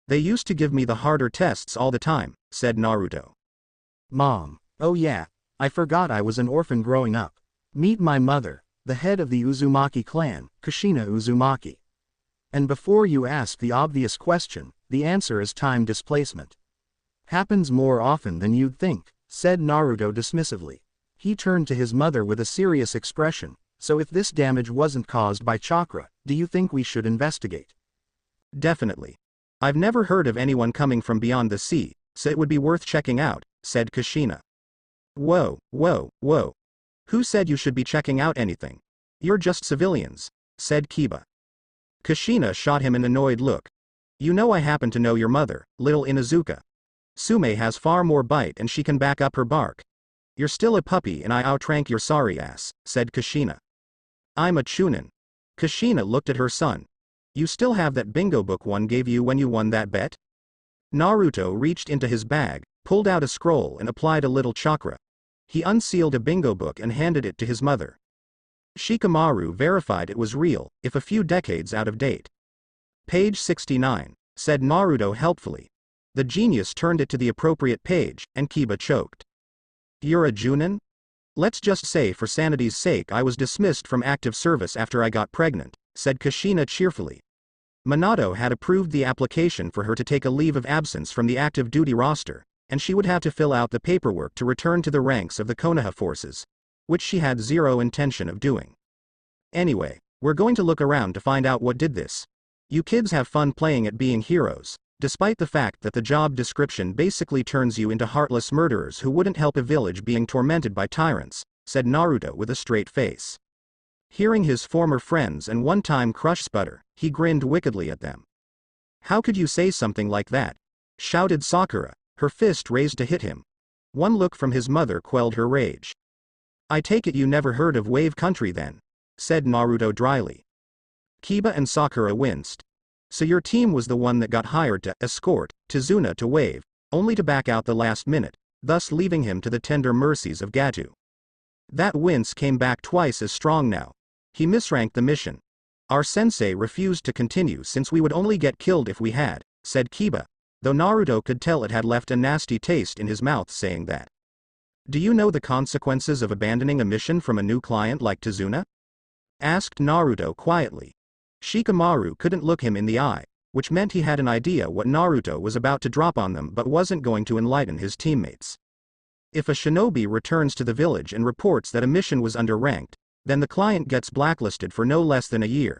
They used to give me the harder tests all the time, said Naruto. Mom. Oh yeah, I forgot I was an orphan growing up. Meet my mother, the head of the Uzumaki clan, Kushina Uzumaki. And before you ask the obvious question, the answer is time displacement. Happens more often than you'd think, said Naruto dismissively. He turned to his mother with a serious expression. So if this damage wasn't caused by chakra, do you think we should investigate? Definitely. I've never heard of anyone coming from beyond the sea, so it would be worth checking out, said Kushina. Whoa, whoa, whoa. Who said you should be checking out anything? You're just civilians, said Kiba. Kushina shot him an annoyed look. You know I happen to know your mother, little Inuzuka. Sume has far more bite and she can back up her bark. You're still a puppy and I outrank your sorry ass, said Kushina. I'm a chunin. Kushina looked at her son. You still have that bingo book one gave you when you won that bet? Naruto reached into his bag, pulled out a scroll and applied a little chakra. He unsealed a bingo book and handed it to his mother. Shikamaru verified it was real, if a few decades out of date. Page 69, said Naruto helpfully. The genius turned it to the appropriate page, and Kiba choked. You're a Junin? Let's just say for sanity's sake I was dismissed from active service after I got pregnant, said Kushina cheerfully. Minato had approved the application for her to take a leave of absence from the active duty roster, and she would have to fill out the paperwork to return to the ranks of the Konoha forces, which she had zero intention of doing. Anyway, we're going to look around to find out what did this. You kids have fun playing at being heroes, despite the fact that the job description basically turns you into heartless murderers who wouldn't help a village being tormented by tyrants, said Naruto with a straight face. Hearing his former friends and one-time crush sputter, he grinned wickedly at them. How could you say something like that? Shouted Sakura, her fist raised to hit him. One look from his mother quelled her rage. I take it you never heard of Wave Country then? said Naruto dryly. Kiba and Sakura winced. So your team was the one that got hired to escort Tizuna to Wave, only to back out the last minute, thus leaving him to the tender mercies of Gato. That wince came back twice as strong now. He misranked the mission. Our sensei refused to continue since we would only get killed if we had, said Kiba, though Naruto could tell it had left a nasty taste in his mouth saying that. Do you know the consequences of abandoning a mission from a new client like Tizuna? Asked Naruto quietly. Shikamaru couldn't look him in the eye, which meant he had an idea what Naruto was about to drop on them but wasn't going to enlighten his teammates. If a shinobi returns to the village and reports that a mission was underranked, then the client gets blacklisted for no less than a year.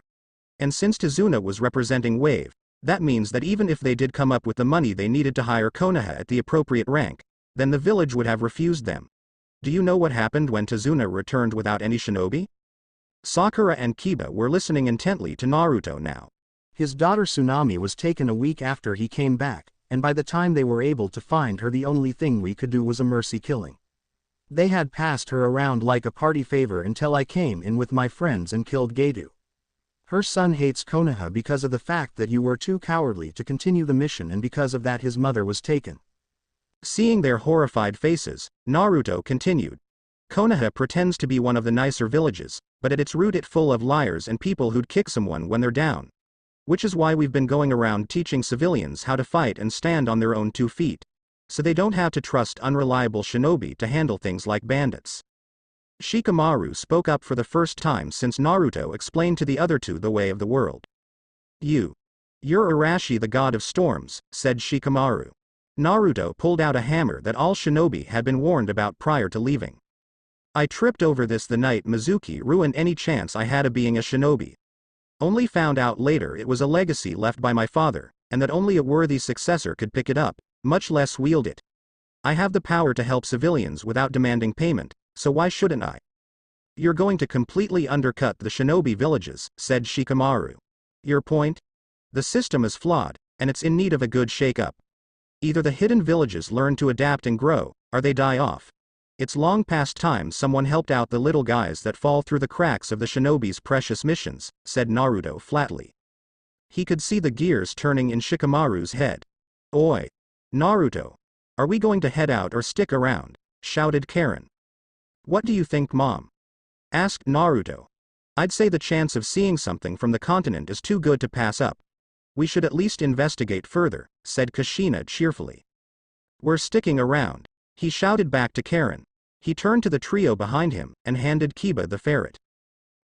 And since Tizuna was representing Wave, that means that even if they did come up with the money they needed to hire Konoha at the appropriate rank, then the village would have refused them. Do you know what happened when Tizuna returned without any shinobi? Sakura and Kiba were listening intently to Naruto now. His daughter Tsunami was taken a week after he came back, and by the time they were able to find her the only thing we could do was a mercy killing. They had passed her around like a party favor until I came in with my friends and killed Gato. Her son hates Konoha because of the fact that you were too cowardly to continue the mission and because of that his mother was taken. Seeing their horrified faces, Naruto continued. Konoha pretends to be one of the nicer villages, but at its root it's full of liars and people who'd kick someone when they're down. Which is why we've been going around teaching civilians how to fight and stand on their own 2 feet. So they don't have to trust unreliable shinobi to handle things like bandits. Shikamaru spoke up for the first time since Naruto explained to the other two the way of the world. You're Arashi the god of storms, said Shikamaru. Naruto pulled out a hammer that all shinobi had been warned about prior to leaving. I tripped over this the night Mizuki ruined any chance I had of being a shinobi. Only found out later it was a legacy left by my father, and that only a worthy successor could pick it up, much less wield it. I have the power to help civilians without demanding payment, so why shouldn't I? You're going to completely undercut the shinobi villages, said Shikamaru. Your point? The system is flawed, and it's in need of a good shake-up. Either the hidden villages learn to adapt and grow, or they die off. It's long past time someone helped out the little guys that fall through the cracks of the shinobi's precious missions, said Naruto flatly. He could see the gears turning in Shikamaru's head. Oi! Naruto! Are we going to head out or stick around? Shouted Karen. What do you think, Mom? Asked Naruto. I'd say the chance of seeing something from the continent is too good to pass up. We should at least investigate further, said Kushina cheerfully. We're sticking around, he shouted back to Karen. He turned to the trio behind him and handed Kiba the ferret.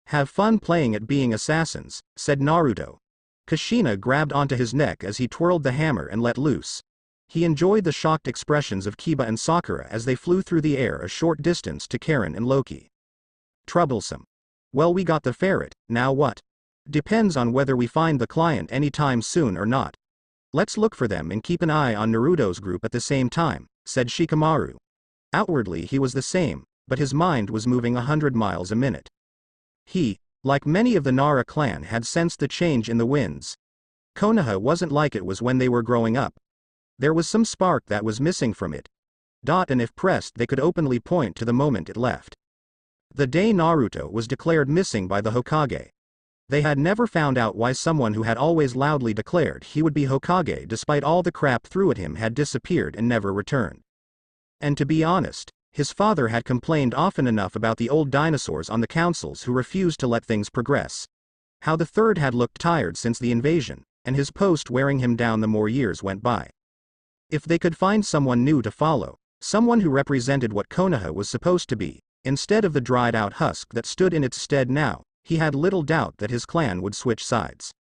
Have fun playing at being assassins, said Naruto. Kushina grabbed onto his neck as he twirled the hammer and let loose. He enjoyed the shocked expressions of Kiba and Sakura as they flew through the air a short distance to Karen and Loki. Troublesome. Well, we got the ferret, now what? Depends on whether we find the client anytime soon or not. Let's look for them and keep an eye on Naruto's group at the same time, said Shikamaru. Outwardly he was the same, but his mind was moving 100 miles a minute. He, like many of the Nara clan, had sensed the change in the winds. Konoha wasn't like it was when they were growing up. There was some spark that was missing from it. And if pressed they could openly point to the moment it left. The day Naruto was declared missing by the Hokage. They had never found out why someone who had always loudly declared he would be Hokage despite all the crap threw at him had disappeared and never returned. And to be honest, his father had complained often enough about the old dinosaurs on the councils who refused to let things progress. How the third had looked tired since the invasion, and his post wearing him down the more years went by. If they could find someone new to follow, someone who represented what Konoha was supposed to be, instead of the dried-out husk that stood in its stead now, he had little doubt that his clan would switch sides.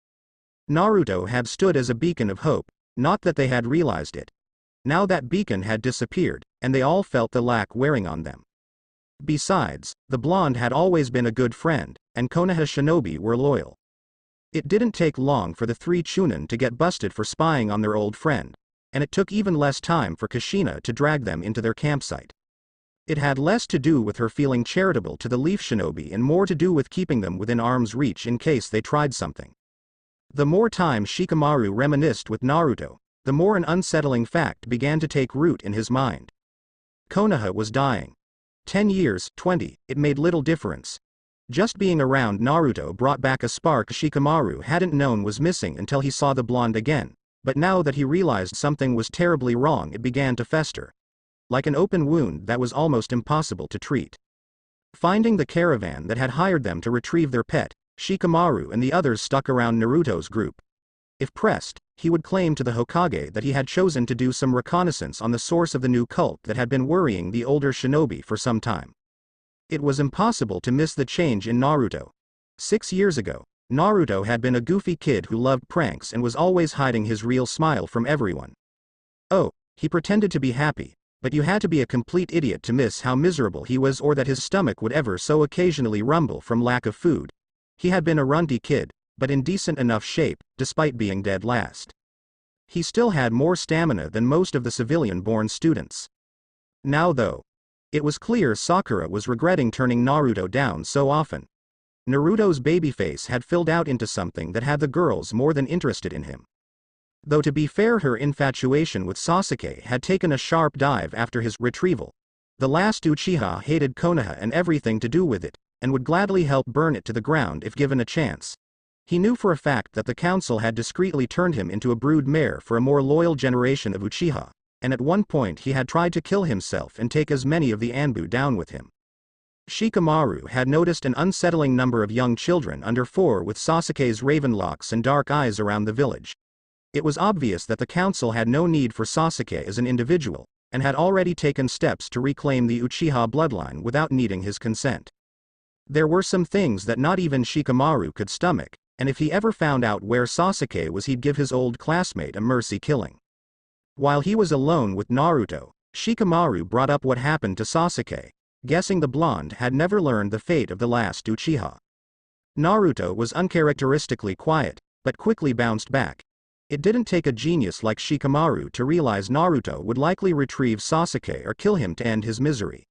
Naruto had stood as a beacon of hope, not that they had realized it. Now that beacon had disappeared, and they all felt the lack wearing on them. Besides, the blonde had always been a good friend, and Konoha shinobi were loyal. It didn't take long for the 3 Chunin to get busted for spying on their old friend, and it took even less time for Kushina to drag them into their campsite. It had less to do with her feeling charitable to the Leaf Shinobi and more to do with keeping them within arm's reach in case they tried something. The more time Shikamaru reminisced with Naruto, the more an unsettling fact began to take root in his mind. Konoha was dying. 10 years, 20, it made little difference. Just being around Naruto brought back a spark Shikamaru hadn't known was missing until he saw the blonde again, but now that he realized something was terribly wrong it began to fester. Like an open wound that was almost impossible to treat. Finding the caravan that had hired them to retrieve their pet, Shikamaru and the others stuck around Naruto's group. If pressed, he would claim to the Hokage that he had chosen to do some reconnaissance on the source of the new cult that had been worrying the older shinobi for some time. It was impossible to miss the change in Naruto. 6 years ago, Naruto had been a goofy kid who loved pranks and was always hiding his real smile from everyone. Oh, he pretended to be happy, but you had to be a complete idiot to miss how miserable he was or that his stomach would ever so occasionally rumble from lack of food. He had been a runty kid, but in decent enough shape, despite being dead last. He still had more stamina than most of the civilian-born students. Now though, it was clear Sakura was regretting turning Naruto down so often. Naruto's babyface had filled out into something that had the girls more than interested in him. Though to be fair, her infatuation with Sasuke had taken a sharp dive after his retrieval. The last Uchiha hated Konoha and everything to do with it, and would gladly help burn it to the ground if given a chance. He knew for a fact that the council had discreetly turned him into a brood mare for a more loyal generation of Uchiha, and at one point he had tried to kill himself and take as many of the Anbu down with him. Shikamaru had noticed an unsettling number of young children under 4 with Sasuke's raven locks and dark eyes around the village. It was obvious that the council had no need for Sasuke as an individual, and had already taken steps to reclaim the Uchiha bloodline without needing his consent. There were some things that not even Shikamaru could stomach, and if he ever found out where Sasuke was he'd give his old classmate a mercy killing. While he was alone with Naruto, Shikamaru brought up what happened to Sasuke, guessing the blonde had never learned the fate of the last Uchiha. Naruto was uncharacteristically quiet, but quickly bounced back. It didn't take a genius like Shikamaru to realize Naruto would likely retrieve Sasuke or kill him to end his misery.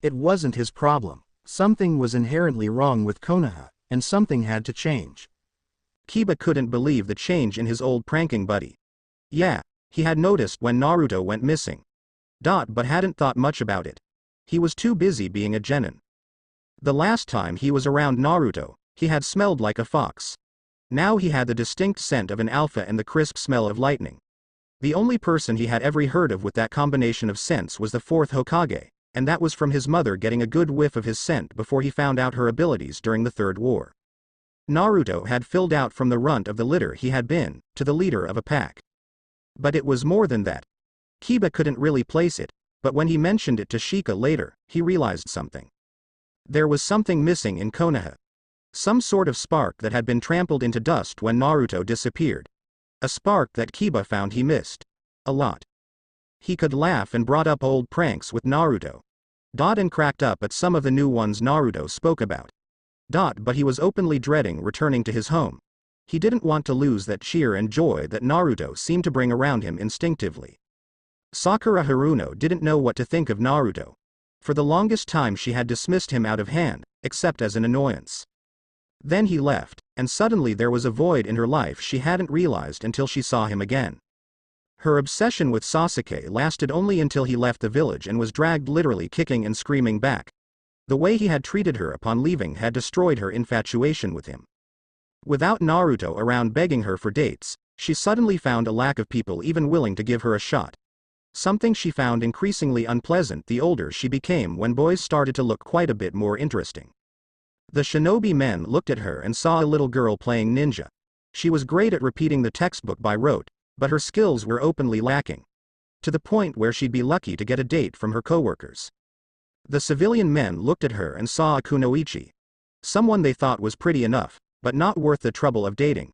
It wasn't his problem. Something was inherently wrong with Konoha, and something had to change. Kiba couldn't believe the change in his old pranking buddy. Yeah, he had noticed when Naruto went missing. But hadn't thought much about it. He was too busy being a genin. The last time he was around Naruto, he had smelled like a fox. Now he had the distinct scent of an alpha and the crisp smell of lightning. The only person he had ever heard of with that combination of scents was the 4th Hokage, and that was from his mother getting a good whiff of his scent before he found out her abilities during the Third War. Naruto had filled out from the runt of the litter he had been, to the leader of a pack. But it was more than that. Kiba couldn't really place it, but when he mentioned it to Shika later, he realized something. There was something missing in Konoha. Some sort of spark that had been trampled into dust when Naruto disappeared. A spark that Kiba found he missed. A lot. He could laugh and brought up old pranks with Naruto. And cracked up at some of the new ones Naruto spoke about. But he was openly dreading returning to his home. He didn't want to lose that cheer and joy that Naruto seemed to bring around him instinctively. Sakura Haruno didn't know what to think of Naruto. For the longest time she had dismissed him out of hand, except as an annoyance. Then he left, and suddenly there was a void in her life she hadn't realized until she saw him again. Her obsession with Sasuke lasted only until he left the village and was dragged literally kicking and screaming back. The way he had treated her upon leaving had destroyed her infatuation with him. Without Naruto around begging her for dates, she suddenly found a lack of people even willing to give her a shot. Something she found increasingly unpleasant the older she became when boys started to look quite a bit more interesting. The shinobi men looked at her and saw a little girl playing ninja. She was great at repeating the textbook by rote, but her skills were openly lacking. To the point where she'd be lucky to get a date from her coworkers. The civilian men looked at her and saw a kunoichi. Someone they thought was pretty enough, but not worth the trouble of dating.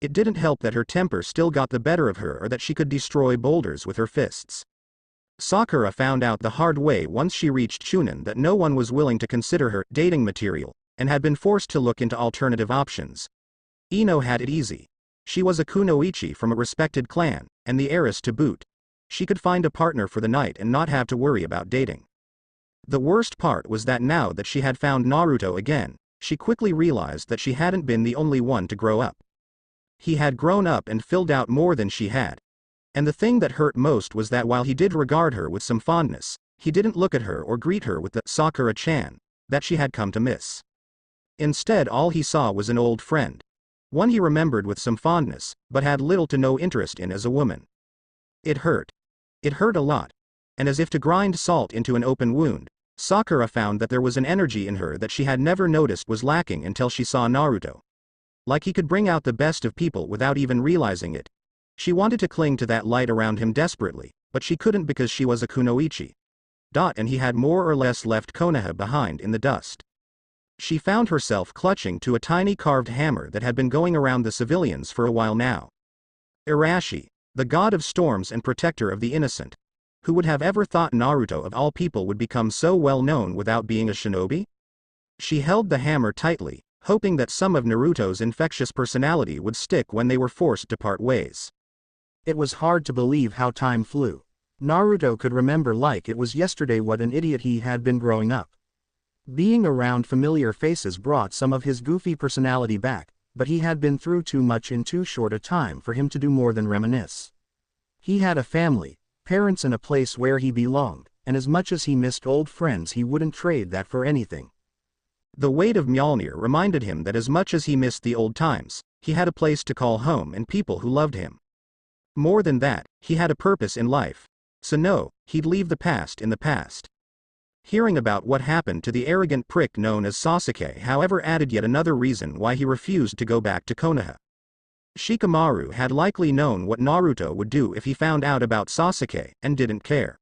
It didn't help that her temper still got the better of her or that she could destroy boulders with her fists. Sakura found out the hard way once she reached Chunin that no one was willing to consider her dating material, and had been forced to look into alternative options. Ino had it easy. She was a kunoichi from a respected clan, and the heiress to boot. She could find a partner for the night and not have to worry about dating. The worst part was that now that she had found Naruto again, she quickly realized that she hadn't been the only one to grow up. He had grown up and filled out more than she had. And the thing that hurt most was that while he did regard her with some fondness, he didn't look at her or greet her with the Sakura-chan that she had come to miss. Instead, all he saw was an old friend. One he remembered with some fondness, but had little to no interest in as a woman. It hurt. It hurt a lot. And as if to grind salt into an open wound, Sakura found that there was an energy in her that she had never noticed was lacking until she saw Naruto. Like he could bring out the best of people without even realizing it. She wanted to cling to that light around him desperately, but she couldn't because she was a kunoichi. And he had more or less left Konoha behind in the dust. She found herself clutching to a tiny carved hammer that had been going around the civilians for a while now. Irashi, the god of storms and protector of the innocent. Who would have ever thought Naruto of all people would become so well known without being a shinobi? She held the hammer tightly, hoping that some of Naruto's infectious personality would stick when they were forced to part ways. It was hard to believe how time flew. Naruto could remember like it was yesterday what an idiot he had been growing up. Being around familiar faces brought some of his goofy personality back, but he had been through too much in too short a time for him to do more than reminisce. He had a family, parents and a place where he belonged, and as much as he missed old friends he wouldn't trade that for anything. The weight of Mjolnir reminded him that as much as he missed the old times, he had a place to call home and people who loved him. More than that, he had a purpose in life. So no, he'd leave the past in the past. Hearing about what happened to the arrogant prick known as Sasuke however added yet another reason why he refused to go back to Konoha. Shikamaru had likely known what Naruto would do if he found out about Sasuke and didn't care.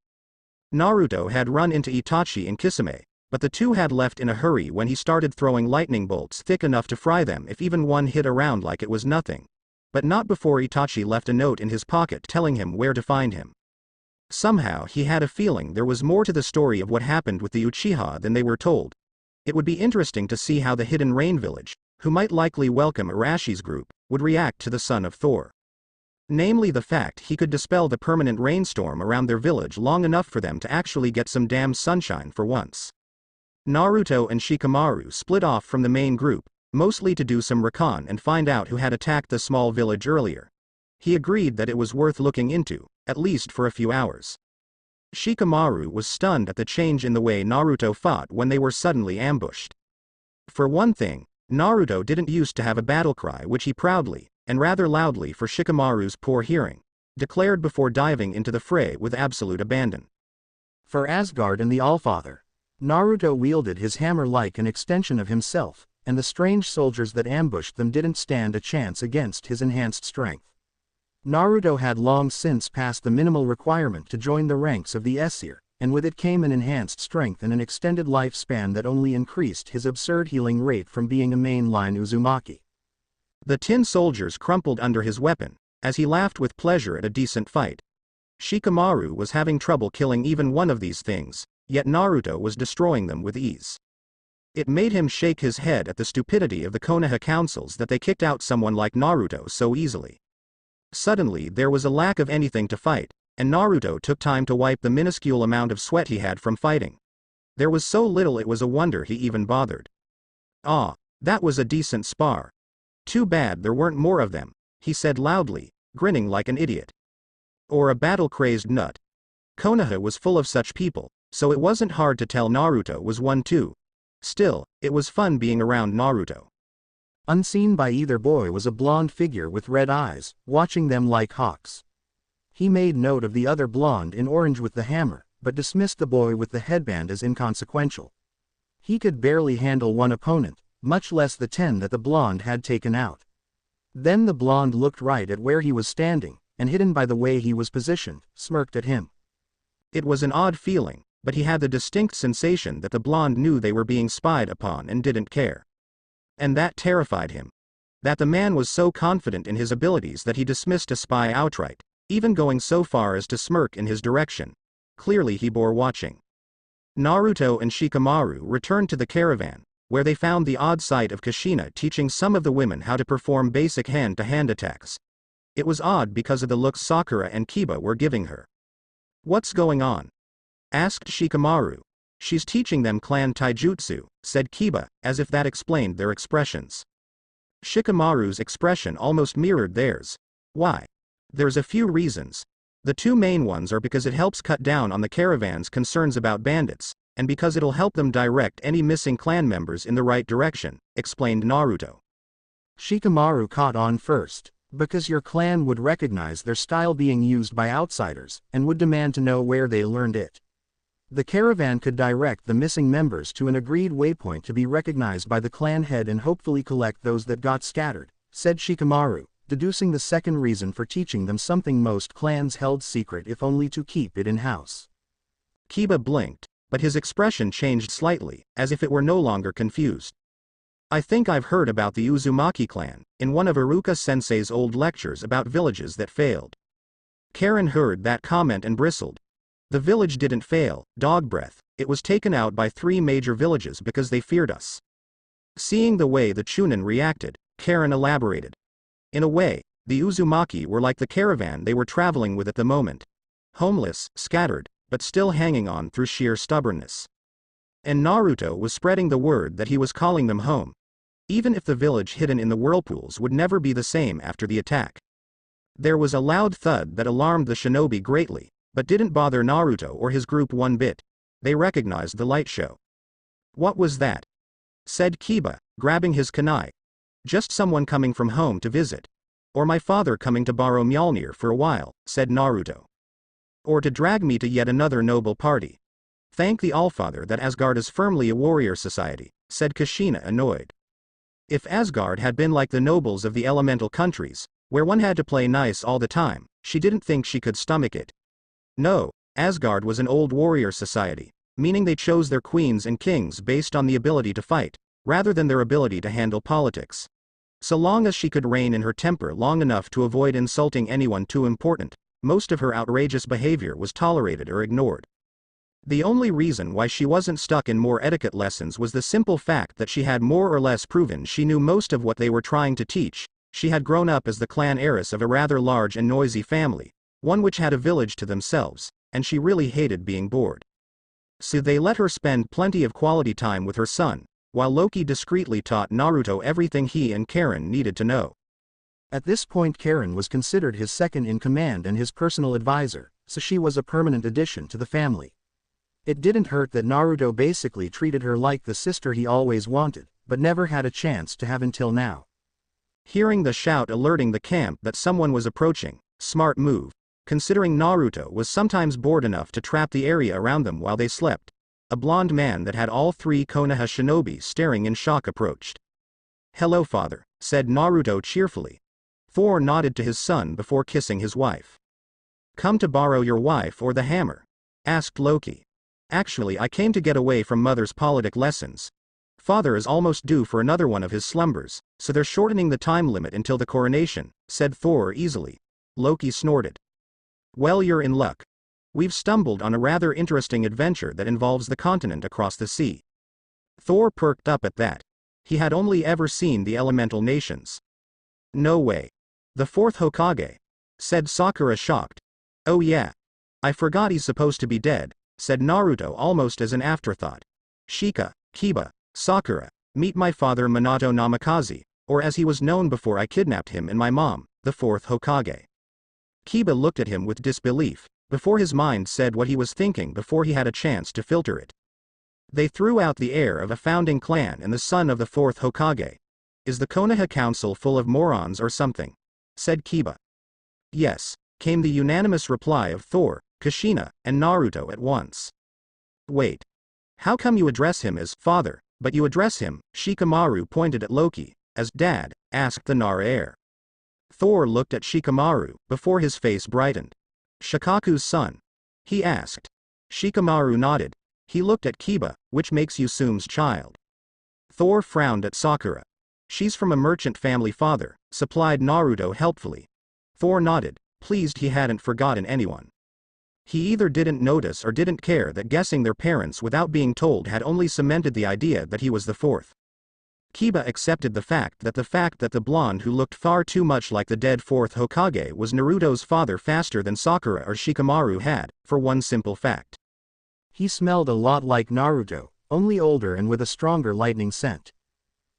Naruto had run into Itachi in Kisame, but the two had left in a hurry when he started throwing lightning bolts thick enough to fry them if even one hit around like it was nothing. But not before Itachi left a note in his pocket telling him where to find him. Somehow he had a feeling there was more to the story of what happened with the Uchiha than they were told. It would be interesting to see how the Hidden Rain Village, who might likely welcome Arashi's group, would react to the son of Thor. Namely the fact he could dispel the permanent rainstorm around their village long enough for them to actually get some damn sunshine for once. Naruto and Shikamaru split off from the main group, mostly to do some recon and find out who had attacked the small village earlier. He agreed that it was worth looking into, at least for a few hours. Shikamaru was stunned at the change in the way Naruto fought when they were suddenly ambushed. For one thing, Naruto didn't used to have a battle cry which he proudly, and rather loudly for Shikamaru's poor hearing, declared before diving into the fray with absolute abandon. For Asgard and the Allfather, Naruto wielded his hammer like an extension of himself, and the strange soldiers that ambushed them didn't stand a chance against his enhanced strength. Naruto had long since passed the minimal requirement to join the ranks of the Aesir, and with it came an enhanced strength and an extended lifespan that only increased his absurd healing rate from being a mainline Uzumaki. The tin soldiers crumpled under his weapon, as he laughed with pleasure at a decent fight. Shikamaru was having trouble killing even one of these things, yet Naruto was destroying them with ease. It made him shake his head at the stupidity of the Konoha councils that they kicked out someone like Naruto so easily. Suddenly there was a lack of anything to fight, and Naruto took time to wipe the minuscule amount of sweat he had from fighting. There was so little it was a wonder he even bothered. Ah, that was a decent spar. Too bad there weren't more of them, he said loudly, grinning like an idiot. Or a battle-crazed nut. Konoha was full of such people, so it wasn't hard to tell Naruto was one too. Still, it was fun being around Naruto. Unseen by either boy was a blonde figure with red eyes, watching them like hawks. He made note of the other blonde in orange with the hammer, but dismissed the boy with the headband as inconsequential. He could barely handle one opponent, much less the 10 that the blonde had taken out. Then the blonde looked right at where he was standing, and hidden by the way he was positioned, smirked at him. It was an odd feeling, but he had the distinct sensation that the blonde knew they were being spied upon and didn't care. And that terrified him. That the man was so confident in his abilities that he dismissed a spy outright, even going so far as to smirk in his direction. Clearly he bore watching. Naruto and Shikamaru returned to the caravan, where they found the odd sight of Kushina teaching some of the women how to perform basic hand-to-hand attacks. It was odd because of the looks Sakura and Kiba were giving her. "What's going on?" asked Shikamaru. "She's teaching them clan taijutsu," said Kiba, as if that explained their expressions. Shikamaru's expression almost mirrored theirs. "Why?" "There's a few reasons. The two main ones are because it helps cut down on the caravan's concerns about bandits, and because it'll help them direct any missing clan members in the right direction, explained Naruto. Shikamaru caught on first, because your clan would recognize their style being used by outsiders, and would demand to know where they learned it. The caravan could direct the missing members to an agreed waypoint to be recognized by the clan head and hopefully collect those that got scattered, said Shikamaru, deducing the second reason for teaching them something most clans held secret if only to keep it in-house. Kiba blinked, but his expression changed slightly, as if it were no longer confused. I think I've heard about the Uzumaki clan, in one of Iruka-sensei's old lectures about villages that failed. Karen heard that comment and bristled. The village didn't fail, dog breath, it was taken out by 3 major villages because they feared us. Seeing the way the Chunin reacted, Karen elaborated. In a way, the Uzumaki were like the caravan they were traveling with at the moment. Homeless, scattered, but still hanging on through sheer stubbornness. And Naruto was spreading the word that he was calling them home. Even if the village hidden in the whirlpools would never be the same after the attack. There was a loud thud that alarmed the shinobi greatly, but didn't bother Naruto or his group one bit. They recognized the light show. What was that? Said Kiba, grabbing his kunai. Just someone coming from home to visit. Or my father coming to borrow Mjolnir for a while, said Naruto. Or to drag me to yet another noble party. Thank the Allfather that Asgard is firmly a warrior society, said Kushina annoyed. If Asgard had been like the nobles of the elemental countries, where one had to play nice all the time, she didn't think she could stomach it. No, Asgard was an old warrior society, meaning they chose their queens and kings based on the ability to fight, rather than their ability to handle politics. So long as she could rein in her temper long enough to avoid insulting anyone too important, most of her outrageous behavior was tolerated or ignored. The only reason why she wasn't stuck in more etiquette lessons was the simple fact that she had more or less proven she knew most of what they were trying to teach. She had grown up as the clan heiress of a rather large and noisy family, one which had a village to themselves, and she really hated being bored. So they let her spend plenty of quality time with her son, while Loki discreetly taught Naruto everything he and Karen needed to know. At this point Karen was considered his second-in-command and his personal advisor, so she was a permanent addition to the family. It didn't hurt that Naruto basically treated her like the sister he always wanted, but never had a chance to have until now. Hearing the shout alerting the camp that someone was approaching, smart move, considering Naruto was sometimes bored enough to trap the area around them while they slept. A blonde man that had all 3 Konoha shinobi staring in shock approached. Hello father, said Naruto cheerfully. Thor nodded to his son before kissing his wife. Come to borrow your wife or the hammer? Asked Loki. Actually I came to get away from mother's politic lessons. Father is almost due for another one of his slumbers, so they're shortening the time limit until the coronation, said Thor easily. Loki snorted. Well you're in luck. We've stumbled on a rather interesting adventure that involves the continent across the sea. Thor perked up at that. He had only ever seen the elemental nations. No way. The 4th Hokage, said Sakura shocked. Oh yeah. I forgot he's supposed to be dead, said Naruto almost as an afterthought. Shika, Kiba, Sakura, meet my father Minato Namikaze, or as he was known before I kidnapped him and my mom, the 4th Hokage. Kiba looked at him with disbelief, before his mind said what he was thinking before he had a chance to filter it. They threw out the heir of a founding clan and the son of the 4th Hokage. Is the Konoha Council full of morons or something? Said Kiba. Yes, came the unanimous reply of Thor, Kushina, and Naruto at once. Wait. How come you address him as father, but you address him, Shikamaru pointed at Loki, as dad, asked the Nara heir. Thor looked at Shikamaru, before his face brightened. Shikaku's son? He asked. Shikamaru nodded. He looked at Kiba, which makes you Sum's child. Thor frowned at Sakura. She's from a merchant family father, supplied Naruto helpfully. Thor nodded, pleased he hadn't forgotten anyone. He either didn't notice or didn't care that guessing their parents without being told had only cemented the idea that he was the 4th. Kiba accepted the fact that the blonde who looked far too much like the dead 4th Hokage was Naruto's father faster than Sakura or Shikamaru had, for one simple fact. He smelled a lot like Naruto, only older and with a stronger lightning scent.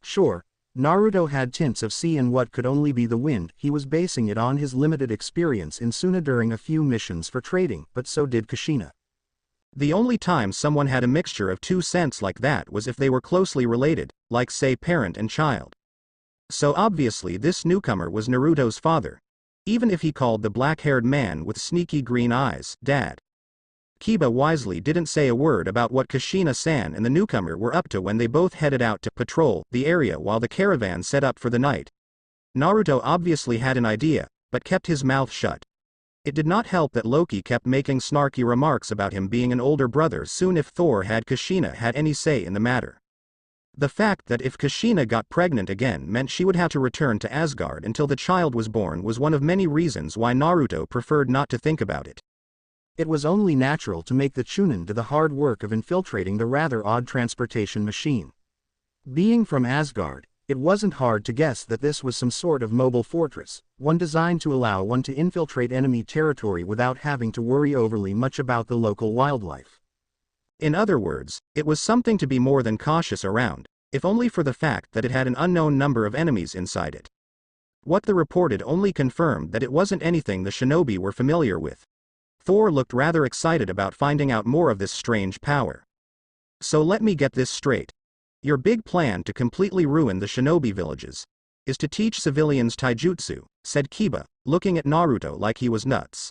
Sure, Naruto had tints of sea and what could only be the wind. He was basing it on his limited experience in Suna during a few missions for trading, but so did Kushina. The only time someone had a mixture of 2 cents like that was if they were closely related, like say parent and child. So obviously this newcomer was Naruto's father. Even if he called the black-haired man with sneaky green eyes, Dad. Kiba wisely didn't say a word about what Kushina-san and the newcomer were up to when they both headed out to patrol the area while the caravan set up for the night. Naruto obviously had an idea, but kept his mouth shut. It did not help that Loki kept making snarky remarks about him being an older brother soon if Thor had Kushina had any say in the matter. The fact that if Kushina got pregnant again meant she would have to return to Asgard until the child was born was one of many reasons why Naruto preferred not to think about it. It was only natural to make the Chunin do the hard work of infiltrating the rather odd transportation machine. Being from Asgard, it wasn't hard to guess that this was some sort of mobile fortress, one designed to allow one to infiltrate enemy territory without having to worry overly much about the local wildlife. In other words, it was something to be more than cautious around, if only for the fact that it had an unknown number of enemies inside it. What the reported only confirmed that it wasn't anything the shinobi were familiar with. Thor looked rather excited about finding out more of this strange power. So let me get this straight. Your big plan to completely ruin the shinobi villages is to teach civilians taijutsu, said Kiba, looking at Naruto like he was nuts.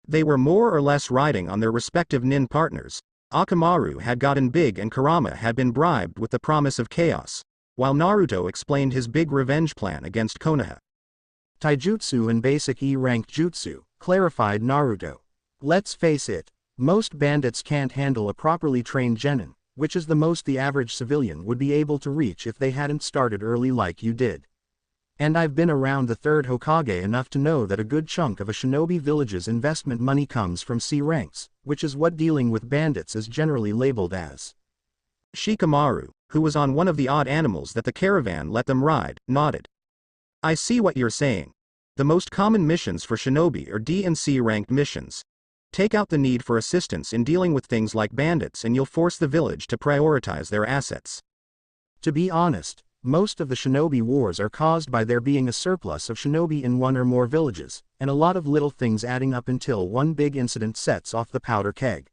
They were more or less riding on their respective nin partners. Akamaru had gotten big and Kurama had been bribed with the promise of chaos, while Naruto explained his big revenge plan against Konoha. Taijutsu and basic E-rank jutsu, clarified Naruto. Let's face it, most bandits can't handle a properly trained genin, which is the most the average civilian would be able to reach if they hadn't started early like you did. And I've been around the third Hokage enough to know that a good chunk of a shinobi village's investment money comes from C ranks, which is what dealing with bandits is generally labeled as. Shikamaru, who was on one of the odd animals that the caravan let them ride, nodded. I see what you're saying. The most common missions for shinobi are D and C ranked missions. Take out the need for assistance in dealing with things like bandits and you'll force the village to prioritize their assets. To be honest, most of the shinobi wars are caused by there being a surplus of shinobi in one or more villages, and a lot of little things adding up until one big incident sets off the powder keg.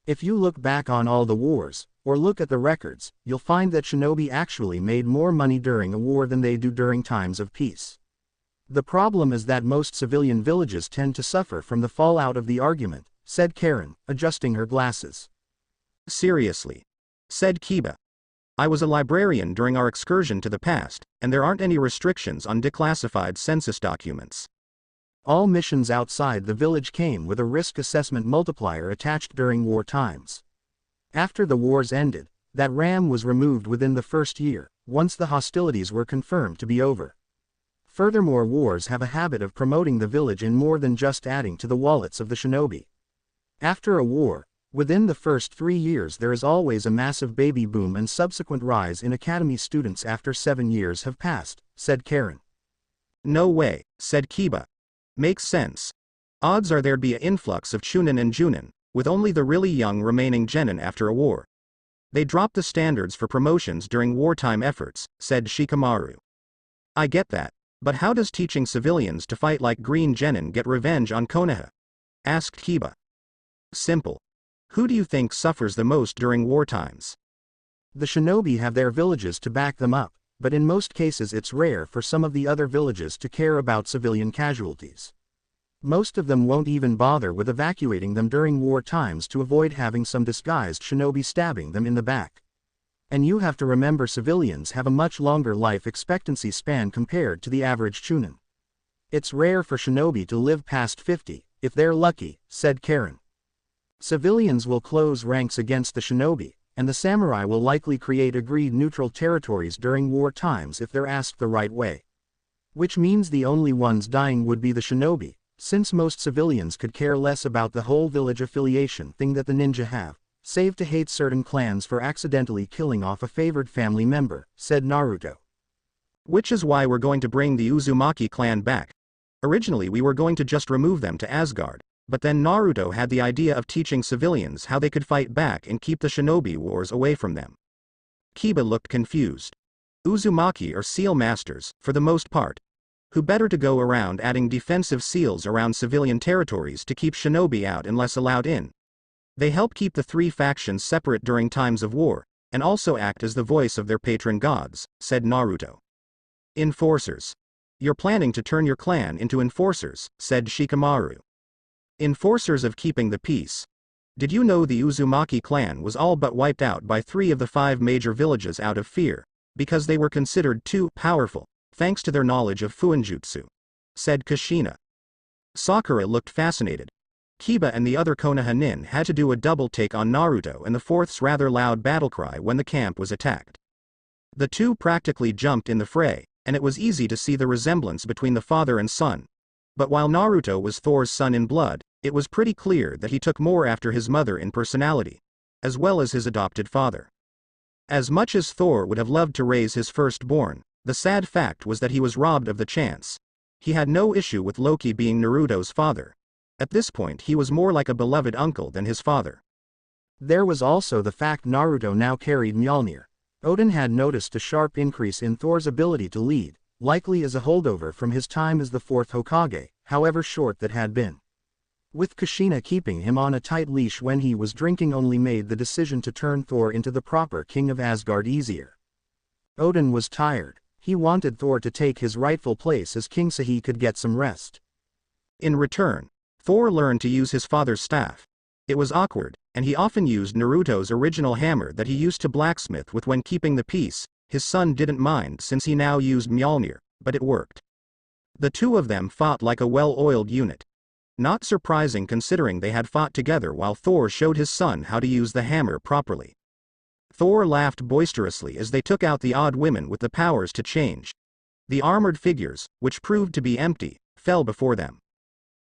If you look back on all the wars, or look at the records, you'll find that shinobi actually made more money during a war than they do during times of peace. The problem is that most civilian villages tend to suffer from the fallout of the argument, said Karen, adjusting her glasses. Seriously, said Kiba. I was a librarian during our excursion to the past, and there aren't any restrictions on declassified census documents. All missions outside the village came with a risk assessment multiplier attached during war times. After the wars ended, that RAM was removed within the first year, once the hostilities were confirmed to be over. Furthermore, wars have a habit of promoting the village in more than just adding to the wallets of the shinobi. After a war, within the first 3 years there is always a massive baby boom and subsequent rise in academy students after 7 years have passed, said Karen. No way, said Kiba. Makes sense. Odds are there'd be an influx of Chunin and Junin, with only the really young remaining genin after a war. They dropped the standards for promotions during wartime efforts, said Shikamaru. I get that, but how does teaching civilians to fight like green genin get revenge on Konoha? Asked Kiba. Simple. Who do you think suffers the most during war times? The shinobi have their villages to back them up, but in most cases it's rare for some of the other villages to care about civilian casualties. Most of them won't even bother with evacuating them during war times to avoid having some disguised shinobi stabbing them in the back. And you have to remember civilians have a much longer life expectancy span compared to the average Chunin. It's rare for shinobi to live past 50, if they're lucky, said Karen. Civilians will close ranks against the shinobi, and the samurai will likely create agreed neutral territories during war times if they're asked the right way. Which means the only ones dying would be the shinobi, since most civilians could care less about the whole village affiliation thing that the ninja have, save to hate certain clans for accidentally killing off a favored family member, said Naruto. Which is why we're going to bring the Uzumaki clan back. Originally we were going to just remove them to Asgard. But then Naruto had the idea of teaching civilians how they could fight back and keep the shinobi wars away from them. Kiba looked confused. Uzumaki are seal masters, for the most part. Who better to go around adding defensive seals around civilian territories to keep shinobi out unless allowed in? They help keep the three factions separate during times of war, and also act as the voice of their patron gods, said Naruto. Enforcers. You're planning to turn your clan into enforcers, said Shikamaru. Enforcers of keeping the peace. Did you know the Uzumaki clan was all but wiped out by 3 of the 5 major villages out of fear, because they were considered too powerful, thanks to their knowledge of Fuinjutsu? Said Kushina. Sakura looked fascinated. Kiba and the other Konoha nin had to do a double take on Naruto and the fourth's rather loud battlecry when the camp was attacked. The two practically jumped in the fray, and it was easy to see the resemblance between the father and son. But while Naruto was Thor's son in blood, it was pretty clear that he took more after his mother in personality, as well as his adopted father. As much as Thor would have loved to raise his firstborn, the sad fact was that he was robbed of the chance. He had no issue with Loki being Naruto's father. At this point he was more like a beloved uncle than his father. There was also the fact Naruto now carried Mjolnir. Odin had noticed a sharp increase in Thor's ability to lead, likely as a holdover from his time as the fourth Hokage, however short that had been. With Kushina keeping him on a tight leash when he was drinking only made the decision to turn Thor into the proper king of Asgard easier. Odin was tired. He wanted Thor to take his rightful place as king so he could get some rest. In return, Thor learned to use his father's staff. It was awkward, and he often used Naruto's original hammer that he used to blacksmith with when keeping the peace. His son didn't mind since he now used Mjolnir, but it worked. The two of them fought like a well-oiled unit. Not surprising considering they had fought together while Thor showed his son how to use the hammer properly. Thor laughed boisterously as they took out the odd women with the powers to change. The armored figures, which proved to be empty, fell before them.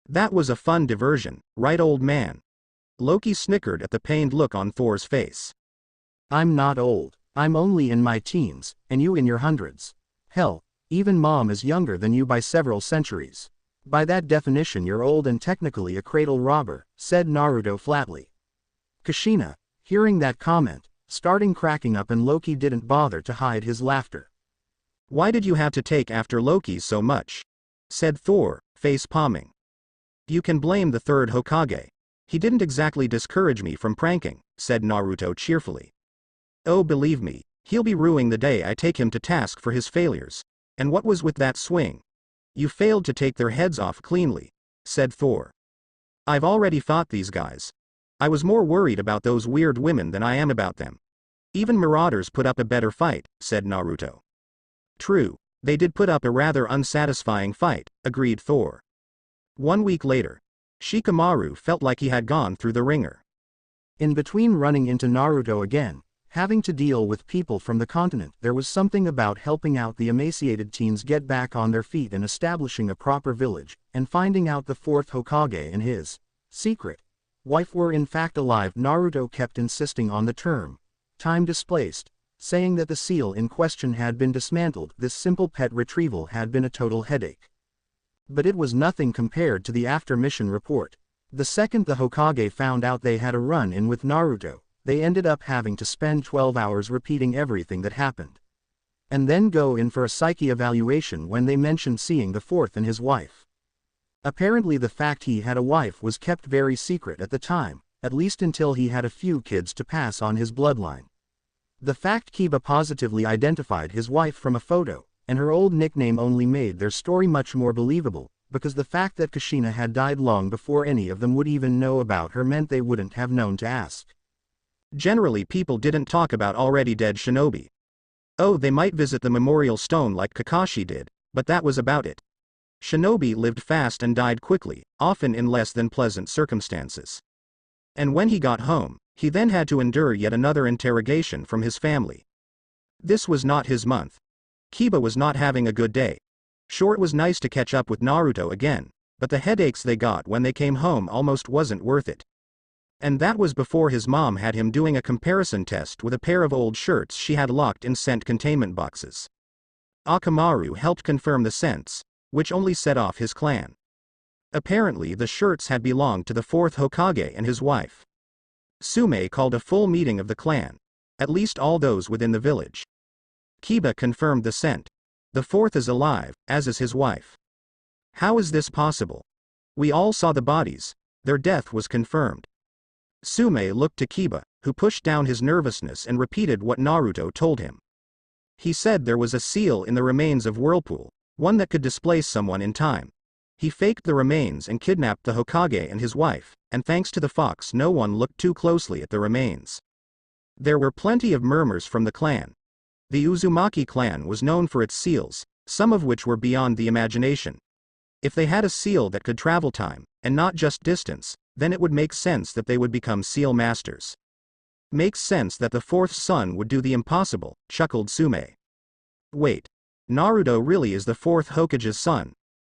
That was a fun diversion, right, old man? Loki snickered at the pained look on Thor's face. I'm not old. I'm only in my teens, and you in your hundreds. Hell, even Mom is younger than you by several centuries. By that definition you're old and technically a cradle robber, said Naruto flatly. Kushina, hearing that comment, started cracking up and Loki didn't bother to hide his laughter. Why did you have to take after Loki so much? Said Thor, face palming. You can blame the third Hokage. He didn't exactly discourage me from pranking, said Naruto cheerfully. Oh, believe me, he'll be ruining the day I take him to task for his failures. And what was with that swing? You failed to take their heads off cleanly, said Thor. I've already fought these guys. I was more worried about those weird women than I am about them. Even marauders put up a better fight, said Naruto. True, they did put up a rather unsatisfying fight, agreed Thor. 1 week later, Shikamaru felt like he had gone through the ringer. In between running into Naruto again, having to deal with people from the continent, there was something about helping out the emaciated teens get back on their feet and establishing a proper village, and finding out the fourth Hokage and his secret wife were in fact alive. Naruto kept insisting on the term time displaced, saying that the seal in question had been dismantled. This simple pet retrieval had been a total headache. But it was nothing compared to the after-mission report. The second the Hokage found out they had a run-in with Naruto, they ended up having to spend 12 hours repeating everything that happened. And then go in for a psyche evaluation when they mentioned seeing the fourth and his wife. Apparently the fact he had a wife was kept very secret at the time, at least until he had a few kids to pass on his bloodline. The fact Kiba positively identified his wife from a photo, and her old nickname only made their story much more believable, because the fact that Kushina had died long before any of them would even know about her meant they wouldn't have known to ask. Generally people didn't talk about already dead shinobi. Oh, they might visit the memorial stone like Kakashi did, but that was about it. Shinobi lived fast and died quickly, often in less than pleasant circumstances. And when he got home, he then had to endure yet another interrogation from his family. This was not his month. Kiba was not having a good day. Sure, it was nice to catch up with Naruto again, but the headaches they got when they came home almost wasn't worth it. And that was before his mom had him doing a comparison test with a pair of old shirts she had locked in scent containment boxes. Akamaru helped confirm the scents, which only set off his clan. Apparently the shirts had belonged to the fourth Hokage and his wife. Sume called a full meeting of the clan, at least all those within the village. Kiba confirmed the scent. The fourth is alive, as is his wife. How is this possible? We all saw the bodies. Their death was confirmed. Sume looked to Kiba, who pushed down his nervousness and repeated what Naruto told him. He said there was a seal in the remains of Whirlpool, one that could displace someone in time. He faked the remains and kidnapped the Hokage and his wife, and thanks to the fox no one looked too closely at the remains. There were plenty of murmurs from the clan. The Uzumaki clan was known for its seals, some of which were beyond the imagination. If they had a seal that could travel time, and not just distance, then it would make sense that they would become seal masters. Makes sense that the fourth son would do the impossible, chuckled Sume. Wait. Naruto really is the fourth Hokage's son,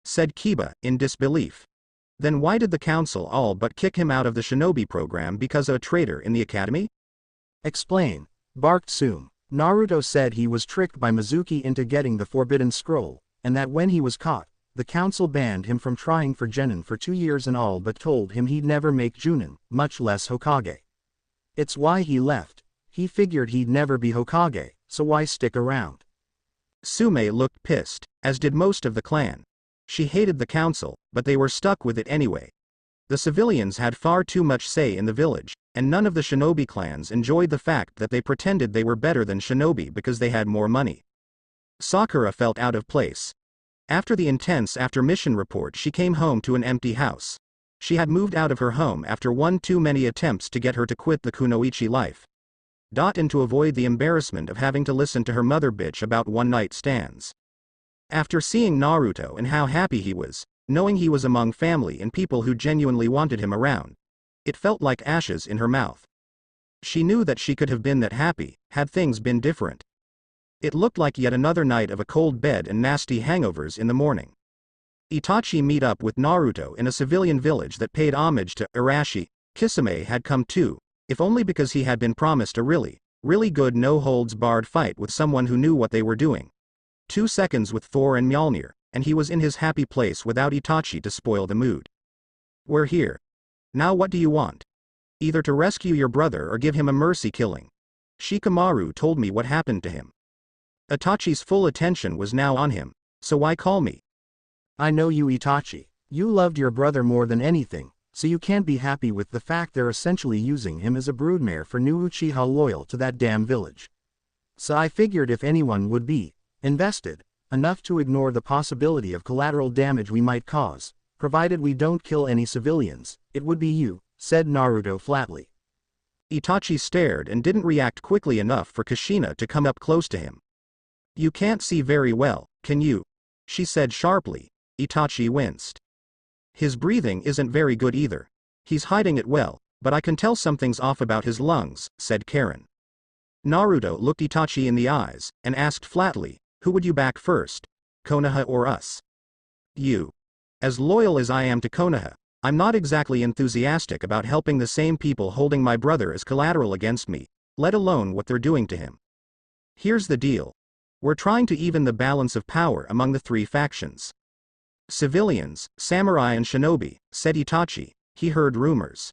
said Kiba, in disbelief. Then why did the council all but kick him out of the shinobi program because of a traitor in the academy? Explain, barked Sume. Naruto said he was tricked by Mizuki into getting the forbidden scroll, and that when he was caught, the council banned him from trying for Genin for 2 years and all but told him he'd never make Junin, much less Hokage. It's why he left. He figured he'd never be Hokage, so why stick around? Sume looked pissed, as did most of the clan. She hated the council, but they were stuck with it anyway. The civilians had far too much say in the village, and none of the shinobi clans enjoyed the fact that they pretended they were better than shinobi because they had more money. Sakura felt out of place. After the intense after-mission report she came home to an empty house. She had moved out of her home after one too many attempts to get her to quit the kunoichi life. And to avoid the embarrassment of having to listen to her mother bitch about one-night stands. After seeing Naruto and how happy he was, knowing he was among family and people who genuinely wanted him around, it felt like ashes in her mouth. She knew that she could have been that happy, had things been different. It looked like yet another night of a cold bed and nasty hangovers in the morning. Itachi meet up with Naruto in a civilian village that paid homage to Arashi. Kisame had come too, if only because he had been promised a really good no-holds-barred fight with someone who knew what they were doing. 2 seconds with Thor and Mjolnir, and he was in his happy place without Itachi to spoil the mood. We're here. Now what do you want? Either to rescue your brother or give him a mercy killing. Shikamaru told me what happened to him. Itachi's full attention was now on him, so why call me? I know you, Itachi. You loved your brother more than anything, so you can't be happy with the fact they're essentially using him as a broodmare for new Uchiha loyal to that damn village. So I figured if anyone would be invested enough to ignore the possibility of collateral damage we might cause, provided we don't kill any civilians, it would be you, said Naruto flatly. Itachi stared and didn't react quickly enough for Kushina to come up close to him. You can't see very well, can you? She said sharply. Itachi winced. His breathing isn't very good either. He's hiding it well, but I can tell something's off about his lungs, said Karen. Naruto looked Itachi in the eyes, and asked flatly, who would you back first, Konoha or us? You. As loyal as I am to Konoha, I'm not exactly enthusiastic about helping the same people holding my brother as collateral against me, let alone what they're doing to him. Here's the deal. We're trying to even the balance of power among the 3 factions. Civilians, samurai and shinobi, said Itachi. He heard rumors.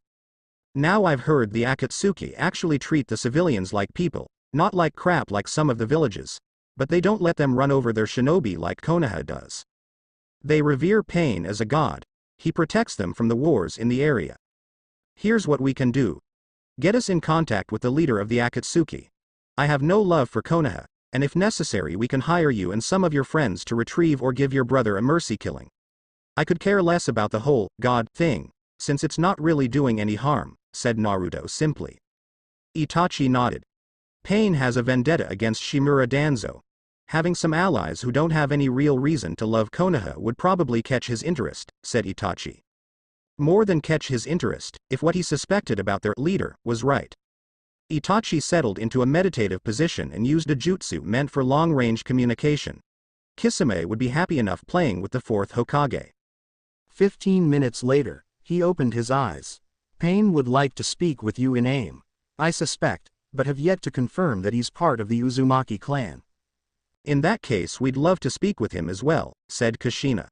Now I've heard the Akatsuki actually treat the civilians like people, not like crap like some of the villages, but they don't let them run over their shinobi like Konoha does. They revere Pain as a god. He protects them from the wars in the area. Here's what we can do. Get us in contact with the leader of the Akatsuki. I have no love for Konoha, and if necessary we can hire you and some of your friends to retrieve or give your brother a mercy killing. I could care less about the whole god thing, since it's not really doing any harm, said Naruto simply. Itachi nodded. Pain has a vendetta against Shimura Danzo. Having some allies who don't have any real reason to love Konoha would probably catch his interest, said Itachi. More than catch his interest, if what he suspected about their leader was right. Itachi settled into a meditative position and used a jutsu meant for long-range communication. Kisame would be happy enough playing with the 4th Hokage. 15 minutes later, he opened his eyes. Pain would like to speak with you in AIM. I suspect, but have yet to confirm that he's part of the Uzumaki clan. In that case we'd love to speak with him as well, said Kushina.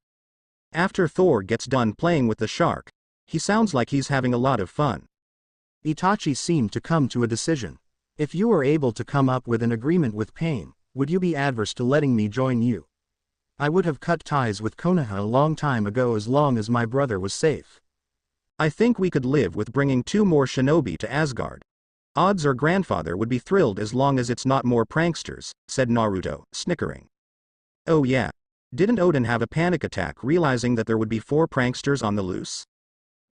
After Thor gets done playing with the shark, he sounds like he's having a lot of fun. Itachi seemed to come to a decision. If you were able to come up with an agreement with Pain, would you be adverse to letting me join you? I would have cut ties with Konoha a long time ago as long as my brother was safe. I think we could live with bringing 2 more shinobi to Asgard. Odds are grandfather would be thrilled as long as it's not more pranksters, said Naruto, snickering. Oh yeah. Didn't Odin have a panic attack realizing that there would be 4 pranksters on the loose?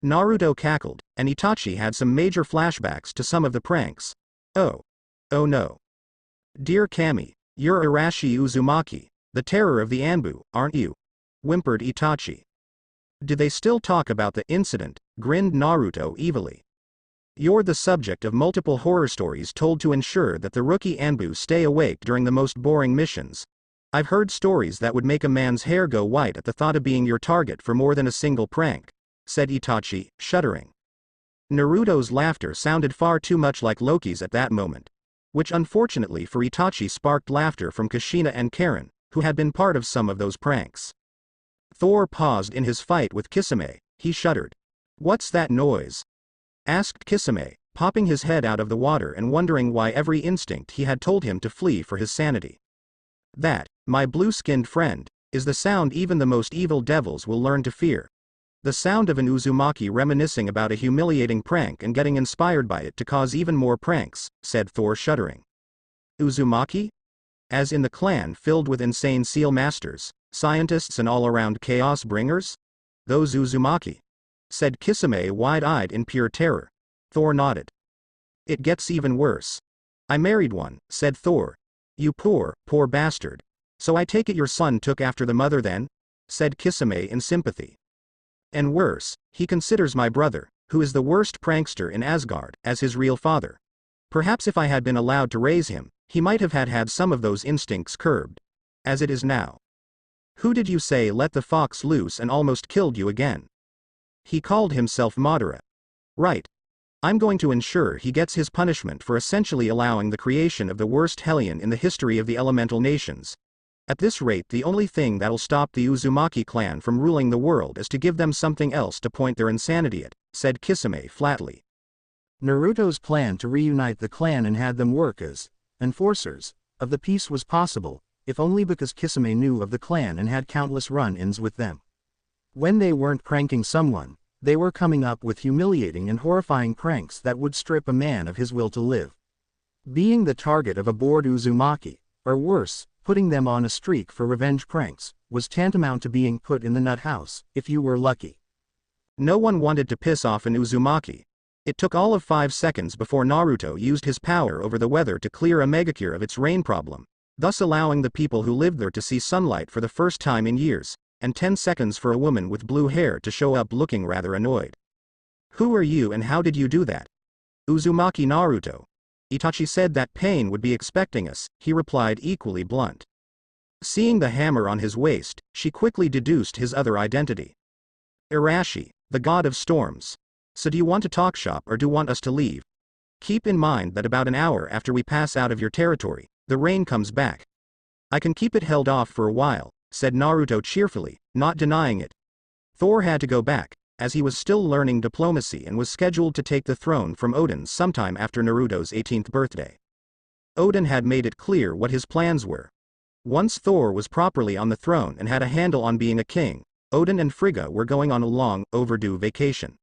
Naruto cackled, and Itachi had some major flashbacks to some of the pranks. Oh. Oh no. Dear Kami, you're Arashi Uzumaki, the terror of the Anbu, aren't you? Whimpered Itachi. Do they still talk about the incident? Grinned Naruto evilly. You're the subject of multiple horror stories told to ensure that the rookie Anbu stay awake during the most boring missions. I've heard stories that would make a man's hair go white at the thought of being your target for more than a single prank, said Itachi, shuddering. Naruto's laughter sounded far too much like Loki's at that moment, which unfortunately for Itachi sparked laughter from Kushina and Karen, who had been part of some of those pranks. Thor paused in his fight with Kisame. He shuddered. What's that noise? Asked Kisame, popping his head out of the water and wondering why every instinct he had told him to flee for his sanity. That, my blue-skinned friend, is the sound even the most evil devils will learn to fear. The sound of an Uzumaki reminiscing about a humiliating prank and getting inspired by it to cause even more pranks, said Thor shuddering. Uzumaki? As in the clan filled with insane seal masters, scientists and all-around chaos bringers? Those Uzumaki? Said Kisame wide-eyed in pure terror. Thor nodded. It gets even worse. I married one, said Thor. You poor, poor bastard. So I take it your son took after the mother then? Said Kisame in sympathy. And worse, he considers my brother, who is the worst prankster in Asgard, as his real father. Perhaps if I had been allowed to raise him, he might have had some of those instincts curbed. As it is now. Who did you say let the fox loose and almost killed you again? He called himself Madara. Right. I'm going to ensure he gets his punishment for essentially allowing the creation of the worst hellion in the history of the elemental nations. At this rate the only thing that'll stop the Uzumaki clan from ruling the world is to give them something else to point their insanity at, said Kisame flatly. Naruto's plan to reunite the clan and had them work as enforcers of the peace was possible, if only because Kisame knew of the clan and had countless run-ins with them. When they weren't pranking someone, they were coming up with humiliating and horrifying pranks that would strip a man of his will to live. Being the target of a bored Uzumaki, or worse, putting them on a streak for revenge pranks, was tantamount to being put in the nut house, if you were lucky. No one wanted to piss off an Uzumaki. It took all of 5 seconds before Naruto used his power over the weather to clear a megacure of its rain problem, thus allowing the people who lived there to see sunlight for the first time in years, and 10 seconds for a woman with blue hair to show up looking rather annoyed. Who are you and how did you do that? Uzumaki Naruto. Itachi said that pain would be expecting us, he replied equally blunt. Seeing the hammer on his waist, she quickly deduced his other identity. Arashi, the god of storms. So do you want to talk shop or do you want us to leave? Keep in mind that about an hour after we pass out of your territory, the rain comes back. I can keep it held off for a while, said Naruto cheerfully, not denying it. Thor had to go back, as he was still learning diplomacy and was scheduled to take the throne from Odin sometime after Naruto's 18th birthday. Odin had made it clear what his plans were. Once Thor was properly on the throne and had a handle on being a king, Odin and Frigga were going on a long, overdue vacation.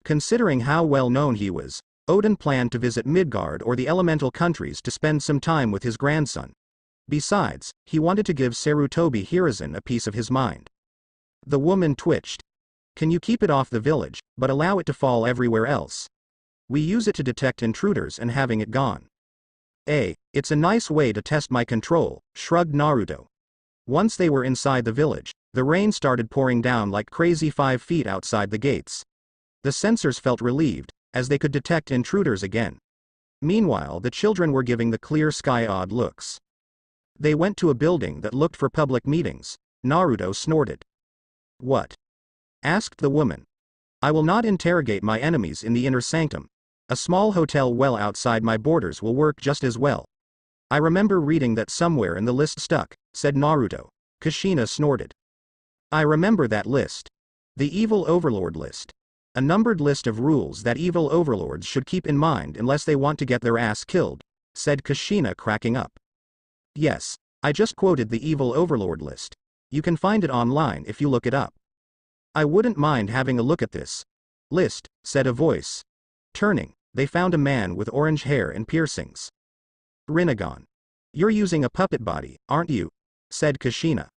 Considering how well known he was, Odin planned to visit Midgard or the elemental countries to spend some time with his grandson. Besides, he wanted to give Sarutobi Hiruzen a piece of his mind. The woman twitched. Can you keep it off the village, but allow it to fall everywhere else? We use it to detect intruders and having it gone. It's a nice way to test my control, shrugged Naruto. Once they were inside the village, the rain started pouring down like crazy 5 feet outside the gates. The sensors felt relieved, as they could detect intruders again. Meanwhile the children were giving the clear sky odd looks. They went to a building that looked for public meetings. Naruto snorted. What? Asked the woman. I will not interrogate my enemies in the inner sanctum. A small hotel well outside my borders will work just as well. I remember reading that somewhere in the list stuck, said Naruto. Kushina snorted. I remember that list. The evil overlord list. A numbered list of rules that evil overlords should keep in mind unless they want to get their ass killed, said Kushina cracking up. Yes, I just quoted the evil overlord list. You can find it online if you look it up. I wouldn't mind having a look at this. List, said a voice. Turning, they found a man with orange hair and piercings. Rinnegan. You're using a puppet body, aren't you? Said Kushina.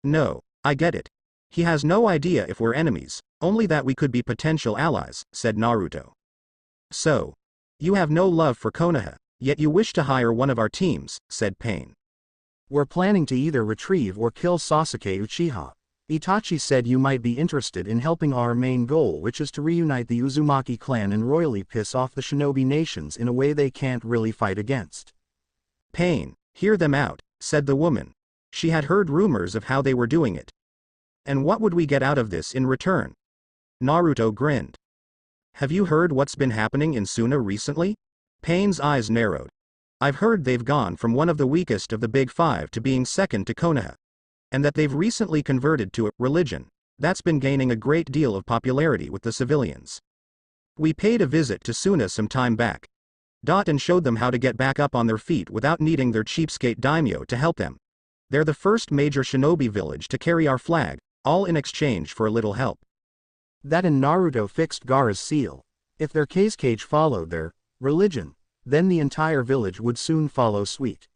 No, I get it. He has no idea if we're enemies, only that we could be potential allies, said Naruto. So, you have no love for Konoha, yet you wish to hire one of our teams, said Pain. We're planning to either retrieve or kill Sasuke Uchiha. Itachi said you might be interested in helping our main goal, which is to reunite the Uzumaki clan and royally piss off the shinobi nations in a way they can't really fight against. Pain, hear them out, said the woman. She had heard rumors of how they were doing it. And what would we get out of this in return? Naruto grinned. Have you heard what's been happening in Suna recently? Pain's eyes narrowed. I've heard they've gone from one of the weakest of the big five to being second to Konoha. And that they've recently converted to a religion that's been gaining a great deal of popularity with the civilians. We paid a visit to Suna some time back. And showed them how to get back up on their feet without needing their cheapskate daimyo to help them. They're the first major shinobi village to carry our flag, all in exchange for a little help. That and Naruto fixed Gaara's seal. If their cage followed their religion, then the entire village would soon follow suit.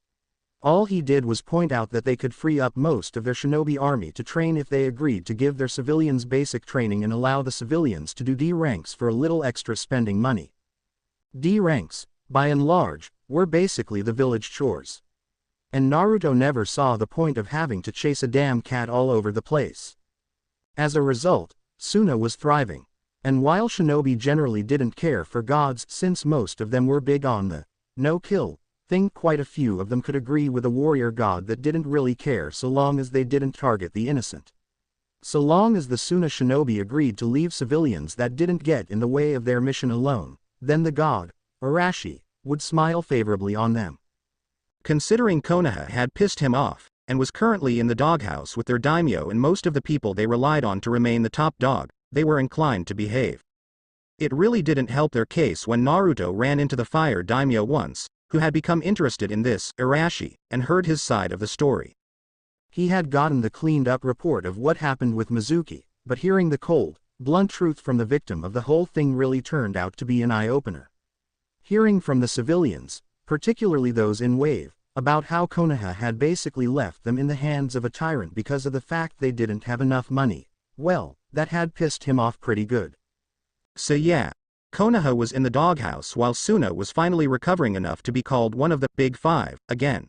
All he did was point out that they could free up most of their shinobi army to train if they agreed to give their civilians basic training and allow the civilians to do D ranks for a little extra spending money. D ranks, by and large, were basically the village chores. And Naruto never saw the point of having to chase a damn cat all over the place. As a result, Suna was thriving. And while shinobi generally didn't care for gods since most of them were big on the no-kill thing, quite a few of them could agree with a warrior god that didn't really care so long as they didn't target the innocent. So long as the Suna shinobi agreed to leave civilians that didn't get in the way of their mission alone, then the god, Arashi, would smile favorably on them. Considering Konoha had pissed him off, and was currently in the doghouse with their daimyo and most of the people they relied on to remain the top dog, they were inclined to behave. It really didn't help their case when Naruto ran into the fire daimyo once, who had become interested in this Arashi, and heard his side of the story. He had gotten the cleaned-up report of what happened with Mizuki, but hearing the cold, blunt truth from the victim of the whole thing really turned out to be an eye-opener. Hearing from the civilians, particularly those in Wave, about how Konoha had basically left them in the hands of a tyrant because of the fact they didn't have enough money, well, that had pissed him off pretty good. So yeah, Konoha was in the doghouse while Suna was finally recovering enough to be called one of the Big Five again.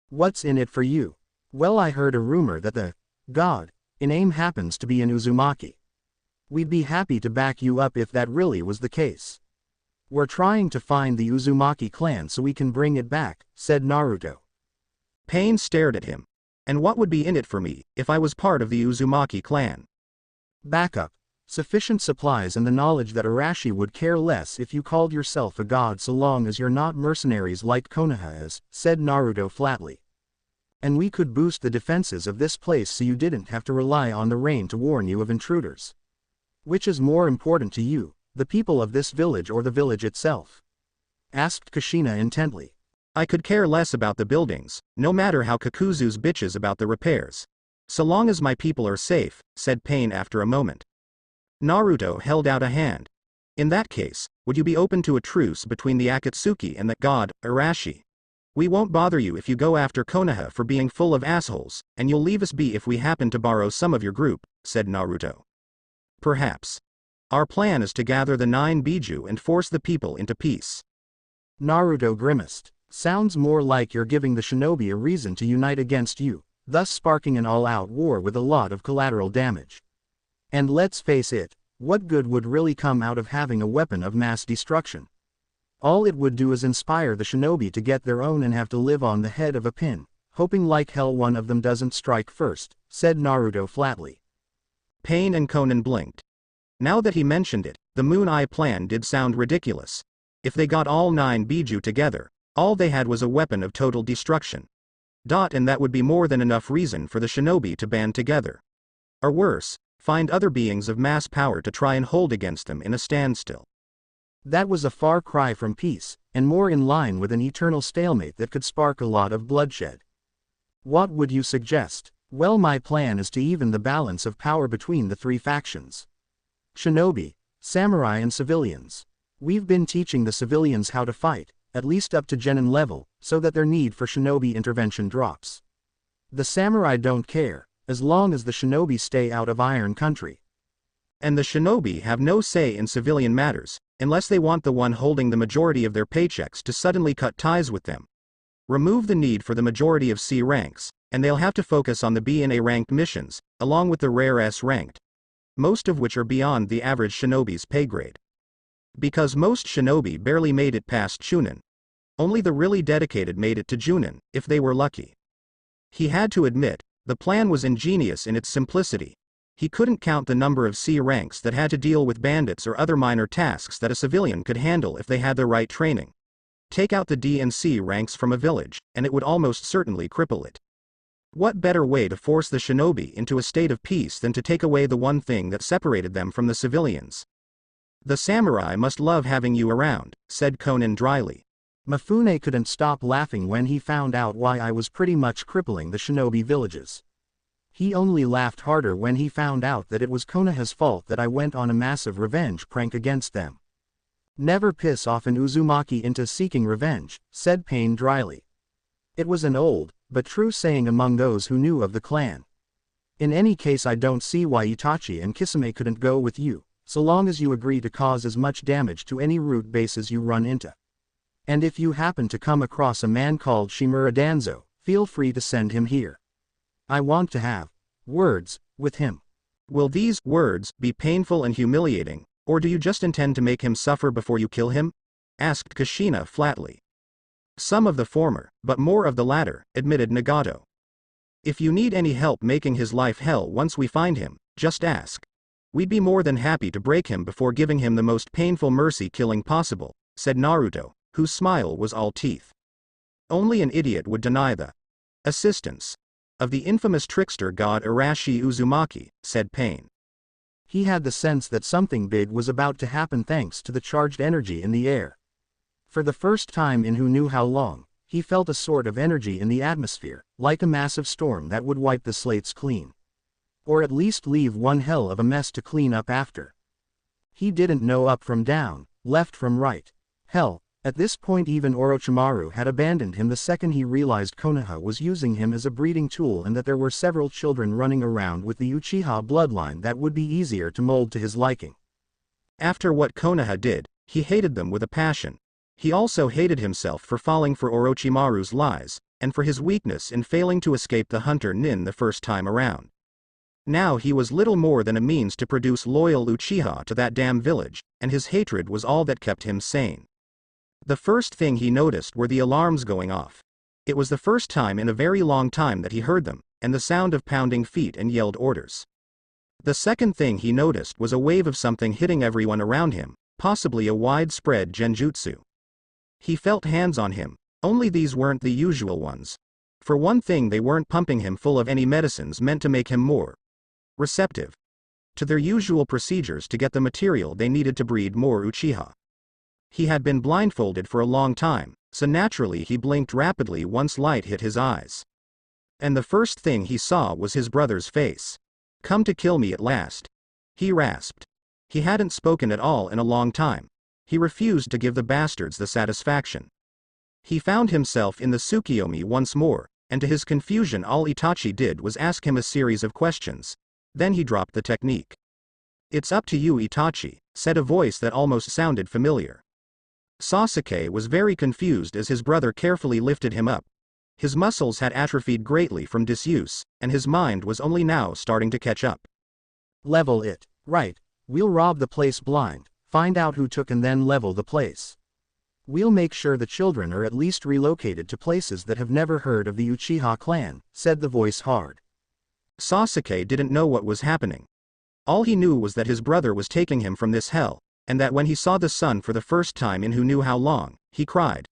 What's in it for you? Well, I heard a rumor that the god in aim happens to be an Uzumaki. We'd be happy to back you up if that really was the case. We're trying to find the Uzumaki clan so we can bring it back, said Naruto. Pain stared at him. And what would be in it for me, if I was part of the Uzumaki clan? Backup, sufficient supplies and the knowledge that Arashi would care less if you called yourself a god so long as you're not mercenaries like Konoha is, said Naruto flatly. And we could boost the defenses of this place so you didn't have to rely on the rain to warn you of intruders. Which is more important to you, the people of this village or the village itself? Asked Kushina intently. I could care less about the buildings, no matter how Kakuzu's bitches about the repairs. So long as my people are safe, said Pain after a moment. Naruto held out a hand. In that case, would you be open to a truce between the Akatsuki and the god, Arashi? We won't bother you if you go after Konoha for being full of assholes, and you'll leave us be if we happen to borrow some of your group, said Naruto. Perhaps. Our plan is to gather the 9 Biju and force the people into peace. Naruto grimaced. Sounds more like you're giving the shinobi a reason to unite against you, thus sparking an all-out war with a lot of collateral damage. And let's face it, what good would really come out of having a weapon of mass destruction? All it would do is inspire the shinobi to get their own and have to live on the head of a pin, hoping like hell one of them doesn't strike first, said Naruto flatly. Pain and Conan blinked. Now that he mentioned it, the Moon Eye plan did sound ridiculous. If they got all 9 Biju together, all they had was a weapon of total destruction. And that would be more than enough reason for the shinobi to band together. Or worse, find other beings of mass power to try and hold against them in a standstill. That was a far cry from peace, and more in line with an eternal stalemate that could spark a lot of bloodshed. What would you suggest? Well, my plan is to even the balance of power between the 3 factions. Shinobi, Samurai and civilians. We've been teaching the civilians how to fight, at least up to genin level, so that their need for shinobi intervention drops. The samurai don't care, as long as the shinobi stay out of Iron Country. And the shinobi have no say in civilian matters, unless they want the one holding the majority of their paychecks to suddenly cut ties with them. Remove the need for the majority of C ranks, and they'll have to focus on the B and A ranked missions, along with the rare S ranked, most of which are beyond the average shinobi's pay grade. Because most shinobi barely made it past Chunin. Only the really dedicated made it to Junin, if they were lucky. He had to admit, the plan was ingenious in its simplicity. He couldn't count the number of C ranks that had to deal with bandits or other minor tasks that a civilian could handle if they had the right training. Take out the D and C ranks from a village, and it would almost certainly cripple it. What better way to force the shinobi into a state of peace than to take away the one thing that separated them from the civilians? The samurai must love having you around, said Conan dryly. Mifune couldn't stop laughing when he found out why I was pretty much crippling the shinobi villages. He only laughed harder when he found out that it was Konoha's fault that I went on a massive revenge prank against them. Never piss off an Uzumaki into seeking revenge, said Pain dryly. It was an old, but true saying among those who knew of the clan. In any case, I don't see why Itachi and Kisame couldn't go with you, so long as you agree to cause as much damage to any root bases you run into. And if you happen to come across a man called Shimura Danzo, feel free to send him here. I want to have words with him. Will these words be painful and humiliating, or do you just intend to make him suffer before you kill him? Asked Kushina flatly. Some of the former, but more of the latter, admitted Nagato. If you need any help making his life hell once we find him, just ask. We'd be more than happy to break him before giving him the most painful mercy killing possible, said Naruto, whose smile was all teeth. Only an idiot would deny the assistance of the infamous trickster god Arashi Uzumaki, said Pain. He had the sense that something big was about to happen thanks to the charged energy in the air. For the first time in who knew how long, he felt a sort of energy in the atmosphere, like a massive storm that would wipe the slates clean. Or at least leave one hell of a mess to clean up after. He didn't know up from down, left from right. Hell, at this point even Orochimaru had abandoned him the second he realized Konoha was using him as a breeding tool and that there were several children running around with the Uchiha bloodline that would be easier to mold to his liking. After what Konoha did, he hated them with a passion. He also hated himself for falling for Orochimaru's lies, and for his weakness in failing to escape the hunter Nin the first time around. Now he was little more than a means to produce loyal Uchiha to that damn village, and his hatred was all that kept him sane. The first thing he noticed were the alarms going off. It was the first time in a very long time that he heard them, and the sound of pounding feet and yelled orders. The second thing he noticed was a wave of something hitting everyone around him, possibly a widespread genjutsu. He felt hands on him, only these weren't the usual ones. For one thing, they weren't pumping him full of any medicines meant to make him more receptive to their usual procedures to get the material they needed to breed more Uchiha. He had been blindfolded for a long time, so naturally he blinked rapidly once light hit his eyes. And the first thing he saw was his brother's face. Come to kill me at last. He rasped. He hadn't spoken at all in a long time. He refused to give the bastards the satisfaction. He found himself in the Tsukiyomi once more, and to his confusion all Itachi did was ask him a series of questions. Then he dropped the technique. It's up to you, Itachi, said a voice that almost sounded familiar. Sasuke was very confused as his brother carefully lifted him up. His muscles had atrophied greatly from disuse, and his mind was only now starting to catch up. Level it. Right. We'll rob the place blind, find out who took and then level the place. We'll make sure the children are at least relocated to places that have never heard of the Uchiha clan, said the voice hard. Sasuke didn't know what was happening. All he knew was that his brother was taking him from this hell, and that when he saw the sun for the first time in who knew how long, he cried.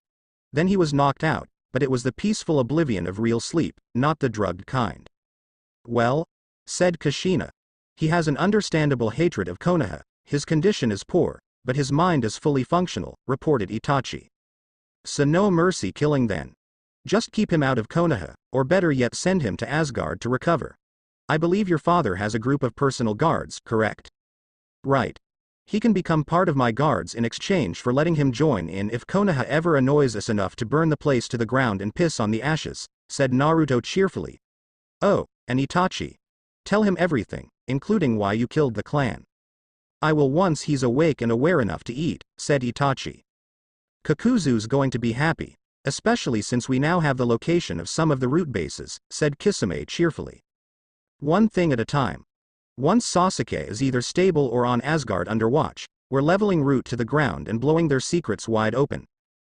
Then he was knocked out, but it was the peaceful oblivion of real sleep, not the drugged kind. Well? Said Kushina. He has an understandable hatred of Konoha, his condition is poor, but his mind is fully functional, reported Itachi. So no mercy killing then. Just keep him out of Konoha, or better yet send him to Asgard to recover. I believe your father has a group of personal guards, correct? Right. He can become part of my guards in exchange for letting him join in if Konoha ever annoys us enough to burn the place to the ground and piss on the ashes, said Naruto cheerfully. Oh, and Itachi. Tell him everything, including why you killed the clan. I will once he's awake and aware enough to eat, said Itachi. Kakuzu's going to be happy, especially since we now have the location of some of the root bases, said Kisame cheerfully. One thing at a time. Once Sasuke is either stable or on Asgard under watch, we're leveling root to the ground and blowing their secrets wide open.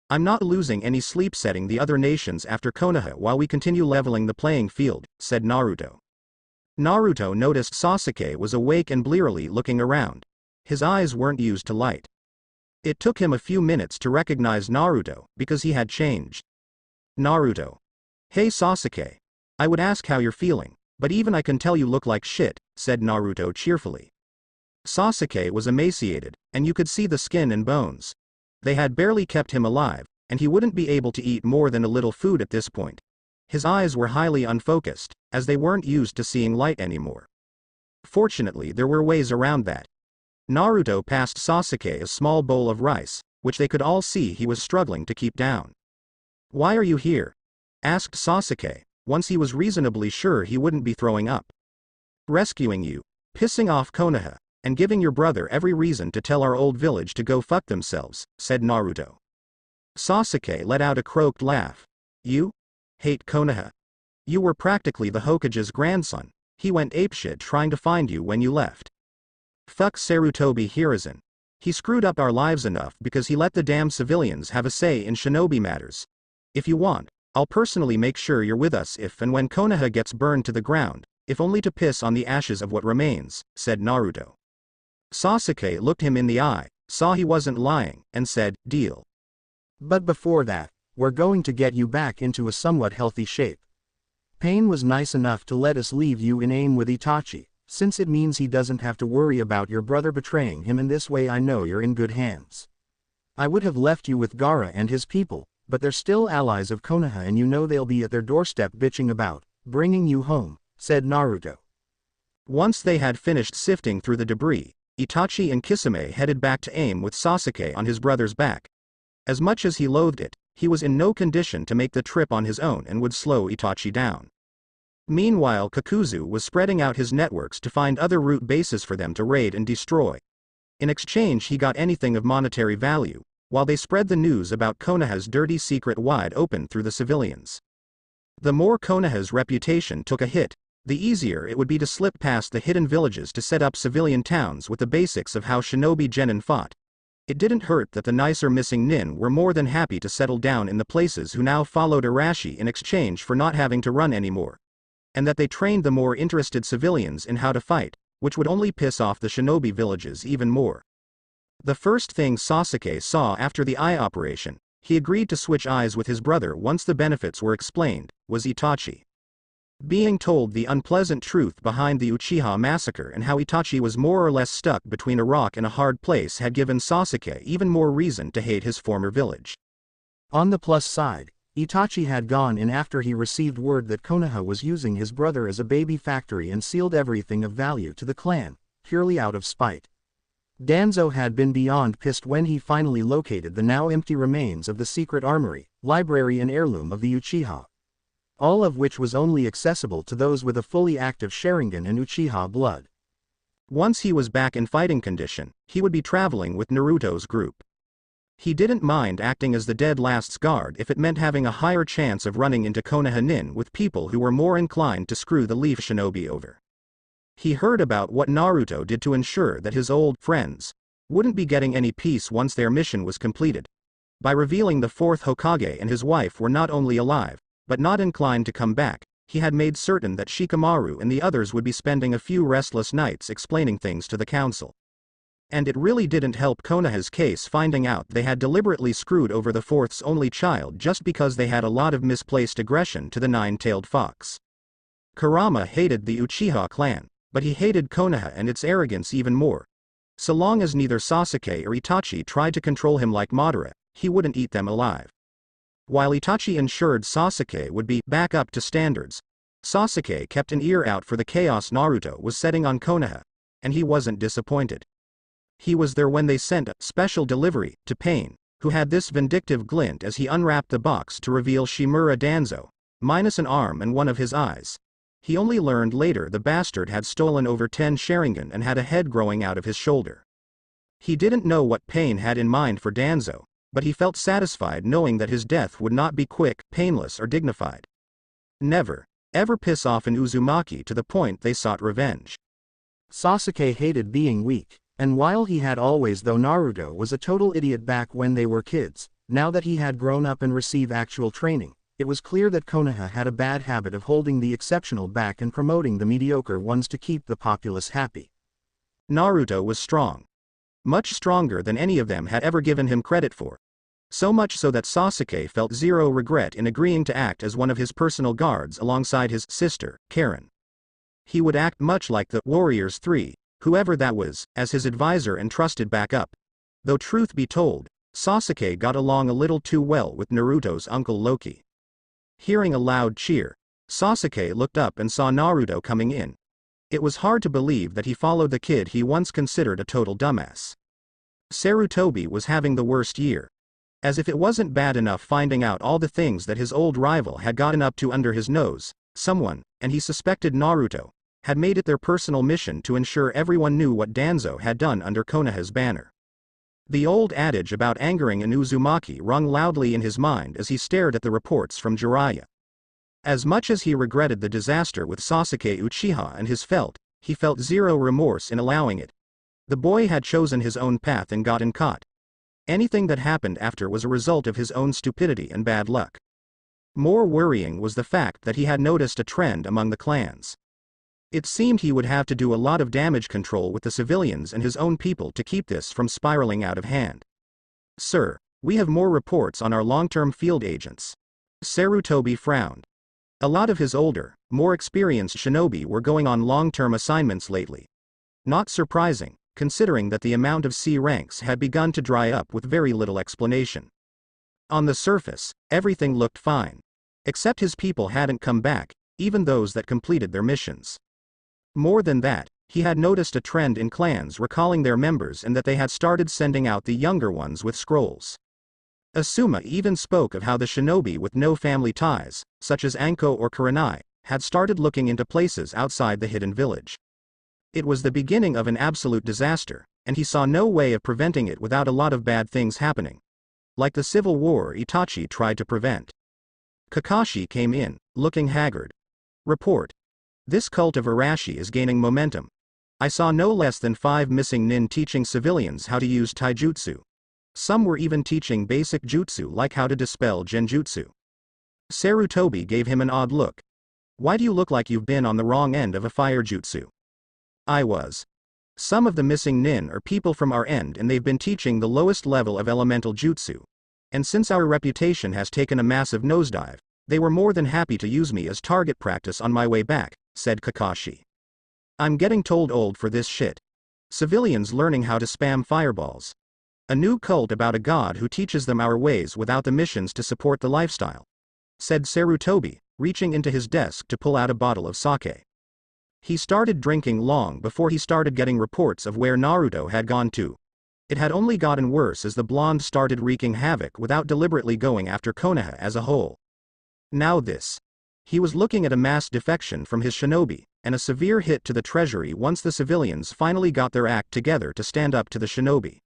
I'm not losing any sleep setting the other nations after Konoha while we continue leveling the playing field, said Naruto. Naruto noticed Sasuke was awake and blearily looking around. His eyes weren't used to light. It took him a few minutes to recognize Naruto, because he had changed. Naruto. Hey Sasuke. I would ask how you're feeling, but even I can tell you look like shit, said Naruto cheerfully. Sasuke was emaciated, and you could see the skin and bones. They had barely kept him alive, and he wouldn't be able to eat more than a little food at this point. His eyes were highly unfocused, as they weren't used to seeing light anymore. Fortunately, there were ways around that. Naruto passed Sasuke a small bowl of rice, which they could all see he was struggling to keep down. Why are you here? Asked Sasuke, once he was reasonably sure he wouldn't be throwing up. Rescuing you, pissing off Konoha, and giving your brother every reason to tell our old village to go fuck themselves, said Naruto. Sasuke let out a croaked laugh. You? Hate Konoha? You were practically the Hokage's grandson. He went apeshit trying to find you when you left. Fuck Sarutobi Hiruzen. He screwed up our lives enough because he let the damn civilians have a say in shinobi matters. If you want, I'll personally make sure you're with us if and when Konoha gets burned to the ground, if only to piss on the ashes of what remains, said Naruto. Sasuke looked him in the eye, saw he wasn't lying, and said, deal. But before that, we're going to get you back into a somewhat healthy shape. Pain was nice enough to let us leave you in aim with Itachi, since it means he doesn't have to worry about your brother betraying him, and this way I know you're in good hands. I would have left you with Gaara and his people, but they're still allies of Konoha and you know they'll be at their doorstep bitching about bringing you home, said Naruto. Once they had finished sifting through the debris, Itachi and Kisame headed back to aim with Sasuke on his brother's back. As much as he loathed it, he was in no condition to make the trip on his own and would slow Itachi down. Meanwhile, Kakuzu was spreading out his networks to find other root bases for them to raid and destroy. In exchange he got anything of monetary value, while they spread the news about Konoha's dirty secret wide open through the civilians. The more Konoha's reputation took a hit, the easier it would be to slip past the hidden villages to set up civilian towns with the basics of how shinobi genin fought. It didn't hurt that the nicer missing nin were more than happy to settle down in the places who now followed Arashi in exchange for not having to run anymore. And that they trained the more interested civilians in how to fight, which would only piss off the shinobi villages even more. The first thing Sasuke saw after the eye operation, he agreed to switch eyes with his brother once the benefits were explained, was Itachi. Being told the unpleasant truth behind the Uchiha massacre and how Itachi was more or less stuck between a rock and a hard place had given Sasuke even more reason to hate his former village. On the plus side, Itachi had gone in after he received word that Konoha was using his brother as a baby factory and sealed everything of value to the clan, purely out of spite. Danzo had been beyond pissed when he finally located the now empty remains of the secret armory, library and heirloom of the Uchiha. All of which was only accessible to those with a fully active Sharingan and Uchiha blood. Once he was back in fighting condition, he would be traveling with Naruto's group. He didn't mind acting as the dead last's guard if it meant having a higher chance of running into Konoha nin with people who were more inclined to screw the Leaf Shinobi over. He heard about what Naruto did to ensure that his old friends wouldn't be getting any peace once their mission was completed. By revealing the fourth Hokage and his wife were not only alive, but not inclined to come back, he had made certain that Shikamaru and the others would be spending a few restless nights explaining things to the council. And it really didn't help Konoha's case finding out they had deliberately screwed over the fourth's only child just because they had a lot of misplaced aggression to the nine-tailed fox. Kurama hated the Uchiha clan, but he hated Konoha and its arrogance even more. So long as neither Sasuke or Itachi tried to control him like Madara, he wouldn't eat them alive. While Itachi ensured Sasuke would be back up to standards, Sasuke kept an ear out for the chaos Naruto was setting on Konoha, and he wasn't disappointed. He was there when they sent a special delivery to Pain, who had this vindictive glint as he unwrapped the box to reveal Shimura Danzo, minus an arm and one of his eyes. He only learned later the bastard had stolen over 10 Sharingan and had a head growing out of his shoulder. He didn't know what Pain had in mind for Danzo, but he felt satisfied knowing that his death would not be quick, painless or dignified. Never, ever piss off an Uzumaki to the point they sought revenge. Sasuke hated being weak, and while he had always though Naruto was a total idiot back when they were kids, now that he had grown up and received actual training, it was clear that Konoha had a bad habit of holding the exceptional back and promoting the mediocre ones to keep the populace happy. Naruto was strong. Much stronger than any of them had ever given him credit for. So much so that Sasuke felt zero regret in agreeing to act as one of his personal guards alongside his sister, Karen. He would act much like the Warriors 3, whoever that was, as his advisor and trusted backup. Though truth be told, Sasuke got along a little too well with Naruto's uncle Loki. Hearing a loud cheer, Sasuke looked up and saw Naruto coming in. It was hard to believe that he followed the kid he once considered a total dumbass. Sarutobi was having the worst year. As if it wasn't bad enough finding out all the things that his old rival had gotten up to under his nose, someone, and he suspected Naruto, had made it their personal mission to ensure everyone knew what Danzo had done under Konoha's banner. The old adage about angering an Uzumaki rung loudly in his mind as he stared at the reports from Jiraiya. As much as he regretted the disaster with Sasuke Uchiha and he felt zero remorse in allowing it. The boy had chosen his own path and gotten caught. Anything that happened after was a result of his own stupidity and bad luck. More worrying was the fact that he had noticed a trend among the clans. It seemed he would have to do a lot of damage control with the civilians and his own people to keep this from spiraling out of hand. Sir, we have more reports on our long-term field agents. Sarutobi frowned. A lot of his older, more experienced shinobi were going on long-term assignments lately. Not surprising, considering that the amount of C ranks had begun to dry up with very little explanation. On the surface, everything looked fine. Except his people hadn't come back, even those that completed their missions. More than that, he had noticed a trend in clans recalling their members and that they had started sending out the younger ones with scrolls. Asuma even spoke of how the shinobi with no family ties, such as Anko or Kurenai, had started looking into places outside the hidden village. It was the beginning of an absolute disaster, and he saw no way of preventing it without a lot of bad things happening. Like the civil war Itachi tried to prevent. Kakashi came in, looking haggard. Report. This cult of Arashi is gaining momentum. I saw no less than 5 missing nin teaching civilians how to use taijutsu. Some were even teaching basic jutsu like how to dispel genjutsu. Sarutobi gave him an odd look. Why do you look like you've been on the wrong end of a fire jutsu? I was. Some of the missing nin are people from our end and they've been teaching the lowest level of elemental jutsu. And since our reputation has taken a massive nosedive, they were more than happy to use me as target practice on my way back, said Kakashi. I'm getting told old for this shit. Civilians learning how to spam fireballs. A new cult about a god who teaches them our ways without the missions to support the lifestyle, said Sarutobi, reaching into his desk to pull out a bottle of sake. He started drinking long before he started getting reports of where Naruto had gone to. It had only gotten worse as the blonde started wreaking havoc without deliberately going after Konoha as a whole. Now this. He was looking at a mass defection from his shinobi, and a severe hit to the treasury once the civilians finally got their act together to stand up to the shinobi.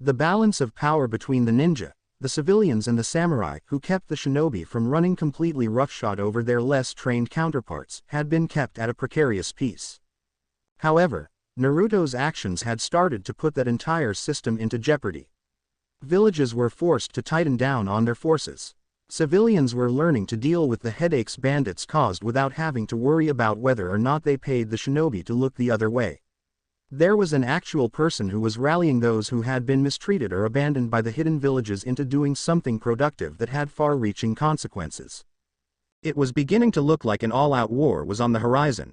The balance of power between the ninja, the civilians and the samurai who kept the shinobi from running completely roughshod over their less trained counterparts had been kept at a precarious peace. However, Naruto's actions had started to put that entire system into jeopardy. Villages were forced to tighten down on their forces. Civilians were learning to deal with the headaches bandits caused without having to worry about whether or not they paid the shinobi to look the other way. There was an actual person who was rallying those who had been mistreated or abandoned by the hidden villages into doing something productive that had far-reaching consequences. It was beginning to look like an all-out war was on the horizon.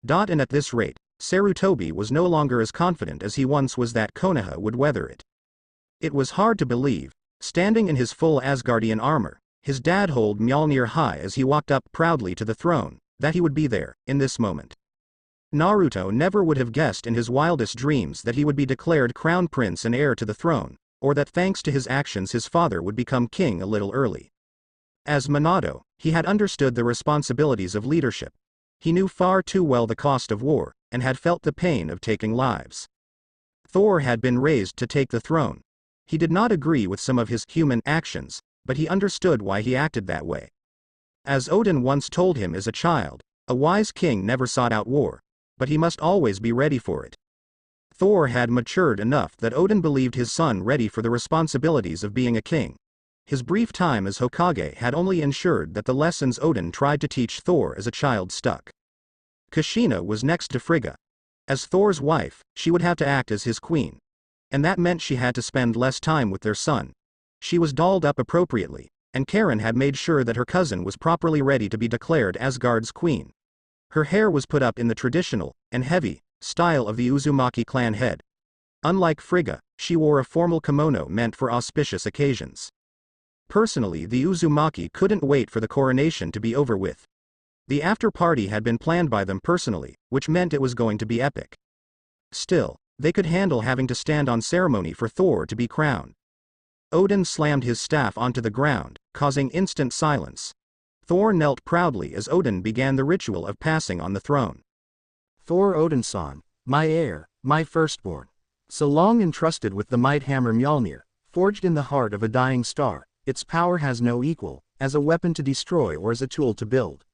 And at this rate, Sarutobi was no longer as confident as he once was that Konoha would weather it. It was hard to believe, standing in his full Asgardian armor, his dad hold Mjolnir high as he walked up proudly to the throne, that he would be there, in this moment. Naruto never would have guessed in his wildest dreams that he would be declared crown prince and heir to the throne, or that thanks to his actions his father would become king a little early. As Minato, he had understood the responsibilities of leadership. He knew far too well the cost of war, and had felt the pain of taking lives. Thor had been raised to take the throne. He did not agree with some of his human actions, but he understood why he acted that way. As Odin once told him as a child, a wise king never sought out war, but he must always be ready for it. Thor had matured enough that Odin believed his son ready for the responsibilities of being a king. His brief time as Hokage had only ensured that the lessons Odin tried to teach Thor as a child stuck. Kushina was next to Frigga. As Thor's wife, she would have to act as his queen. And that meant she had to spend less time with their son. She was dolled up appropriately, and Karen had made sure that her cousin was properly ready to be declared Asgard's queen. Her hair was put up in the traditional, and heavy, style of the Uzumaki clan head. Unlike Frigga, she wore a formal kimono meant for auspicious occasions. Personally, the Uzumaki couldn't wait for the coronation to be over with. The after-party had been planned by them personally, which meant it was going to be epic. Still, they could handle having to stand on ceremony for Thor to be crowned. Odin slammed his staff onto the ground, causing instant silence. Thor knelt proudly as Odin began the ritual of passing on the throne. Thor Odinson, my heir, my firstborn. So long entrusted with the might hammer Mjolnir, forged in the heart of a dying star, its power has no equal, as a weapon to destroy or as a tool to build.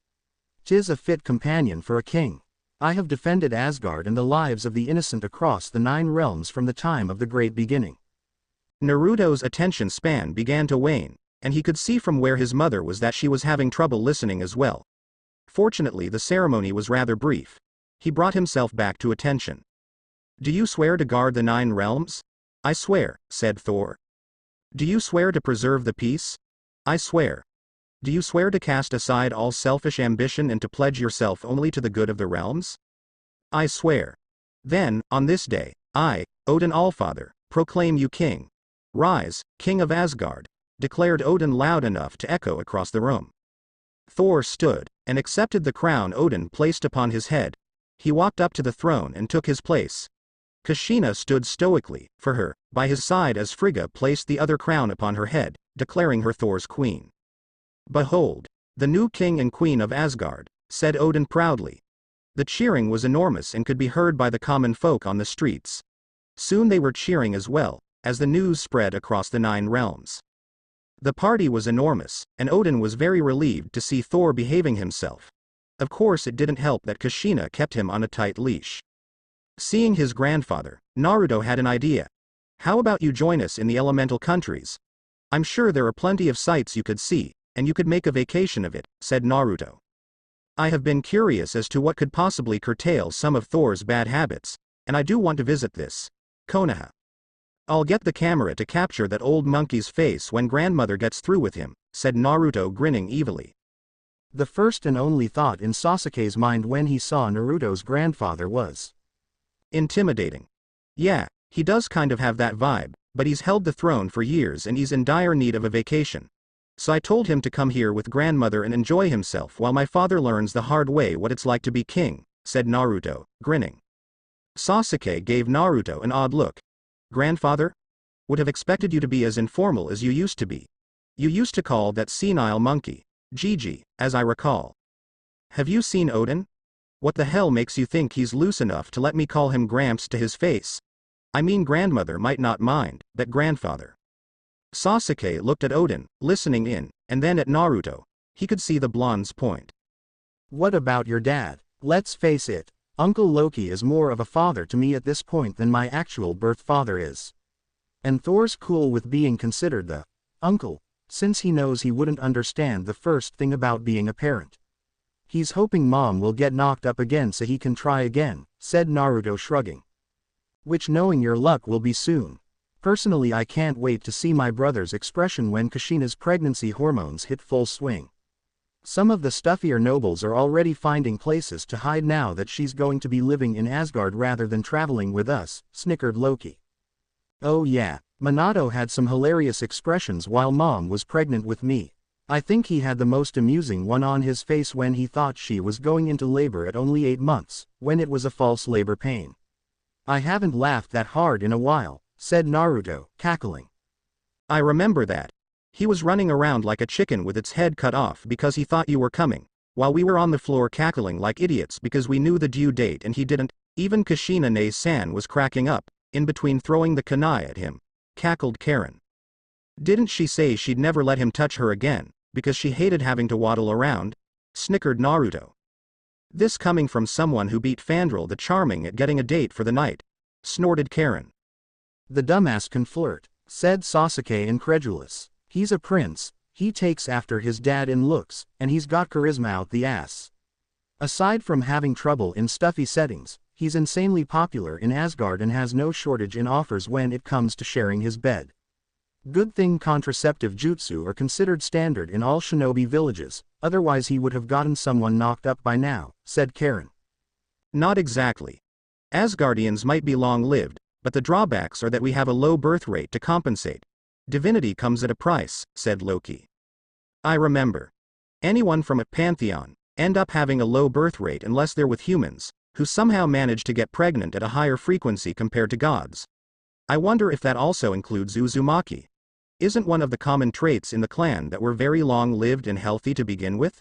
'Tis a fit companion for a king. I have defended Asgard and the lives of the innocent across the 9 realms from the time of the great beginning. Naruto's attention span began to wane, and he could see from where his mother was that she was having trouble listening as well. Fortunately, the ceremony was rather brief. He brought himself back to attention. Do you swear to guard the 9 realms? I swear, said Thor. Do you swear to preserve the peace? I swear. Do you swear to cast aside all selfish ambition and to pledge yourself only to the good of the realms? I swear. Then, on this day, I, Odin Allfather, proclaim you king. Rise, king of Asgard, declared Odin loud enough to echo across the room. Thor stood, and accepted the crown Odin placed upon his head. He walked up to the throne and took his place. Kushina stood stoically, for her, by his side as Frigga placed the other crown upon her head, declaring her Thor's queen. Behold, the new king and queen of Asgard, said Odin proudly. The cheering was enormous and could be heard by the common folk on the streets. Soon they were cheering as well, as the news spread across the 9 realms. The party was enormous, and Odin was very relieved to see Thor behaving himself. Of course, it didn't help that Kushina kept him on a tight leash. Seeing his grandfather, Naruto had an idea. How about you join us in the elemental countries? I'm sure there are plenty of sights you could see, and you could make a vacation of it, said Naruto. I have been curious as to what could possibly curtail some of Thor's bad habits, and I do want to visit this Konoha. I'll get the camera to capture that old monkey's face when grandmother gets through with him, said Naruto grinning evilly. The first and only thought in Sasuke's mind when he saw Naruto's grandfather was intimidating. Yeah, he does kind of have that vibe, but he's held the throne for years and he's in dire need of a vacation. So I told him to come here with grandmother and enjoy himself while my father learns the hard way what it's like to be king, said Naruto, grinning. Sasuke gave Naruto an odd look. Grandfather? Would have expected you to be as informal as you used to be. You used to call that senile monkey Gigi, as I recall. Have you seen Odin? What the hell makes you think he's loose enough to let me call him Gramps to his face? I mean, grandmother might not mind, but grandfather. Sasuke looked at Odin, listening in, and then at Naruto. He could see the blonde's point. What about your dad? Let's face it, Uncle Loki is more of a father to me at this point than my actual birth father is. And Thor's cool with being considered the uncle, since he knows he wouldn't understand the first thing about being a parent. He's hoping mom will get knocked up again so he can try again, said Naruto shrugging. Which, knowing your luck, will be soon. Personally, I can't wait to see my brother's expression when Kushina's pregnancy hormones hit full swing. Some of the stuffier nobles are already finding places to hide now that she's going to be living in Asgard rather than traveling with us, snickered Loki. Oh yeah, Minato had some hilarious expressions while mom was pregnant with me. I think he had the most amusing one on his face when he thought she was going into labor at only 8 months, when it was a false labor pain. I haven't laughed that hard in a while, said Naruto, cackling. I remember that. He was running around like a chicken with its head cut off because he thought you were coming, while we were on the floor cackling like idiots because we knew the due date and he didn't. Even Kushina-ne-san was cracking up, in between throwing the kunai at him, cackled Karen. Didn't she say she'd never let him touch her again, because she hated having to waddle around? Snickered Naruto. This coming from someone who beat Fandral the Charming at getting a date for the night, snorted Karen. The dumbass can flirt, said Sasuke incredulous. He's a prince, he takes after his dad in looks, and he's got charisma out the ass. Aside from having trouble in stuffy settings, he's insanely popular in Asgard and has no shortage in offers when it comes to sharing his bed. Good thing contraceptive jutsu are considered standard in all shinobi villages, otherwise he would have gotten someone knocked up by now, said Karen. Not exactly. Asgardians might be long-lived, but the drawbacks are that we have a low birth rate to compensate. Divinity comes at a price, said Loki. I remember. Anyone from a pantheon end up having a low birth rate unless they're with humans, who somehow manage to get pregnant at a higher frequency compared to gods. I wonder if that also includes Uzumaki. Isn't one of the common traits in the clan that we're very long-lived and healthy to begin with?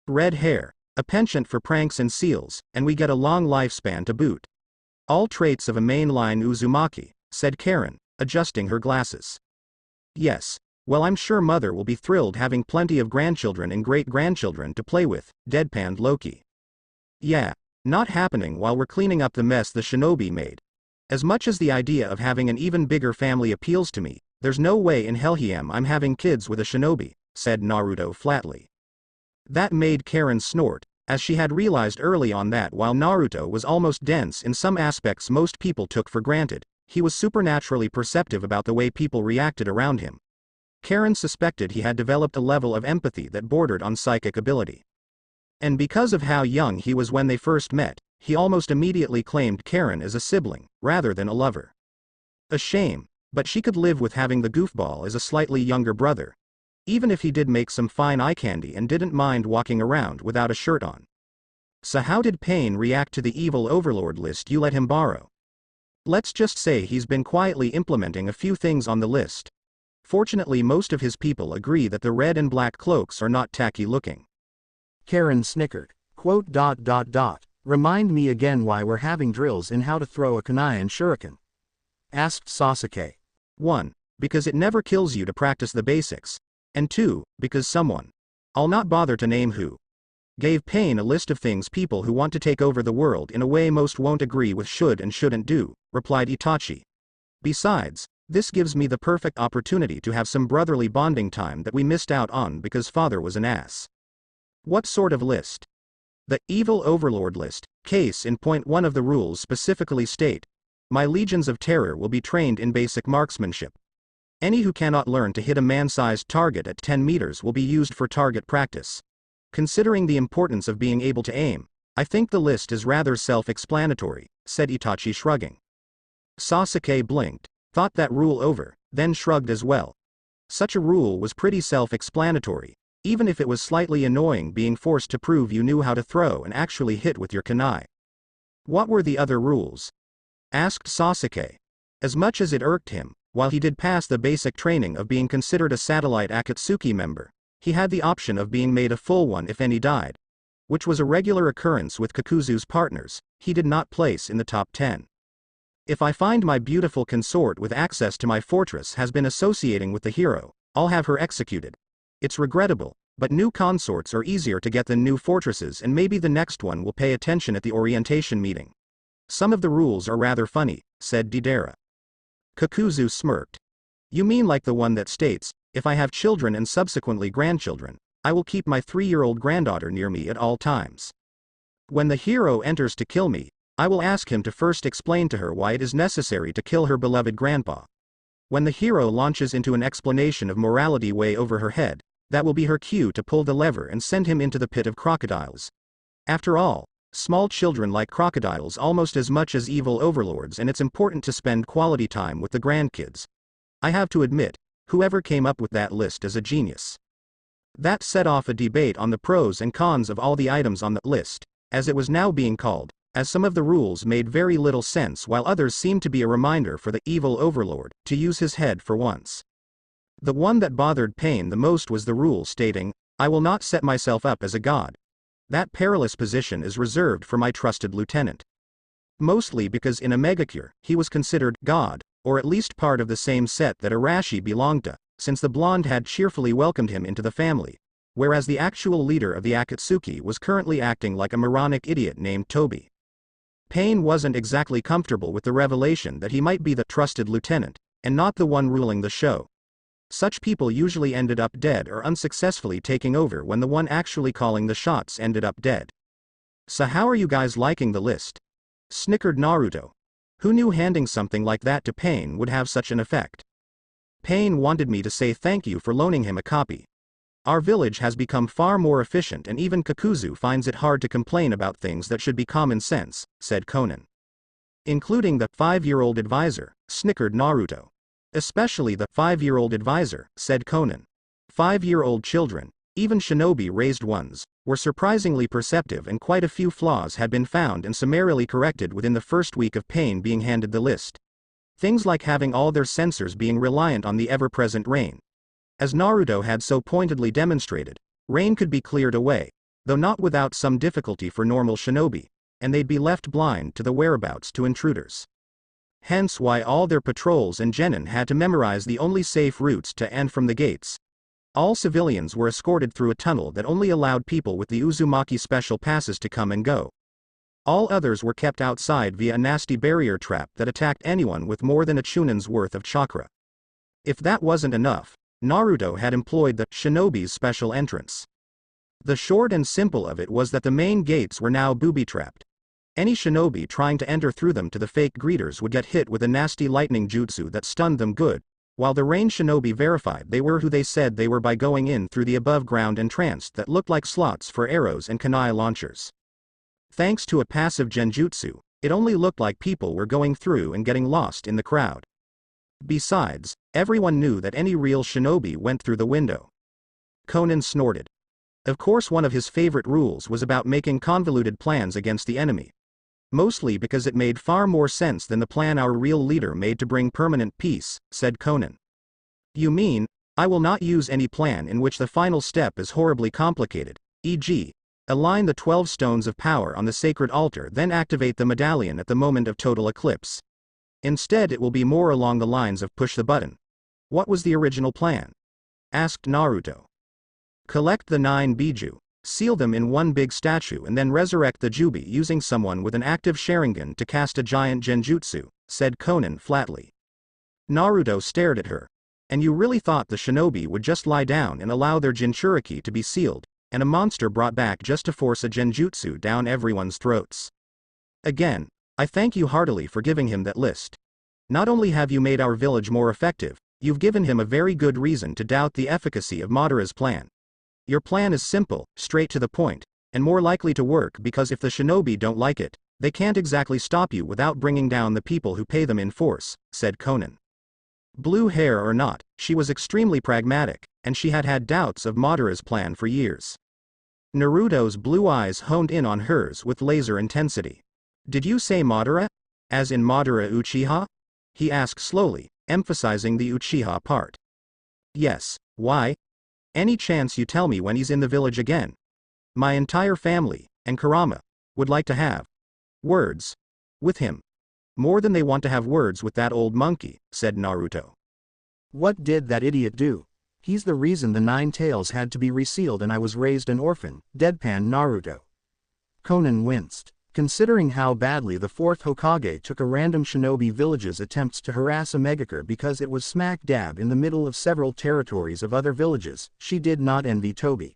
Red hair, a penchant for pranks and seals, and we get a long lifespan to boot. All traits of a mainline Uzumaki, said Karen, adjusting her glasses. Yes, well I'm sure Mother will be thrilled having plenty of grandchildren and great-grandchildren to play with, deadpanned Loki. Yeah, not happening while we're cleaning up the mess the shinobi made. As much as the idea of having an even bigger family appeals to me, there's no way in hell I'm having kids with a shinobi, said Naruto flatly. That made Karen snort, as she had realized early on that while Naruto was almost dense in some aspects most people took for granted, he was supernaturally perceptive about the way people reacted around him. Karen suspected he had developed a level of empathy that bordered on psychic ability. And because of how young he was when they first met, he almost immediately claimed Karen as a sibling, rather than a lover. A shame, but she could live with having the goofball as a slightly younger brother. Even if he did make some fine eye candy and didn't mind walking around without a shirt on. So how did Pain react to the evil overlord list you let him borrow? Let's just say he's been quietly implementing a few things on the list. Fortunately most of his people agree that the red and black cloaks are not tacky looking. Karen snickered. Quote. Remind me again why we're having drills in how to throw a kunai and shuriken? Asked Sasuke. 1. Because it never kills you to practice the basics. And 2. Because someone, I'll not bother to name who, gave Pain a list of things people who want to take over the world in a way most won't agree with should and shouldn't do, replied Itachi. Besides, this gives me the perfect opportunity to have some brotherly bonding time that we missed out on because father was an ass. What sort of list? The evil overlord list. Case in point 1 of the rules specifically state, my legions of terror will be trained in basic marksmanship. Any who cannot learn to hit a man-sized target at 10 meters will be used for target practice. Considering the importance of being able to aim, I think the list is rather self-explanatory, said Itachi shrugging. Sasuke blinked, thought that rule over, then shrugged as well. Such a rule was pretty self-explanatory, even if it was slightly annoying being forced to prove you knew how to throw and actually hit with your kunai. What were the other rules? Asked Sasuke. As much as it irked him, while he did pass the basic training of being considered a satellite Akatsuki member, he had the option of being made a full one if any died, which was a regular occurrence with Kakuzu's partners. He did not place in the top 10. If I find my beautiful consort with access to my fortress has been associating with the hero, I'll have her executed. It's regrettable, but new consorts are easier to get than new fortresses and maybe the next one will pay attention at the orientation meeting. Some of the rules are rather funny, said Deidara. Kakuzu smirked. You mean like the one that states, if I have children and subsequently grandchildren, I will keep my 3-year-old granddaughter near me at all times. When the hero enters to kill me, I will ask him to first explain to her why it is necessary to kill her beloved grandpa. When the hero launches into an explanation of morality way over her head, that will be her cue to pull the lever and send him into the pit of crocodiles. After all, small children like crocodiles almost as much as evil overlords, and it's important to spend quality time with the grandkids. I have to admit, whoever came up with that list is a genius. That set off a debate on the pros and cons of all the items on the list, as it was now being called, as some of the rules made very little sense while others seemed to be a reminder for the evil overlord to use his head for once. The one that bothered Pain the most was the rule stating, "I will not set myself up as a god. That perilous position is reserved for my trusted lieutenant." Mostly because in a megacure, he was considered god, or at least part of the same set that Arashi belonged to, since the blonde had cheerfully welcomed him into the family, whereas the actual leader of the Akatsuki was currently acting like a moronic idiot named Toby. Pain wasn't exactly comfortable with the revelation that he might be the trusted lieutenant, and not the one ruling the show. Such people usually ended up dead or unsuccessfully taking over when the one actually calling the shots ended up dead. "So how are you guys liking the list?" snickered Naruto. Who knew handing something like that to Pain would have such an effect? Pain wanted me to say thank you for loaning him a copy. Our village has become far more efficient and even Kakuzu finds it hard to complain about things that should be common sense, said Conan. Including the 5-year-old advisor, snickered Naruto. Especially the 5-year-old advisor, said Conan. 5-year-old children, even shinobi-raised ones, were surprisingly perceptive and quite a few flaws had been found and summarily corrected within the first week of Pain being handed the list. Things like having all their sensors being reliant on the ever-present rain. As Naruto had so pointedly demonstrated, rain could be cleared away, though not without some difficulty for normal shinobi, and they'd be left blind to the whereabouts to intruders. Hence why all their patrols and genin had to memorize the only safe routes to and from the gates. All civilians were escorted through a tunnel that only allowed people with the Uzumaki special passes to come and go. All others were kept outside via a nasty barrier trap that attacked anyone with more than a chunin's worth of chakra. If that wasn't enough, Naruto had employed the shinobi's special entrance. The short and simple of it was that the main gates were now booby-trapped. Any shinobi trying to enter through them to the fake greeters would get hit with a nasty lightning jutsu that stunned them good, while the rain shinobi verified they were who they said they were by going in through the above-ground entrance that looked like slots for arrows and kunai launchers. Thanks to a passive genjutsu, it only looked like people were going through and getting lost in the crowd. Besides, everyone knew that any real shinobi went through the window. Conan snorted. Of course, one of his favorite rules was about making convoluted plans against the enemy. Mostly because it made far more sense than the plan our real leader made to bring permanent peace, said Conan. You mean, I will not use any plan in which the final step is horribly complicated, e.g., align the 12 stones of power on the sacred altar then activate the medallion at the moment of total eclipse. Instead it will be more along the lines of push the button. What was the original plan? Asked Naruto. Collect the 9 biju, seal them in one big statue and then resurrect the Jubi using someone with an active Sharingan to cast a giant genjutsu, said Conan flatly. Naruto stared at her. And you really thought the shinobi would just lie down and allow their Jinchuriki to be sealed, and a monster brought back just to force a genjutsu down everyone's throats? Again, I thank you heartily for giving him that list. Not only have you made our village more effective, you've given him a very good reason to doubt the efficacy of Madara's plan. Your plan is simple, straight to the point, and more likely to work because if the shinobi don't like it, they can't exactly stop you without bringing down the people who pay them in force, said Conan. Blue hair or not, she was extremely pragmatic, and she had had doubts of Madara's plan for years. Naruto's blue eyes honed in on hers with laser intensity. Did you say Madara? As in Madara Uchiha? He asked slowly, emphasizing the Uchiha part. Yes, why? Any chance you tell me when he's in the village again? My entire family, and Kurama, would like to have words with him. More than they want to have words with that old monkey, said Naruto. What did that idiot do? He's the reason the 9 tails had to be resealed and I was raised an orphan, deadpan Naruto. Conan winced. Considering how badly the 4th Hokage took a random shinobi village's attempts to harass a megacure because it was smack dab in the middle of several territories of other villages, she did not envy Toby.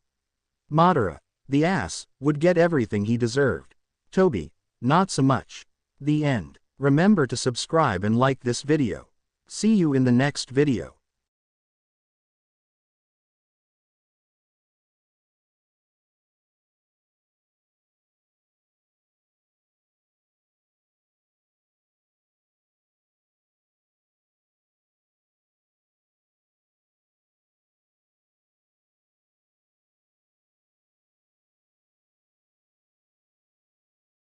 Madara, the ass, would get everything he deserved. Toby, not so much. The end. Remember to subscribe and like this video. See you in the next video.